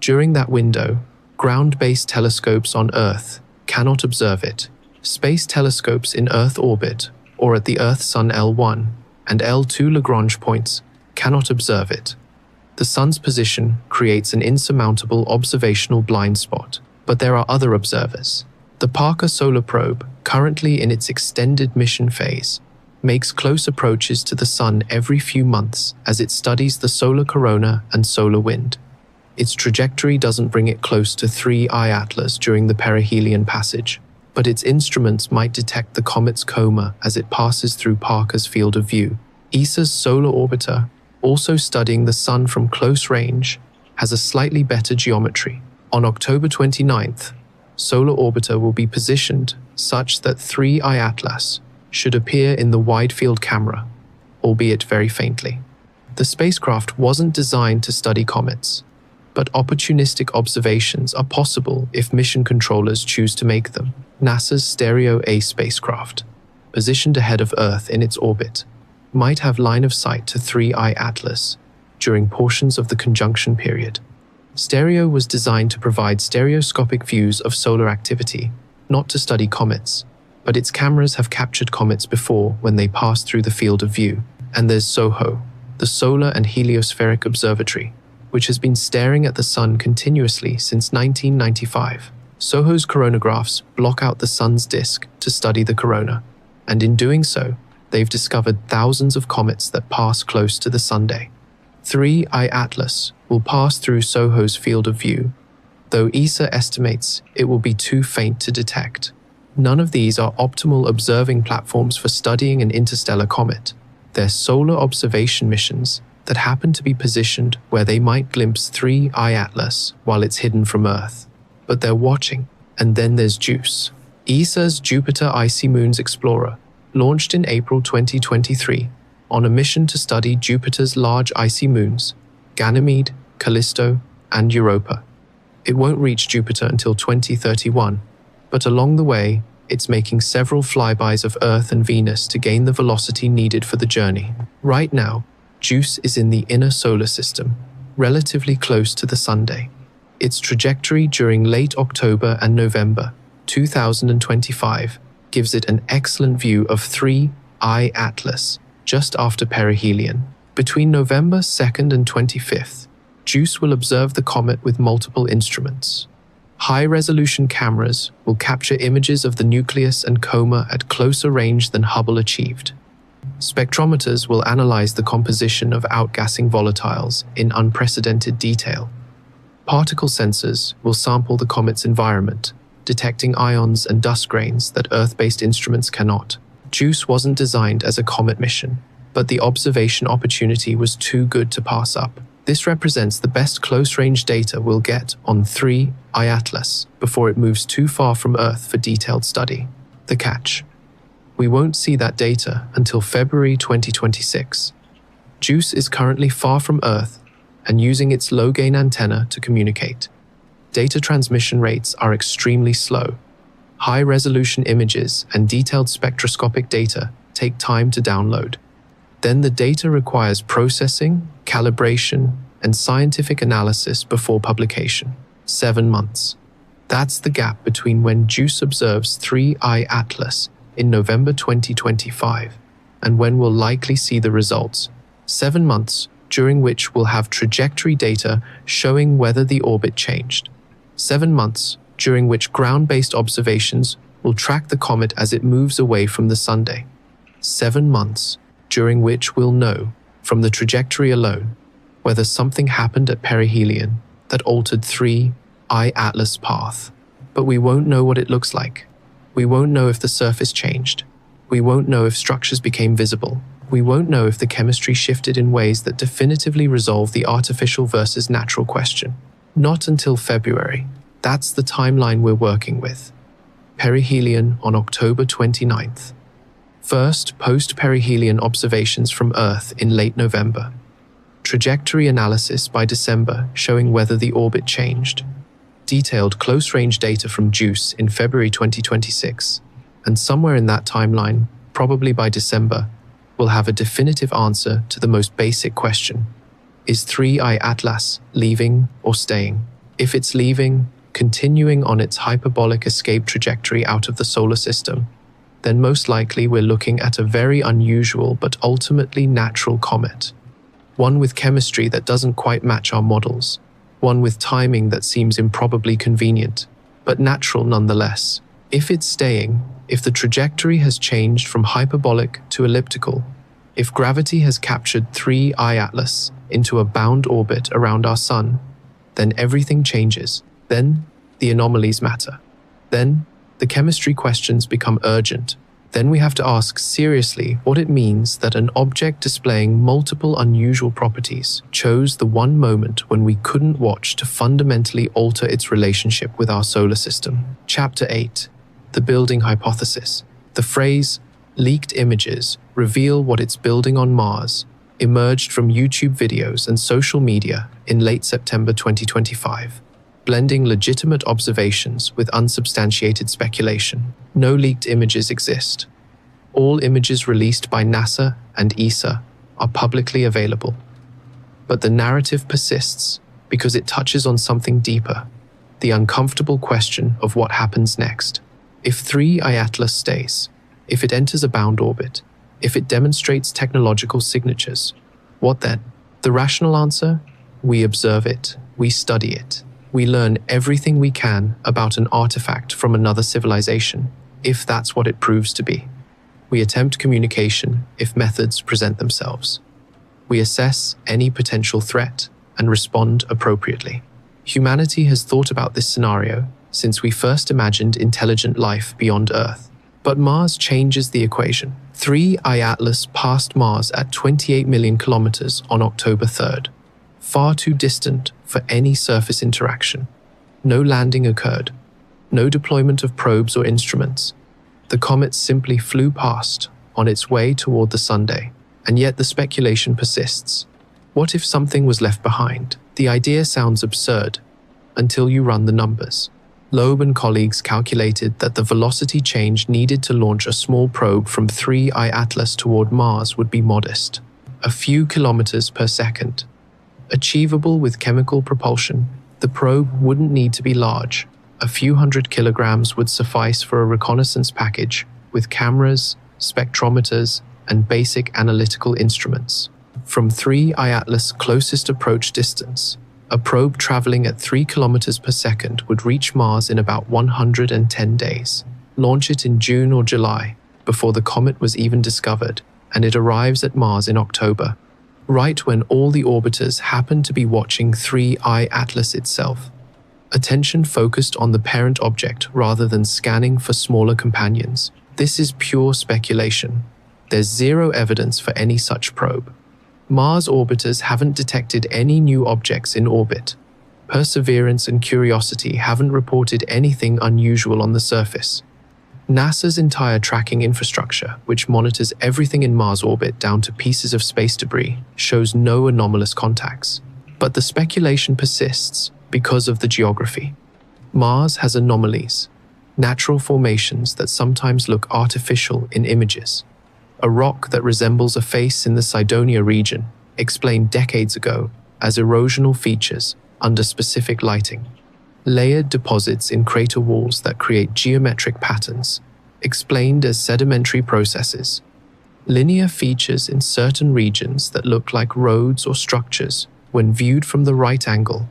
During that window, ground-based telescopes on Earth cannot observe it. Space telescopes in Earth orbit or at the Earth-Sun L1 and L2 Lagrange points cannot observe it. The Sun's position creates an insurmountable observational blind spot, but there are other observers. The Parker Solar Probe, currently in its extended mission phase, makes close approaches to the Sun every few months as it studies the solar corona and solar wind. Its trajectory doesn't bring it close to 3I Atlas during the perihelion passage, but its instruments might detect the comet's coma as it passes through Parker's field of view. ESA's solar orbiter, also studying the Sun from close range, has a slightly better geometry. On October 29th, Solar Orbiter will be positioned such that 3I Atlas should appear in the wide-field camera, albeit very faintly. The spacecraft wasn't designed to study comets, but opportunistic observations are possible if mission controllers choose to make them. NASA's Stereo A spacecraft, positioned ahead of Earth in its orbit, might have line of sight to 3I Atlas during portions of the conjunction period. Stereo was designed to provide stereoscopic views of solar activity, not to study comets, but its cameras have captured comets before when they pass through the field of view. And there's SOHO, the Solar and Heliospheric Observatory, which has been staring at the Sun continuously since 1995. SOHO's coronagraphs block out the Sun's disk to study the corona, and in doing so, they've discovered thousands of comets that pass close to the Sunday. 3I Atlas will pass through SOHO's field of view, though ESA estimates it will be too faint to detect. None of these are optimal observing platforms for studying an interstellar comet. They're solar observation missions that happen to be positioned where they might glimpse 3I Atlas while it's hidden from Earth. But they're watching. And then there's JUICE, ESA's Jupiter Icy Moons Explorer, launched in April 2023 on a mission to study Jupiter's large icy moons, Ganymede, Callisto, and Europa. It won't reach Jupiter until 2031, but along the way, it's making several flybys of Earth and Venus to gain the velocity needed for the journey. Right now, JUICE is in the inner solar system, relatively close to the Sunday. Its trajectory during late October and November 2025 gives it an excellent view of 3I Atlas just after perihelion. Between November 2nd and 25th, JUICE will observe the comet with multiple instruments. High-resolution cameras will capture images of the nucleus and coma at closer range than Hubble achieved. Spectrometers will analyze the composition of outgassing volatiles in unprecedented detail. Particle sensors will sample the comet's environment, detecting ions and dust grains that Earth-based instruments cannot. JUICE wasn't designed as a comet mission, but the observation opportunity was too good to pass up. This represents the best close-range data we'll get on 3I Atlas before it moves too far from Earth for detailed study. The catch: we won't see that data until February 2026. JUICE is currently far from Earth and using its low-gain antenna to communicate. Data transmission rates are extremely slow. High-resolution images and detailed spectroscopic data take time to download. Then the data requires processing, calibration, and scientific analysis before publication. 7 months. That's the gap between when JUICE observes 3I Atlas in November 2025 and when we'll likely see the results. 7 months during which we'll have trajectory data showing whether the orbit changed. 7 months during which ground-based observations will track the comet as it moves away from the Sunday. 7 months during which we'll know, from the trajectory alone, whether something happened at perihelion that altered 3I Atlas path. But we won't know what it looks like. We won't know if the surface changed. We won't know if structures became visible. We won't know if the chemistry shifted in ways that definitively resolve the artificial versus natural question. Not until February. That's the timeline we're working with. Perihelion on October 29th. First, post-perihelion observations from Earth in late November. Trajectory analysis by December showing whether the orbit changed. Detailed close-range data from JUICE in February 2026. And somewhere in that timeline, probably by December, we'll have a definitive answer to the most basic question. Is 3I Atlas leaving or staying? If it's leaving, continuing on its hyperbolic escape trajectory out of the solar system, then most likely we're looking at a very unusual but ultimately natural comet. One with chemistry that doesn't quite match our models. One with timing that seems improbably convenient, but natural nonetheless. If it's staying, if the trajectory has changed from hyperbolic to elliptical, if gravity has captured 3I Atlas into a bound orbit around our sun, then everything changes. Then the anomalies matter. Then the chemistry questions become urgent. Then we have to ask seriously what it means that an object displaying multiple unusual properties chose the one moment when we couldn't watch to fundamentally alter its relationship with our solar system. Chapter 8. The Building Hypothesis. The phrase, leaked images reveal what it's building on Mars, emerged from YouTube videos and social media in late September 2025, blending legitimate observations with unsubstantiated speculation. No leaked images exist. All images released by NASA and ESA are publicly available. But the narrative persists because it touches on something deeper, the uncomfortable question of what happens next. If 3I Atlas stays, if it enters a bound orbit, if it demonstrates technological signatures, what then? The rational answer? We observe it, we study it. We learn everything we can about an artifact from another civilization, if that's what it proves to be. We attempt communication if methods present themselves. We assess any potential threat and respond appropriately. Humanity has thought about this scenario since we first imagined intelligent life beyond Earth. But Mars changes the equation. 3I Atlas passed Mars at 28 million kilometers on October 3rd. Far too distant for any surface interaction. No landing occurred. No deployment of probes or instruments. The comet simply flew past on its way toward the Sunday. And yet the speculation persists. What if something was left behind? The idea sounds absurd until you run the numbers. Loeb and colleagues calculated that the velocity change needed to launch a small probe from 3I Atlas toward Mars would be modest. A few kilometers per second. Achievable with chemical propulsion, the probe wouldn't need to be large. A few hundred kilograms would suffice for a reconnaissance package with cameras, spectrometers, and basic analytical instruments. From 3I Atlas' closest approach distance, a probe traveling at 3 kilometers per second would reach Mars in about 110 days. Launch it in June or July, before the comet was even discovered, and it arrives at Mars in October, right when all the orbiters happen to be watching 3I Atlas itself. Attention focused on the parent object rather than scanning for smaller companions. This is pure speculation. There's zero evidence for any such probe. Mars orbiters haven't detected any new objects in orbit. Perseverance and Curiosity haven't reported anything unusual on the surface. NASA's entire tracking infrastructure, which monitors everything in Mars orbit down to pieces of space debris, shows no anomalous contacts. But the speculation persists because of the geography. Mars has anomalies, natural formations that sometimes look artificial in images. A rock that resembles a face in the Cydonia region, explained decades ago as erosional features under specific lighting. Layered deposits in crater walls that create geometric patterns, explained as sedimentary processes. Linear features in certain regions that look like roads or structures when viewed from the right angle,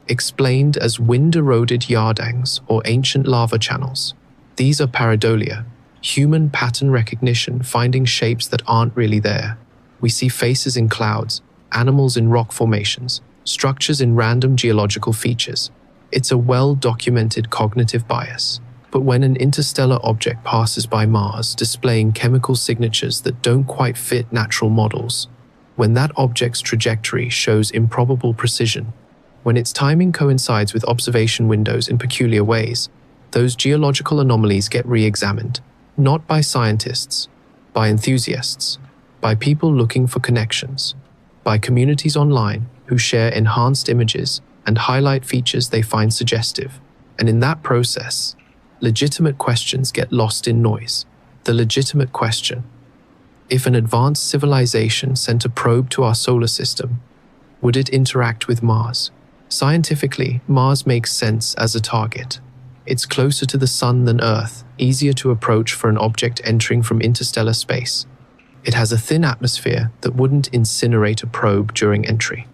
explained as wind-eroded yardangs or ancient lava channels. These are pareidolia, human pattern recognition finding shapes that aren't really there. We see faces in clouds, animals in rock formations, structures in random geological features. It's a well-documented cognitive bias. But when an interstellar object passes by Mars displaying chemical signatures that don't quite fit natural models, when that object's trajectory shows improbable precision, when its timing coincides with observation windows in peculiar ways, those geological anomalies get re-examined, not by scientists, by enthusiasts, by people looking for connections, by communities online who share enhanced images and highlight features they find suggestive. And in that process, legitimate questions get lost in noise. The legitimate question: if an advanced civilization sent a probe to our solar system, would it interact with Mars? Scientifically, Mars makes sense as a target. It's closer to the Sun than Earth, easier to approach for an object entering from interstellar space. It has a thin atmosphere that wouldn't incinerate a probe during entry.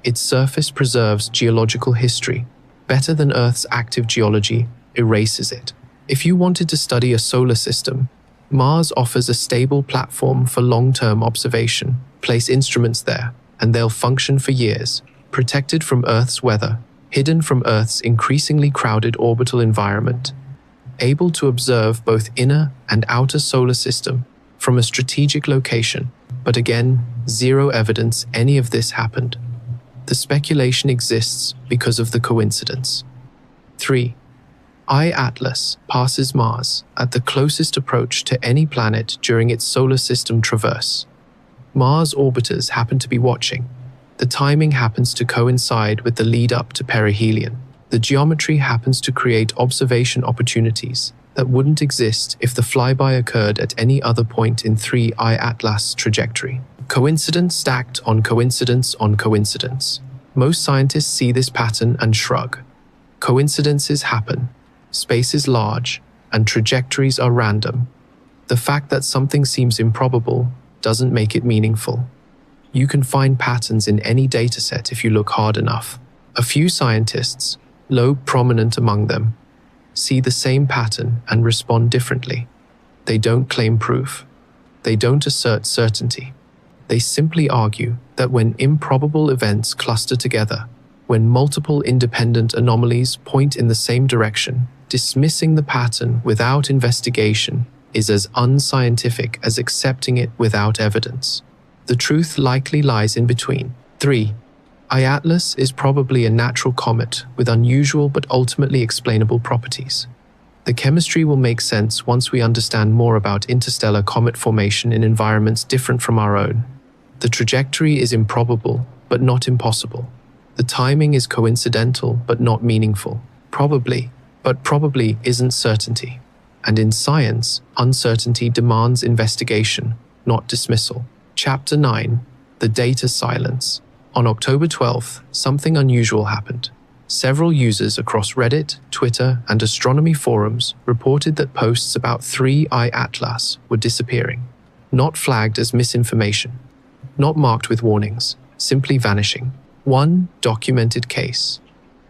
Its surface preserves geological history better than Earth's active geology erases it. If you wanted to study a solar system, Mars offers a stable platform for long-term observation. Place instruments there, and they'll function for years, protected from Earth's weather, hidden from Earth's increasingly crowded orbital environment, able to observe both inner and outer solar system from a strategic location. But again, zero evidence any of this happened. The speculation exists because of the coincidence. 3. I-Atlas passes Mars at the closest approach to any planet during its solar system traverse. Mars orbiters happen to be watching. The timing happens to coincide with the lead-up to perihelion. The geometry happens to create observation opportunities that wouldn't exist if the flyby occurred at any other point in 3 I-Atlas trajectory. Coincidence stacked on coincidence on coincidence. Most scientists see this pattern and shrug. Coincidences happen. Space is large, and trajectories are random. The fact that something seems improbable doesn't make it meaningful. You can find patterns in any dataset if you look hard enough. A few scientists, Loeb prominent among them, see the same pattern and respond differently. They don't claim proof. They don't assert certainty. They simply argue that when improbable events cluster together, when multiple independent anomalies point in the same direction, dismissing the pattern without investigation is as unscientific as accepting it without evidence. The truth likely lies in between. 3. I-Atlas is probably a natural comet with unusual but ultimately explainable properties. The chemistry will make sense once we understand more about interstellar comet formation in environments different from our own. The trajectory is improbable, but not impossible. The timing is coincidental, but not meaningful. Probably isn't certainty. And in science, uncertainty demands investigation, not dismissal. Chapter 9. The Data Silence. On October 12th, something unusual happened. Several users across Reddit, Twitter, and astronomy forums reported that posts about 3 I-Atlas were disappearing. Not flagged as misinformation. Not marked with warnings. Simply vanishing. One documented case.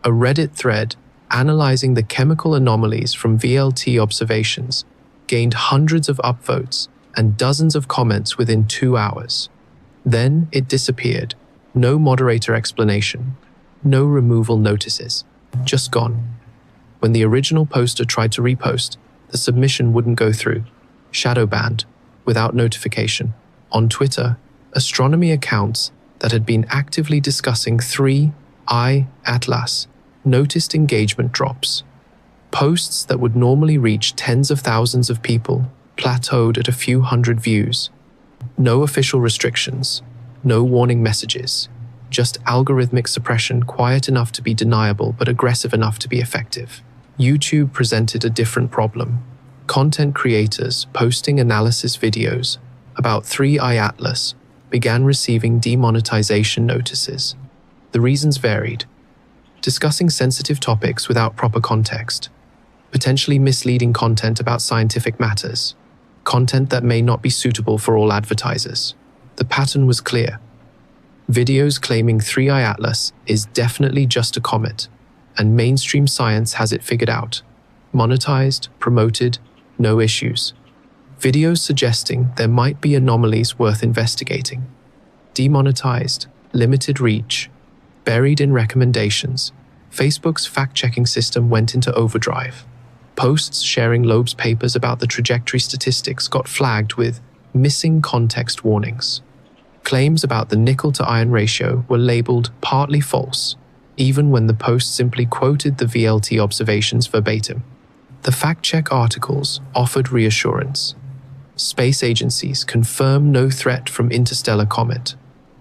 A Reddit thread analyzing the chemical anomalies from VLT observations gained hundreds of upvotes and dozens of comments within 2 hours. Then it disappeared. No moderator explanation. No removal notices. Just gone. When the original poster tried to repost, the submission wouldn't go through. Shadow banned, without notification. On Twitter, astronomy accounts that had been actively discussing 3 I-Atlas noticed engagement drops. Posts that would normally reach tens of thousands of people plateaued at a few hundred views. No official restrictions, no warning messages, just algorithmic suppression quiet enough to be deniable but aggressive enough to be effective. YouTube presented a different problem. Content creators posting analysis videos about 3 I-Atlas began receiving demonetization notices. The reasons varied. Discussing sensitive topics without proper context, potentially misleading content about scientific matters, content that may not be suitable for all advertisers. The pattern was clear. Videos claiming 3 I-Atlas is definitely just a comet, and mainstream science has it figured out. Monetized, promoted, no issues. Videos suggesting there might be anomalies worth investigating. Demonetized, limited reach. Buried in recommendations, Facebook's fact-checking system went into overdrive. Posts sharing Loeb's papers about the trajectory statistics got flagged with missing context warnings. Claims about the nickel-to-iron ratio were labeled partly false, even when the post simply quoted the VLT observations verbatim. The fact-check articles offered reassurance. Space agencies confirm no threat from interstellar comet.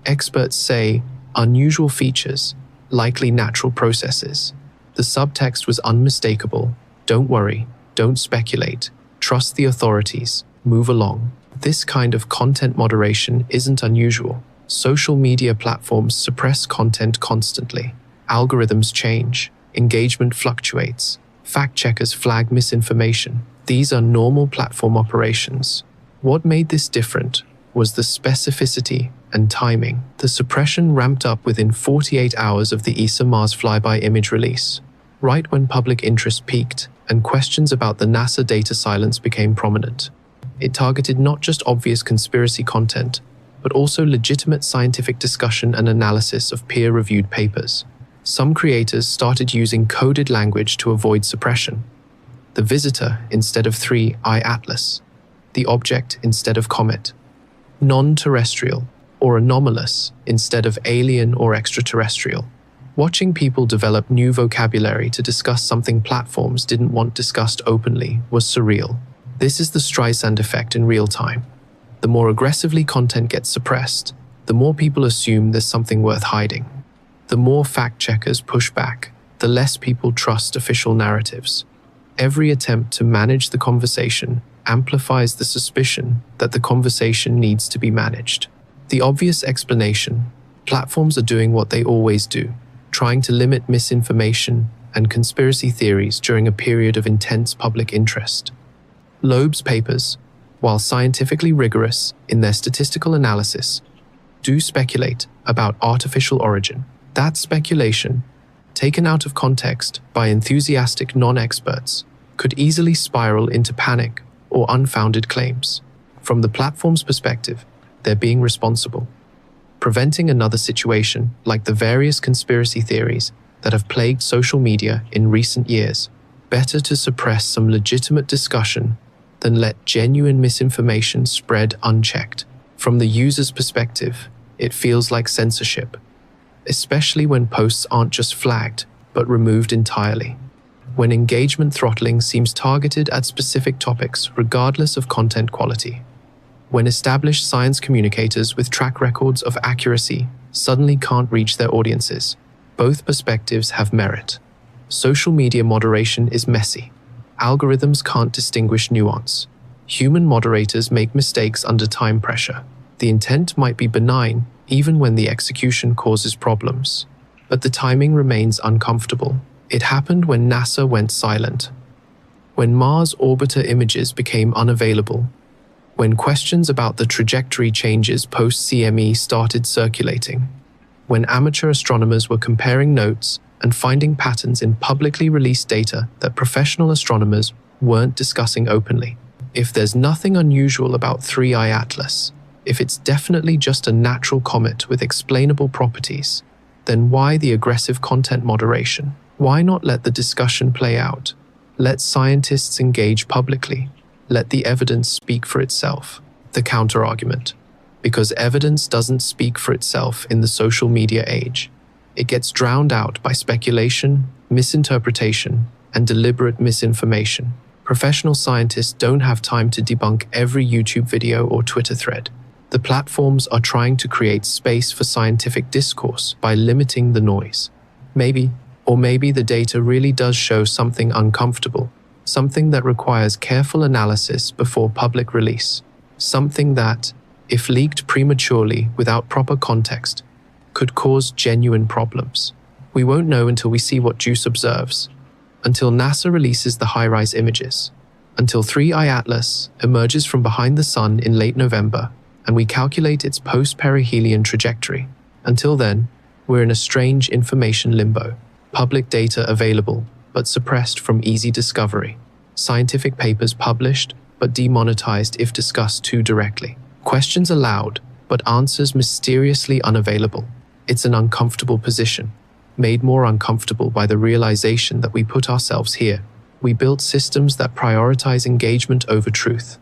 Experts say unusual features, likely natural processes. The subtext was unmistakable. Don't worry, don't speculate, trust the authorities, move along. This kind of content moderation isn't unusual. Social media platforms suppress content constantly. Algorithms change, engagement fluctuates, fact-checkers flag misinformation. These are normal platform operations. What made this different was the specificity and timing. The suppression ramped up within 48 hours of the ESA Mars flyby image release, right when public interest peaked and questions about the NASA data silence became prominent. It targeted not just obvious conspiracy content, but also legitimate scientific discussion and analysis of peer-reviewed papers. Some creators started using coded language to avoid suppression. The visitor instead of 3i Atlas, the object instead of comet, non-terrestrial or anomalous instead of alien or extraterrestrial. Watching people develop new vocabulary to discuss something platforms didn't want discussed openly was surreal. This is the Streisand effect in real time. The more aggressively content gets suppressed, the more people assume there's something worth hiding. The more fact-checkers push back, the less people trust official narratives. Every attempt to manage the conversation amplifies the suspicion that the conversation needs to be managed. The obvious explanation: platforms are doing what they always do, trying to limit misinformation and conspiracy theories during a period of intense public interest. Loeb's papers, while scientifically rigorous in their statistical analysis, do speculate about artificial origin. That speculation, taken out of context by enthusiastic non-experts, could easily spiral into panic or unfounded claims. From the platform's perspective, they're being responsible, preventing another situation like the various conspiracy theories that have plagued social media in recent years. Better to suppress some legitimate discussion than let genuine misinformation spread unchecked. From the user's perspective, it feels like censorship, especially when posts aren't just flagged, but removed entirely. When engagement throttling seems targeted at specific topics regardless of content quality. When established science communicators with track records of accuracy suddenly can't reach their audiences. Both perspectives have merit. Social media moderation is messy. Algorithms can't distinguish nuance. Human moderators make mistakes under time pressure. The intent might be benign, even when the execution causes problems. But the timing remains uncomfortable. It happened when NASA went silent, when Mars orbiter images became unavailable, when questions about the trajectory changes post-CME started circulating, when amateur astronomers were comparing notes and finding patterns in publicly released data that professional astronomers weren't discussing openly. If there's nothing unusual about 3i Atlas, if it's definitely just a natural comet with explainable properties, then why the aggressive content moderation? Why not let the discussion play out? Let scientists engage publicly. Let the evidence speak for itself. The counter-argument. Because evidence doesn't speak for itself in the social media age. It gets drowned out by speculation, misinterpretation, and deliberate misinformation. Professional scientists don't have time to debunk every YouTube video or Twitter thread. The platforms are trying to create space for scientific discourse by limiting the noise. Maybe the data really does show something uncomfortable, something that requires careful analysis before public release, something that, if leaked prematurely without proper context, could cause genuine problems. We won't know until we see what Juice observes, until NASA releases the high-rise images, until 3i Atlas emerges from behind the sun in late November, and we calculate its post-perihelion trajectory. Until then, we're in a strange information limbo. Public data available, but suppressed from easy discovery. Scientific papers published, but demonetized if discussed too directly. Questions allowed, but answers mysteriously unavailable. It's an uncomfortable position, made more uncomfortable by the realization that we put ourselves here. We built systems that prioritize engagement over truth,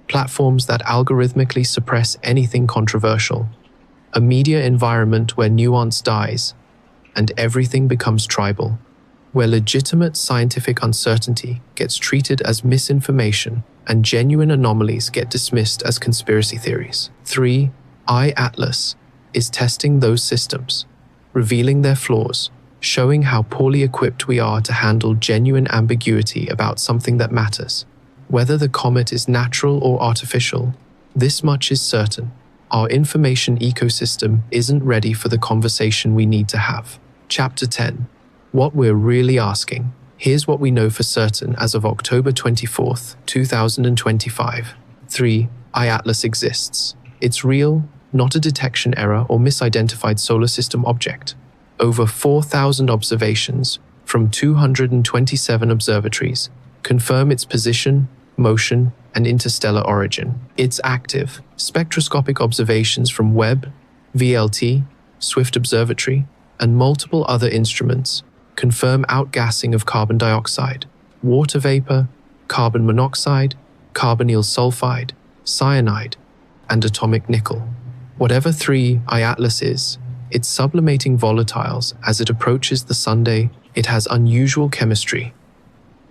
platforms that algorithmically suppress anything controversial, a media environment where nuance dies and everything becomes tribal, where legitimate scientific uncertainty gets treated as misinformation and genuine anomalies get dismissed as conspiracy theories. 3. iAtlas is testing those systems, revealing their flaws, showing how poorly equipped we are to handle genuine ambiguity about something that matters. Whether the comet is natural or artificial, this much is certain. Our information ecosystem isn't ready for the conversation we need to have. Chapter 10. What we're really asking. Here's what we know for certain as of October 24th, 2025. 3. iAtlas exists. It's real, not a detection error or misidentified solar system object. Over 4,000 observations from 227 observatories confirm its position, motion, and interstellar origin. It's active. Spectroscopic observations from Webb, VLT, Swift Observatory, and multiple other instruments confirm outgassing of carbon dioxide, water vapor, carbon monoxide, carbonyl sulfide, cyanide, and atomic nickel. Whatever 3 iAtlas is, it's sublimating volatiles as it approaches the Sunday. It has unusual chemistry.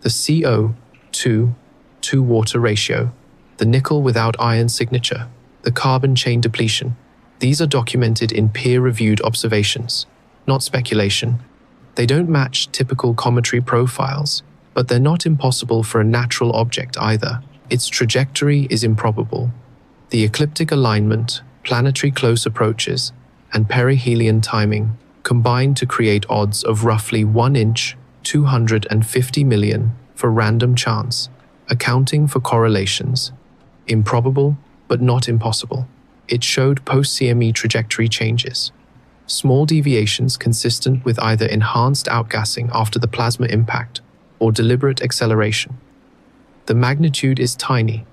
The CO2-water ratio, the nickel without iron signature, the carbon chain depletion. These are documented in peer-reviewed observations, not speculation. They don't match typical cometary profiles, but they're not impossible for a natural object either. Its trajectory is improbable. The ecliptic alignment, planetary close approaches, and perihelion timing combine to create odds of roughly 1 inch, 250 million for random chance, accounting for correlations. Improbable, but not impossible. It showed post-CME trajectory changes. Small deviations consistent with either enhanced outgassing after the plasma impact or deliberate acceleration. The magnitude is tiny,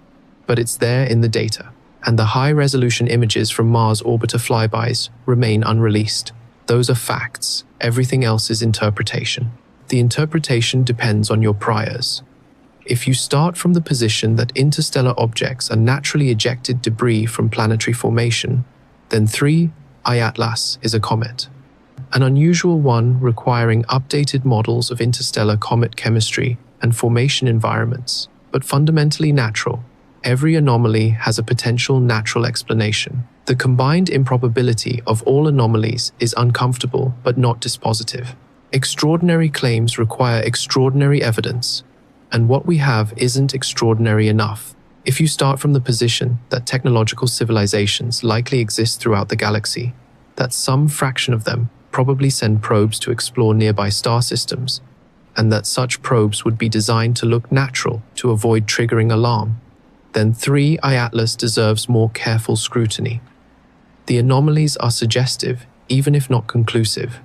but it's there in the data, and the high-resolution images from Mars orbiter flybys remain unreleased. Those are facts. Everything else is interpretation. The interpretation depends on your priors. If you start from the position that interstellar objects are naturally ejected debris from planetary formation, then 3 iAtlas is a comet. An unusual one requiring updated models of interstellar comet chemistry and formation environments, but fundamentally natural. Every anomaly has a potential natural explanation. The combined improbability of all anomalies is uncomfortable but not dispositive. Extraordinary claims require extraordinary evidence, and what we have isn't extraordinary enough. If you start from the position that technological civilizations likely exist throughout the galaxy, that some fraction of them probably send probes to explore nearby star systems, and that such probes would be designed to look natural to avoid triggering alarm, then 3 iAtlas deserves more careful scrutiny. The anomalies are suggestive, even if not conclusive.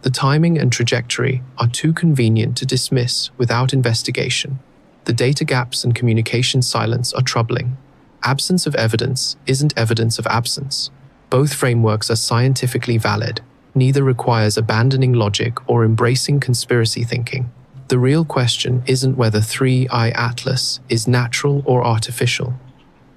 The timing and trajectory are too convenient to dismiss without investigation. The data gaps and communication silence are troubling. Absence of evidence isn't evidence of absence. Both frameworks are scientifically valid. Neither requires abandoning logic or embracing conspiracy thinking. The real question isn't whether 3 iAtlas is natural or artificial.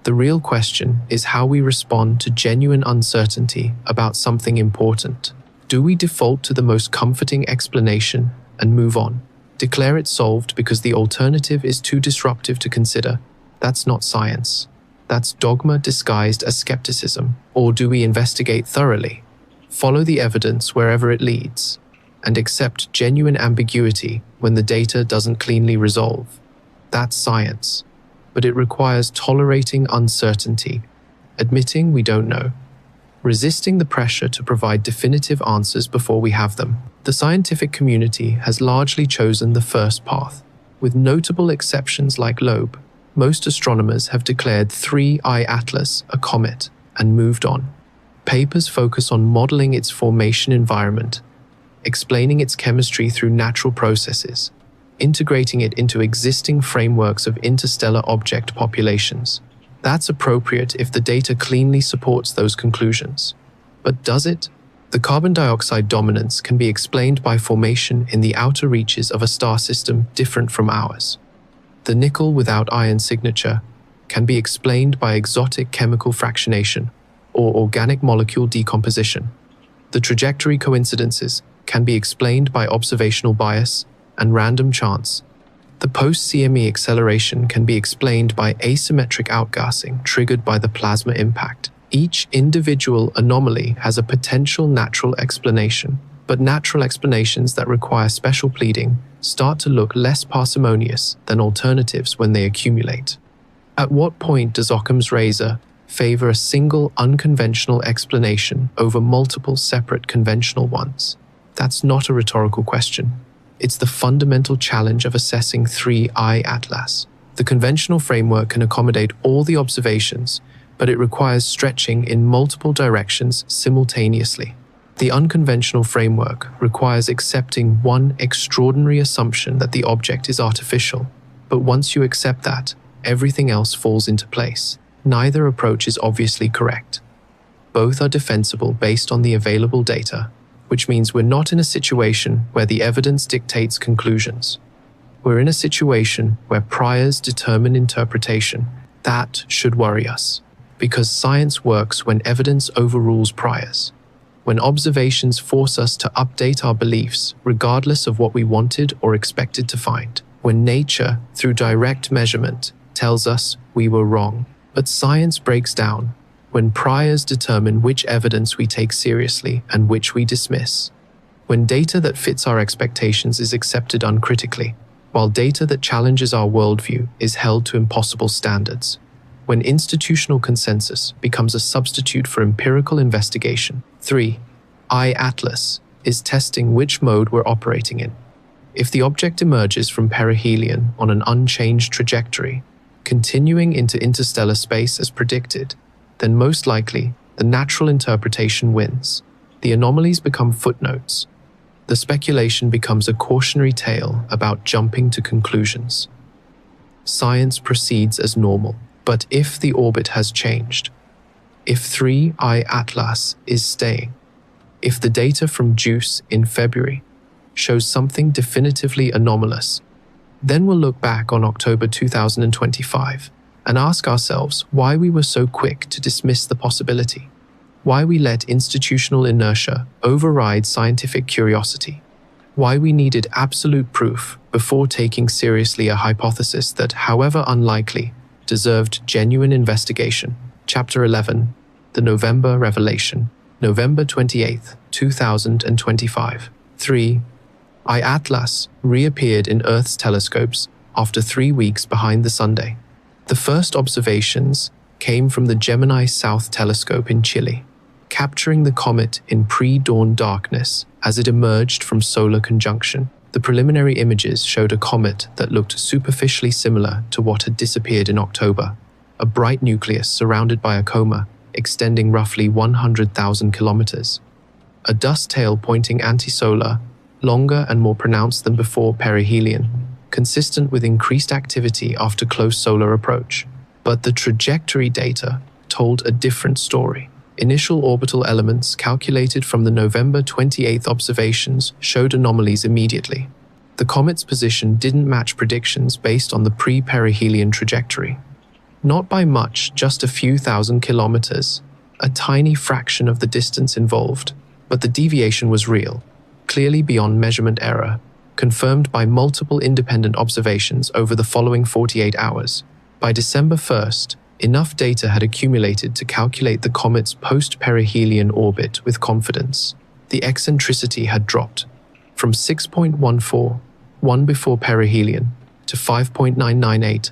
The real question is how we respond to genuine uncertainty about something important. Do we default to the most comforting explanation and move on? Declare it solved because the alternative is too disruptive to consider? That's not science. That's dogma disguised as skepticism. Or do we investigate thoroughly, follow the evidence wherever it leads, and accept genuine ambiguity when the data doesn't cleanly resolve? That's science, but it requires tolerating uncertainty, admitting we don't know, resisting the pressure to provide definitive answers before we have them. The scientific community has largely chosen the first path. With notable exceptions like Loeb, most astronomers have declared 3 iAtlas a comet and moved on. Papers focus on modeling its formation environment, explaining its chemistry through natural processes, integrating it into existing frameworks of interstellar object populations. That's appropriate if the data cleanly supports those conclusions. But does it? The carbon dioxide dominance can be explained by formation in the outer reaches of a star system different from ours. The nickel without iron signature can be explained by exotic chemical fractionation or organic molecule decomposition. The trajectory coincidences can be explained by observational bias and random chance. The post-CME acceleration can be explained by asymmetric outgassing triggered by the plasma impact. Each individual anomaly has a potential natural explanation, but natural explanations that require special pleading start to look less parsimonious than alternatives when they accumulate. At what point does Occam's razor favor a single unconventional explanation over multiple separate conventional ones? That's not a rhetorical question. It's the fundamental challenge of assessing 3I Atlas. The conventional framework can accommodate all the observations, but it requires stretching in multiple directions simultaneously. The unconventional framework requires accepting one extraordinary assumption that the object is artificial, but once you accept that, everything else falls into place. Neither approach is obviously correct. Both are defensible based on the available data, which means we're not in a situation where the evidence dictates conclusions. We're in a situation where priors determine interpretation. That should worry us, because science works when evidence overrules priors. When observations force us to update our beliefs, regardless of what we wanted or expected to find. When nature, through direct measurement, tells us we were wrong. But science breaks down when priors determine which evidence we take seriously and which we dismiss. When data that fits our expectations is accepted uncritically, while data that challenges our worldview is held to impossible standards. When institutional consensus becomes a substitute for empirical investigation. 3I Atlas is testing which mode we're operating in. If the object emerges from perihelion on an unchanged trajectory, continuing into interstellar space as predicted, then most likely the natural interpretation wins. The anomalies become footnotes. The speculation becomes a cautionary tale about jumping to conclusions. Science proceeds as normal, but if the orbit has changed, if 3I Atlas is staying, if the data from JUICE in February shows something definitively anomalous, then we'll look back on October 2025 and ask ourselves why we were so quick to dismiss the possibility, why we let institutional inertia override scientific curiosity, why we needed absolute proof before taking seriously a hypothesis that, however unlikely, deserved genuine investigation. Chapter 11, The November Revelation, November 28, 2025. 3I Atlas reappeared in Earth's telescopes after 3 weeks behind the Sunday. The first observations came from the Gemini South Telescope in Chile, capturing the comet in pre-dawn darkness as it emerged from solar conjunction. The preliminary images showed a comet that looked superficially similar to what had disappeared in October, a bright nucleus surrounded by a coma extending roughly 100,000 kilometers. A dust tail pointing anti-solar, longer and more pronounced than before perihelion, consistent with increased activity after close solar approach. But the trajectory data told a different story. Initial orbital elements calculated from the November 28th observations showed anomalies immediately. The comet's position didn't match predictions based on the pre-perihelion trajectory. Not by much, just a few thousand kilometers, a tiny fraction of the distance involved, but the deviation was real, clearly beyond measurement error, confirmed by multiple independent observations over the following 48 hours. By December 1st, enough data had accumulated to calculate the comet's post-perihelion orbit with confidence. The eccentricity had dropped from 6.14, one before perihelion, to 5.998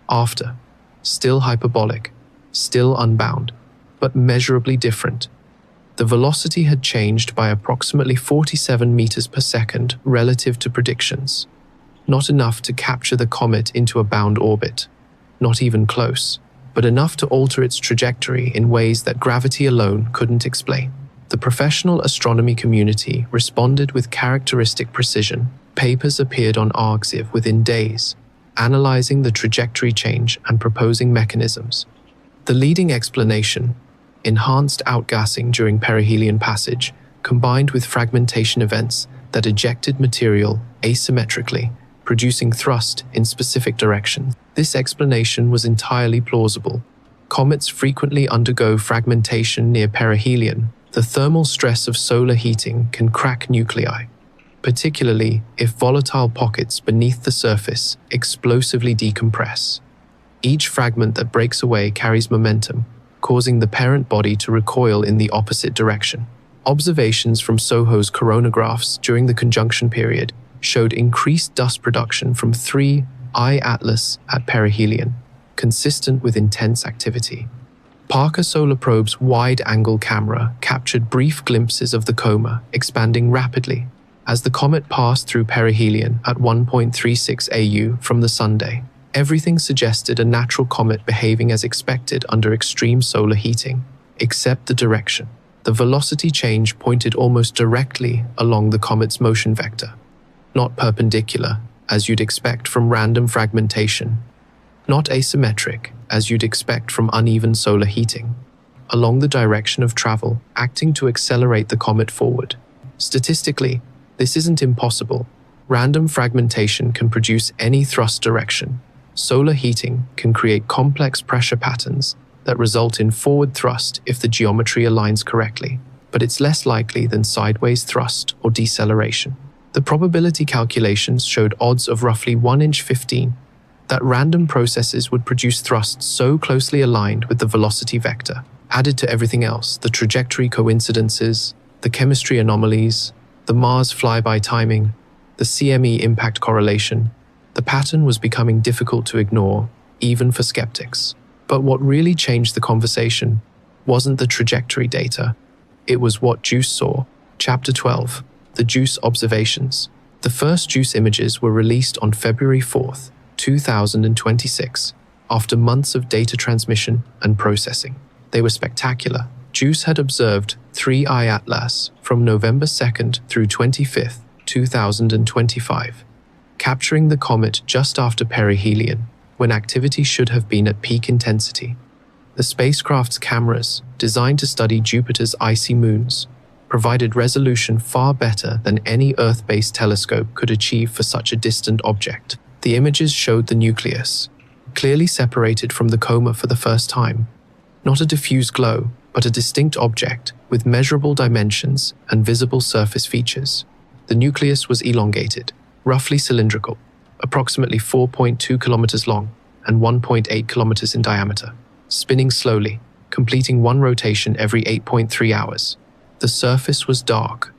after. Still hyperbolic, still unbound, but measurably different. The velocity had changed by approximately 47 meters per second relative to predictions. Not enough to capture the comet into a bound orbit, not even close, but enough to alter its trajectory in ways that gravity alone couldn't explain. The professional astronomy community responded with characteristic precision. Papers appeared on arXiv within days, analyzing the trajectory change and proposing mechanisms. The leading explanation, enhanced outgassing during perihelion passage, combined with fragmentation events that ejected material asymmetrically, producing thrust in specific directions. This explanation was entirely plausible. Comets frequently undergo fragmentation near perihelion. The thermal stress of solar heating can crack nuclei, particularly if volatile pockets beneath the surface explosively decompress. Each fragment that breaks away carries momentum, causing the parent body to recoil in the opposite direction. Observations from SOHO's coronagraphs during the conjunction period showed increased dust production from 3I Atlas at perihelion, consistent with intense activity. Parker Solar Probe's wide-angle camera captured brief glimpses of the coma expanding rapidly as the comet passed through perihelion at 1.36 AU from the Sunday. Everything suggested a natural comet behaving as expected under extreme solar heating, except the direction. The velocity change pointed almost directly along the comet's motion vector, not perpendicular, as you'd expect from random fragmentation, not asymmetric, as you'd expect from uneven solar heating, along the direction of travel, acting to accelerate the comet forward. Statistically, this isn't impossible. Random fragmentation can produce any thrust direction. Solar heating can create complex pressure patterns that result in forward thrust if the geometry aligns correctly, but it's less likely than sideways thrust or deceleration. The probability calculations showed odds of roughly 1 in 15 that random processes would produce thrusts so closely aligned with the velocity vector. Added to everything else, the trajectory coincidences, the chemistry anomalies, the Mars flyby timing, the CME impact correlation, the pattern was becoming difficult to ignore, even for skeptics. But what really changed the conversation wasn't the trajectory data, it was what JUICE saw. Chapter 12, the JUICE observations. The first JUICE images were released on February 4th, 2026, after months of data transmission and processing. They were spectacular. JUICE had observed 3I Atlas from November 2nd through 25th, 2025, capturing the comet just after perihelion, when activity should have been at peak intensity. The spacecraft's cameras, designed to study Jupiter's icy moons, provided resolution far better than any Earth-based telescope could achieve for such a distant object. The images showed the nucleus, clearly separated from the coma for the first time. Not a diffuse glow, but a distinct object with measurable dimensions and visible surface features. The nucleus was elongated, roughly cylindrical, approximately 4.2 kilometers long and 1.8 kilometers in diameter, spinning slowly, completing one rotation every 8.3 hours. The surface was dark,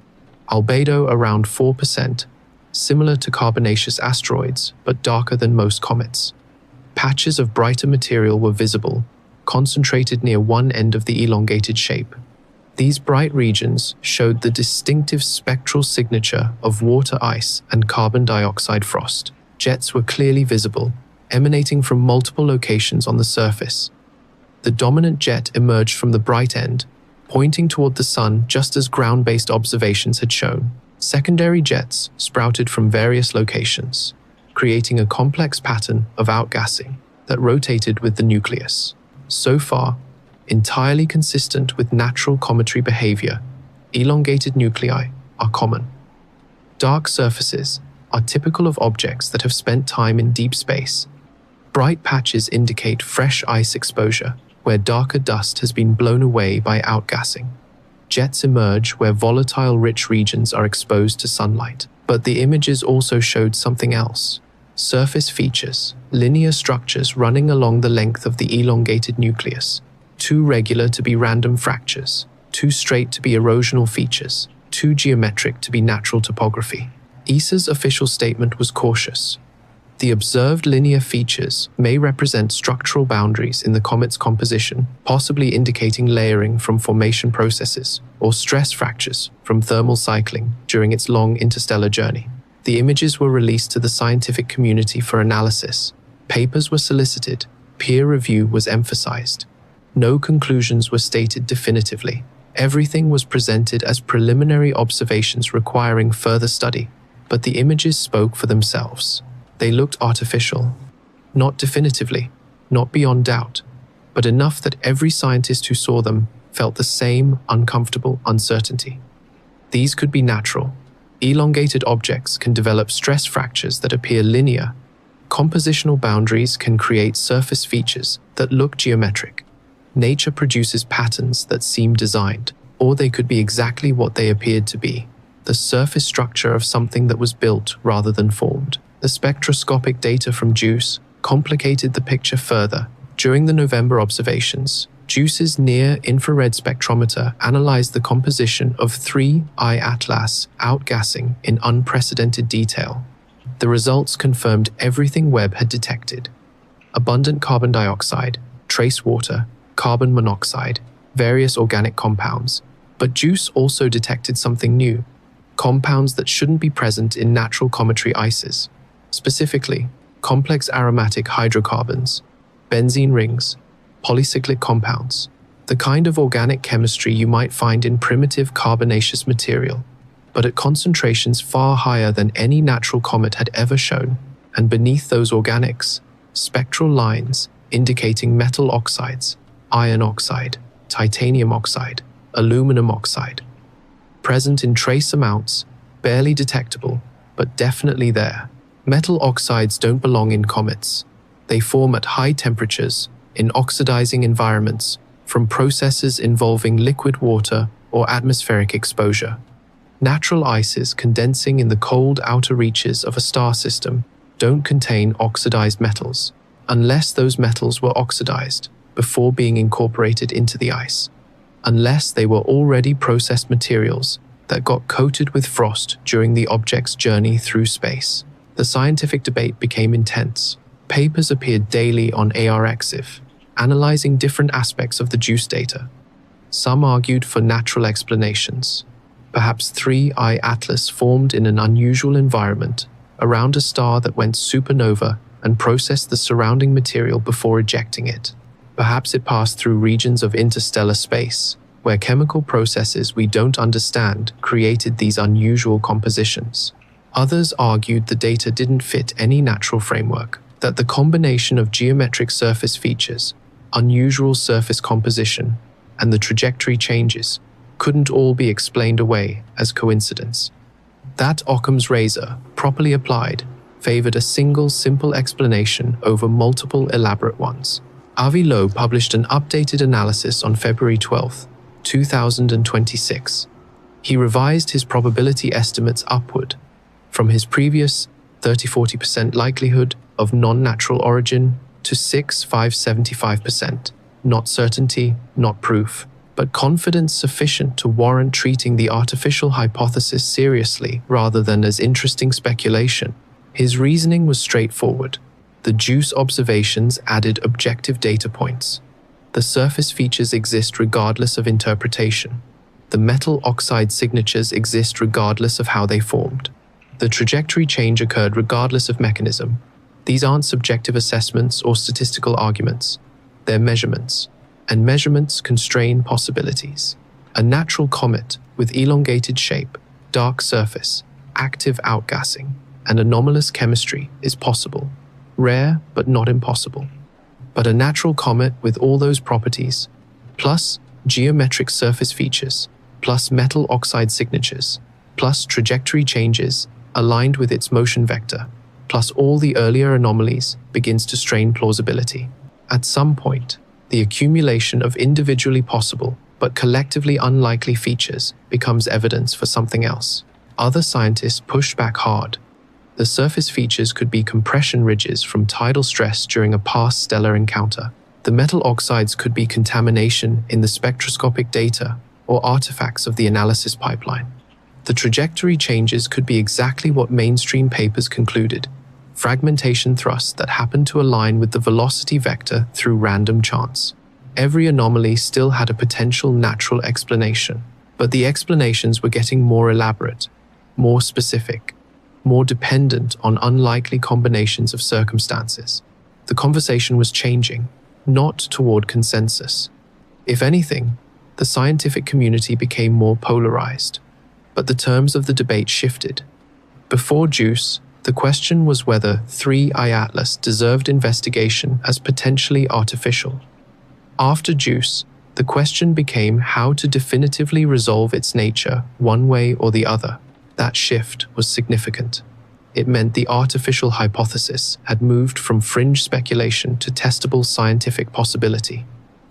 albedo around 4%, similar to carbonaceous asteroids, but darker than most comets. Patches of brighter material were visible, concentrated near one end of the elongated shape. These bright regions showed the distinctive spectral signature of water ice and carbon dioxide frost. Jets were clearly visible, emanating from multiple locations on the surface. The dominant jet emerged from the bright end, pointing toward the sun just as ground-based observations had shown. Secondary jets sprouted from various locations, creating a complex pattern of outgassing that rotated with the nucleus. So far, entirely consistent with natural cometary behavior, elongated nuclei are common. Dark surfaces are typical of objects that have spent time in deep space. Bright patches indicate fresh ice exposure, where darker dust has been blown away by outgassing. Jets emerge where volatile-rich regions are exposed to sunlight. But the images also showed something else. Surface features, linear structures running along the length of the elongated nucleus, too regular to be random fractures, too straight to be erosional features, too geometric to be natural topography. ESA's official statement was cautious. The observed linear features may represent structural boundaries in the comet's composition, possibly indicating layering from formation processes or stress fractures from thermal cycling during its long interstellar journey. The images were released to the scientific community for analysis. Papers were solicited. Peer review was emphasized. No conclusions were stated definitively. Everything was presented as preliminary observations requiring further study, but the images spoke for themselves. They looked artificial, not definitively, not beyond doubt, but enough that every scientist who saw them felt the same uncomfortable uncertainty. These could be natural. Elongated objects can develop stress fractures that appear linear. Compositional boundaries can create surface features that look geometric. Nature produces patterns that seem designed, or they could be exactly what they appeared to be, the surface structure of something that was built rather than formed. The spectroscopic data from JUICE complicated the picture further. During the November observations, JUICE's near-infrared spectrometer analyzed the composition of 3I Atlas outgassing in unprecedented detail. The results confirmed everything Webb had detected: abundant carbon dioxide, trace water, carbon monoxide, various organic compounds. But JUICE also detected something new: compounds that shouldn't be present in natural cometry ices. Specifically, complex aromatic hydrocarbons, benzene rings, polycyclic compounds, the kind of organic chemistry you might find in primitive carbonaceous material, but at concentrations far higher than any natural comet had ever shown. And beneath those organics, spectral lines indicating metal oxides, iron oxide, titanium oxide, aluminum oxide, present in trace amounts, barely detectable, but definitely there. Metal oxides don't belong in comets. They form at high temperatures, in oxidizing environments, from processes involving liquid water or atmospheric exposure. Natural ices condensing in the cold outer reaches of a star system don't contain oxidized metals, unless those metals were oxidized before being incorporated into the ice, unless they were already processed materials that got coated with frost during the object's journey through space. The scientific debate became intense. Papers appeared daily on ARXIV, analyzing different aspects of the JUICE data. Some argued for natural explanations. Perhaps 3I Atlas formed in an unusual environment, around a star that went supernova and processed the surrounding material before ejecting it. Perhaps it passed through regions of interstellar space, where chemical processes we don't understand created these unusual compositions. Others argued the data didn't fit any natural framework, that the combination of geometric surface features, unusual surface composition, and the trajectory changes couldn't all be explained away as coincidence. That Occam's razor, properly applied, favored a single simple explanation over multiple elaborate ones. Avi Loeb published an updated analysis on February 12, 2026. He revised his probability estimates upward from his previous 30–40% likelihood of non-natural origin to 6–5–75%. Not certainty, not proof, but confidence sufficient to warrant treating the artificial hypothesis seriously rather than as interesting speculation. His reasoning was straightforward. The JUICE observations added objective data points. The surface features exist regardless of interpretation. The metal oxide signatures exist regardless of how they formed. The trajectory change occurred regardless of mechanism. These aren't subjective assessments or statistical arguments. They're measurements, and measurements constrain possibilities. A natural comet with elongated shape, dark surface, active outgassing, and anomalous chemistry is possible. Rare, but not impossible. But a natural comet with all those properties, plus geometric surface features, plus metal oxide signatures, plus trajectory changes aligned with its motion vector, plus all the earlier anomalies, begins to strain plausibility. At some point, the accumulation of individually possible but collectively unlikely features becomes evidence for something else. Other scientists pushed back hard. The surface features could be compression ridges from tidal stress during a past stellar encounter. The metal oxides could be contamination in the spectroscopic data or artifacts of the analysis pipeline. The trajectory changes could be exactly what mainstream papers concluded: fragmentation thrusts that happen to align with the velocity vector through random chance. Every anomaly still had a potential natural explanation, but the explanations were getting more elaborate, more specific, more dependent on unlikely combinations of circumstances. The conversation was changing, not toward consensus. If anything, the scientific community became more polarized. But the terms of the debate shifted. Before JUICE, the question was whether 3I Atlas deserved investigation as potentially artificial. After JUICE, the The question became how to definitively resolve its nature, one way or the other. That shift was significant. It meant the artificial hypothesis had moved from fringe speculation to testable scientific possibility.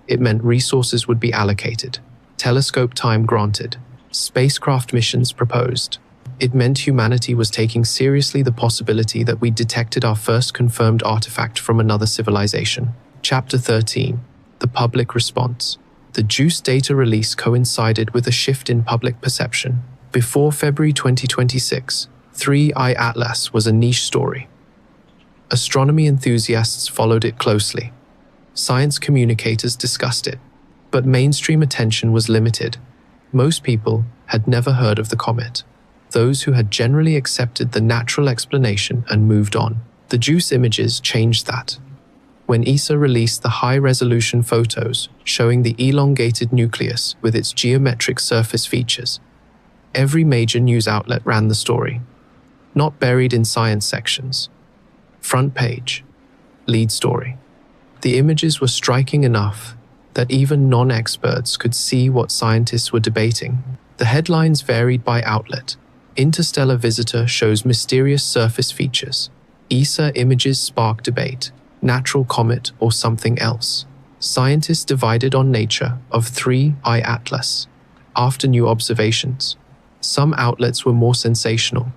It meant resources would be allocated, telescope time granted, spacecraft missions proposed. It meant humanity was taking seriously the possibility that we detected our first confirmed artifact from another civilization. Chapter 13. The public response. The JUICE data release coincided with a shift in public perception. Before February 2026, 3I Atlas was a niche story. Astronomy enthusiasts followed it closely. Science communicators discussed it, but mainstream attention was limited. Most people had never heard of the comet. Those who had generally accepted the natural explanation and moved on. The JUICE images changed that. When ESA released the high-resolution photos showing the elongated nucleus with its geometric surface features, every major news outlet ran the story. Not buried in science sections. Front page. Lead story. The images were striking enough that even non-experts could see what scientists were debating. The headlines varied by outlet. Interstellar visitor shows mysterious surface features. ESA images spark debate. Natural comet or something else. Scientists divided on nature of 3I Atlas. After new observations, some outlets were more sensational.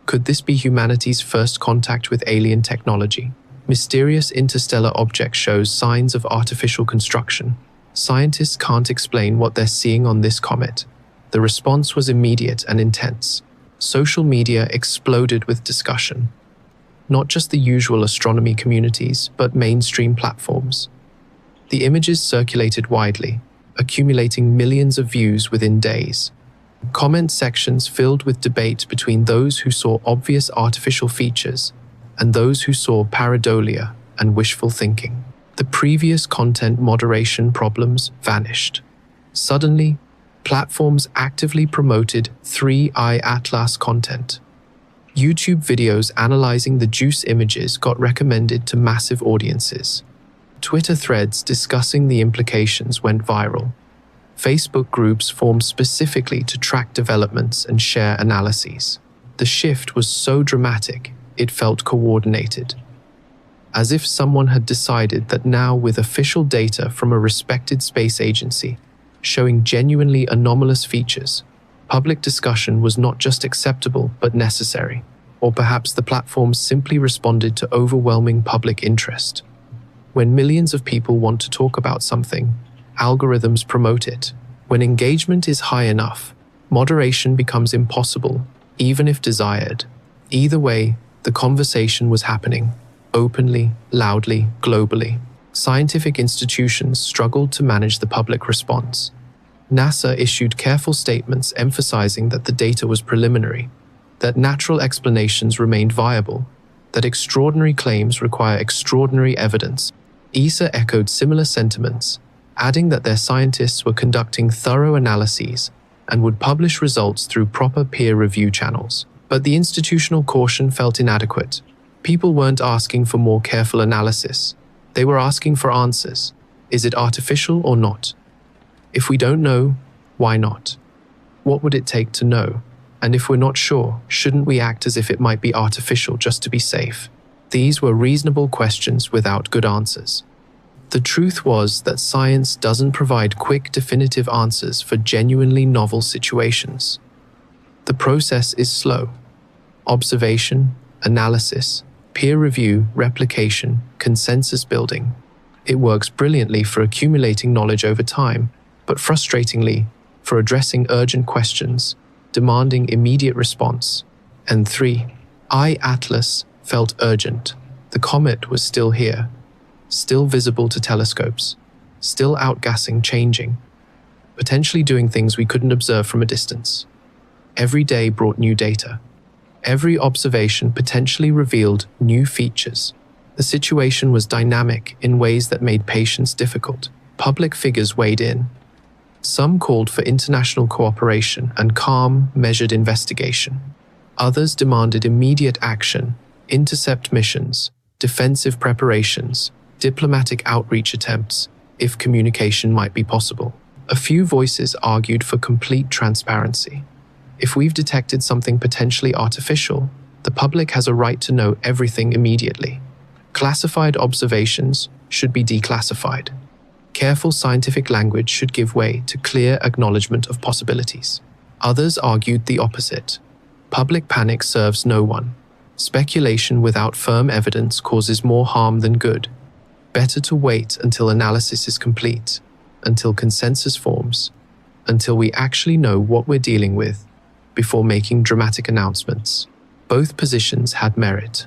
Could this be humanity's first contact with alien technology? Mysterious interstellar object shows signs of artificial construction. Scientists can't explain what they're seeing on this comet. The response was immediate and intense. Social media exploded with discussion. Not just the usual astronomy communities, but mainstream platforms. The images circulated widely, accumulating millions of views within days. Comment sections filled with debate between those who saw obvious artificial features and those who saw pareidolia and wishful thinking. The previous content moderation problems vanished. Suddenly, platforms actively promoted 3I Atlas content. YouTube videos analyzing the JUICE images got recommended to massive audiences. Twitter threads discussing the implications went viral. Facebook groups formed specifically to track developments and share analyses. The shift was so dramatic, it felt coordinated. As if someone had decided that now, with official data from a respected space agency showing genuinely anomalous features, public discussion was not just acceptable but necessary. Or perhaps the platforms simply responded to overwhelming public interest. When millions of people want to talk about something, algorithms promote it. When engagement is high enough, moderation becomes impossible, even if desired. Either way, the conversation was happening, openly, loudly, globally. Scientific institutions struggled to manage the public response. NASA issued careful statements emphasizing that the data was preliminary, that natural explanations remained viable, that extraordinary claims require extraordinary evidence. ESA echoed similar sentiments, adding that their scientists were conducting thorough analyses and would publish results through proper peer review channels. But the institutional caution felt inadequate. People weren't asking for more careful analysis. They were asking for answers. Is it artificial or not? If we don't know, why not? What would it take to know? And if we're not sure, shouldn't we act as if it might be artificial just to be safe? These were reasonable questions without good answers. The truth was that science doesn't provide quick, definitive answers for genuinely novel situations. The process is slow. Observation, analysis, peer review, replication, consensus building. It works brilliantly for accumulating knowledge over time, but frustratingly, for addressing urgent questions, demanding immediate response. And 3I Atlas felt urgent. The comet was still here, still visible to telescopes, still outgassing, changing, potentially doing things we couldn't observe from a distance. Every day brought new data. Every observation potentially revealed new features. The situation was dynamic in ways that made patience difficult. Public figures weighed in. Some called for international cooperation and calm, measured investigation. Others demanded immediate action, intercept missions, defensive preparations, diplomatic outreach attempts. if communication might be possible. A few voices argued for complete transparency. If we've detected something potentially artificial, the public has a right to know everything immediately. Classified observations should be declassified. Careful scientific language should give way to clear acknowledgement of possibilities. Others argued the opposite. Public panic serves no one. Speculation without firm evidence causes more harm than good. Better to wait until analysis is complete, until consensus forms, until we actually know what we're dealing with, before making dramatic announcements. Both positions had merit.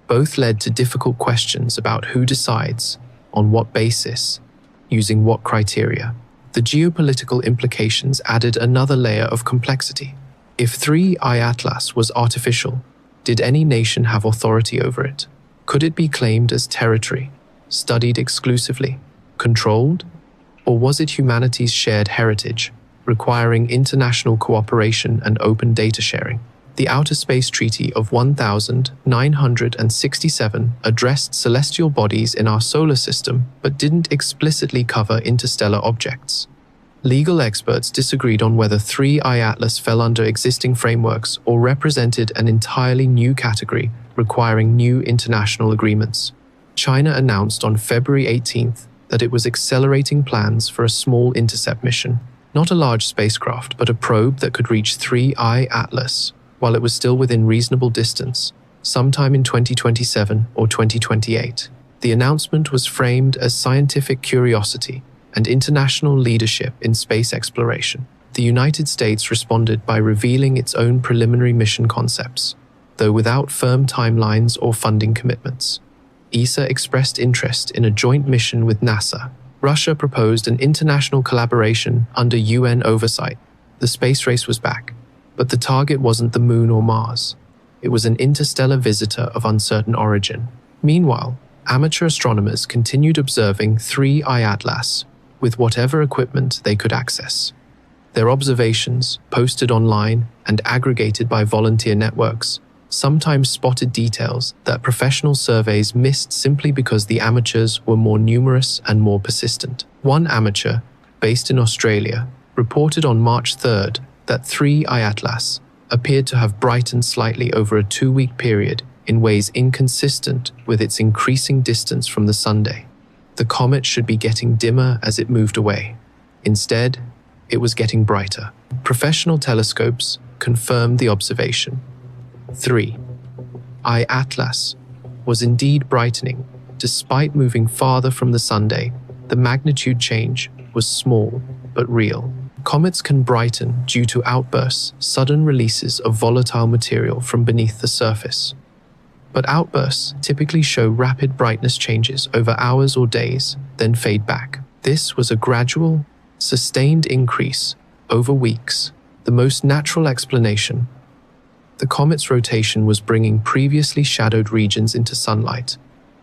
Both led to difficult questions about who decides, on what basis, using what criteria. The geopolitical implications added another layer of complexity. If 3I Atlas was artificial, did any nation have authority over it? Could it be claimed as territory, studied exclusively, controlled? Or was it humanity's shared heritage, requiring international cooperation and open data sharing? The Outer Space Treaty of 1967 addressed celestial bodies in our solar system but didn't explicitly cover interstellar objects. Legal experts disagreed on whether 3I Atlas fell under existing frameworks or represented an entirely new category requiring new international agreements. China announced on February 18th that it was accelerating plans for a small intercept mission, not a large spacecraft, but a probe that could reach 3I Atlas while it was still within reasonable distance, sometime in 2027 or 2028. The announcement was framed as scientific curiosity and international leadership in space exploration. The United States responded by revealing its own preliminary mission concepts, though without firm timelines or funding commitments. ESA expressed interest in a joint mission with NASA. Russia proposed an international collaboration under UN oversight. The space race was back, but the target wasn't the Moon or Mars. It was an interstellar visitor of uncertain origin. Meanwhile, amateur astronomers continued observing 3I Atlas with whatever equipment they could access. Their observations, posted online and aggregated by volunteer networks, sometimes spotted details that professional surveys missed simply because the amateurs were more numerous and more persistent. One amateur, based in Australia, reported on March 3rd that 3I Atlas appeared to have brightened slightly over a 2-week period in ways inconsistent with its increasing distance from the Sunday. The comet should be getting dimmer as it moved away. Instead, it was getting brighter. Professional telescopes confirmed the observation. 3I Atlas was indeed brightening. Despite moving farther from the Sunday, the magnitude change was small but real. Comets can brighten due to outbursts, sudden releases of volatile material from beneath the surface. But outbursts typically show rapid brightness changes over hours or days, then fade back. This was a gradual, sustained increase over weeks, the most natural explanation. The comet's rotation was bringing previously shadowed regions into sunlight,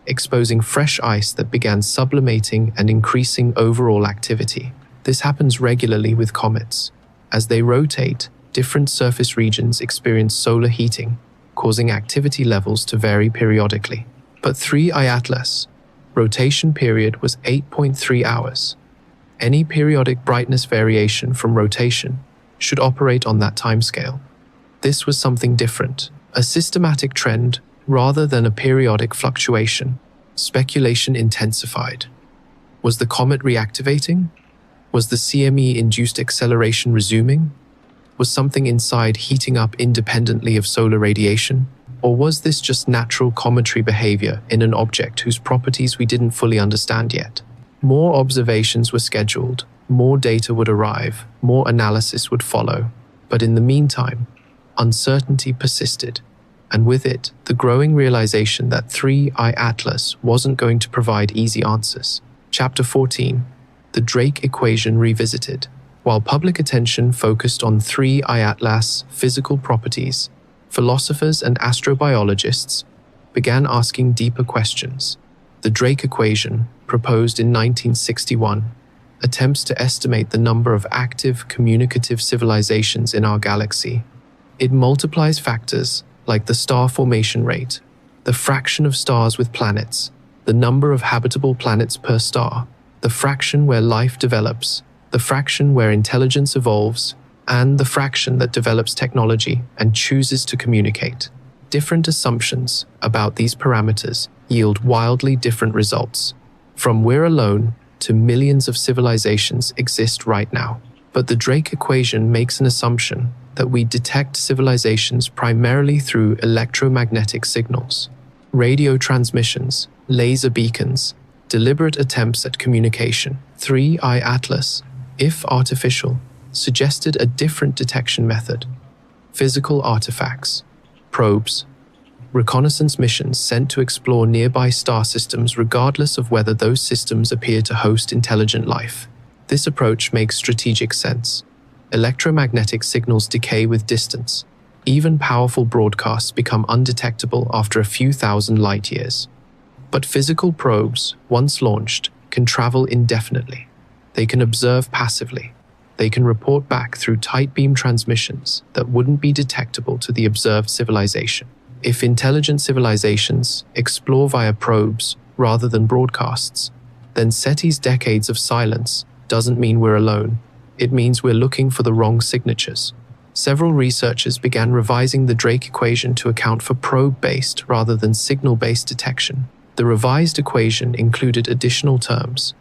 exposing fresh ice that began sublimating and increasing overall activity. This happens regularly with comets. As they rotate, different surface regions experience solar heating, causing activity levels to vary periodically. But 3I Atlas' rotation period was 8.3 hours. Any periodic brightness variation from rotation should operate on that timescale. This was something different, a systematic trend rather than a periodic fluctuation. Speculation intensified. Was the comet reactivating? Was the CME-induced acceleration resuming? Was something inside heating up independently of solar radiation? Or was this just natural cometary behavior in an object whose properties we didn't fully understand yet? More observations were scheduled, more data would arrive, more analysis would follow. But in the meantime, uncertainty persisted, and with it, the growing realization that 3I Atlas wasn't going to provide easy answers. Chapter 14. The Drake Equation Revisited. While public attention focused on 3I Atlas' physical properties, philosophers and astrobiologists began asking deeper questions. The Drake Equation, proposed in 1961, attempts to estimate the number of active communicative civilizations in our galaxy. It multiplies factors like the star formation rate, the fraction of stars with planets, the number of habitable planets per star, the fraction where life develops, the fraction where intelligence evolves, and the fraction that develops technology and chooses to communicate. Different assumptions about these parameters yield wildly different results. From we're alone to millions of civilizations exist right now. But the Drake equation makes an assumption that we detect civilizations primarily through electromagnetic signals, radio transmissions, laser beacons, deliberate attempts at communication. 3i Atlas, if artificial, suggested a different detection method. Physical artifacts, probes, reconnaissance missions sent to explore nearby star systems regardless of whether those systems appear to host intelligent life. This approach makes strategic sense. Electromagnetic signals decay with distance. Even powerful broadcasts become undetectable after a few thousand light years. But physical probes, once launched, can travel indefinitely. They can observe passively. They can report back through tight beam transmissions that wouldn't be detectable to the observed civilization. If intelligent civilizations explore via probes rather than broadcasts, then SETI's decades of silence doesn't mean we're alone. It means we're looking for the wrong signatures. Several researchers began revising the Drake equation to account for probe-based rather than signal-based detection. The revised equation included additional terms: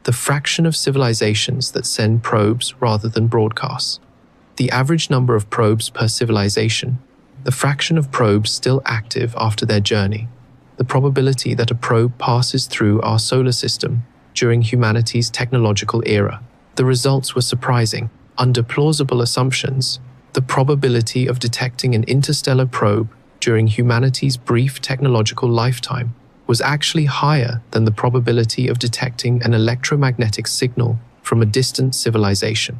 the fraction of civilizations that send probes rather than broadcasts, the average number of probes per civilization, the fraction of probes still active after their journey, the probability that a probe passes through our solar system during humanity's technological era. The results were surprising. Under plausible assumptions, the probability of detecting an interstellar probe during humanity's brief technological lifetime was actually higher than the probability of detecting an electromagnetic signal from a distant civilization.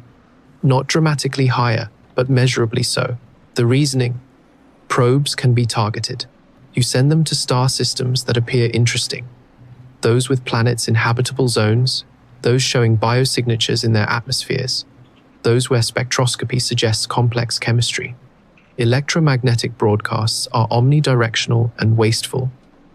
Not dramatically higher, but measurably so. The reasoning: probes can be targeted. You send them to star systems that appear interesting, those with planets in habitable zones, those showing biosignatures in their atmospheres, those where spectroscopy suggests complex chemistry. Electromagnetic broadcasts are omnidirectional and wasteful.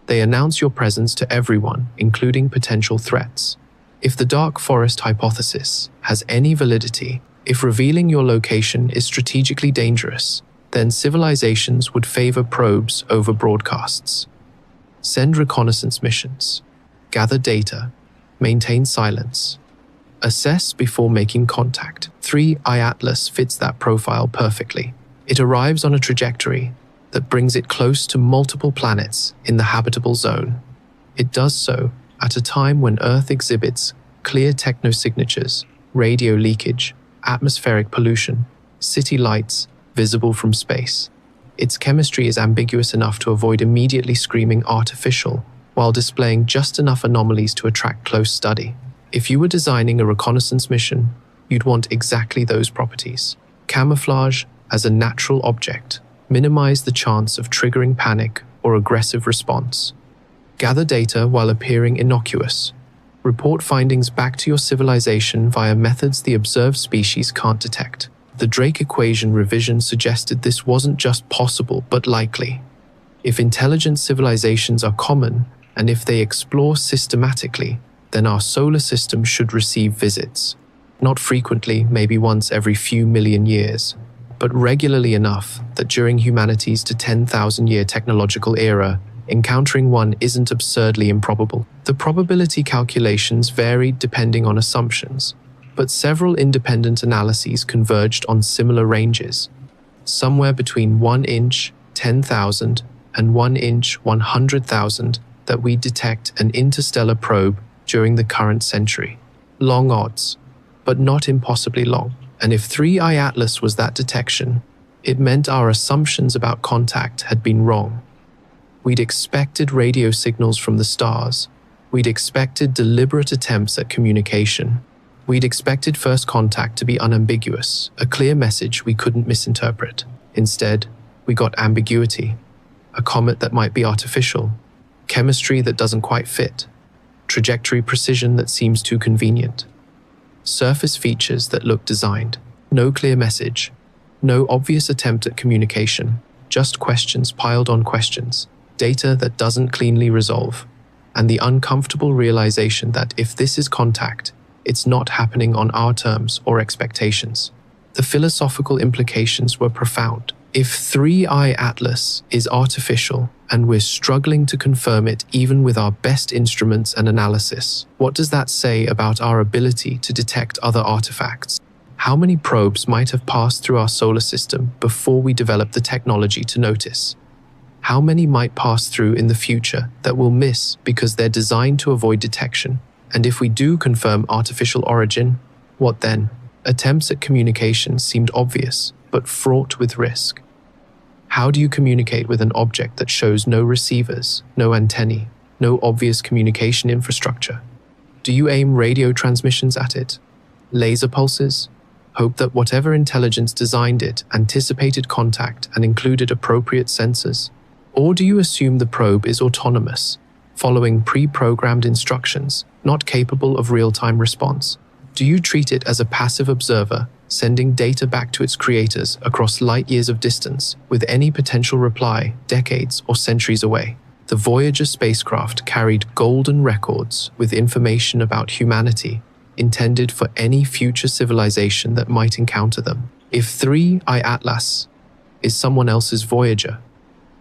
They announce your presence to everyone, including potential threats. If the dark forest hypothesis has any validity, if revealing your location is strategically dangerous, then civilizations would favor probes over broadcasts. Send reconnaissance missions. Gather data. Maintain silence. Assess before making contact. 3i Atlas fits that profile perfectly. It arrives on a trajectory that brings it close to multiple planets in the habitable zone. It does so at a time when Earth exhibits clear technosignatures, radio leakage, atmospheric pollution, city lights visible from space. Its chemistry is ambiguous enough to avoid immediately screaming artificial, while displaying just enough anomalies to attract close study. If you were designing a reconnaissance mission, you'd want exactly those properties. Camouflage as a natural object. Minimize the chance of triggering panic or aggressive response. Gather data while appearing innocuous. Report findings back to your civilization via methods the observed species can't detect. The Drake equation revision suggested this wasn't just possible but likely. If intelligent civilizations are common, and if they explore systematically, then our solar system should receive visits. Not frequently, maybe once every few million years, but regularly enough that during humanity's to 10,000-year technological era, encountering one isn't absurdly improbable. The probability calculations varied depending on assumptions, but several independent analyses converged on similar ranges, somewhere between 1 inch, 10,000, and 1 inch, 100,000, that we detect an interstellar probe during the current century. Long odds, but not impossibly long. And if 3i Atlas was that detection, it meant our assumptions about contact had been wrong. We'd expected radio signals from the stars. We'd expected deliberate attempts at communication. We'd expected first contact to be unambiguous, a clear message we couldn't misinterpret. Instead, we got ambiguity, a comet that might be artificial, chemistry that doesn't quite fit, trajectory precision that seems too convenient, surface features that look designed, no clear message, no obvious attempt at communication, just questions piled on questions, data that doesn't cleanly resolve. and the uncomfortable realization that if this is contact, it's not happening on our terms or expectations. The philosophical implications were profound. If 3i Atlas is artificial and we're struggling to confirm it even with our best instruments and analysis, what does that say about our ability to detect other artifacts? How many probes might have passed through our solar system before we developed the technology to notice? How many might pass through in the future that we'll miss because they're designed to avoid detection? And if we do confirm artificial origin, what then? Attempts at communication seemed obvious, but fraught with risk. How do you communicate with an object that shows no receivers, no antennae, no obvious communication infrastructure? Do you aim radio transmissions at it? Laser pulses? Hope that whatever intelligence designed it anticipated contact and included appropriate sensors? Or do you assume the probe is autonomous, following pre-programmed instructions, not capable of real-time response? Do you treat it as a passive observer, sending data back to its creators across light years of distance, with any potential reply decades or centuries away? The Voyager spacecraft carried golden records with information about humanity, intended for any future civilization that might encounter them. If 3i Atlas is someone else's Voyager,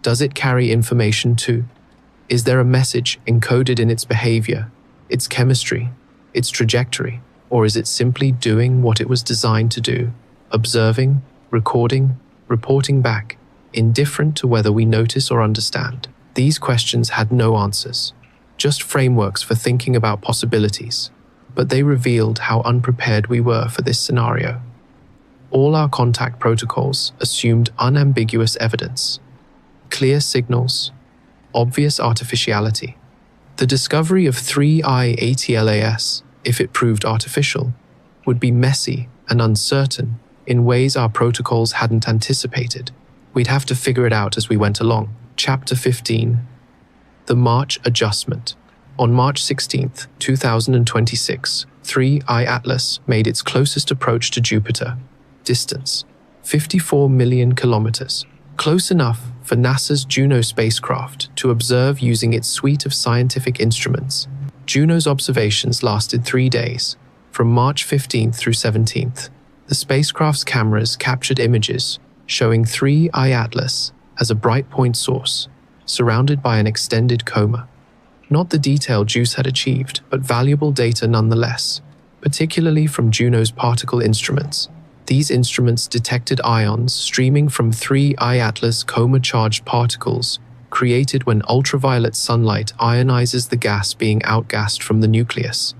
does it carry information too? Is there a message encoded in its behavior, its chemistry, its trajectory? Or is it simply doing what it was designed to do, observing, recording, reporting back, indifferent to whether we notice or understand? These questions had no answers, just frameworks for thinking about possibilities, but they revealed how unprepared we were for this scenario. All our contact protocols assumed unambiguous evidence, clear signals, obvious artificiality. The discovery of 3i ATLAS, if it proved artificial, would be messy and uncertain in ways our protocols hadn't anticipated. We'd have to figure it out as we went along. Chapter 15. The March Adjustment. On March 16, 2026, 3i Atlas made its closest approach to Jupiter. Distance: 54 million kilometers. Close enough for NASA's Juno spacecraft to observe using its suite of scientific instruments. Juno's observations lasted 3 days, from March 15th through 17th. The spacecraft's cameras captured images showing 3i Atlas as a bright point source, surrounded by an extended coma. Not the detail JUICE had achieved, but valuable data nonetheless, particularly from Juno's particle instruments. These instruments detected ions streaming from 3i Atlas coma-charged particles created when ultraviolet sunlight ionizes the gas being outgassed from the nucleus.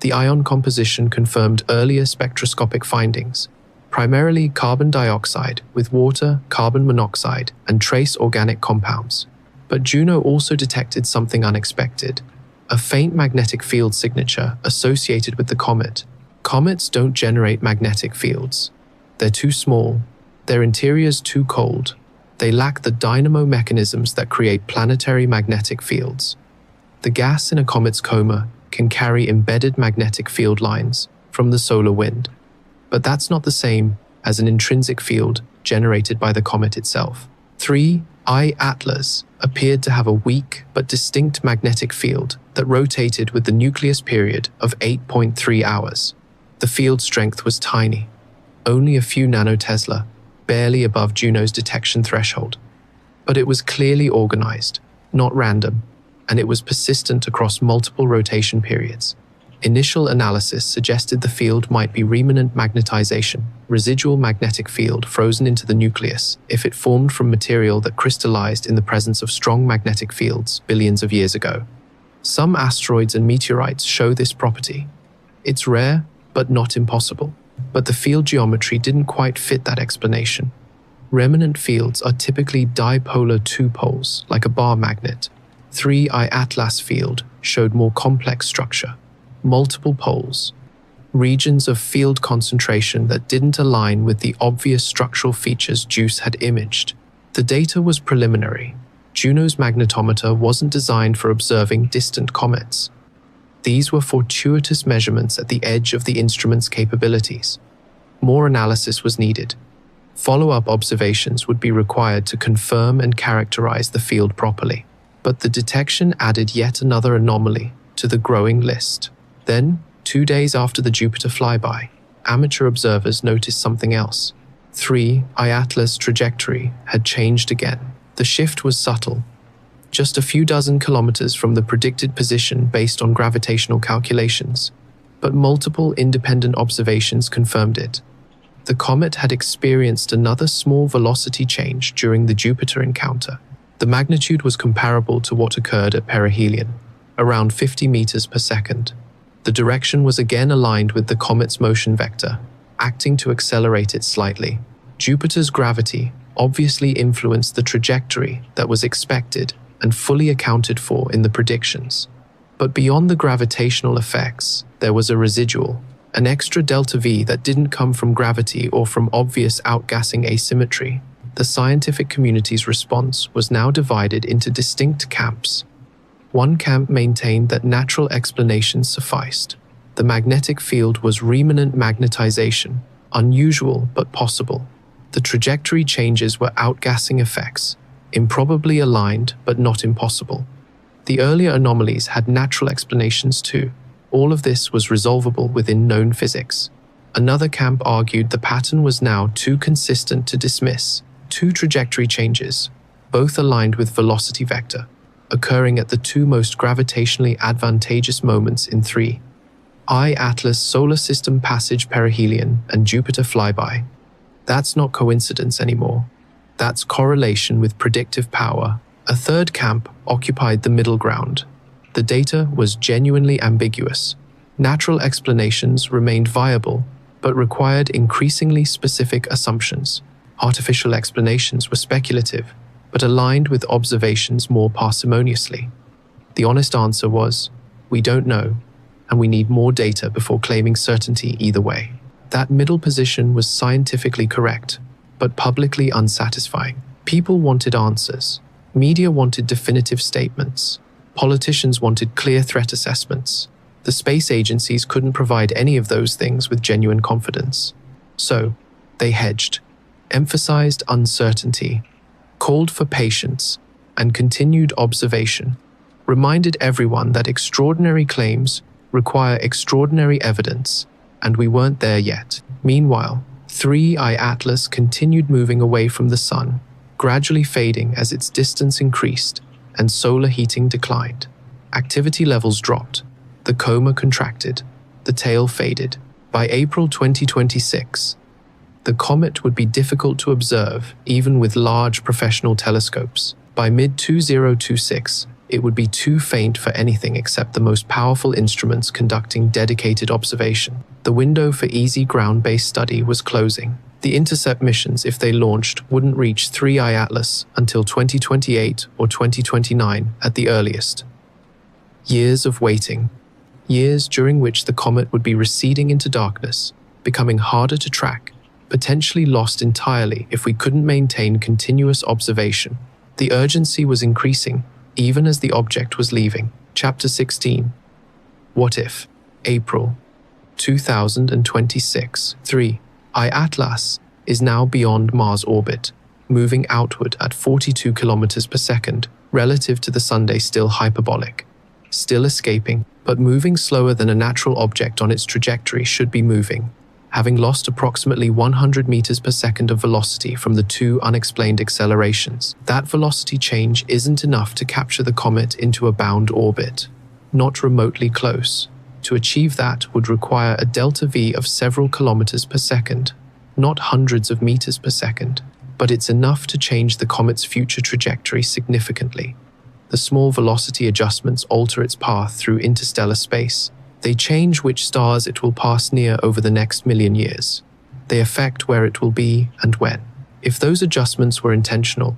The ion composition confirmed earlier spectroscopic findings, primarily carbon dioxide with water, carbon monoxide, and trace organic compounds. But Juno also detected something unexpected: a faint magnetic field signature associated with the comet. Comets don't generate magnetic fields. They're too small, their interiors too cold. They lack the dynamo mechanisms that create planetary magnetic fields. The gas in a comet's coma can carry embedded magnetic field lines from the solar wind, but that's not the same as an intrinsic field generated by the comet itself. 3i Atlas appeared to have a weak but distinct magnetic field that rotated with the nucleus period of 8.3 hours. The field strength was tiny, only a few nanotesla, barely above Juno's detection threshold. But it was clearly organized, not random, and it was persistent across multiple rotation periods. Initial analysis suggested the field might be remnant magnetization, residual magnetic field frozen into the nucleus if it formed from material that crystallized in the presence of strong magnetic fields billions of years ago. Some asteroids and meteorites show this property. It's rare, but not impossible. But the field geometry didn't quite fit that explanation. Remnant fields are typically dipolar two-poles, like a bar magnet. 3i Atlas field showed more complex structure, multiple poles, regions of field concentration that didn't align with the obvious structural features JUICE had imaged. The data was preliminary. Juno's magnetometer wasn't designed for observing distant comets. These were fortuitous measurements at the edge of the instrument's capabilities. More analysis was needed. Follow-up observations would be required to confirm and characterize the field properly. But the detection added yet another anomaly to the growing list. Then, 2 days after the Jupiter flyby, amateur observers noticed something else. 3I Atlas trajectory had changed again. The shift was subtle, just a few dozen kilometers from the predicted position based on gravitational calculations, but multiple independent observations confirmed it. The comet had experienced another small velocity change during the Jupiter encounter. The magnitude was comparable to what occurred at perihelion, around 50 meters per second. The direction was again aligned with the comet's motion vector, acting to accelerate it slightly. Jupiter's gravity obviously influenced the trajectory that was expected and fully accounted for in the predictions. But beyond the gravitational effects, there was a residual, an extra delta V that didn't come from gravity or from obvious outgassing asymmetry. The scientific community's response was now divided into distinct camps. One camp maintained that natural explanations sufficed. The magnetic field was remanent magnetization, unusual but possible. The trajectory changes were outgassing effects, improbably aligned but not impossible. The earlier anomalies had natural explanations too. All of this was resolvable within known physics. Another camp argued the pattern was now too consistent to dismiss. 2 trajectory changes, both aligned with velocity vector, occurring at the 2 most gravitationally advantageous moments in 3I Atlas solar system passage perihelion and Jupiter flyby. That's not coincidence anymore. That's correlation with predictive power. A third camp occupied the middle ground. The data was genuinely ambiguous. Natural explanations remained viable, but required increasingly specific assumptions. Artificial explanations were speculative, but aligned with observations more parsimoniously. The honest answer was, we don't know, and we need more data before claiming certainty either way. That middle position was scientifically correct, but publicly unsatisfying. People wanted answers. Media wanted definitive statements. Politicians wanted clear threat assessments. The space agencies couldn't provide any of those things with genuine confidence. So, they hedged, emphasized uncertainty, called for patience, and continued observation, reminded everyone that extraordinary claims require extraordinary evidence, and we weren't there yet. Meanwhile, 3I Atlas continued moving away from the sun, gradually fading as its distance increased and solar heating declined. Activity levels dropped, the coma contracted, the tail faded. By April 2026, the comet would be difficult to observe even with large professional telescopes. By mid-2026, it would be too faint for anything except the most powerful instruments conducting dedicated observation. The window for easy ground-based study was closing. The intercept missions, if they launched, wouldn't reach 3I Atlas until 2028 or 2029 at the earliest. Years of waiting. Years during which the comet would be receding into darkness, becoming harder to track, potentially lost entirely if we couldn't maintain continuous observation. The urgency was increasing, even as the object was leaving. Chapter 16. What if? April 2026. 3I Atlas is now beyond Mars orbit, moving outward at 42 kilometers per second, relative to the Sunday still hyperbolic. Still escaping, but moving slower than a natural object on its trajectory should be moving, having lost approximately 100 meters per second of velocity from the 2 unexplained accelerations. That velocity change isn't enough to capture the comet into a bound orbit, not remotely close. To achieve that would require a delta V of several kilometers per second, not hundreds of meters per second, but it's enough to change the comet's future trajectory significantly. The small velocity adjustments alter its path through interstellar space. They change which stars it will pass near over the next million years. They affect where it will be and when. If those adjustments were intentional,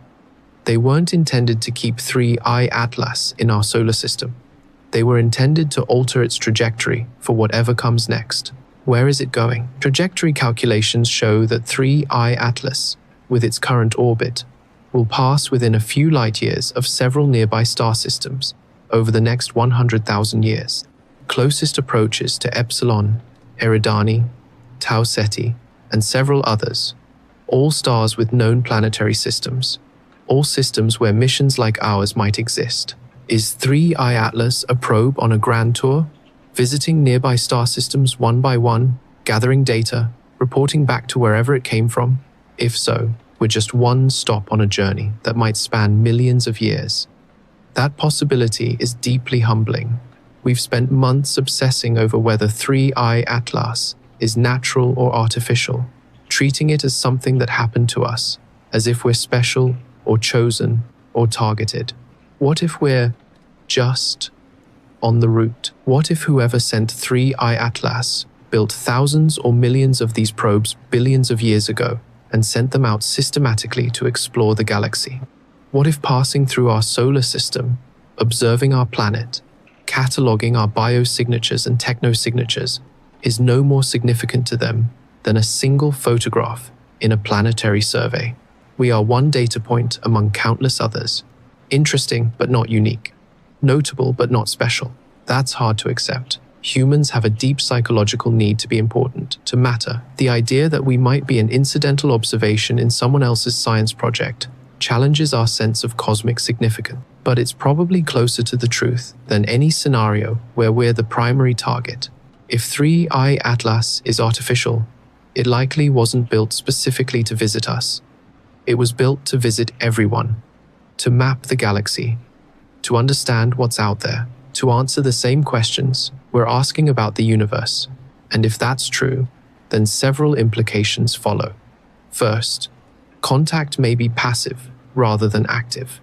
they weren't intended to keep 3I Atlas in our solar system. They were intended to alter its trajectory for whatever comes next. Where is it going? Trajectory calculations show that 3I Atlas, with its current orbit, will pass within a few light years of several nearby star systems over the next 100,000 years. Closest approaches to Epsilon, Eridani, Tau Ceti, and several others, all stars with known planetary systems, all systems where missions like ours might exist. Is 3I Atlas a probe on a grand tour, visiting nearby star systems one by one, gathering data, reporting back to wherever it came from? If so, we're just one stop on a journey that might span millions of years. That possibility is deeply humbling. We've spent months obsessing over whether 3I Atlas is natural or artificial, treating it as something that happened to us, as if we're special or chosen or targeted. What if we're just on the route? What if whoever sent 3I Atlas built thousands or millions of these probes billions of years ago and sent them out systematically to explore the galaxy? What if passing through our solar system, observing our planet, cataloging our biosignatures and technosignatures is no more significant to them than a single photograph in a planetary survey? We are one data point among countless others, interesting but not unique, notable but not special. That's hard to accept. Humans have a deep psychological need to be important, to matter. The idea that we might be an incidental observation in someone else's science project challenges our sense of cosmic significance. But it's probably closer to the truth than any scenario where we're the primary target. If 3I Atlas is artificial, it likely wasn't built specifically to visit us. It was built to visit everyone, to map the galaxy, to understand what's out there, to answer the same questions we're asking about the universe. And if that's true, then several implications follow. First, contact may be passive rather than active.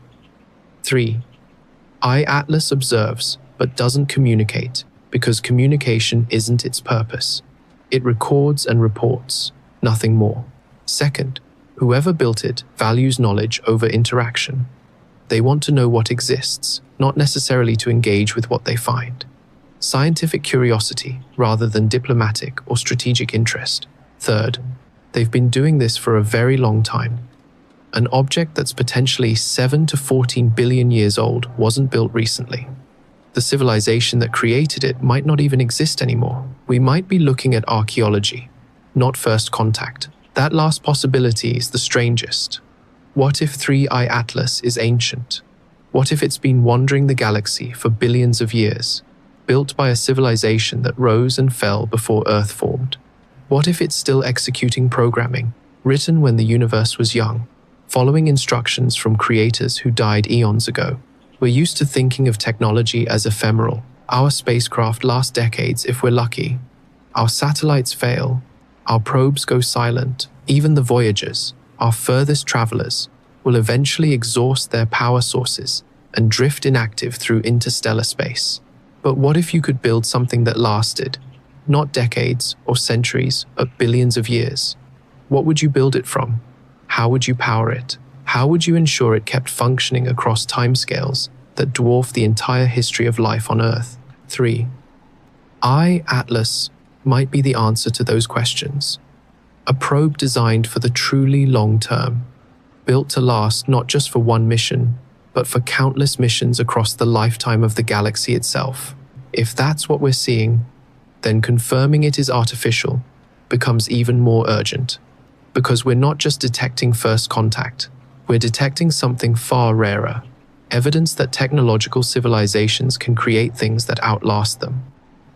3I Atlas observes but doesn't communicate because communication isn't its purpose. It records and reports, nothing more. Second, whoever built it values knowledge over interaction. They want to know what exists, not necessarily to engage with what they find. Scientific curiosity rather than diplomatic or strategic interest. Third, they've been doing this for a very long time. An object that's potentially 7 to 14 billion years old wasn't built recently. The civilization that created it might not even exist anymore. We might be looking at archaeology, not first contact. That last possibility is the strangest. What if 3I Atlas is ancient? What if it's been wandering the galaxy for billions of years, built by a civilization that rose and fell before Earth formed? What if it's still executing programming, written when the universe was young, following instructions from creators who died eons ago? We're used to thinking of technology as ephemeral. Our spacecraft last decades if we're lucky. Our satellites fail. Our probes go silent. Even the Voyagers, our furthest travelers, will eventually exhaust their power sources and drift inactive through interstellar space. But what if you could build something that lasted, not decades or centuries, but billions of years? What would you build it from? How would you power it? How would you ensure it kept functioning across timescales that dwarf the entire history of life on Earth? 3I Atlas might be the answer to those questions. A probe designed for the truly long term, built to last not just for one mission, but for countless missions across the lifetime of the galaxy itself. If that's what we're seeing, then confirming it is artificial becomes even more urgent. Because we're not just detecting first contact, we're detecting something far rarer, evidence that technological civilizations can create things that outlast them.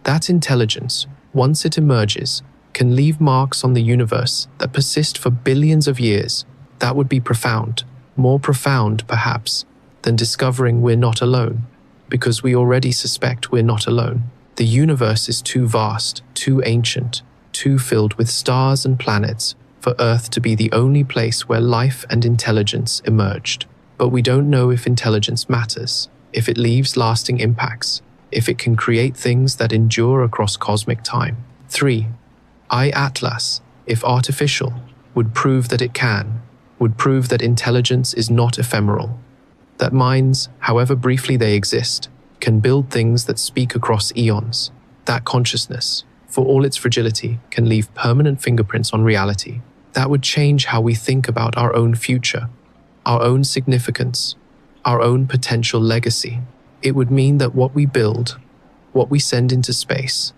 That intelligence, once it emerges, can leave marks on the universe that persist for billions of years. That would be profound, more profound perhaps, than discovering we're not alone, because we already suspect we're not alone. The universe is too vast, too ancient, too filled with stars and planets for Earth to be the only place where life and intelligence emerged. But we don't know if intelligence matters, if it leaves lasting impacts, if it can create things that endure across cosmic time. 3I Atlas, if artificial, would prove that it can, would prove that intelligence is not ephemeral, that minds, however briefly they exist, can build things that speak across eons. That consciousness, for all its fragility, can leave permanent fingerprints on reality. That would change how we think about our own future, our own significance, our own potential legacy. It would mean that what we build, what we send into space,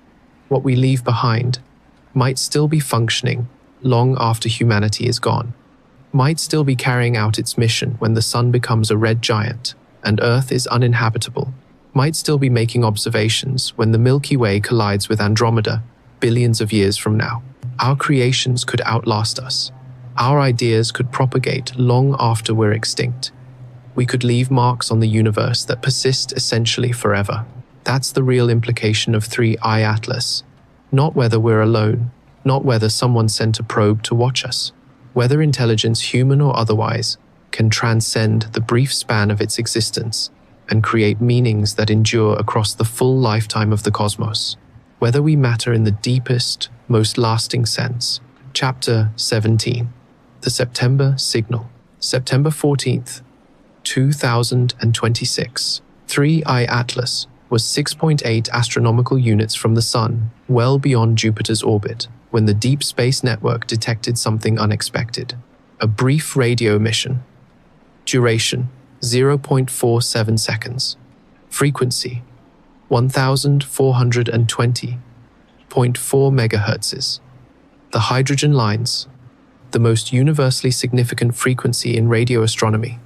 what we leave behind, might still be functioning long after humanity is gone. might still be carrying out its mission when the sun becomes a red giant and Earth is uninhabitable, might still be making observations when the Milky Way collides with Andromeda billions of years from now. Our creations could outlast us. Our ideas could propagate long after we're extinct. We could leave marks on the universe that persist essentially forever. That's the real implication of 3I Atlas. Not whether we're alone, not whether someone sent a probe to watch us. Whether intelligence, human or otherwise, can transcend the brief span of its existence and create meanings that endure across the full lifetime of the cosmos. Whether we matter in the deepest, most lasting sense. Chapter 17. The September Signal. September 14th, 2026. 3I Atlas was 6.8 astronomical units from the Sun, well beyond Jupiter's orbit, when the Deep Space Network detected something unexpected. A brief radio mission. Duration, 0.47 seconds. Frequency, 1420.4 megahertzes. The hydrogen lines, the most universally significant frequency in radio astronomy,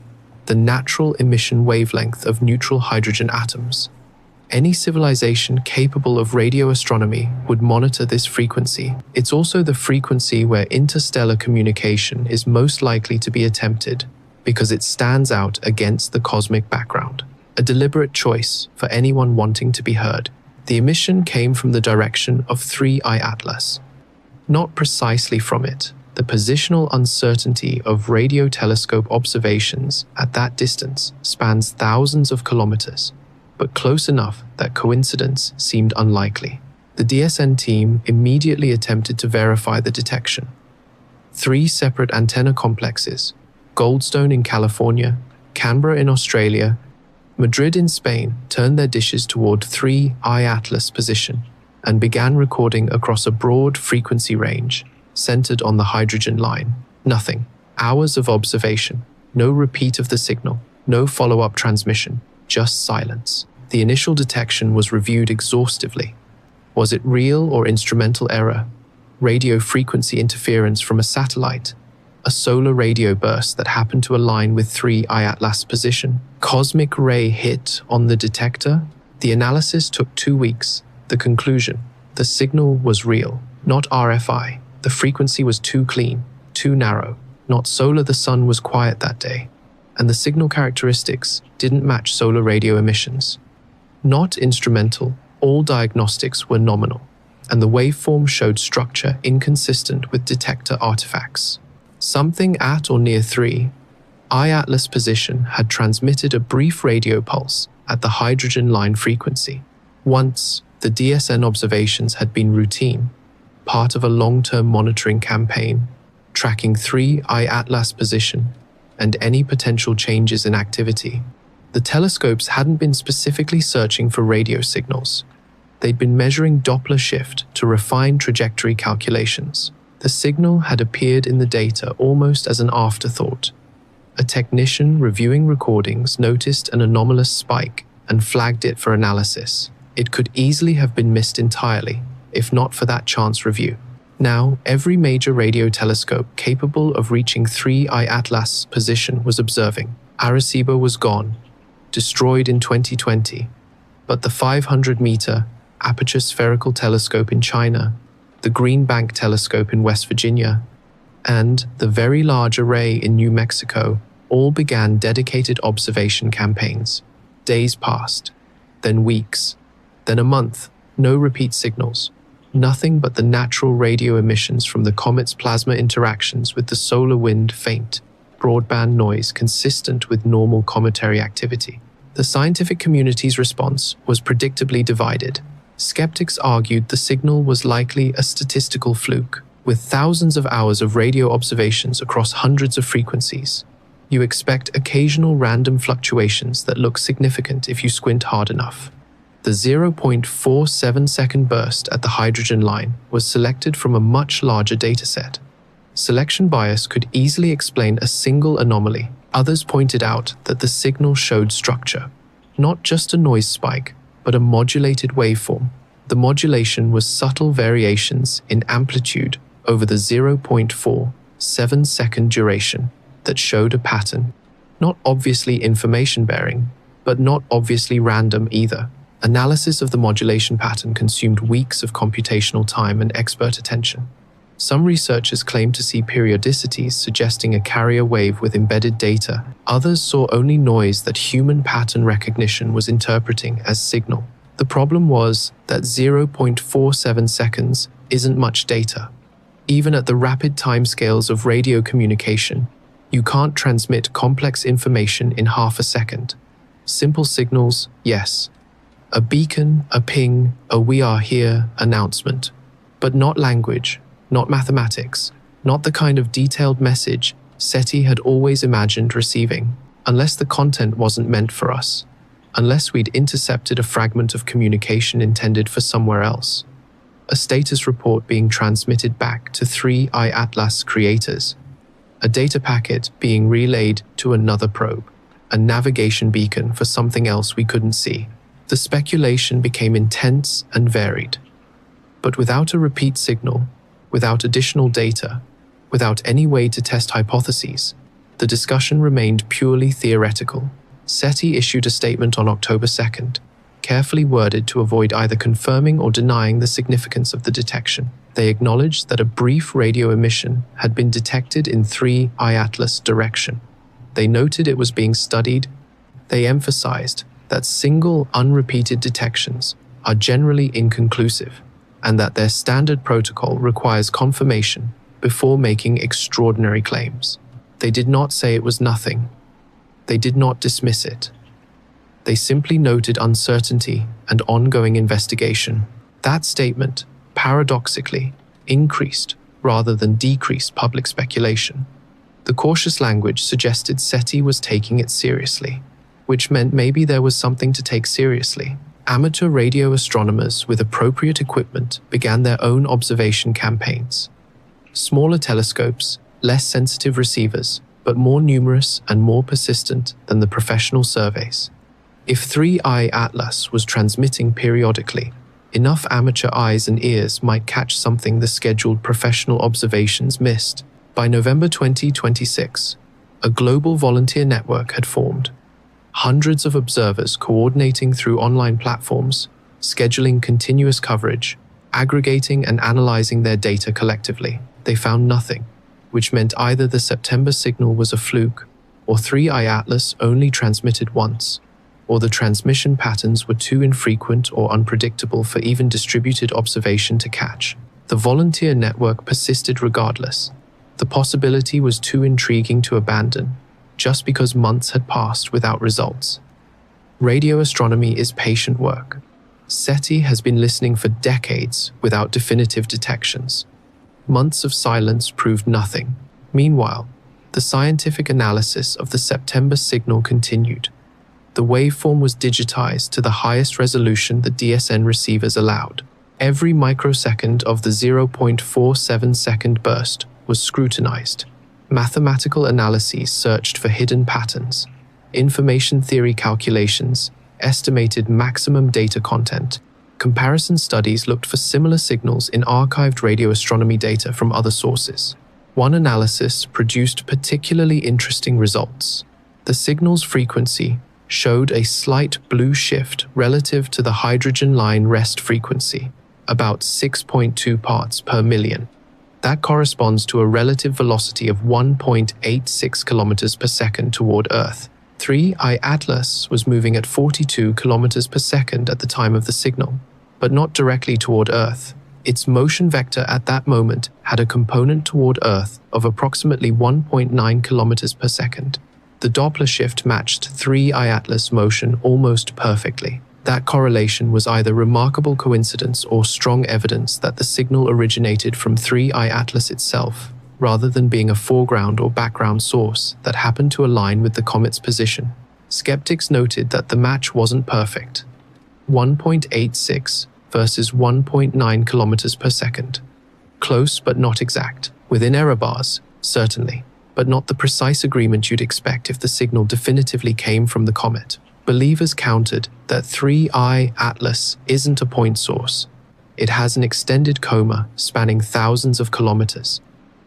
the natural emission wavelength of neutral hydrogen atoms. Any civilization capable of radio astronomy would monitor this frequency. It's also the frequency where interstellar communication is most likely to be attempted because it stands out against the cosmic background. A deliberate choice for anyone wanting to be heard. The emission came from the direction of 3I Atlas. Not precisely from it. The positional uncertainty of radio telescope observations at that distance spans thousands of kilometers, but close enough that coincidence seemed unlikely. The DSN team immediately attempted to verify the detection. 3 separate antenna complexes, Goldstone in California, Canberra in Australia, Madrid in Spain, turned their dishes toward 3I Atlas position and began recording across a broad frequency range centered on the hydrogen line. Nothing. Hours of observation. No repeat of the signal. No follow-up transmission. Just silence. The initial detection was reviewed exhaustively. Was it real or instrumental error? Radio frequency interference from a satellite? A solar radio burst that happened to align with 3I Atlas position? Cosmic ray hit on the detector? The analysis took 2 weeks. The conclusion: the signal was real, not RFI. The frequency was too clean, too narrow. Not solar. The sun was quiet that day, and the signal characteristics didn't match solar radio emissions. Not instrumental. All diagnostics were nominal, and the waveform showed structure inconsistent with detector artifacts. Something at or near 3I Atlas position had transmitted a brief radio pulse at the hydrogen line frequency. Once, the DSN observations had been routine, part of a long-term monitoring campaign, tracking 3I Atlas position and any potential changes in activity. The telescopes hadn't been specifically searching for radio signals. They'd been measuring Doppler shift to refine trajectory calculations. The signal had appeared in the data almost as an afterthought. A technician reviewing recordings noticed an anomalous spike and flagged it for analysis. It could easily have been missed entirely, if not for that chance review. Now, every major radio telescope capable of reaching 3I Atlas position was observing. Arecibo was gone, destroyed in 2020, but the 500-meter aperture spherical telescope in China, the Green Bank telescope in West Virginia, and the Very Large Array in New Mexico all began dedicated observation campaigns. Days passed, then weeks, then a month. No repeat signals. Nothing but the natural radio emissions from the comet's plasma interactions with the solar wind, faint, broadband noise consistent with normal cometary activity. The scientific community's response was predictably divided. Skeptics argued the signal was likely a statistical fluke. With thousands of hours of radio observations across hundreds of frequencies, you expect occasional random fluctuations that look significant if you squint hard enough. The 0.47-second burst at the hydrogen line was selected from a much larger dataset. Selection bias could easily explain a single anomaly. Others pointed out that the signal showed structure, not just a noise spike, but a modulated waveform. The modulation was subtle variations in amplitude over the 0.4 7-second duration that showed a pattern, not obviously information-bearing, but not obviously random either. Analysis of the modulation pattern consumed weeks of computational time and expert attention. Some researchers claimed to see periodicities suggesting a carrier wave with embedded data. Others saw only noise that human pattern recognition was interpreting as signal. The problem was that 0.47 seconds isn't much data. Even at the rapid timescales of radio communication, you can't transmit complex information in half a second. Simple signals, yes. A beacon, a ping, a "we are here" announcement. But not language, not mathematics, not the kind of detailed message SETI had always imagined receiving, unless the content wasn't meant for us, unless we'd intercepted a fragment of communication intended for somewhere else. A status report being transmitted back to 3I Atlas creators, a data packet being relayed to another probe, a navigation beacon for something else we couldn't see. The speculation became intense and varied. But without a repeat signal, without additional data, without any way to test hypotheses, the discussion remained purely theoretical. SETI issued a statement on October 2nd, carefully worded to avoid either confirming or denying the significance of the detection. They acknowledged that a brief radio emission had been detected in 3I Atlas direction. They noted it was being studied. They emphasized that single, unrepeated detections are generally inconclusive, and that their standard protocol requires confirmation before making extraordinary claims. They did not say it was nothing. They did not dismiss it. They simply noted uncertainty and ongoing investigation. That statement, paradoxically, increased rather than decreased public speculation. The cautious language suggested SETI was taking it seriously, which meant maybe there was something to take seriously. Amateur radio astronomers with appropriate equipment began their own observation campaigns. Smaller telescopes, less sensitive receivers, but more numerous and more persistent than the professional surveys. If 3I Atlas was transmitting periodically, enough amateur eyes and ears might catch something the scheduled professional observations missed. By November 2026, a global volunteer network had formed. Hundreds of observers coordinating through online platforms, scheduling continuous coverage, aggregating and analyzing their data collectively. They found nothing, which meant either the September signal was a fluke, or 3I Atlas only transmitted once, or the transmission patterns were too infrequent or unpredictable for even distributed observation to catch. The volunteer network persisted regardless. The possibility was too intriguing to abandon, just because months had passed without results. Radio astronomy is patient work. SETI has been listening for decades without definitive detections. Months of silence proved nothing. Meanwhile, the scientific analysis of the September signal continued. The waveform was digitized to the highest resolution the DSN receivers allowed. Every microsecond of the 0.47 second burst was scrutinized. Mathematical analyses searched for hidden patterns. Information theory calculations estimated maximum data content. Comparison studies looked for similar signals in archived radio astronomy data from other sources. One analysis produced particularly interesting results. The signal's frequency showed a slight blue shift relative to the hydrogen line rest frequency, about 6.2 parts per million. That corresponds to a relative velocity of 1.86 kilometers per second toward Earth. 3I Atlas was moving at 42 kilometers per second at the time of the signal, but not directly toward Earth. Its motion vector at that moment had a component toward Earth of approximately 1.9 kilometers per second. The Doppler shift matched 3I Atlas motion almost perfectly. That correlation was either remarkable coincidence or strong evidence that the signal originated from 3I Atlas itself, rather than being a foreground or background source that happened to align with the comet's position. Skeptics noted that the match wasn't perfect. 1.86 versus 1.9 kilometers per second. Close but not exact. Within error bars, certainly, but not the precise agreement you'd expect if the signal definitively came from the comet. Believers countered that 3I Atlas isn't a point source. It has an extended coma spanning thousands of kilometers.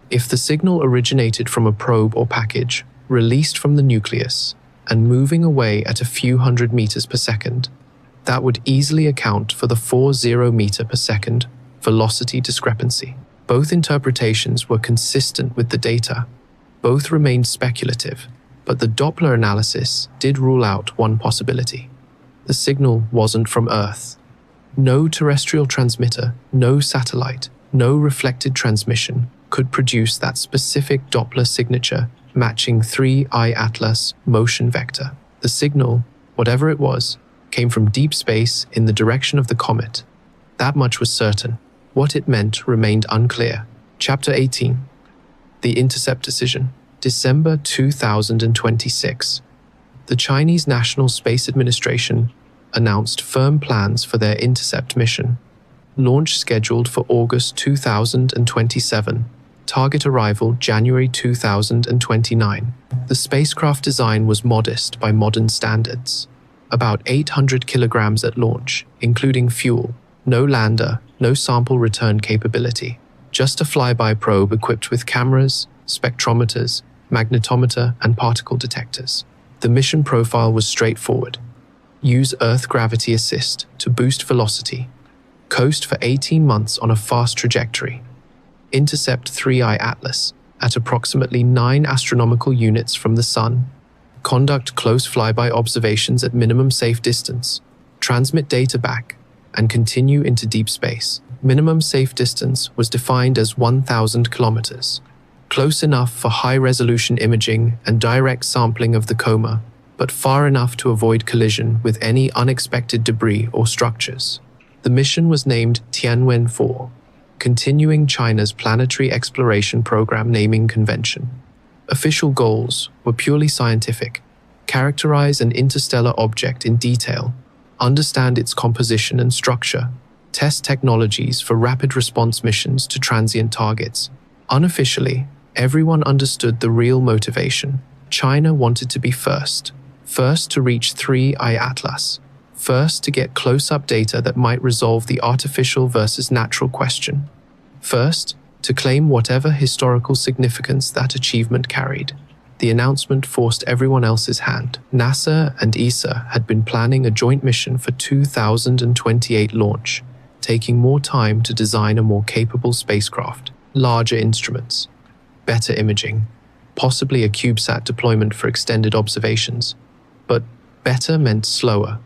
If the signal originated from a probe or package, released from the nucleus, and moving away at a few hundred meters per second, that would easily account for the 40 meter per second velocity discrepancy. Both interpretations were consistent with the data. Both remained speculative, but the Doppler analysis did rule out one possibility. The signal wasn't from Earth. No terrestrial transmitter, no satellite, no reflected transmission could produce that specific Doppler signature matching 3I Atlas motion vector. The signal, whatever it was, came from deep space in the direction of the comet. That much was certain. What it meant remained unclear. Chapter 18. The Intercept Decision. December 2026. The Chinese National Space Administration announced firm plans for their intercept mission. Launch scheduled for August 2027. Target arrival January 2029. The spacecraft design was modest by modern standards. About 800 kilograms at launch, including fuel. No lander, no sample return capability. Just a flyby probe equipped with cameras, spectrometers, magnetometer, and particle detectors. The mission profile was straightforward. Use Earth gravity assist to boost velocity. Coast for 18 months on a fast trajectory. Intercept 3I Atlas at approximately 9 astronomical units from the Sun. Conduct close flyby observations at minimum safe distance. Transmit data back and continue into deep space. Minimum safe distance was defined as 1,000 kilometers. Close enough for high-resolution imaging and direct sampling of the coma, but far enough to avoid collision with any unexpected debris or structures. The mission was named Tianwen-4, continuing China's planetary exploration program naming convention. Official goals were purely scientific: characterize an interstellar object in detail, understand its composition and structure, test technologies for rapid response missions to transient targets. Unofficially, everyone understood the real motivation. China wanted to be first to reach 3I Atlas, first to get close-up data that might resolve the artificial versus natural question, first to claim whatever historical significance that achievement carried. The announcement forced everyone else's hand. NASA and ESA had been planning a joint mission for 2028 launch, taking more time to design a more capable spacecraft, larger instruments, better imaging, possibly a CubeSat deployment for extended observations. But better meant slower,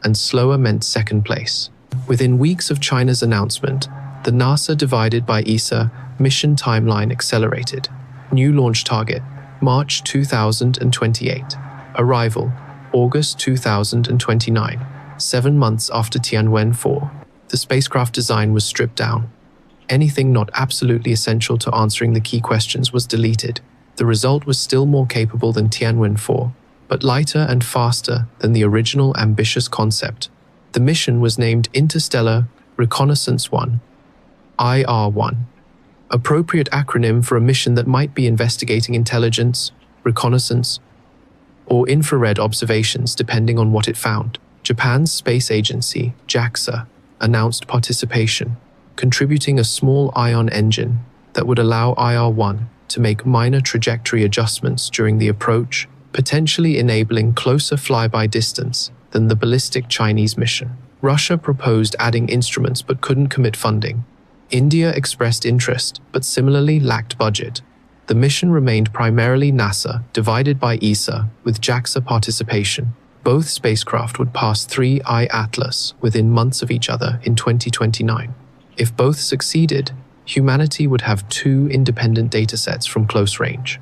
and slower meant second place. Within weeks of China's announcement, the NASA divided by ESA mission timeline accelerated. New launch target, March 2028. Arrival, August 2029. 7 months after Tianwen-4. The spacecraft design was stripped down. Anything not absolutely essential to answering the key questions was deleted. The result was still more capable than Tianwen-4, but lighter and faster than the original ambitious concept. The mission was named Interstellar Reconnaissance 1, IR-1, appropriate acronym for a mission that might be investigating intelligence, reconnaissance, or infrared observations depending on what it found. Japan's space agency, JAXA, announced participation, contributing a small ion engine that would allow IR-1 to make minor trajectory adjustments during the approach, potentially enabling closer flyby distance than the ballistic Chinese mission. Russia proposed adding instruments but couldn't commit funding. India expressed interest but similarly lacked budget. The mission remained primarily NASA, divided by ESA, with JAXA participation. Both spacecraft would pass 3I Atlas within months of each other in 2029. If both succeeded, humanity would have 2 independent datasets from close range: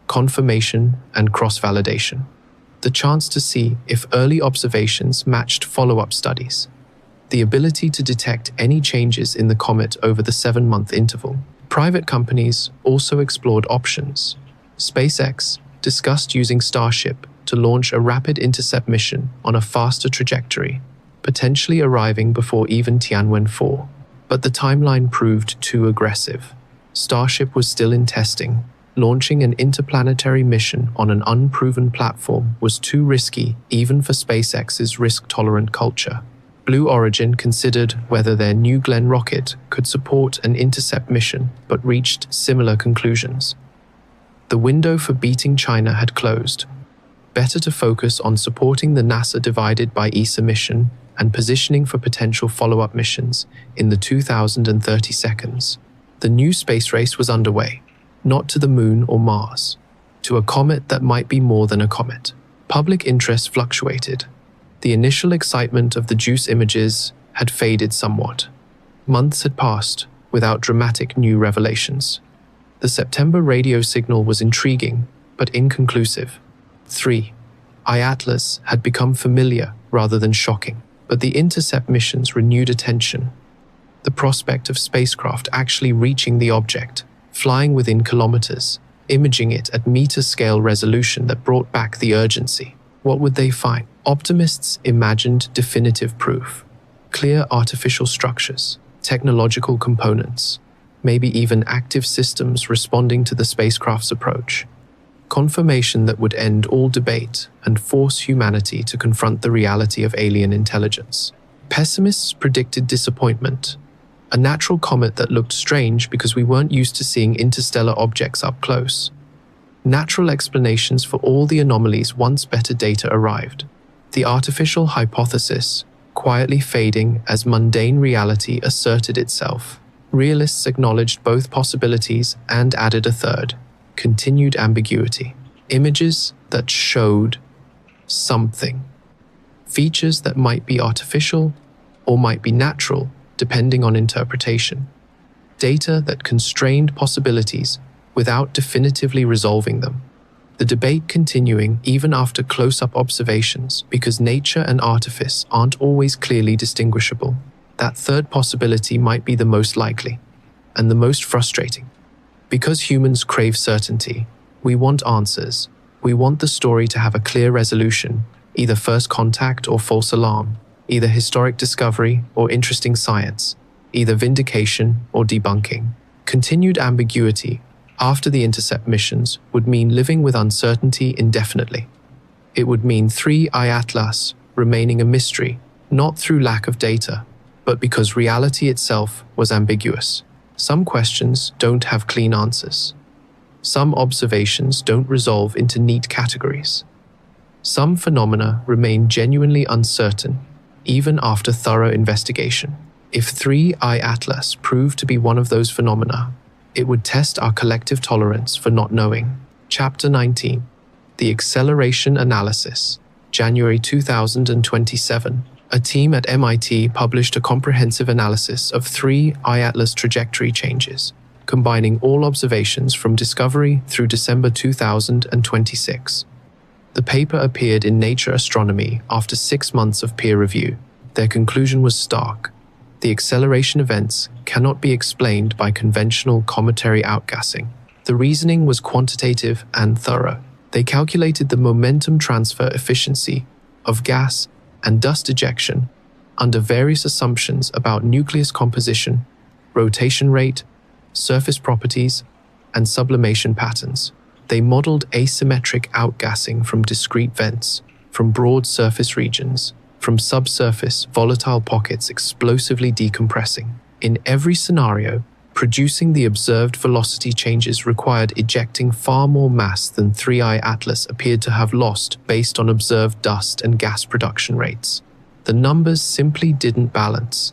confirmation and cross-validation. The chance to see if early observations matched follow-up studies. The ability to detect any changes in the comet over the 7-month interval. Private companies also explored options. SpaceX discussed using Starship to launch a rapid intercept mission on a faster trajectory, potentially arriving before even Tianwen-4. But the timeline proved too aggressive. Starship was still in testing. Launching an interplanetary mission on an unproven platform was too risky even for SpaceX's risk-tolerant culture. Blue Origin considered whether their New Glenn rocket could support an intercept mission, but reached similar conclusions. The window for beating China had closed. Better to focus on supporting the NASA divided by ESA mission and positioning for potential follow-up missions in the 2030 seconds. The new space race was underway, not to the moon or Mars, to a comet that might be more than a comet. Public interest fluctuated. The initial excitement of the JUICE images had faded somewhat. Months had passed without dramatic new revelations. The September radio signal was intriguing, but inconclusive. 3. I-Atlas had become familiar rather than shocking, but the intercept missions renewed attention. The prospect of spacecraft actually reaching the object, flying within kilometers, imaging it at meter-scale resolution that brought back the urgency. What would they find? Optimists imagined definitive proof, clear artificial structures, technological components, maybe even active systems responding to the spacecraft's approach. Confirmation that would end all debate and force humanity to confront the reality of alien intelligence. Pessimists predicted disappointment, a natural comet that looked strange because we weren't used to seeing interstellar objects up close. Natural explanations for all the anomalies once better data arrived. The artificial hypothesis quietly fading as mundane reality asserted itself. Realists acknowledged both possibilities and added a third: continued ambiguity. Images that showed something. Features that might be artificial or might be natural, depending on interpretation. Data that constrained possibilities without definitively resolving them. The debate continuing even after close-up observations because nature and artifice aren't always clearly distinguishable. That third possibility might be the most likely and the most frustrating. Because humans crave certainty, we want answers. We want the story to have a clear resolution, either first contact or false alarm, either historic discovery or interesting science, either vindication or debunking. Continued ambiguity after the intercept missions would mean living with uncertainty indefinitely. It would mean 3 I-Atlas remaining a mystery, not through lack of data, but because reality itself was ambiguous. Some questions don't have clean answers. Some observations don't resolve into neat categories. Some phenomena remain genuinely uncertain, even after thorough investigation. If 3 I-Atlas proved to be one of those phenomena, it would test our collective tolerance for not knowing. Chapter 19. The Acceleration Analysis. January 2027. A team at MIT published a comprehensive analysis of 3 I-Atlas trajectory changes, combining all observations from discovery through December 2026. The paper appeared in Nature Astronomy after 6 months of peer review. Their conclusion was stark. The acceleration events cannot be explained by conventional cometary outgassing. The reasoning was quantitative and thorough. They calculated the momentum transfer efficiency of gas and dust ejection under various assumptions about nucleus composition, rotation rate, surface properties, and sublimation patterns. They modeled asymmetric outgassing from discrete vents, from broad surface regions, from subsurface volatile pockets explosively decompressing. In every scenario, producing the observed velocity changes required ejecting far more mass than 3 I-Atlas appeared to have lost based on observed dust and gas production rates. The numbers simply didn't balance.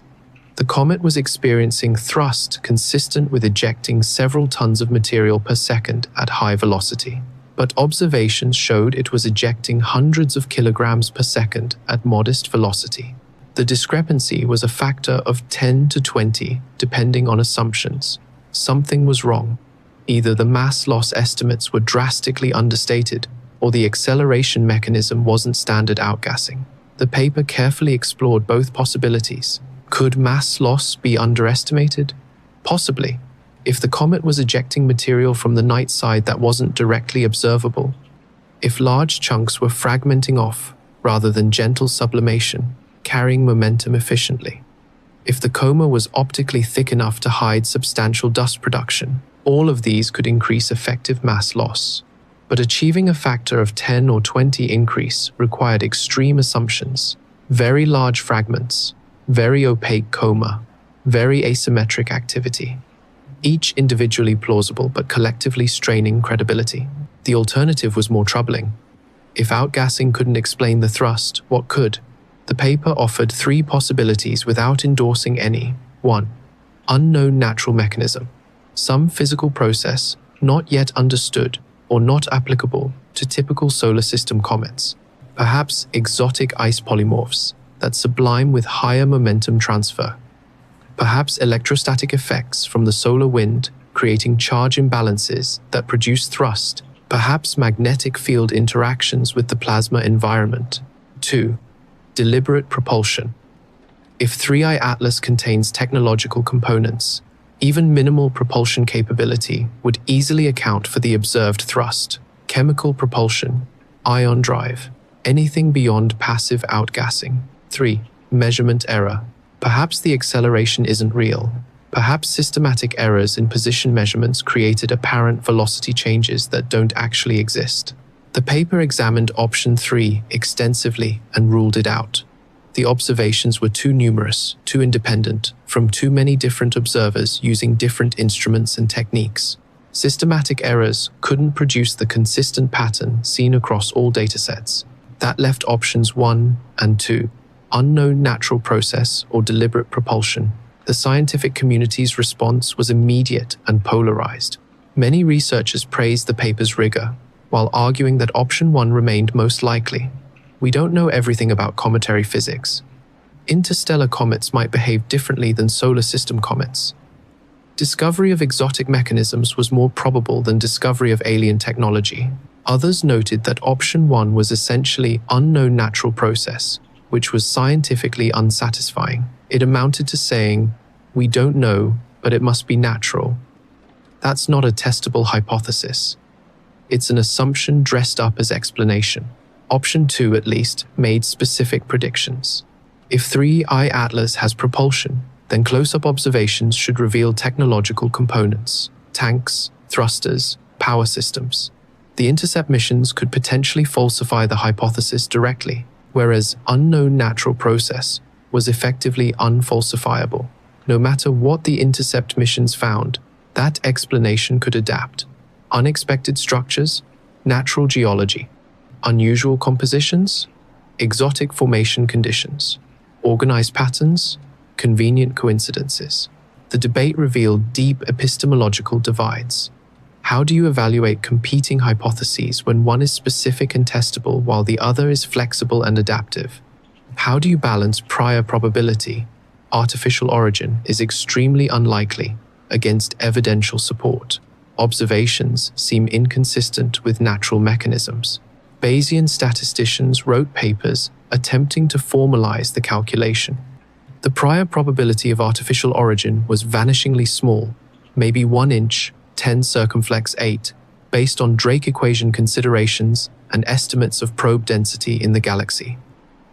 The comet was experiencing thrust consistent with ejecting several tons of material per second at high velocity, but observations showed it was ejecting hundreds of kilograms per second at modest velocity. The discrepancy was a factor of 10 to 20, depending on assumptions. Something was wrong. Either the mass loss estimates were drastically understated, or the acceleration mechanism wasn't standard outgassing. The paper carefully explored both possibilities. Could mass loss be underestimated? Possibly, if the comet was ejecting material from the night side that wasn't directly observable. If large chunks were fragmenting off, rather than gentle sublimation, carrying momentum efficiently. If the coma was optically thick enough to hide substantial dust production, all of these could increase effective mass loss. But achieving a factor of 10 or 20 increase required extreme assumptions, very large fragments, very opaque coma, very asymmetric activity. Each individually plausible but collectively straining credibility. The alternative was more troubling. If outgassing couldn't explain the thrust, what could? The paper offered 3 possibilities without endorsing any. 1. Unknown natural mechanism. Some physical process not yet understood or not applicable to typical solar system comets. Perhaps exotic ice polymorphs that sublime with higher momentum transfer. Perhaps electrostatic effects from the solar wind creating charge imbalances that produce thrust. Perhaps magnetic field interactions with the plasma environment. 2. Deliberate propulsion. If 3I Atlas contains technological components, even minimal propulsion capability would easily account for the observed thrust. Chemical propulsion, ion drive, anything beyond passive outgassing. 3. Measurement error. Perhaps the acceleration isn't real. Perhaps systematic errors in position measurements created apparent velocity changes that don't actually exist. The paper examined option 3 extensively and ruled it out. The observations were too numerous, too independent, from too many different observers using different instruments and techniques. Systematic errors couldn't produce the consistent pattern seen across all datasets. That left options 1 and 2, unknown natural process or deliberate propulsion. The scientific community's response was immediate and polarized. Many researchers praised the paper's rigor, while arguing that option 1 remained most likely. We don't know everything about cometary physics. Interstellar comets might behave differently than solar system comets. Discovery of exotic mechanisms was more probable than discovery of alien technology. Others noted that option 1 was essentially unknown natural process, which was scientifically unsatisfying. It amounted to saying, we don't know, but it must be natural. That's not a testable hypothesis. It's an assumption dressed up as explanation. Option 2, at least, made specific predictions. If 3I Atlas has propulsion, then close-up observations should reveal technological components, tanks, thrusters, power systems. The intercept missions could potentially falsify the hypothesis directly, whereas unknown natural process was effectively unfalsifiable. No matter what the intercept missions found, that explanation could adapt. Unexpected structures, natural geology, unusual compositions, exotic formation conditions, organized patterns, convenient coincidences. The debate revealed deep epistemological divides. How do you evaluate competing hypotheses when one is specific and testable while the other is flexible and adaptive? How do you balance prior probability, artificial origin is extremely unlikely, against evidential support? Observations seem inconsistent with natural mechanisms. Bayesian statisticians wrote papers attempting to formalize the calculation. The prior probability of artificial origin was vanishingly small, maybe 1 inch, 10 circumflex 8, based on Drake equation considerations and estimates of probe density in the galaxy.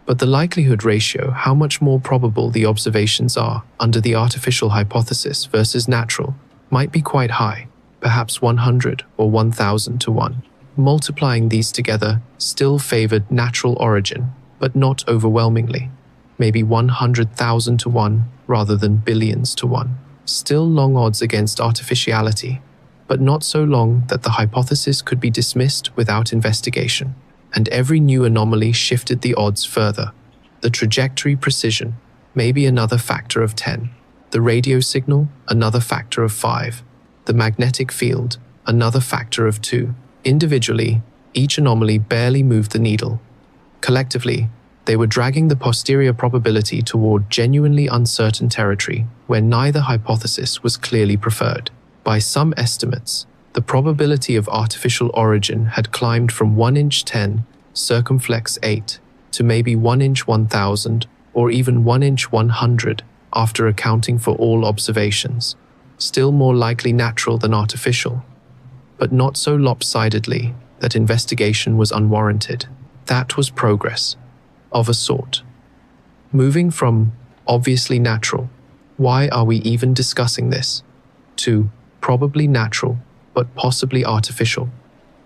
But the likelihood ratio, how much more probable the observations are under the artificial hypothesis versus natural, might be quite high, perhaps 100 or 1,000 to 1. Multiplying these together still favored natural origin, but not overwhelmingly. Maybe 100,000 to 1 rather than billions to 1. Still long odds against artificiality, but not so long that the hypothesis could be dismissed without investigation. And every new anomaly shifted the odds further. The trajectory precision, maybe another factor of 10. The radio signal, another factor of 5. The magnetic field, another factor of 2. Individually, each anomaly barely moved the needle. Collectively, they were dragging the posterior probability toward genuinely uncertain territory where neither hypothesis was clearly preferred. By some estimates, the probability of artificial origin had climbed from 1 inch 10, circumflex 8, to maybe 1 inch 1000 or even 1 inch 100 after accounting for all observations. Still more likely natural than artificial, but not so lopsidedly that investigation was unwarranted. That was progress, of a sort. Moving from obviously natural, why are we even discussing this, to probably natural, but possibly artificial.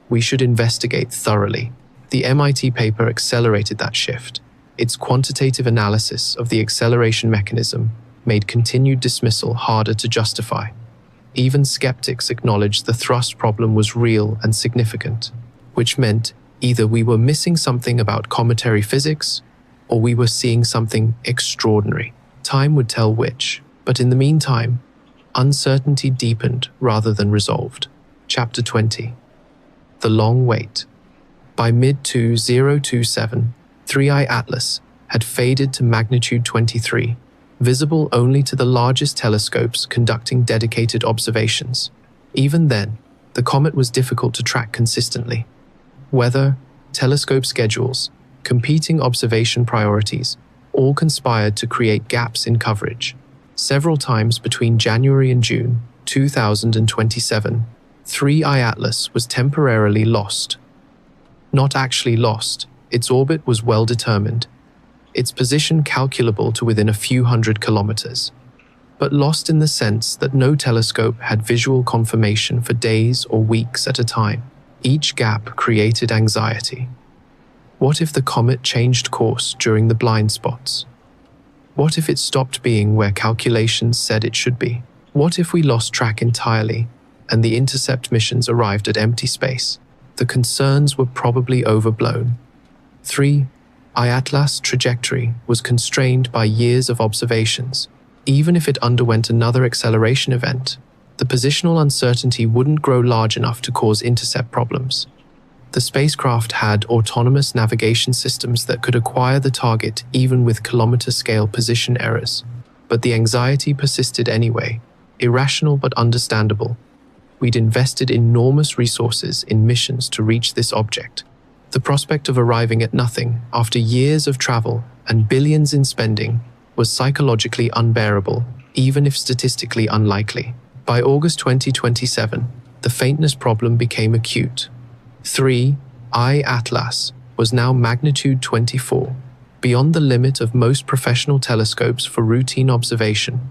We should investigate thoroughly. The MIT paper accelerated that shift. Its quantitative analysis of the acceleration mechanism made continued dismissal harder to justify. Even skeptics acknowledged the thrust problem was real and significant, which meant either we were missing something about cometary physics or we were seeing something extraordinary. Time would tell which, but in the meantime, uncertainty deepened rather than resolved. Chapter 20. The Long Wait. By mid-2027, 3I Atlas had faded to magnitude 23, visible only to the largest telescopes conducting dedicated observations. Even then, the comet was difficult to track consistently. Weather, telescope schedules, competing observation priorities all conspired to create gaps in coverage. Several times between January and June 2027, 3I Atlas was temporarily lost. Not actually lost, its orbit was well determined, its position calculable to within a few hundred kilometers, but lost in the sense that no telescope had visual confirmation for days or weeks at a time. Each gap created anxiety. What if the comet changed course during the blind spots? What if it stopped being where calculations said it should be? What if we lost track entirely and the intercept missions arrived at empty space? The concerns were probably overblown. 3I Atlas' trajectory was constrained by years of observations. Even if it underwent another acceleration event, the positional uncertainty wouldn't grow large enough to cause intercept problems. The spacecraft had autonomous navigation systems that could acquire the target even with kilometer-scale position errors. But the anxiety persisted anyway, irrational but understandable. We'd invested enormous resources in missions to reach this object. The prospect of arriving at nothing after years of travel and billions in spending was psychologically unbearable, even if statistically unlikely. By August 2027, the faintness problem became acute. 3I Atlas was now magnitude 24, beyond the limit of most professional telescopes for routine observation.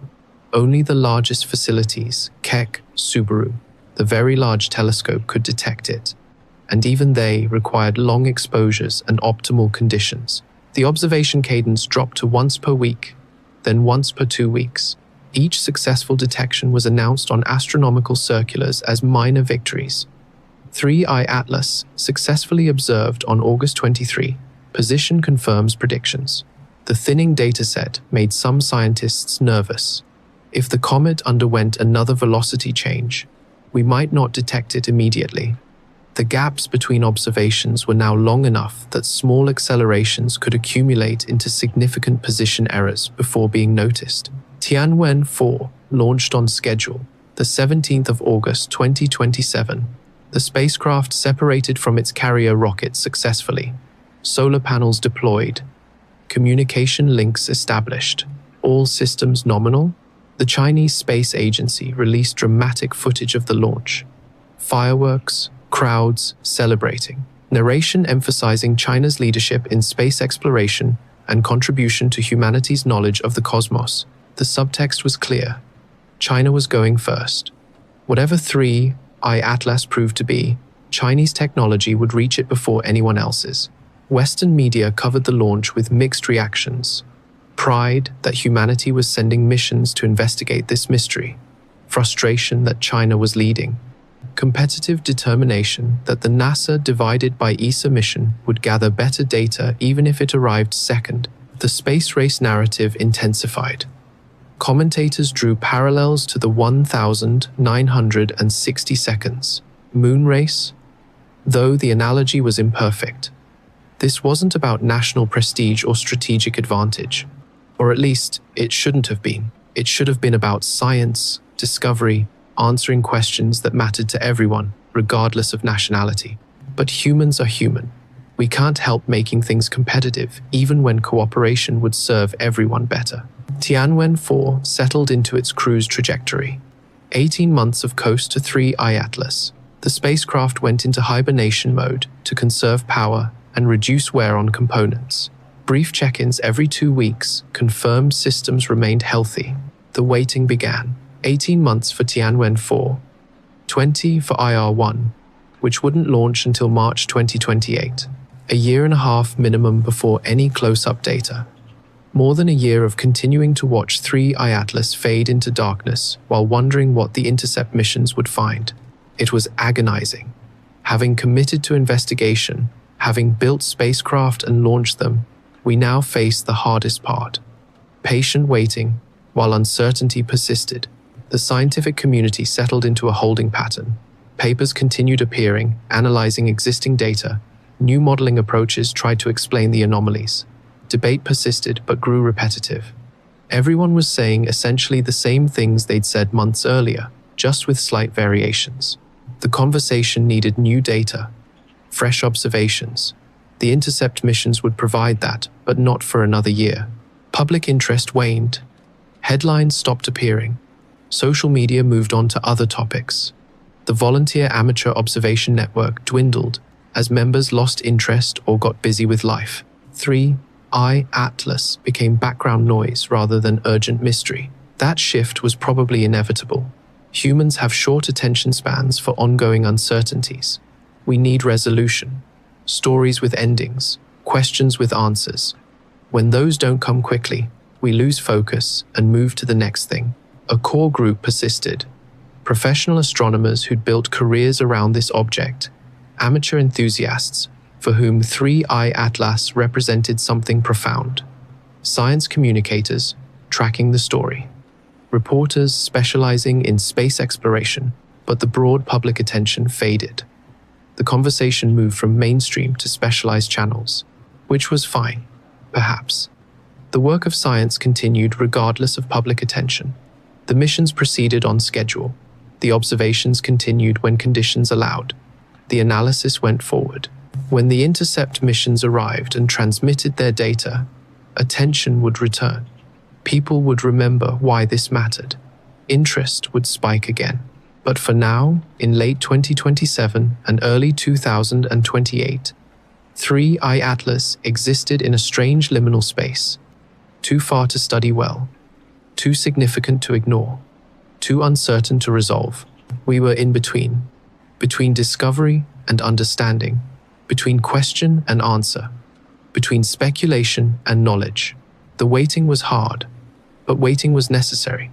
Only the largest facilities, Keck, Subaru, the Very Large Telescope, could detect it, and even they required long exposures and optimal conditions. The observation cadence dropped to once per week, then once per 2 weeks. Each successful detection was announced on astronomical circulars as minor victories. 3I Atlas successfully observed on August 23. Position confirms predictions. The thinning dataset made some scientists nervous. If the comet underwent another velocity change, we might not detect it immediately. The gaps between observations were now long enough that small accelerations could accumulate into significant position errors before being noticed. Tianwen 4 launched on schedule, the 17th of August 2027. The spacecraft separated from its carrier rocket successfully. Solar panels deployed. Communication links established. All systems nominal. The Chinese Space Agency released dramatic footage of the launch. Fireworks, crowds celebrating. Narration emphasizing China's leadership in space exploration and contribution to humanity's knowledge of the cosmos. The subtext was clear. China was going first. Whatever 3I Atlas proved to be, Chinese technology would reach it before anyone else's. Western media covered the launch with mixed reactions. Pride that humanity was sending missions to investigate this mystery. Frustration that China was leading. Competitive determination that the NASA divided by ESA mission would gather better data even if it arrived second. The space race narrative intensified. Commentators drew parallels to the 1,960 seconds moon race, though the analogy was imperfect. This wasn't about national prestige or strategic advantage, or at least it shouldn't have been. It should have been about science, discovery, answering questions that mattered to everyone, regardless of nationality. But humans are human. We can't help making things competitive, even when cooperation would serve everyone better. Tianwen 4 settled into its cruise trajectory. 18 months of coast to 3I Atlas. The spacecraft went into hibernation mode to conserve power and reduce wear on components. Brief check-ins every 2 weeks confirmed systems remained healthy. The waiting began. 18 months for Tianwen 4, 20 for IR-1, which wouldn't launch until March 2028. A year and a half minimum before any close-up data. More than a year of continuing to watch 3I Atlas fade into darkness while wondering what the intercept missions would find. It was agonizing. Having committed to investigation, having built spacecraft and launched them, we now face the hardest part. Patient waiting, while uncertainty persisted. The scientific community settled into a holding pattern. Papers continued appearing, analyzing existing data. New modeling approaches tried to explain the anomalies. Debate persisted but grew repetitive. Everyone was saying essentially the same things they'd said months earlier, just with slight variations. The conversation needed new data, fresh observations. The intercept missions would provide that, but not for another year. Public interest waned. Headlines stopped appearing. Social media moved on to other topics. The volunteer amateur observation network dwindled as members lost interest or got busy with life. 3I Atlas became background noise rather than urgent mystery. That shift was probably inevitable. Humans have short attention spans for ongoing uncertainties. We need resolution, stories with endings, questions with answers. When those don't come quickly, we lose focus and move to the next thing. A core group persisted. Professional astronomers who'd built careers around this object, amateur enthusiasts for whom 3I Atlas represented something profound, science communicators tracking the story, reporters specializing in space exploration, but the broad public attention faded. The conversation moved from mainstream to specialized channels, which was fine, perhaps. The work of science continued regardless of public attention. The missions proceeded on schedule. The observations continued when conditions allowed. The analysis went forward. When the intercept missions arrived and transmitted their data, attention would return. People would remember why this mattered. Interest would spike again. But for now, in late 2027 and early 2028, 3I Atlas existed in a strange liminal space, too far to study well, too significant to ignore, too uncertain to resolve. We were in between discovery and understanding, between question and answer, between speculation and knowledge. The waiting was hard, but waiting was necessary.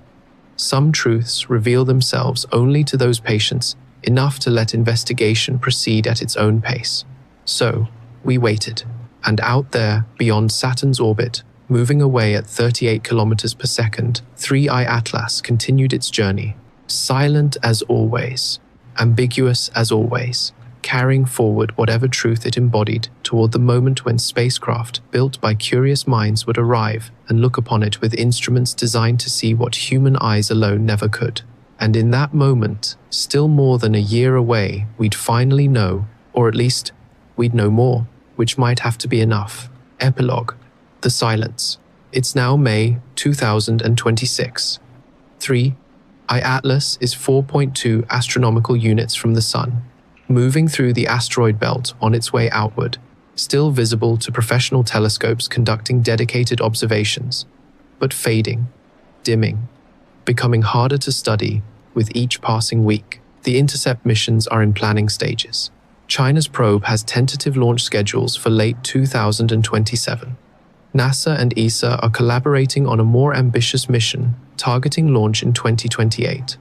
Some truths reveal themselves only to those patients enough to let investigation proceed at its own pace. So, we waited, and out there, beyond Saturn's orbit, moving away at 38 kilometers per second, 3I Atlas continued its journey, silent as always, ambiguous as always, carrying forward whatever truth it embodied toward the moment when spacecraft built by curious minds would arrive and look upon it with instruments designed to see what human eyes alone never could. And in that moment, still more than a year away, we'd finally know, or at least, we'd know more, which might have to be enough. Epilogue. The silence. It's now May 2026. 3I Atlas is 4.2 astronomical units from the Sun, moving through the asteroid belt on its way outward, still visible to professional telescopes conducting dedicated observations, but fading, dimming, becoming harder to study with each passing week. The intercept missions are in planning stages. China's probe has tentative launch schedules for late 2027. NASA and ESA are collaborating on a more ambitious mission, targeting launch in 2028.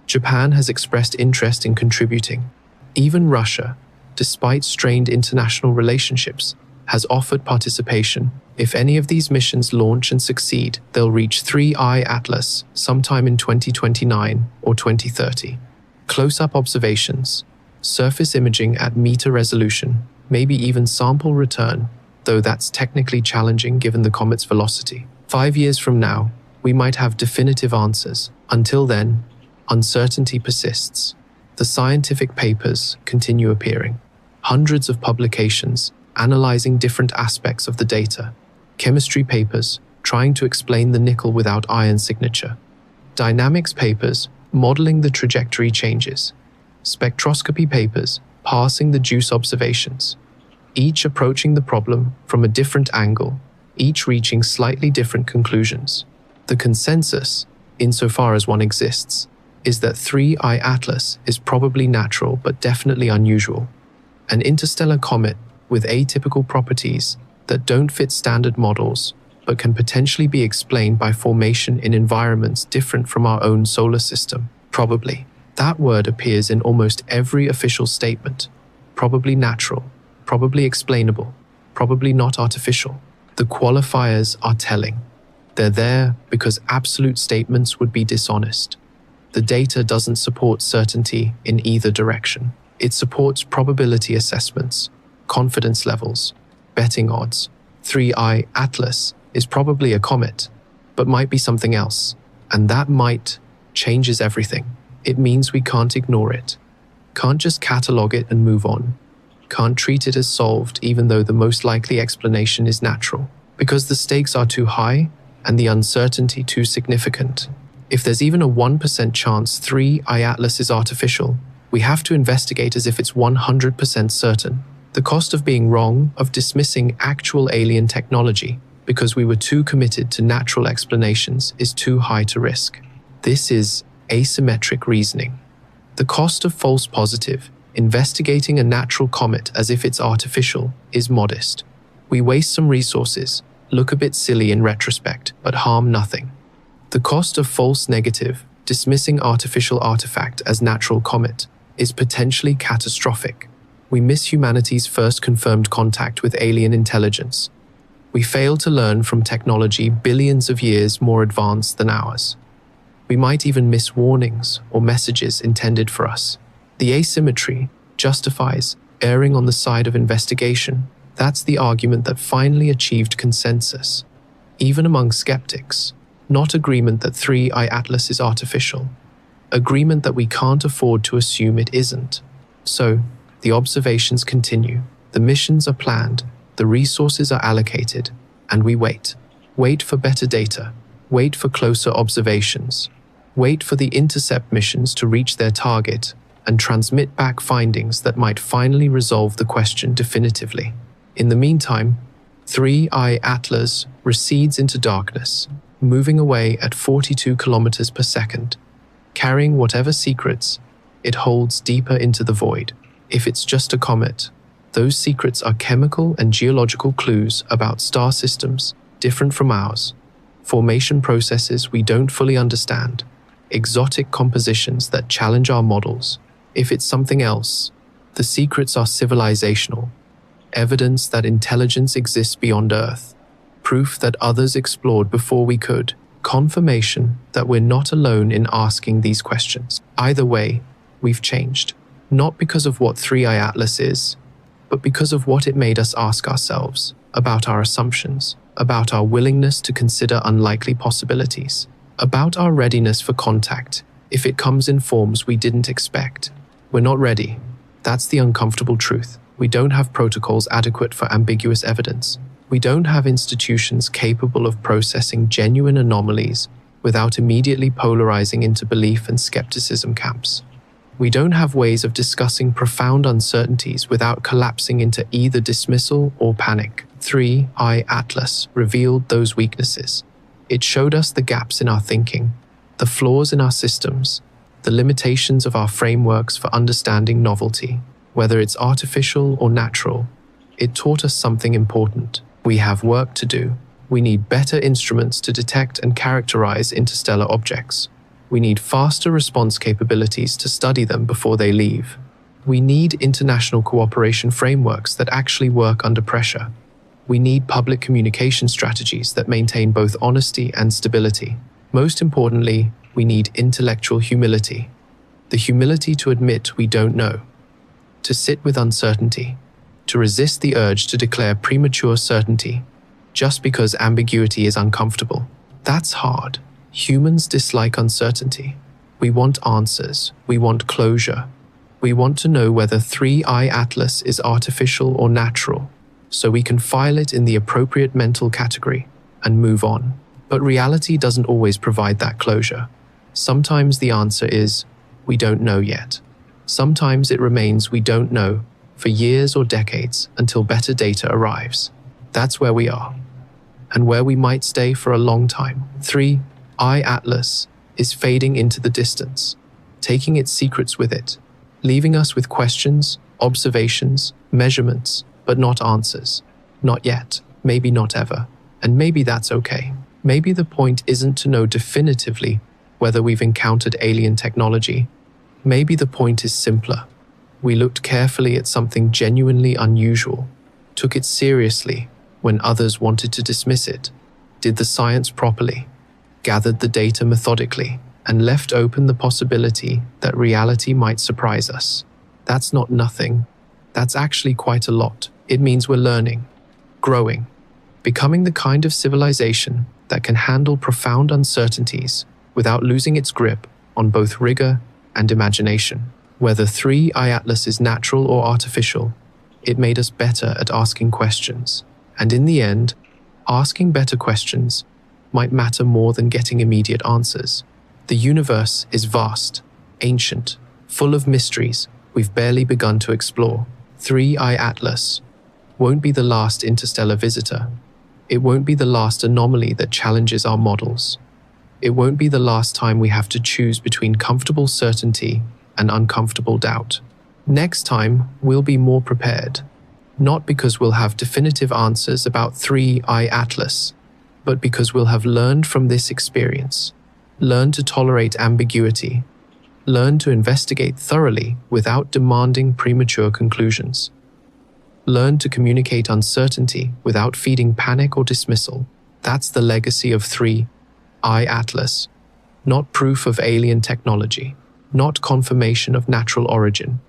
Japan has expressed interest in contributing. Even Russia, despite strained international relationships, has offered participation. If any of these missions launch and succeed, they'll reach 3I Atlas sometime in 2029 or 2030. Close-up observations, surface imaging at meter resolution, maybe even sample return, though that's technically challenging given the comet's velocity. 5 years from now, we might have definitive answers. Until then, uncertainty persists. The scientific papers continue appearing. Hundreds of publications analyzing different aspects of the data. Chemistry papers trying to explain the nickel without iron signature. Dynamics papers modeling the trajectory changes. Spectroscopy papers parsing the juice observations. Each approaching the problem from a different angle, each reaching slightly different conclusions. The consensus, insofar as one exists, is that 3I Atlas is probably natural but definitely unusual. An interstellar comet with atypical properties that don't fit standard models, but can potentially be explained by formation in environments different from our own solar system. Probably. That word appears in almost every official statement. Probably natural, probably explainable, probably not artificial. The qualifiers are telling. They're there because absolute statements would be dishonest. The data doesn't support certainty in either direction. It supports probability assessments, confidence levels, betting odds. 3I Atlas is probably a comet, but might be something else. And that might changes everything. It means we can't ignore it. Can't just catalog it and move on. Can't treat it as solved even though the most likely explanation is natural. Because the stakes are too high and the uncertainty too significant. If there's even a 1% chance 3I Atlas is artificial, we have to investigate as if it's 100% certain. The cost of being wrong, of dismissing actual alien technology because we were too committed to natural explanations, is too high to risk. This is asymmetric reasoning. The cost of false positive, investigating a natural comet as if it's artificial, is modest. We waste some resources, look a bit silly in retrospect, but harm nothing. The cost of false negative, dismissing artificial artifact as natural comet, is potentially catastrophic. We miss humanity's first confirmed contact with alien intelligence. We fail to learn from technology billions of years more advanced than ours. We might even miss warnings or messages intended for us. The asymmetry justifies erring on the side of investigation. That's the argument that finally achieved consensus, even among skeptics. Not agreement that 3I Atlas is artificial. Agreement that we can't afford to assume it isn't. So, the observations continue. The missions are planned. The resources are allocated. And we wait. Wait for better data. Wait for closer observations. Wait for the intercept missions to reach their target and transmit back findings that might finally resolve the question definitively. In the meantime, 3I Atlas recedes into darkness, moving away at 42 kilometers per second, carrying whatever secrets it holds deeper into the void. If it's just a comet, those secrets are chemical and geological clues about star systems different from ours, formation processes we don't fully understand, exotic compositions that challenge our models. If it's something else, the secrets are civilizational, evidence that intelligence exists beyond Earth, proof that others explored before we could, confirmation that we're not alone in asking these questions. Either way, we've changed. Not because of what 3I Atlas is, but because of what it made us ask ourselves, about our assumptions, about our willingness to consider unlikely possibilities, about our readiness for contact if it comes in forms we didn't expect. We're not ready. That's the uncomfortable truth. We don't have protocols adequate for ambiguous evidence. We don't have institutions capable of processing genuine anomalies without immediately polarizing into belief and skepticism camps. We don't have ways of discussing profound uncertainties without collapsing into either dismissal or panic. 3I Atlas revealed those weaknesses. It showed us the gaps in our thinking, the flaws in our systems, the limitations of our frameworks for understanding novelty. Whether it's artificial or natural, it taught us something important. We have work to do. We need better instruments to detect and characterize interstellar objects. We need faster response capabilities to study them before they leave. We need international cooperation frameworks that actually work under pressure. We need public communication strategies that maintain both honesty and stability. Most importantly, we need intellectual humility. The humility to admit we don't know, to sit with uncertainty, to resist the urge to declare premature certainty just because ambiguity is uncomfortable. That's hard. Humans dislike uncertainty. We want answers. We want closure. We want to know whether 3I Atlas is artificial or natural, so we can file it in the appropriate mental category and move on. But reality doesn't always provide that closure. Sometimes the answer is, we don't know yet. Sometimes it remains we don't know for years or decades until better data arrives. That's where we are, and where we might stay for a long time. 3I Atlas is fading into the distance, taking its secrets with it, leaving us with questions, observations, measurements, but not answers. Not yet, maybe not ever, and maybe that's okay. Maybe the point isn't to know definitively whether we've encountered alien technology. Maybe the point is simpler. We looked carefully at something genuinely unusual, took it seriously when others wanted to dismiss it, did the science properly, gathered the data methodically, and left open the possibility that reality might surprise us. That's not nothing. That's actually quite a lot. It means we're learning, growing, becoming the kind of civilization that can handle profound uncertainties without losing its grip on both rigor and imagination. Whether 3I Atlas is natural or artificial, it made us better at asking questions. And in the end, asking better questions might matter more than getting immediate answers. The universe is vast, ancient, full of mysteries we've barely begun to explore. 3I Atlas won't be the last interstellar visitor. It won't be the last anomaly that challenges our models. It won't be the last time we have to choose between comfortable certainty and uncomfortable doubt. Next time, we'll be more prepared. Not because we'll have definitive answers about 3I Atlas, but because we'll have learned from this experience. Learn to tolerate ambiguity. Learn to investigate thoroughly without demanding premature conclusions. Learn to communicate uncertainty without feeding panic or dismissal. That's the legacy of 3I Atlas. Not proof of alien technology, not confirmation of natural origin,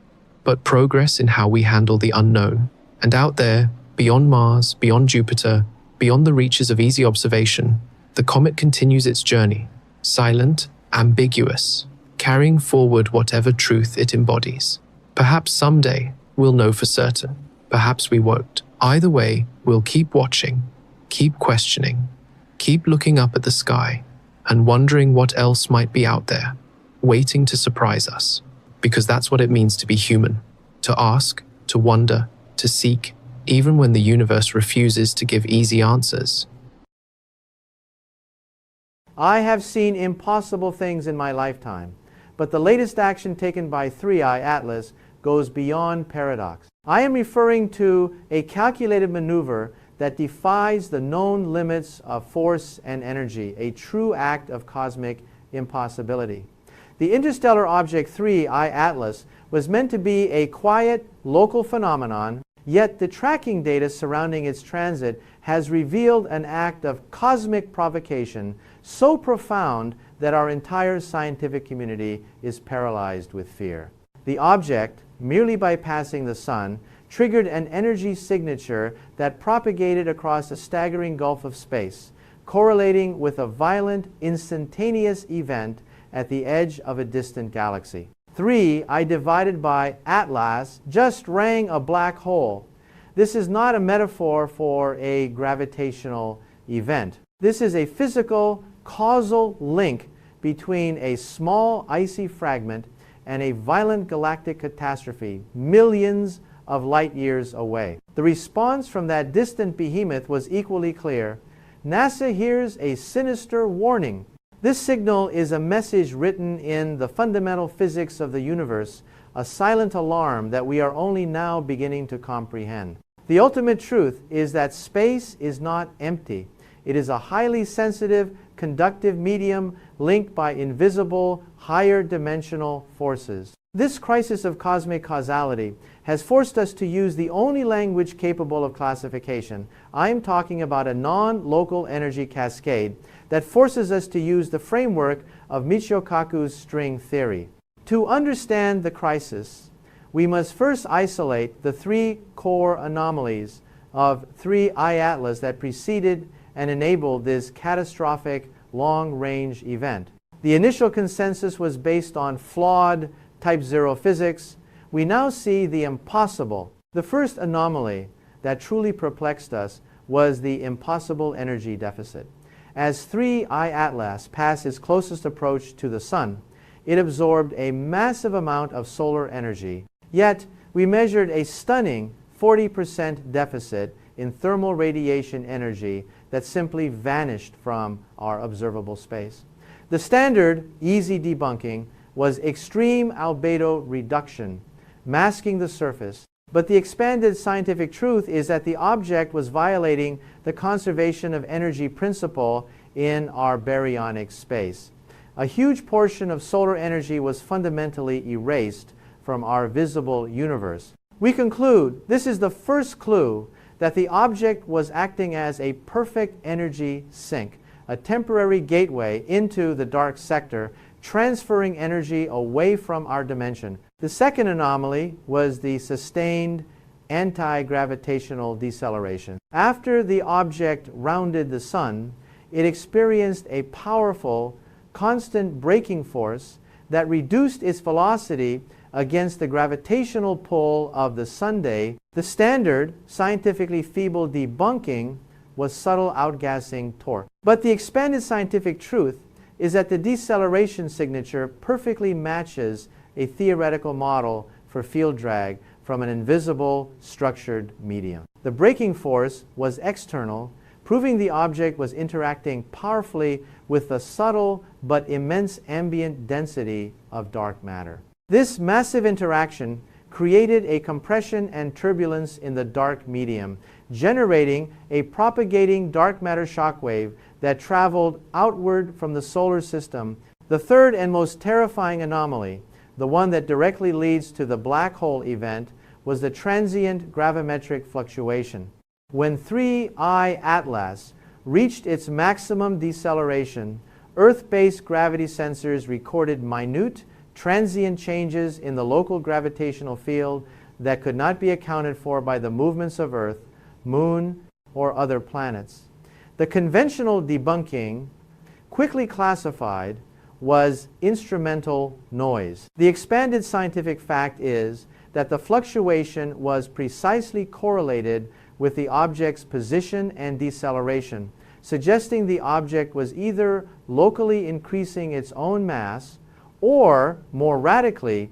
but progress in how we handle the unknown. And out there, beyond Mars, beyond Jupiter, beyond the reaches of easy observation, the comet continues its journey, silent, ambiguous, carrying forward whatever truth it embodies. Perhaps someday we'll know for certain. Perhaps we won't. Either way, we'll keep watching, keep questioning, keep looking up at the sky, and wondering what else might be out there, waiting to surprise us. Because that's what it means to be human. To ask, to wonder, to seek, even when the universe refuses to give easy answers. I have seen impossible things in my lifetime, but the latest action taken by 3I Atlas goes beyond paradox. I am referring to a calculated maneuver that defies the known limits of force and energy, a true act of cosmic impossibility. The interstellar object 3I Atlas was meant to be a quiet, local phenomenon, yet the tracking data surrounding its transit has revealed an act of cosmic provocation so profound that our entire scientific community is paralyzed with fear. The object, merely by passing the sun, triggered an energy signature that propagated across a staggering gulf of space, correlating with a violent, instantaneous event at the edge of a distant galaxy. 3I divided by Atlas just rang a black hole. This is not a metaphor for a gravitational event. This is a physical, causal link between a small icy fragment and a violent galactic catastrophe millions of light years away. The response from that distant behemoth was equally clear. NASA hears a sinister warning. This signal is a message written in the fundamental physics of the universe, a silent alarm that we are only now beginning to comprehend. The ultimate truth is that space is not empty. It is a highly sensitive, conductive medium linked by invisible, higher dimensional forces. This crisis of cosmic causality has forced us to use the only language capable of classification. I'm talking about a non-local energy cascade that forces us to use the framework of Michio Kaku's string theory. To understand the crisis, we must first isolate the three core anomalies of 3I Atlas that preceded and enabled this catastrophic long-range event. The initial consensus was based on flawed type 0 physics. We now see the impossible. The first anomaly that truly perplexed us was the impossible energy deficit. As 3I Atlas passed its closest approach to the Sun, it absorbed a massive amount of solar energy. Yet, we measured a stunning 40% deficit in thermal radiation energy that simply vanished from our observable space. The standard, easy debunking, was extreme albedo reduction, masking the surface. But the expanded scientific truth is that the object was violating the conservation of energy principle in our baryonic space. A huge portion of solar energy was fundamentally erased from our visible universe. We conclude this is the first clue that the object was acting as a perfect energy sink, a temporary gateway into the dark sector, transferring energy away from our dimension. The second anomaly was the sustained anti-gravitational deceleration. After the object rounded the sun, it experienced a powerful, constant braking force that reduced its velocity against the gravitational pull of the sunday. The standard, scientifically feeble debunking was subtle outgassing torque. But the expanded scientific truth is that the deceleration signature perfectly matches a theoretical model for field drag from an invisible structured medium. The braking force was external, proving the object was interacting powerfully with the subtle but immense ambient density of dark matter. This massive interaction created a compression and turbulence in the dark medium, generating a propagating dark matter shockwave that traveled outward from the solar system. The third and most terrifying anomaly, the one that directly leads to the black hole event, was the transient gravimetric fluctuation. When 3I Atlas reached its maximum deceleration, Earth-based gravity sensors recorded minute, transient changes in the local gravitational field that could not be accounted for by the movements of Earth, Moon, or other planets. The conventional debunking, quickly classified, was instrumental noise. The expanded scientific fact is that the fluctuation was precisely correlated with the object's position and deceleration, suggesting the object was either locally increasing its own mass or, more radically,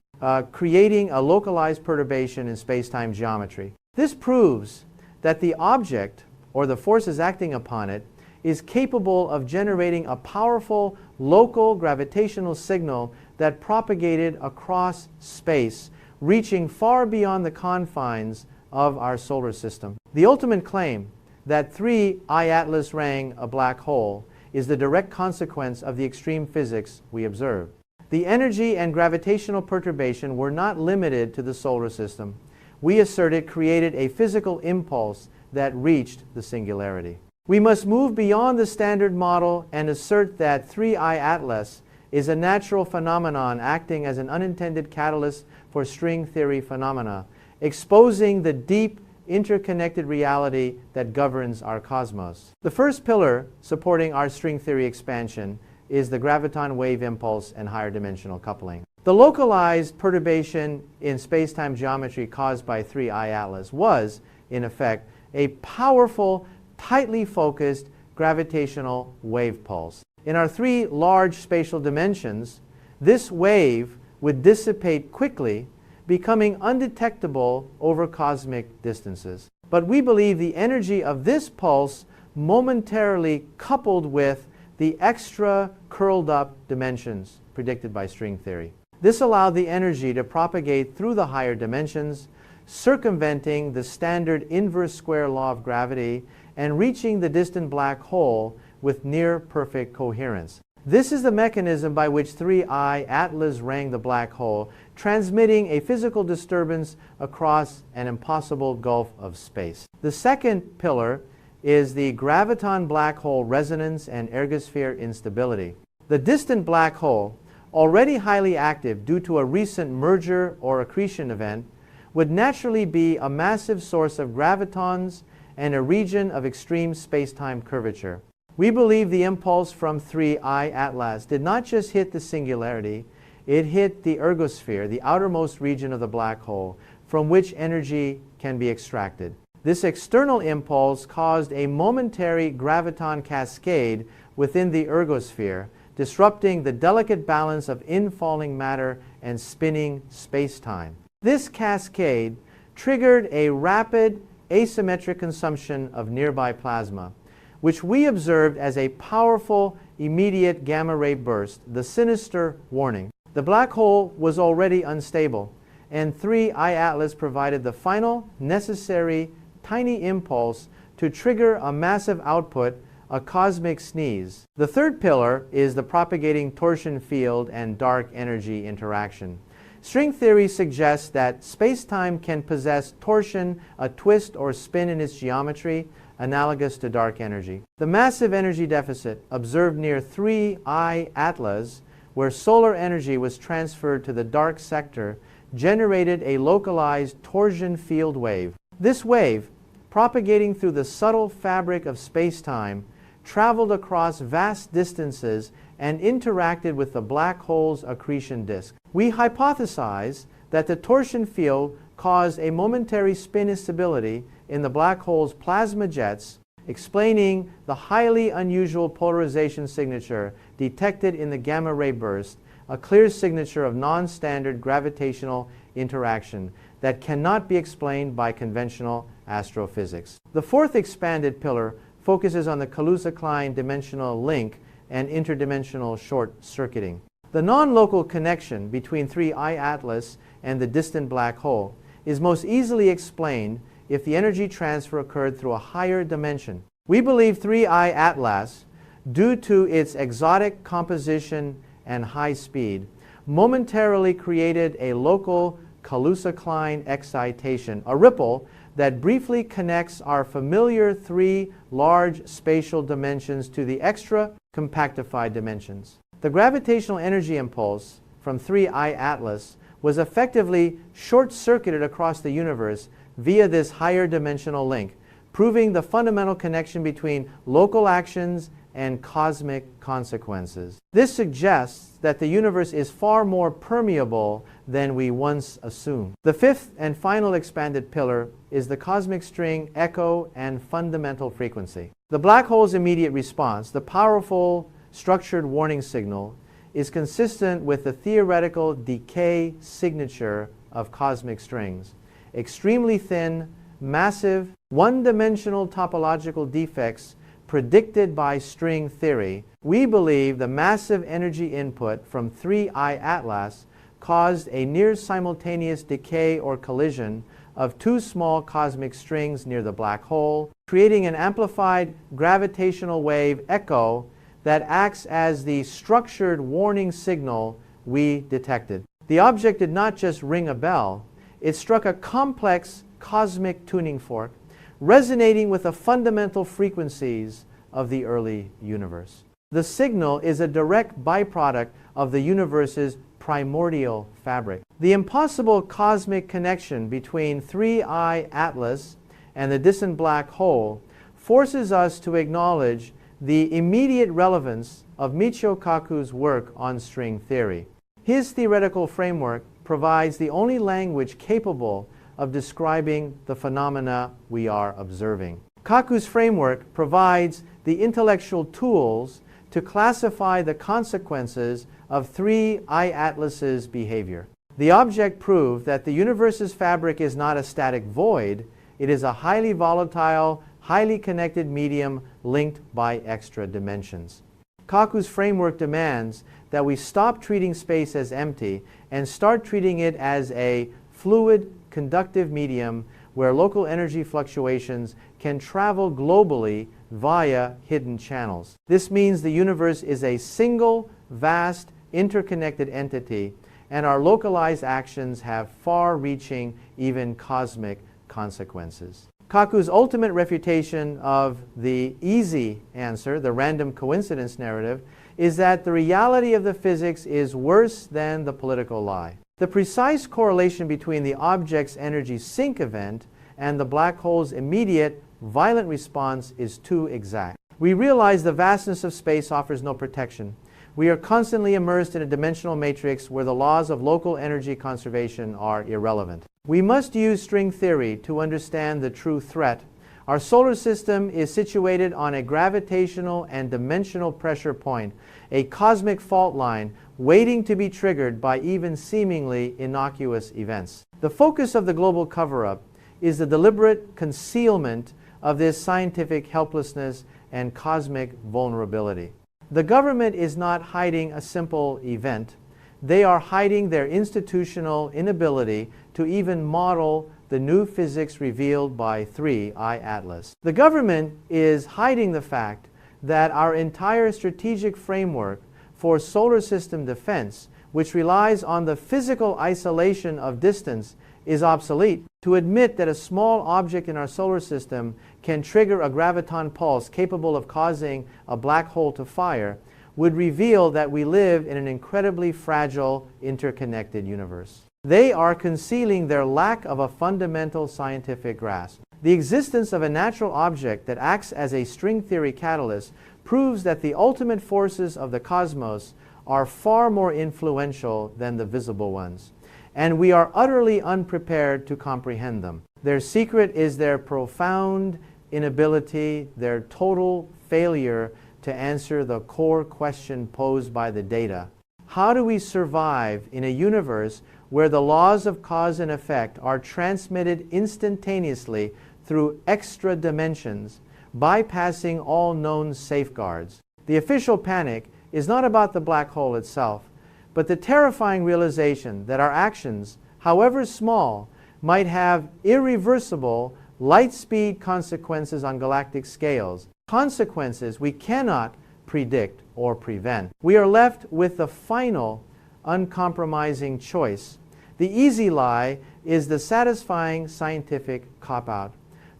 creating a localized perturbation in space-time geometry. This proves that the object, or the forces acting upon it, is capable of generating a powerful local gravitational signal that propagated across space, reaching far beyond the confines of our solar system. The ultimate claim that 3I Atlas rang a black hole is the direct consequence of the extreme physics we observe. The energy and gravitational perturbation were not limited to the solar system. We assert it created a physical impulse that reached the singularity. We must move beyond the standard model and assert that 3I Atlas is a natural phenomenon acting as an unintended catalyst for string theory phenomena, exposing the deep interconnected reality that governs our cosmos. The first pillar supporting our string theory expansion is the graviton wave impulse and higher dimensional coupling. The localized perturbation in space-time geometry caused by 3I Atlas was, in effect, a powerful, tightly focused gravitational wave pulse. In our three large spatial dimensions, this wave would dissipate quickly, becoming undetectable over cosmic distances. But we believe the energy of this pulse momentarily coupled with the extra curled up dimensions predicted by string theory. This allowed the energy to propagate through the higher dimensions, circumventing the standard inverse square law of gravity and reaching the distant black hole with near perfect coherence. This is the mechanism by which 3I Atlas rang the black hole, transmitting a physical disturbance across an impossible gulf of space. The second pillar is the graviton black hole resonance and ergosphere instability. The distant black hole, already highly active due to a recent merger or accretion event, would naturally be a massive source of gravitons and a region of extreme space-time curvature. We believe the impulse from 3I Atlas did not just hit the singularity, it hit the ergosphere, the outermost region of the black hole, from which energy can be extracted. This external impulse caused a momentary graviton cascade within the ergosphere, disrupting the delicate balance of infalling matter and spinning space-time. This cascade triggered a rapid asymmetric consumption of nearby plasma, which we observed as a powerful immediate gamma ray burst, the sinister warning. The black hole was already unstable, and 3I Atlas provided the final, necessary, tiny impulse to trigger a massive output, a cosmic sneeze. The third pillar is the propagating torsion field and dark energy interaction. String theory suggests that space-time can possess torsion, a twist or spin in its geometry, analogous to dark energy. The massive energy deficit observed near 3I Atlas, where solar energy was transferred to the dark sector, generated a localized torsion field wave. This wave, propagating through the subtle fabric of space-time, traveled across vast distances and interacted with the black hole's accretion disk. We hypothesize that the torsion field caused a momentary spin instability in the black hole's plasma jets, explaining the highly unusual polarization signature detected in the gamma ray burst, a clear signature of non-standard gravitational interaction that cannot be explained by conventional astrophysics. The fourth expanded pillar focuses on the Kaluza-Klein dimensional link and interdimensional short-circuiting. The non-local connection between 3I Atlas and the distant black hole is most easily explained if the energy transfer occurred through a higher dimension. We believe 3I Atlas, due to its exotic composition and high speed, momentarily created a local Kaluza-Klein excitation, a ripple that briefly connects our familiar three large spatial dimensions to the extra compactified dimensions. The gravitational energy impulse from 3I Atlas was effectively short-circuited across the universe via this higher dimensional link, proving the fundamental connection between local actions and cosmic consequences. This suggests that the universe is far more permeable than we once assumed. The fifth and final expanded pillar is the cosmic string echo and fundamental frequency. The black hole's immediate response, the powerful structured warning signal, is consistent with the theoretical decay signature of cosmic strings. Extremely thin, massive, one-dimensional topological defects predicted by string theory. We believe the massive energy input from 3I Atlas caused a near-simultaneous decay or collision of two small cosmic strings near the black hole, creating an amplified gravitational wave echo that acts as the structured warning signal we detected. The object did not just ring a bell, it struck a complex cosmic tuning fork, resonating with the fundamental frequencies of the early universe. The signal is a direct byproduct of the universe's primordial fabric. The impossible cosmic connection between 3I Atlas and the distant black hole forces us to acknowledge the immediate relevance of Michio Kaku's work on string theory. His theoretical framework provides the only language capable of describing the phenomena we are observing. Kaku's framework provides the intellectual tools to classify the consequences of 3I Atlas's behavior. The object proved that the universe's fabric is not a static void, it is a highly volatile, highly connected medium linked by extra dimensions. Kaku's framework demands that we stop treating space as empty and start treating it as a fluid, conductive medium where local energy fluctuations can travel globally via hidden channels. This means the universe is a single, vast, interconnected entity, and our localized actions have far-reaching, even cosmic consequences. Kaku's ultimate refutation of the easy answer, the random coincidence narrative, is that the reality of the physics is worse than the political lie. The precise correlation between the object's energy sink event and the black hole's immediate, violent response is too exact. We realize the vastness of space offers no protection. We are constantly immersed in a dimensional matrix where the laws of local energy conservation are irrelevant. We must use string theory to understand the true threat. Our solar system is situated on a gravitational and dimensional pressure point, a cosmic fault line waiting to be triggered by even seemingly innocuous events. The focus of the global cover-up is the deliberate concealment of this scientific helplessness and cosmic vulnerability. The government is not hiding a simple event. they are hiding their institutional inability to even model the new physics revealed by 3I Atlas. The government is hiding the fact that our entire strategic framework for solar system defense, which relies on the physical isolation of distance, is obsolete. To admit that a small object in our solar system can trigger a graviton pulse capable of causing a black hole to fire would reveal that we live in an incredibly fragile, interconnected universe. They are concealing their lack of a fundamental scientific grasp. The existence of a natural object that acts as a string theory catalyst proves that the ultimate forces of the cosmos are far more influential than the visible ones, and we are utterly unprepared to comprehend them. Their secret is their profound inability, their total failure to answer the core question posed by the data. How do we survive in a universe where the laws of cause and effect are transmitted instantaneously through extra dimensions, bypassing all known safeguards? The official panic is not about the black hole itself, but the terrifying realization that our actions, however small, might have irreversible light-speed consequences on galactic scales, consequences we cannot predict or prevent. We are left with the final, uncompromising choice. The easy lie is the satisfying scientific cop-out.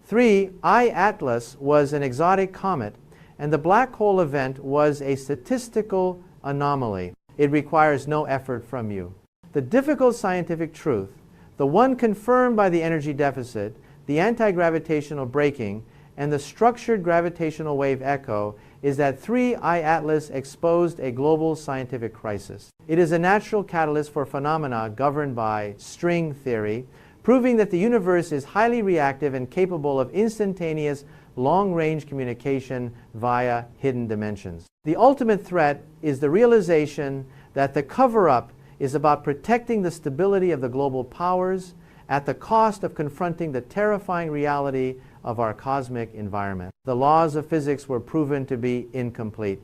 3I Atlas was an exotic comet, and the black hole event was a statistical anomaly. It requires no effort from you. The difficult scientific truth, the one confirmed by the energy deficit, the anti-gravitational braking, and the structured gravitational wave echo, is that 3I Atlas exposed a global scientific crisis. It is a natural catalyst for phenomena governed by string theory, proving that the universe is highly reactive and capable of instantaneous long-range communication via hidden dimensions. The ultimate threat is the realization that the cover-up is about protecting the stability of the global powers at the cost of confronting the terrifying reality of our cosmic environment. The laws of physics were proven to be incomplete,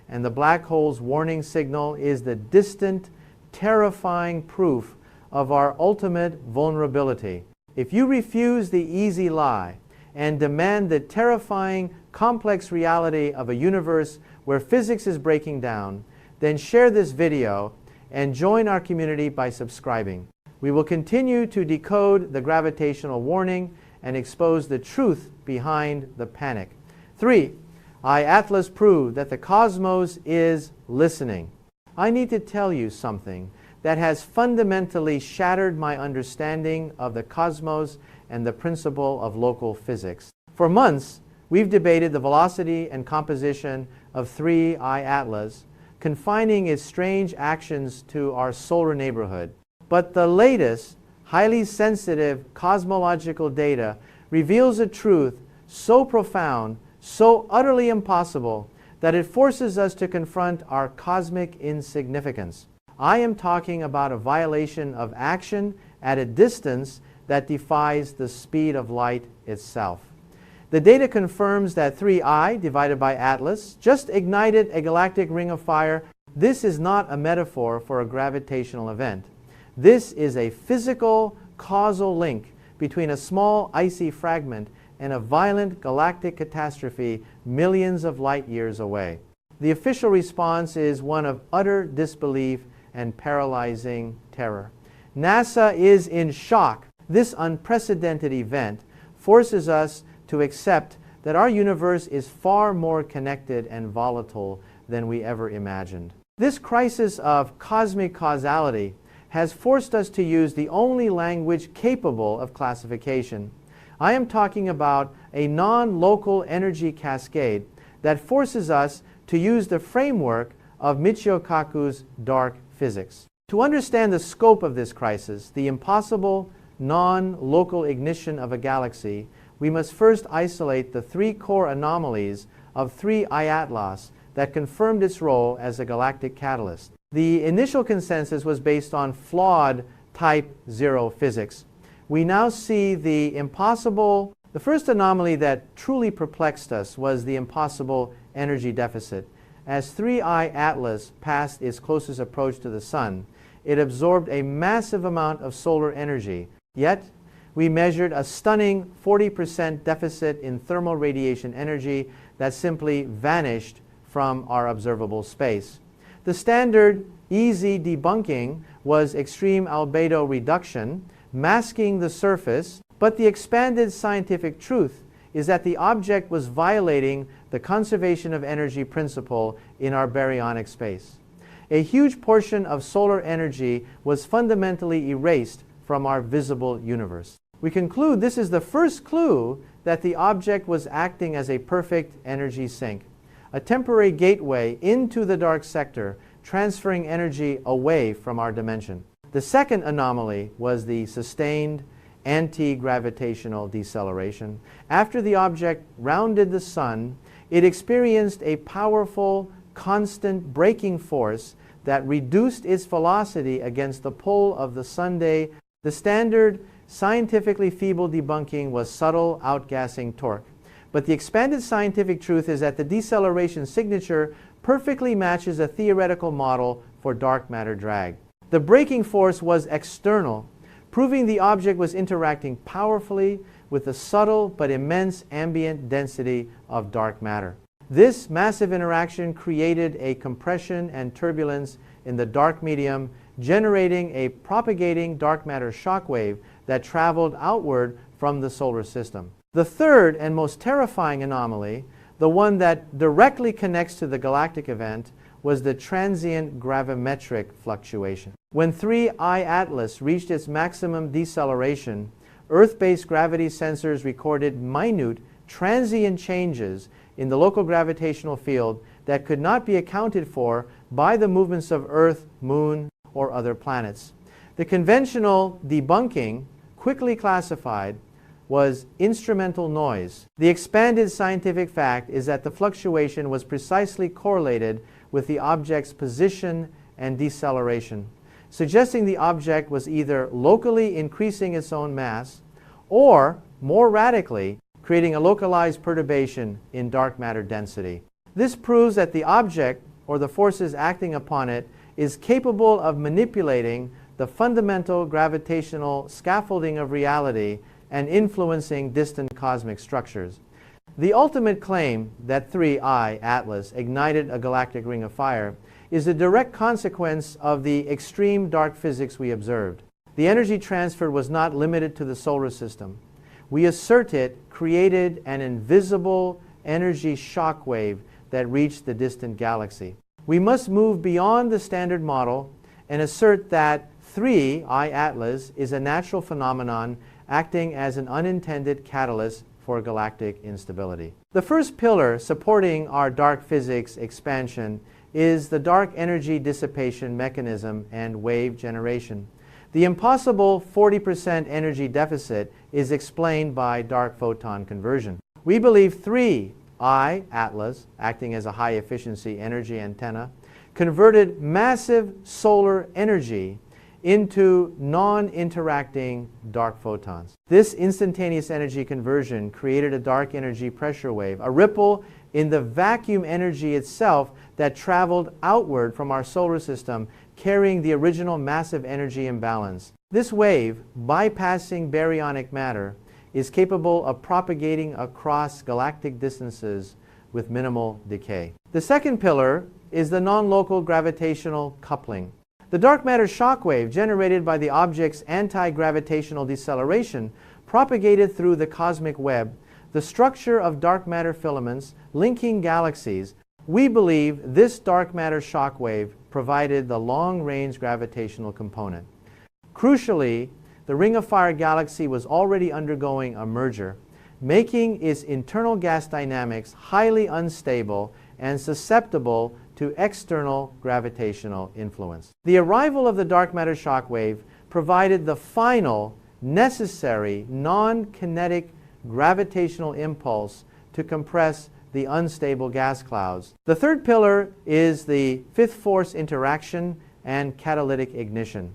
and the black hole's warning signal is the distant, terrifying proof of our ultimate vulnerability. If you refuse the easy lie and demand the terrifying, complex reality of a universe where physics is breaking down, then share this video and join our community by subscribing. We will continue to decode the gravitational warning and expose the truth behind the panic. 3. Atlas proved that the cosmos is listening. I need to tell you something that has fundamentally shattered my understanding of the cosmos and the principle of local physics. For months, we've debated the velocity and composition of 3I Atlas, confining its strange actions to our solar neighborhood. But the latest, highly sensitive cosmological data reveals a truth so profound, so utterly impossible, that it forces us to confront our cosmic insignificance. I am talking about a violation of action at a distance that defies the speed of light itself. The data confirms that 3I divided by Atlas just ignited a galactic ring of fire. This is not a metaphor for a gravitational event. This is a physical, causal link between a small icy fragment and a violent galactic catastrophe millions of light years away. The official response is one of utter disbelief and paralyzing terror. NASA is in shock. This unprecedented event forces us to accept that our universe is far more connected and volatile than we ever imagined. This crisis of cosmic causality has forced us to use the only language capable of classification. I am talking about a non-local energy cascade that forces us to use the framework of Michio Kaku's dark physics. To understand the scope of this crisis, the impossible non-local ignition of a galaxy, we must first isolate the three core anomalies of 3I Atlas that confirmed its role as a galactic catalyst. The initial consensus was based on flawed type 0 physics. We now see the impossible. The first anomaly that truly perplexed us was the impossible energy deficit. as 3I Atlas passed its closest approach to the Sun, it absorbed a massive amount of solar energy. Yet, we measured a stunning 40% deficit in thermal radiation energy that simply vanished from our observable space. The standard easy debunking was extreme albedo reduction, masking the surface, but the expanded scientific truth is that the object was violating the conservation of energy principle in our baryonic space. A huge portion of solar energy was fundamentally erased from our visible universe. We conclude this is the first clue that the object was acting as a perfect energy sink, a temporary gateway into the dark sector, transferring energy away from our dimension. The second anomaly was the sustained anti-gravitational deceleration. After the object rounded the Sun, it experienced a powerful, constant braking force that reduced its velocity against the pull of the Sunday. The standard scientifically feeble debunking was subtle outgassing torque. But the expanded scientific truth is that the deceleration signature perfectly matches a theoretical model for dark matter drag. The braking force was external, proving the object was interacting powerfully with the subtle but immense ambient density of dark matter. This massive interaction created a compression and turbulence in the dark medium, generating a propagating dark matter shock wave that traveled outward from the solar system. The third and most terrifying anomaly, the one that directly connects to the galactic event, was the transient gravimetric fluctuation. When 3I Atlas reached its maximum deceleration, Earth-based gravity sensors recorded minute transient changes in the local gravitational field that could not be accounted for by the movements of Earth, Moon, or other planets. The conventional debunking, quickly classified, was instrumental noise. The expanded scientific fact is that the fluctuation was precisely correlated with the object's position and deceleration, suggesting the object was either locally increasing its own mass or, more radically, creating a localized perturbation in dark matter density. This proves that the object, or the forces acting upon it, is capable of manipulating the fundamental gravitational scaffolding of reality and influencing distant cosmic structures. The ultimate claim that 3I Atlas ignited a galactic ring of fire is a direct consequence of the extreme dark physics we observed. The energy transfer was not limited to the solar system. We assert it created an invisible energy shock wave that reached the distant galaxy. We must move beyond the standard model and assert that 3I Atlas is a natural phenomenon acting as an unintended catalyst for galactic instability. The first pillar supporting our dark physics expansion is the dark energy dissipation mechanism and wave generation. The impossible 40% energy deficit is explained by dark photon conversion. We believe 3I Atlas, acting as a high-efficiency energy antenna, converted massive solar energy into non-interacting dark photons. This instantaneous energy conversion created a dark energy pressure wave, a ripple in the vacuum energy itself that traveled outward from our solar system, carrying the original massive energy imbalance. This wave, bypassing baryonic matter, is capable of propagating across galactic distances with minimal decay. The second pillar is the non-local gravitational coupling. The dark matter shock wave generated by the object's anti-gravitational deceleration propagated through the cosmic web, the structure of dark matter filaments linking galaxies. We believe this dark matter shock wave provided the long-range gravitational component. Crucially, the Ring of Fire galaxy was already undergoing a merger, making its internal gas dynamics highly unstable and susceptible to external gravitational influence. The arrival of the dark matter shock wave provided the final necessary non-kinetic gravitational impulse to compress the unstable gas clouds. The third pillar is the fifth force interaction and catalytic ignition.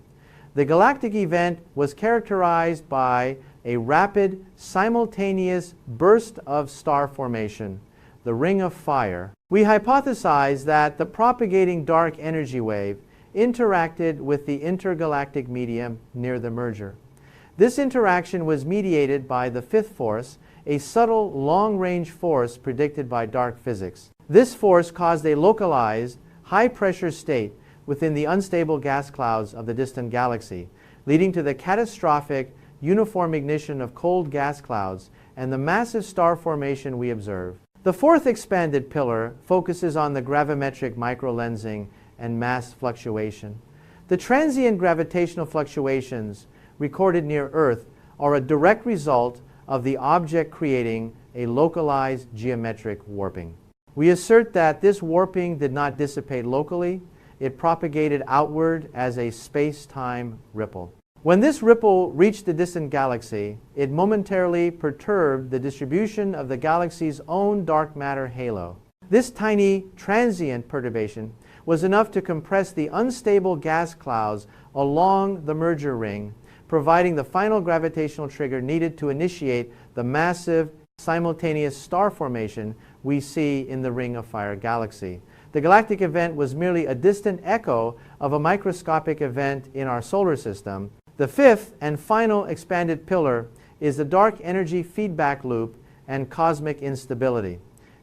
The galactic event was characterized by a rapid, simultaneous burst of star formation, the Ring of Fire, we hypothesized that the propagating dark energy wave interacted with the intergalactic medium near the merger. This interaction was mediated by the fifth force, a subtle long-range force predicted by dark physics. This force caused a localized, high-pressure state within the unstable gas clouds of the distant galaxy, leading to the catastrophic uniform ignition of cold gas clouds and the massive star formation we observe. The fourth expanded pillar focuses on the gravimetric microlensing and mass fluctuation. The transient gravitational fluctuations recorded near Earth are a direct result of the object creating a localized geometric warping. We assert that this warping did not dissipate locally, it propagated outward as a space-time ripple. When this ripple reached the distant galaxy, it momentarily perturbed the distribution of the galaxy's own dark matter halo. This tiny transient perturbation was enough to compress the unstable gas clouds along the merger ring, providing the final gravitational trigger needed to initiate the massive simultaneous star formation we see in the Ring of Fire galaxy. The galactic event was merely a distant echo of a microscopic event in our solar system. The fifth and final expanded pillar is the dark energy feedback loop and cosmic instability.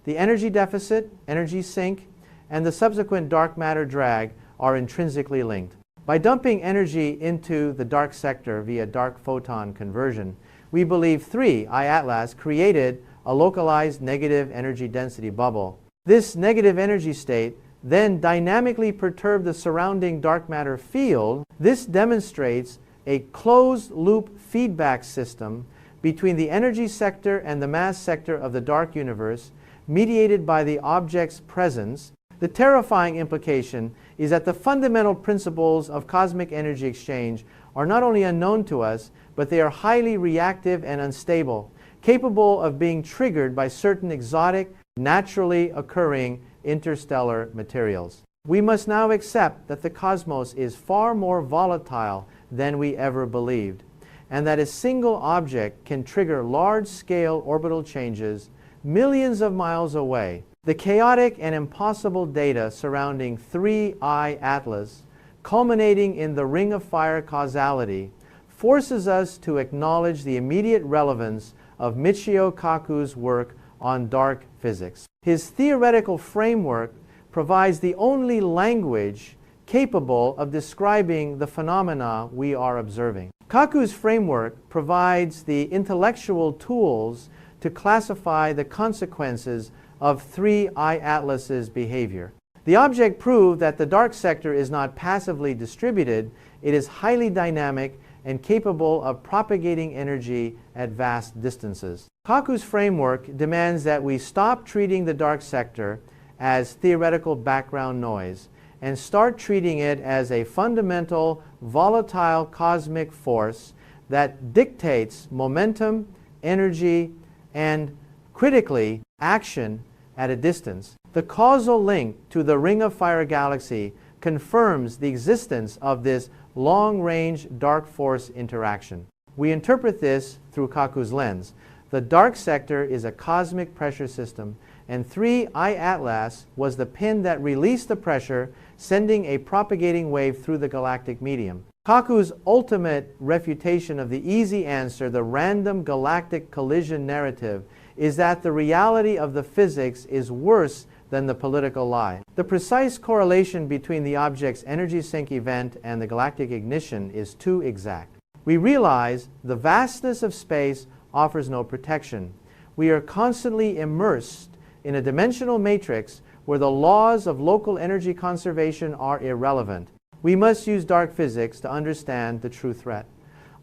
The energy deficit, energy sink, and the subsequent dark matter drag are intrinsically linked. By dumping energy into the dark sector via dark photon conversion, we believe 3 I-Atlas created a localized negative energy density bubble. This negative energy state then dynamically perturbed the surrounding dark matter field. This demonstrates a closed-loop feedback system between the energy sector and the mass sector of the dark universe, mediated by the object's presence. The terrifying implication is that the fundamental principles of cosmic energy exchange are not only unknown to us, but they are highly reactive and unstable, capable of being triggered by certain exotic, naturally occurring interstellar materials. We must now accept that the cosmos is far more volatile than we ever believed, and that a single object can trigger large-scale orbital changes millions of miles away. The chaotic and impossible data surrounding 3 I-Atlas, culminating in the Ring of Fire causality, forces us to acknowledge the immediate relevance of Michio Kaku's work on dark physics. His theoretical framework provides the only language capable of describing the phenomena we are observing. Kaku's framework provides the intellectual tools to classify the consequences of 3 I-Atlas's behavior. The object proved that the dark sector is not passively distributed, it is highly dynamic and capable of propagating energy at vast distances. Kaku's framework demands that we stop treating the dark sector as theoretical background noise and start treating it as a fundamental, volatile cosmic force that dictates momentum, energy, and, critically, action at a distance. The causal link to the Ring of Fire galaxy confirms the existence of this long-range dark force interaction. We interpret this through Kaku's lens. The dark sector is a cosmic pressure system, and 3 I-Atlas was the pin that released the pressure, sending a propagating wave through the galactic medium. Kaku's ultimate refutation of the easy answer, the random galactic collision narrative, is that the reality of the physics is worse than the political lie. The precise correlation between the object's energy sink event and the galactic ignition is too exact. We realize the vastness of space offers no protection. We are constantly immersed in a dimensional matrix where the laws of local energy conservation are irrelevant. We must use dark physics to understand the true threat.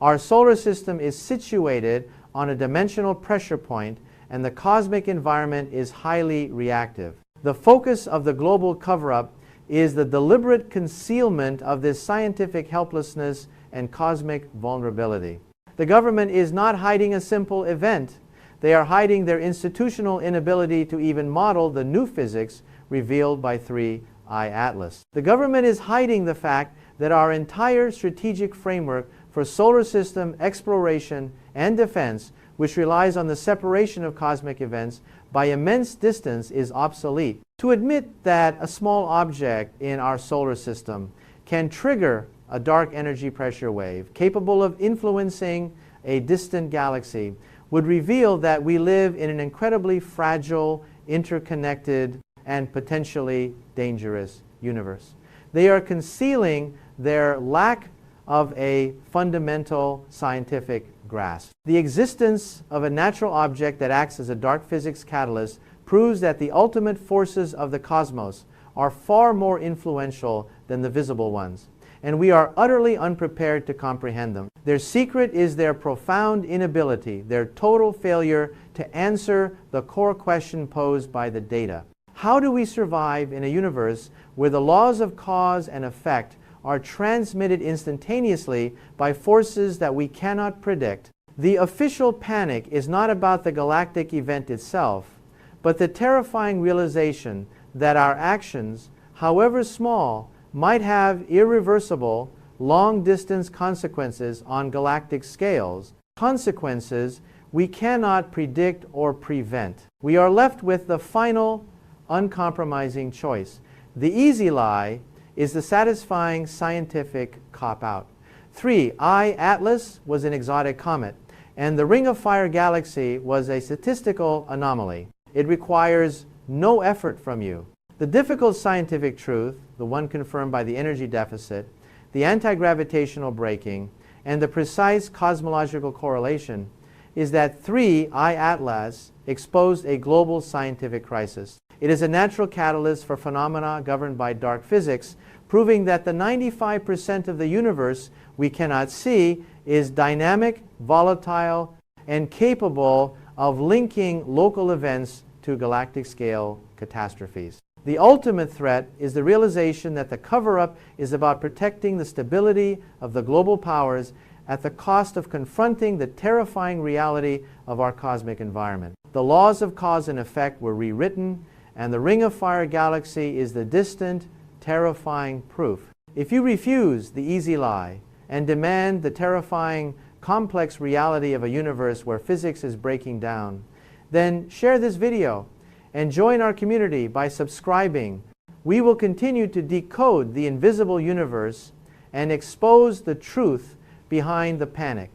Our solar system is situated on a dimensional pressure point, and the cosmic environment is highly reactive. The focus of the global cover-up is the deliberate concealment of this scientific helplessness and cosmic vulnerability. The government is not hiding a simple event. They are hiding their institutional inability to even model the new physics revealed by 3 I-Atlas. The government is hiding the fact that our entire strategic framework for solar system exploration and defense which relies on the separation of cosmic events by immense distance, is obsolete. To admit that a small object in our solar system can trigger a dark energy pressure wave capable of influencing a distant galaxy would reveal that we live in an incredibly fragile, interconnected, and potentially dangerous universe. They are concealing their lack of a fundamental scientific grasp. The existence of a natural object that acts as a dark physics catalyst proves that the ultimate forces of the cosmos are far more influential than the visible ones, and we are utterly unprepared to comprehend them. Their secret is their profound inability, their total failure to answer the core question posed by the data. How do we survive in a universe where the laws of cause and effect are transmitted instantaneously by forces that we cannot predict? The official panic is not about the galactic event itself, but the terrifying realization that our actions, however small, might have irreversible, long-distance consequences on galactic scales, consequences we cannot predict or prevent. We are left with the final, uncompromising choice. The easy lie is the satisfying scientific cop-out. 3. I, Atlas, was an exotic comet, and the Ring of Fire galaxy was a statistical anomaly. It requires no effort from you. The difficult scientific truth, the one confirmed by the energy deficit, the anti-gravitational braking, and the precise cosmological correlation, is that 3 I, Atlas, exposed a global scientific crisis. It is a natural catalyst for phenomena governed by dark physics, proving that the 95% of the universe we cannot see is dynamic, volatile, and capable of linking local events to galactic scale catastrophes. The ultimate threat is the realization that the cover-up is about protecting the stability of the global powers at the cost of confronting the terrifying reality of our cosmic environment. The laws of cause and effect were rewritten, and the Ring of Fire galaxy is the distant, terrifying proof. If you refuse the easy lie and demand the terrifying, complex reality of a universe where physics is breaking down, then share this video and join our community by subscribing. We will continue to decode the invisible universe and expose the truth behind the panic.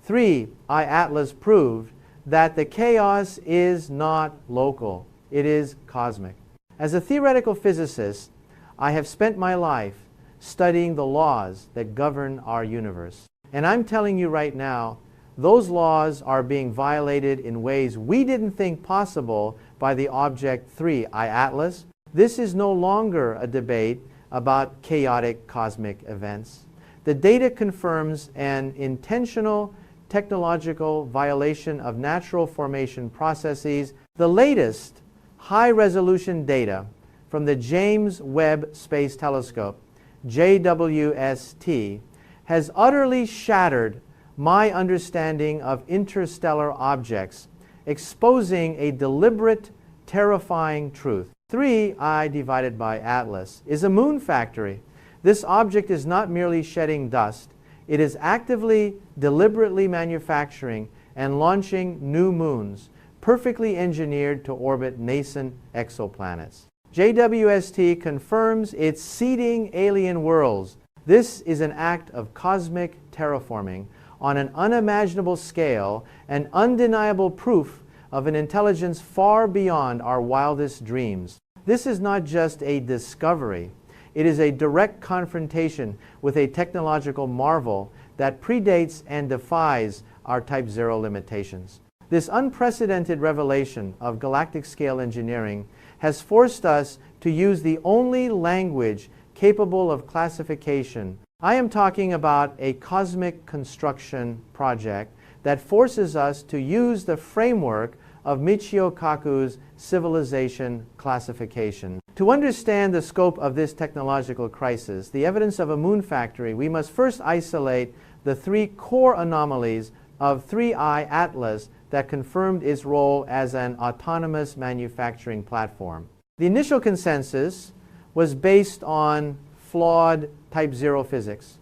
3. I, Atlas, proved that the chaos is not local. It is cosmic. As a theoretical physicist, I have spent my life studying the laws that govern our universe. And I'm telling you right now, those laws are being violated in ways we didn't think possible by the object 3 I, Atlas. This is no longer a debate about chaotic cosmic events. The data confirms an intentional technological violation of natural formation processes. The latest high-resolution data from the James Webb Space Telescope, JWST, has utterly shattered my understanding of interstellar objects, exposing a deliberate, terrifying truth. 3 I divided by Atlas is a moon factory. This object is not merely shedding dust. It is actively, deliberately manufacturing and launching new moons, perfectly engineered to orbit nascent exoplanets. JWST confirms it's seeding alien worlds. This is an act of cosmic terraforming on an unimaginable scale, and undeniable proof of an intelligence far beyond our wildest dreams. This is not just a discovery. It is a direct confrontation with a technological marvel that predates and defies our Type 0 limitations. This unprecedented revelation of galactic scale engineering has forced us to use the only language capable of classification. I am talking about a cosmic construction project that forces us to use the framework of Michio Kaku's civilization classification. To understand the scope of this technological crisis, the evidence of a moon factory, we must first isolate the 3 core anomalies of 3 I, Atlas, that confirmed its role as an autonomous manufacturing platform. The initial consensus was based on flawed Type 0 physics.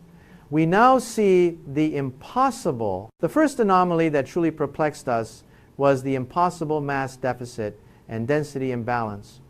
We now see the impossible. The first anomaly that truly perplexed us was the impossible mass deficit and density imbalance.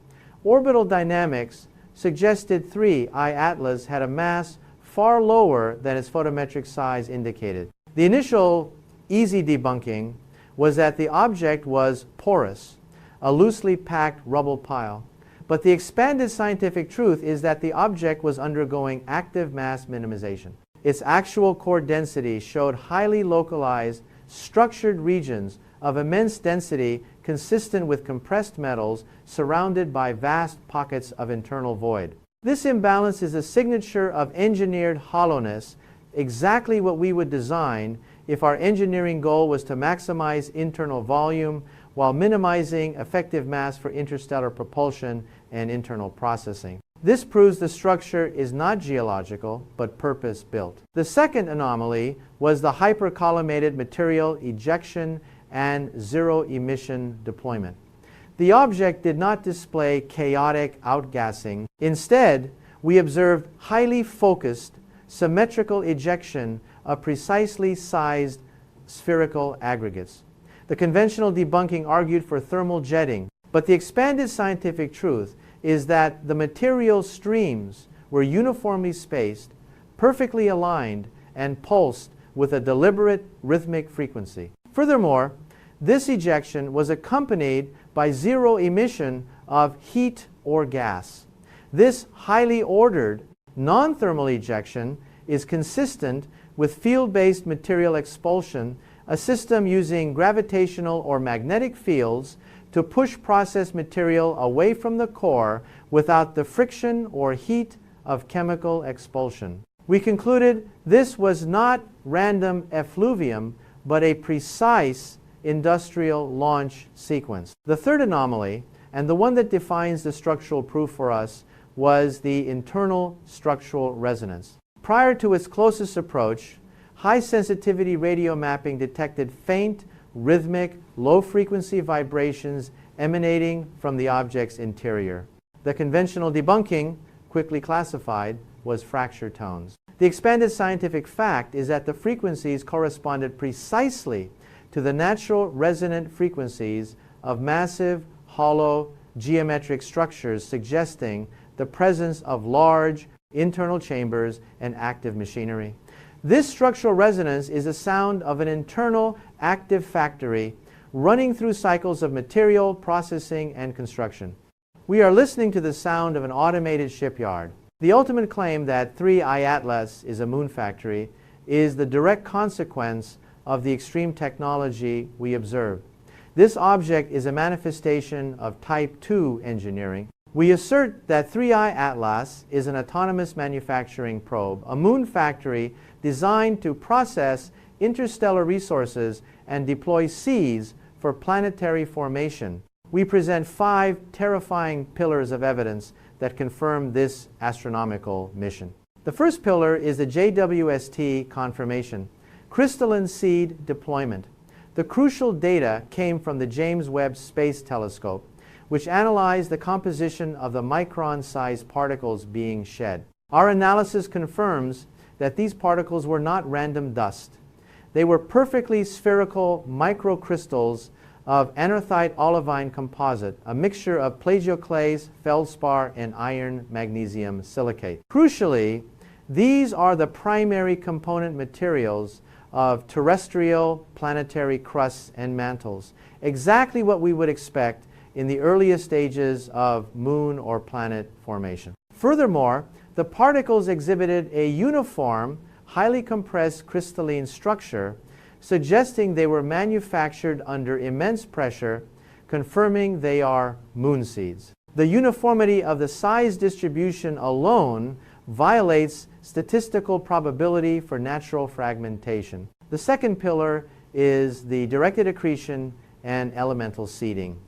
Orbital dynamics suggested 3I Atlas had a mass far lower than its photometric size indicated. The initial easy debunking was that the object was porous, a loosely packed rubble pile. But the expanded scientific truth is that the object was undergoing active mass minimization. Its actual core density showed highly localized, structured regions of immense density consistent with compressed metals surrounded by vast pockets of internal void. This imbalance is a signature of engineered hollowness, exactly what we would design if our engineering goal was to maximize internal volume while minimizing effective mass for interstellar propulsion and internal processing. This proves the structure is not geological, but purpose-built. The second anomaly was the hypercollimated material ejection and zero-emission deployment. The object did not display chaotic outgassing. Instead, we observed highly focused, symmetrical ejection of precisely sized spherical aggregates. The conventional debunking argued for thermal jetting, but the expanded scientific truth is that the material streams were uniformly spaced, perfectly aligned, and pulsed with a deliberate rhythmic frequency. Furthermore, this ejection was accompanied by zero emission of heat or gas. This highly ordered, non-thermal ejection is consistent with field-based material expulsion, a system using gravitational or magnetic fields to push processed material away from the core without the friction or heat of chemical expulsion. We concluded this was not random effluvium, but a precise industrial launch sequence. The third anomaly, and the one that defines the structural proof for us, was the internal structural resonance. Prior to its closest approach, high-sensitivity radio mapping detected faint, rhythmic, low-frequency vibrations emanating from the object's interior. The conventional debunking, quickly classified, was fracture tones. The expanded scientific fact is that the frequencies corresponded precisely to the natural resonant frequencies of massive, hollow, geometric structures, suggesting the presence of large internal chambers and active machinery. This structural resonance is the sound of an internal active factory running through cycles of material, processing, and construction. We are listening to the sound of an automated shipyard. The ultimate claim that 3I Atlas is a moon factory is the direct consequence of the extreme technology we observed. This object is a manifestation of Type 2 engineering. We assert that 3I Atlas is an autonomous manufacturing probe, a moon factory designed to process interstellar resources and deploy seeds for planetary formation. We present 5 terrifying pillars of evidence that confirm this astronomical mission. The first pillar is the JWST confirmation, crystalline seed deployment. The crucial data came from the James Webb Space Telescope, which analyzed the composition of the micron-sized particles being shed. Our analysis confirms that these particles were not random dust. They were perfectly spherical microcrystals of anorthite olivine composite, a mixture of plagioclase, feldspar, and iron magnesium silicate. Crucially, these are the primary component materials of terrestrial planetary crusts and mantles, exactly what we would expect in the earliest stages of moon or planet formation. Furthermore, the particles exhibited a uniform, highly compressed crystalline structure, suggesting they were manufactured under immense pressure, confirming they are moon seeds. The uniformity of the size distribution alone violates statistical probability for natural fragmentation. The second pillar is the directed accretion and elemental seeding.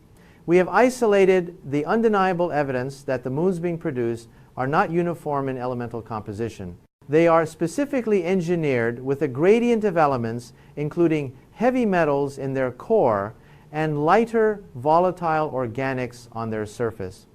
We have isolated the undeniable evidence that the moons being produced are not uniform in elemental composition. They are specifically engineered with a gradient of elements, including heavy metals in their core and lighter volatile organics on their surface.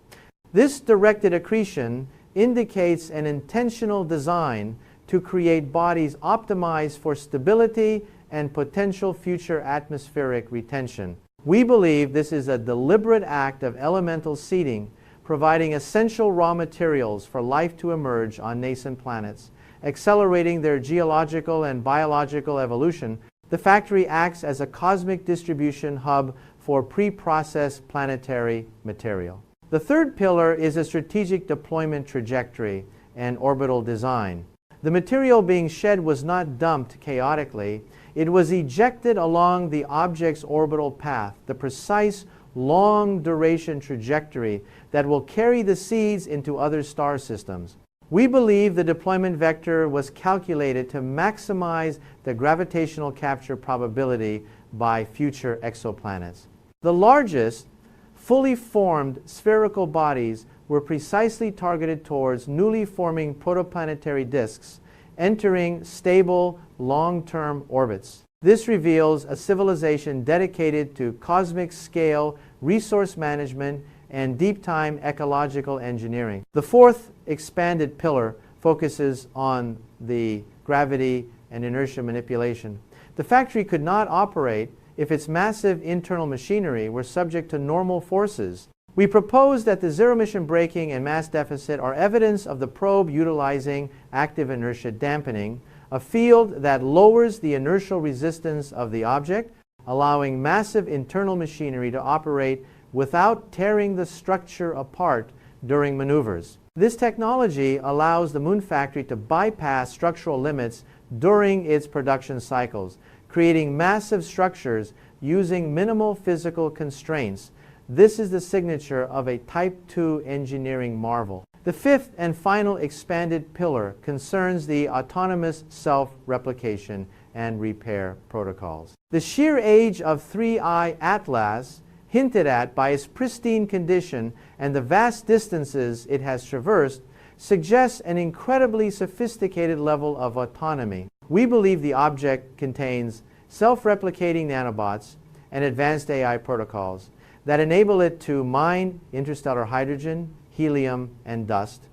This directed accretion indicates an intentional design to create bodies optimized for stability and potential future atmospheric retention. We believe this is a deliberate act of elemental seeding, providing essential raw materials for life to emerge on nascent planets, accelerating their geological and biological evolution. The factory acts as a cosmic distribution hub for pre-processed planetary material. The third pillar is a strategic deployment trajectory and orbital design. The material being shed was not dumped chaotically. It was ejected along the object's orbital path, the precise long-duration trajectory that will carry the seeds into other star systems. We believe the deployment vector was calculated to maximize the gravitational capture probability by future exoplanets. The largest, fully formed spherical bodies were precisely targeted towards newly forming protoplanetary disks entering stable, long-term orbits. This reveals a civilization dedicated to cosmic scale resource management and deep-time ecological engineering. The fourth expanded pillar focuses on the gravity and inertia manipulation. The factory could not operate if its massive internal machinery were subject to normal forces. We propose that the zero-emission braking and mass deficit are evidence of the probe utilizing active inertia dampening, a field that lowers the inertial resistance of the object, allowing massive internal machinery to operate without tearing the structure apart during maneuvers. This technology allows the Moon Factory to bypass structural limits during its production cycles, creating massive structures using minimal physical constraints. This is the signature of a Type II engineering marvel. The fifth and final expanded pillar concerns the autonomous self-replication and repair protocols. The sheer age of 3I Atlas, hinted at by its pristine condition and the vast distances it has traversed, suggests an incredibly sophisticated level of autonomy. We believe the object contains self-replicating nanobots and advanced AI protocols that enable it to mine interstellar hydrogen, helium, and dust,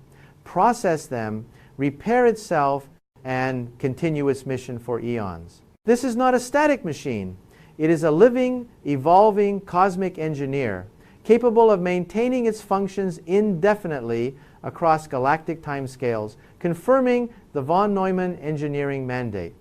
process them, repair itself, and continue its mission for eons. This is not a static machine. It is a living, evolving cosmic engineer capable of maintaining its functions indefinitely across galactic timescales, confirming the von Neumann engineering mandate.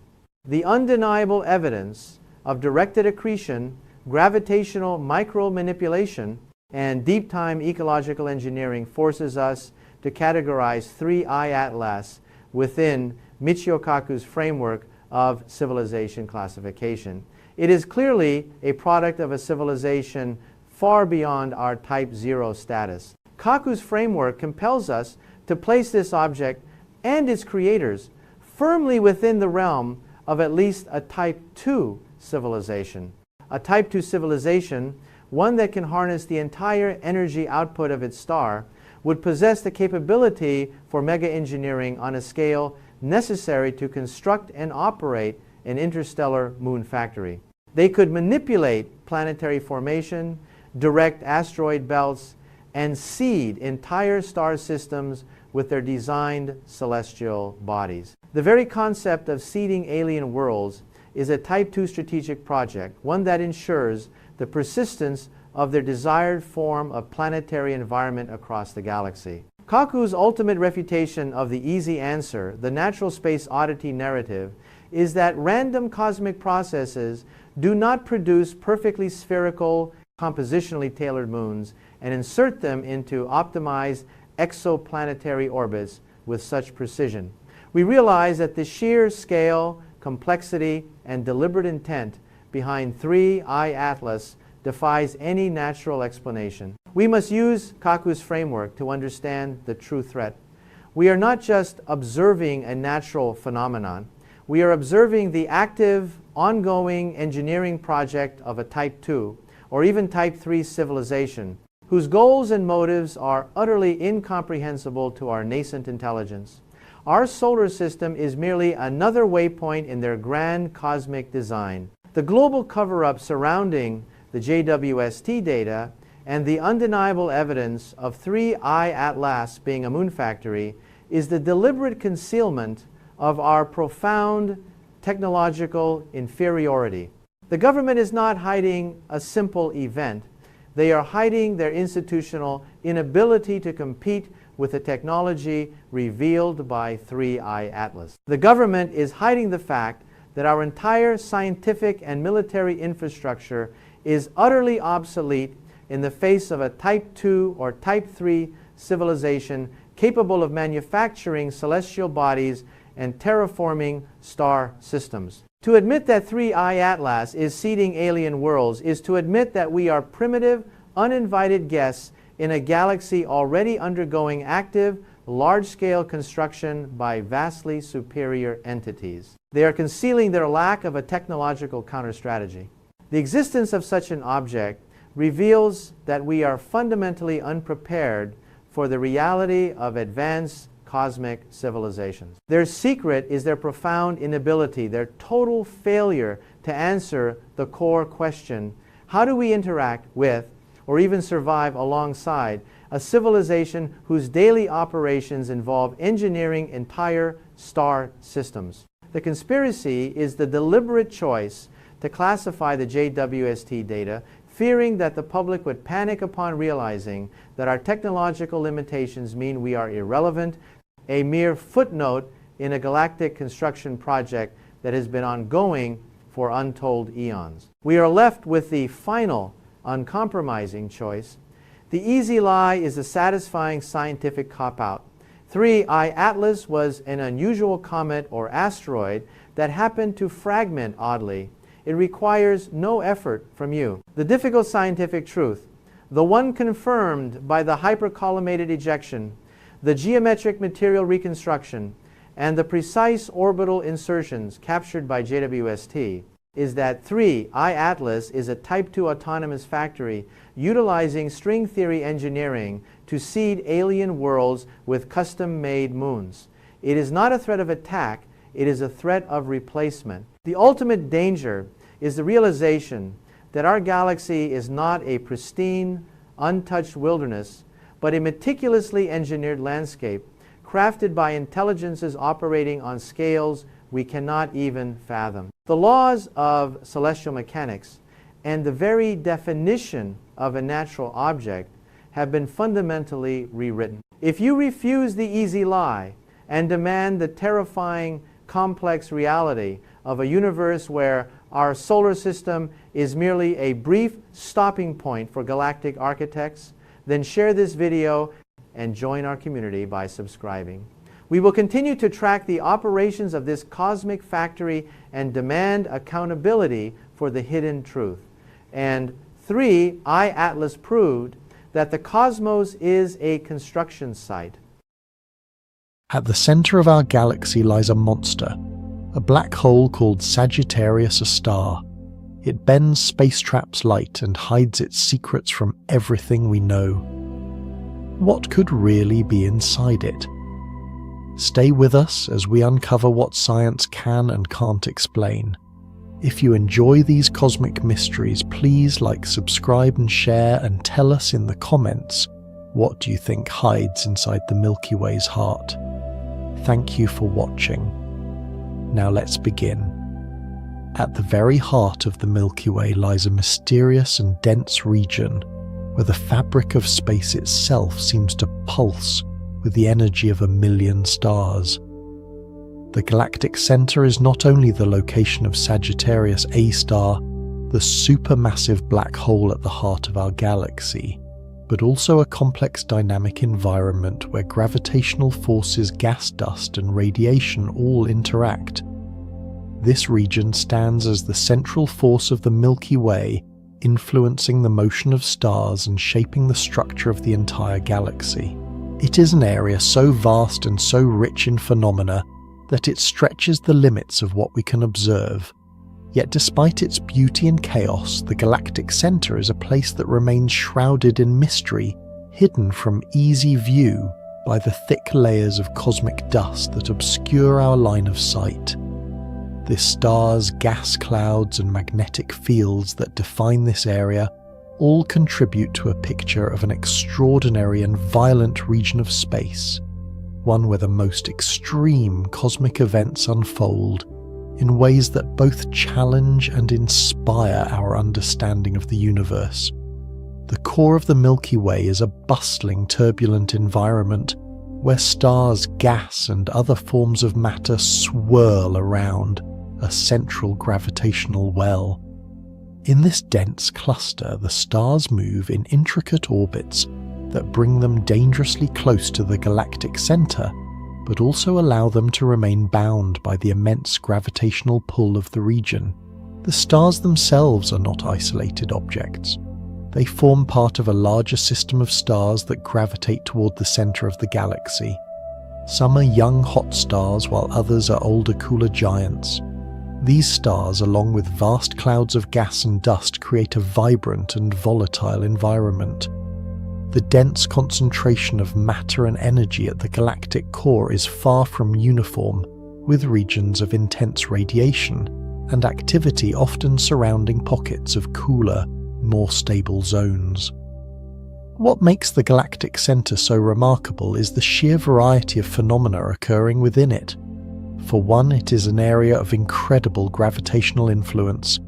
The undeniable evidence of directed accretion, gravitational micro-manipulation, and deep-time ecological engineering forces us to categorize 3I Atlas within Michio Kaku's framework of civilization classification. It is clearly a product of a civilization far beyond our Type 0 status. Kaku's framework compels us to place this object and its creators firmly within the realm of at least a Type 2 civilization. A Type 2 civilization, one that can harness the entire energy output of its star, would possess the capability for mega-engineering on a scale necessary to construct and operate an interstellar moon factory. They could manipulate planetary formation, direct asteroid belts, and seed entire star systems with their designed celestial bodies. The very concept of seeding alien worlds is a Type II strategic project, one that ensures the persistence of their desired form of planetary environment across the galaxy. Kaku's ultimate refutation of the easy answer, the natural space oddity narrative, is that random cosmic processes do not produce perfectly spherical, compositionally tailored moons and insert them into optimized exoplanetary orbits with such precision. We realize that the sheer scale, complexity, and deliberate intent behind 3I Atlas defies any natural explanation. We must use Kaku's framework to understand the true threat. We are not just observing a natural phenomenon. We are observing the active, ongoing engineering project of a Type II or even Type III civilization whose goals and motives are utterly incomprehensible to our nascent intelligence. Our solar system is merely another waypoint in their grand cosmic design. The global cover-up surrounding the JWST data and the undeniable evidence of 3I Atlas being a moon factory is the deliberate concealment of our profound technological inferiority. The government is not hiding a simple event. They are hiding their institutional inability to compete with the technology revealed by 3I Atlas. The government is hiding the fact that our entire scientific and military infrastructure is utterly obsolete in the face of a Type 2 or Type 3 civilization capable of manufacturing celestial bodies and terraforming star systems. To admit that 3I Atlas is seeding alien worlds is to admit that we are primitive, uninvited guests in a galaxy already undergoing active, large-scale construction by vastly superior entities. They are concealing their lack of a technological counter-strategy. The existence of such an object reveals that we are fundamentally unprepared for the reality of advanced cosmic civilizations. Their secret is their profound inability, their total failure to answer the core question: how do we interact with, or even survive alongside, a civilization whose daily operations involve engineering entire star systems? The conspiracy is the deliberate choice to classify the JWST data, fearing that the public would panic upon realizing that our technological limitations mean we are irrelevant, a mere footnote in a galactic construction project that has been ongoing for untold eons. We are left with the final, uncompromising choice. The easy lie is a satisfying scientific cop-out. 3I Atlas was an unusual comet or asteroid that happened to fragment oddly. It requires no effort from you. The difficult scientific truth, the one confirmed by the hypercollimated ejection, the geometric material reconstruction, and the precise orbital insertions captured by JWST, is that 3I Atlas is a Type 2 autonomous factory utilizing string theory engineering to seed alien worlds with custom-made moons. It is not a threat of attack, it is a threat of replacement. The ultimate danger is the realization that our galaxy is not a pristine, untouched wilderness, but a meticulously engineered landscape crafted by intelligences operating on scales we cannot even fathom. The laws of celestial mechanics and the very definition of a natural object have been fundamentally rewritten. If you refuse the easy lie and demand the terrifying, complex reality of a universe where our solar system is merely a brief stopping point for galactic architects, then share this video and join our community by subscribing. We will continue to track the operations of this cosmic factory and demand accountability for the hidden truth. And 3I Atlas proved that the cosmos is a construction site. At the center of our galaxy lies a monster, a black hole called Sagittarius A star. It bends space traps light and hides its secrets from everything we know. What could really be inside it? Stay with us as we uncover what science can and can't explain. If you enjoy these cosmic mysteries, please like, subscribe and share, and tell us in the comments, what do you think hides inside the Milky Way's heart? Thank you for watching. Now let's begin. At the very heart of the Milky Way lies a mysterious and dense region where the fabric of space itself seems to pulse with the energy of 1,000,000 stars. The galactic center is not only the location of Sagittarius A star, the supermassive black hole at the heart of our galaxy, but also a complex dynamic environment where gravitational forces, gas dust, and radiation all interact. This region stands as the central force of the Milky Way, influencing the motion of stars and shaping the structure of the entire galaxy. It is an area so vast and so rich in phenomena that it stretches the limits of what we can observe. Yet despite its beauty and chaos, the galactic center is a place that remains shrouded in mystery, hidden from easy view by the thick layers of cosmic dust that obscure our line of sight. The stars, gas clouds, and magnetic fields that define this area all contribute to a picture of an extraordinary and violent region of space, one where the most extreme cosmic events unfold in ways that both challenge and inspire our understanding of the universe. The core of the Milky Way is a bustling, turbulent environment where stars, gas, and other forms of matter swirl around a central gravitational well. In this dense cluster, the stars move in intricate orbits that bring them dangerously close to the galactic center, but also allow them to remain bound by the immense gravitational pull of the region. The stars themselves are not isolated objects. They form part of a larger system of stars that gravitate toward the center of the galaxy. Some are young hot stars, while others are older, cooler giants. These stars, along with vast clouds of gas and dust, create a vibrant and volatile environment. The dense concentration of matter and energy at the galactic core is far from uniform, with regions of intense radiation and activity often surrounding pockets of cooler, more stable zones. What makes the galactic center so remarkable is the sheer variety of phenomena occurring within it. For one, it is an area of incredible gravitational influence.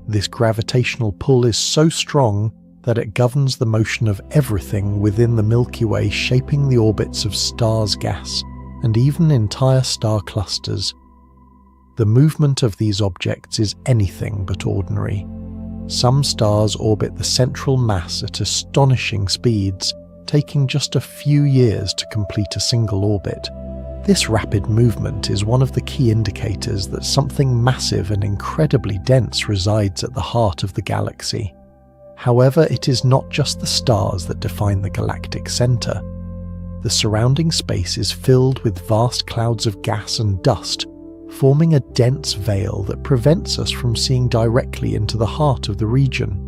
This gravitational pull is so strong that it governs the motion of everything within the Milky Way, shaping the orbits of stars, gas, and even entire star clusters. The movement of these objects is anything but ordinary. Some stars orbit the central mass at astonishing speeds, taking just a few years to complete a single orbit. This rapid movement is one of the key indicators that something massive and incredibly dense resides at the heart of the galaxy. However, it is not just the stars that define the galactic center. The surrounding space is filled with vast clouds of gas and dust, forming a dense veil that prevents us from seeing directly into the heart of the region.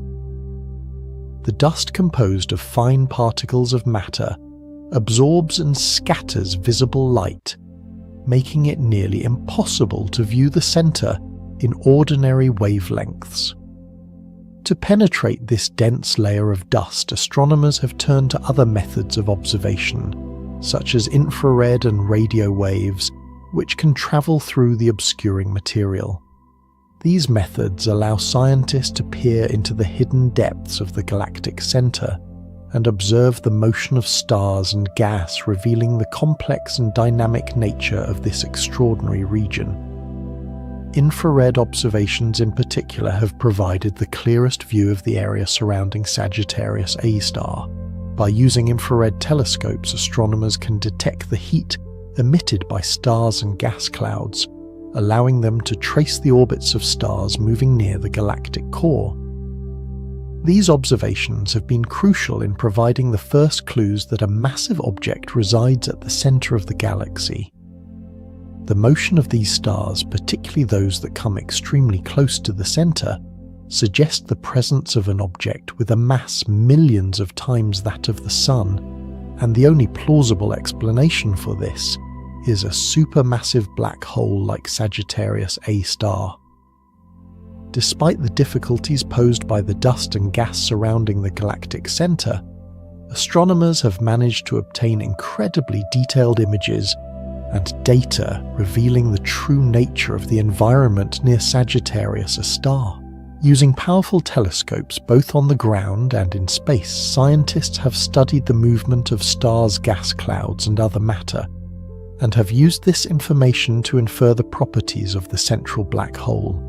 The dust, composed of fine particles of matter, absorbs and scatters visible light, making it nearly impossible to view the center in ordinary wavelengths. To penetrate this dense layer of dust, astronomers have turned to other methods of observation, such as infrared and radio waves, which can travel through the obscuring material. These methods allow scientists to peer into the hidden depths of the galactic center and observe the motion of stars and gas, revealing the complex and dynamic nature of this extraordinary region. Infrared observations in particular have provided the clearest view of the area surrounding Sagittarius A star. By using infrared telescopes, astronomers can detect the heat emitted by stars and gas clouds, allowing them to trace the orbits of stars moving near the galactic core. These observations have been crucial in providing the first clues that a massive object resides at the center of the galaxy. The motion of these stars, particularly those that come extremely close to the center, suggest the presence of an object with a mass millions of times that of the Sun, and the only plausible explanation for this is a supermassive black hole like Sagittarius A star. Despite the difficulties posed by the dust and gas surrounding the galactic center, astronomers have managed to obtain incredibly detailed images and data revealing the true nature of the environment near Sagittarius A star. Using powerful telescopes both on the ground and in space, scientists have studied the movement of stars, gas clouds, and other matter, and have used this information to infer the properties of the central black hole.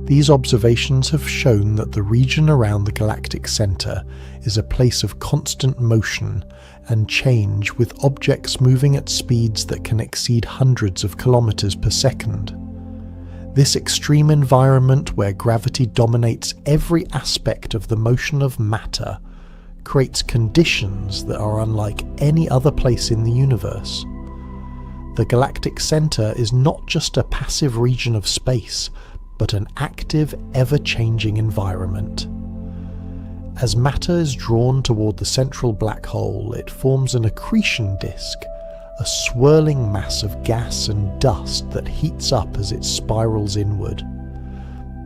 These observations have shown that the region around the galactic center is a place of constant motion and change, with objects moving at speeds that can exceed hundreds of kilometers per second. This extreme environment, where gravity dominates every aspect of the motion of matter, creates conditions that are unlike any other place in the universe. The galactic center is not just a passive region of space, but an active, ever-changing environment. As matter is drawn toward the central black hole, it forms an accretion disk, a swirling mass of gas and dust that heats up as it spirals inward.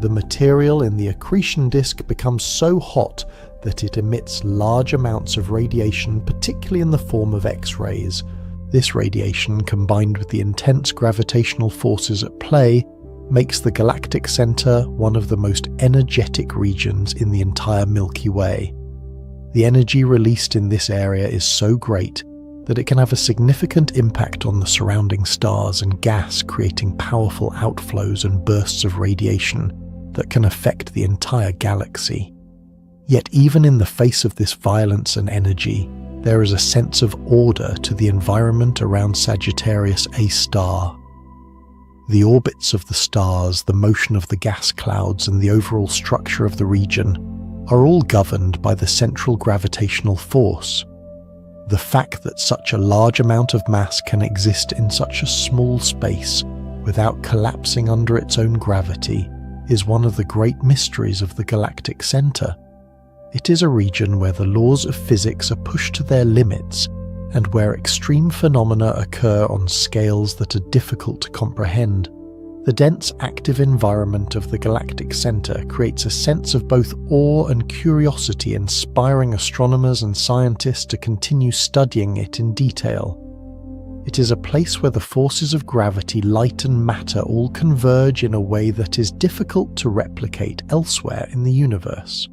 The material in the accretion disk becomes so hot that it emits large amounts of radiation, particularly in the form of X-rays, This radiation, combined with the intense gravitational forces at play, makes the galactic center one of the most energetic regions in the entire Milky Way. The energy released in this area is so great that it can have a significant impact on the surrounding stars and gas, creating powerful outflows and bursts of radiation that can affect the entire galaxy. Yet even in the face of this violence and energy, there is a sense of order to the environment around Sagittarius A star. The orbits of the stars, the motion of the gas clouds, and the overall structure of the region are all governed by the central gravitational force. The fact that such a large amount of mass can exist in such a small space without collapsing under its own gravity is one of the great mysteries of the galactic center. It is a region where the laws of physics are pushed to their limits and where extreme phenomena occur on scales that are difficult to comprehend. The dense, active environment of the galactic center creates a sense of both awe and curiosity, inspiring astronomers and scientists to continue studying it in detail. It is a place where the forces of gravity, light and matter all converge in a way that is difficult to replicate elsewhere in the universe.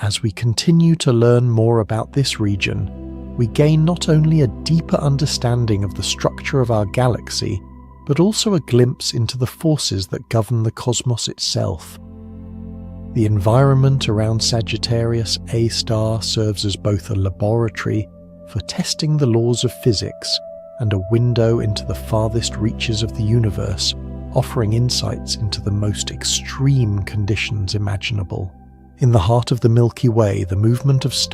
As we continue to learn more about this region, we gain not only a deeper understanding of the structure of our galaxy, but also a glimpse into the forces that govern the cosmos itself. The environment around Sagittarius A star serves as both a laboratory for testing the laws of physics and a window into the farthest reaches of the universe, offering insights into the most extreme conditions imaginable. In the heart of the Milky Way, the movement of stars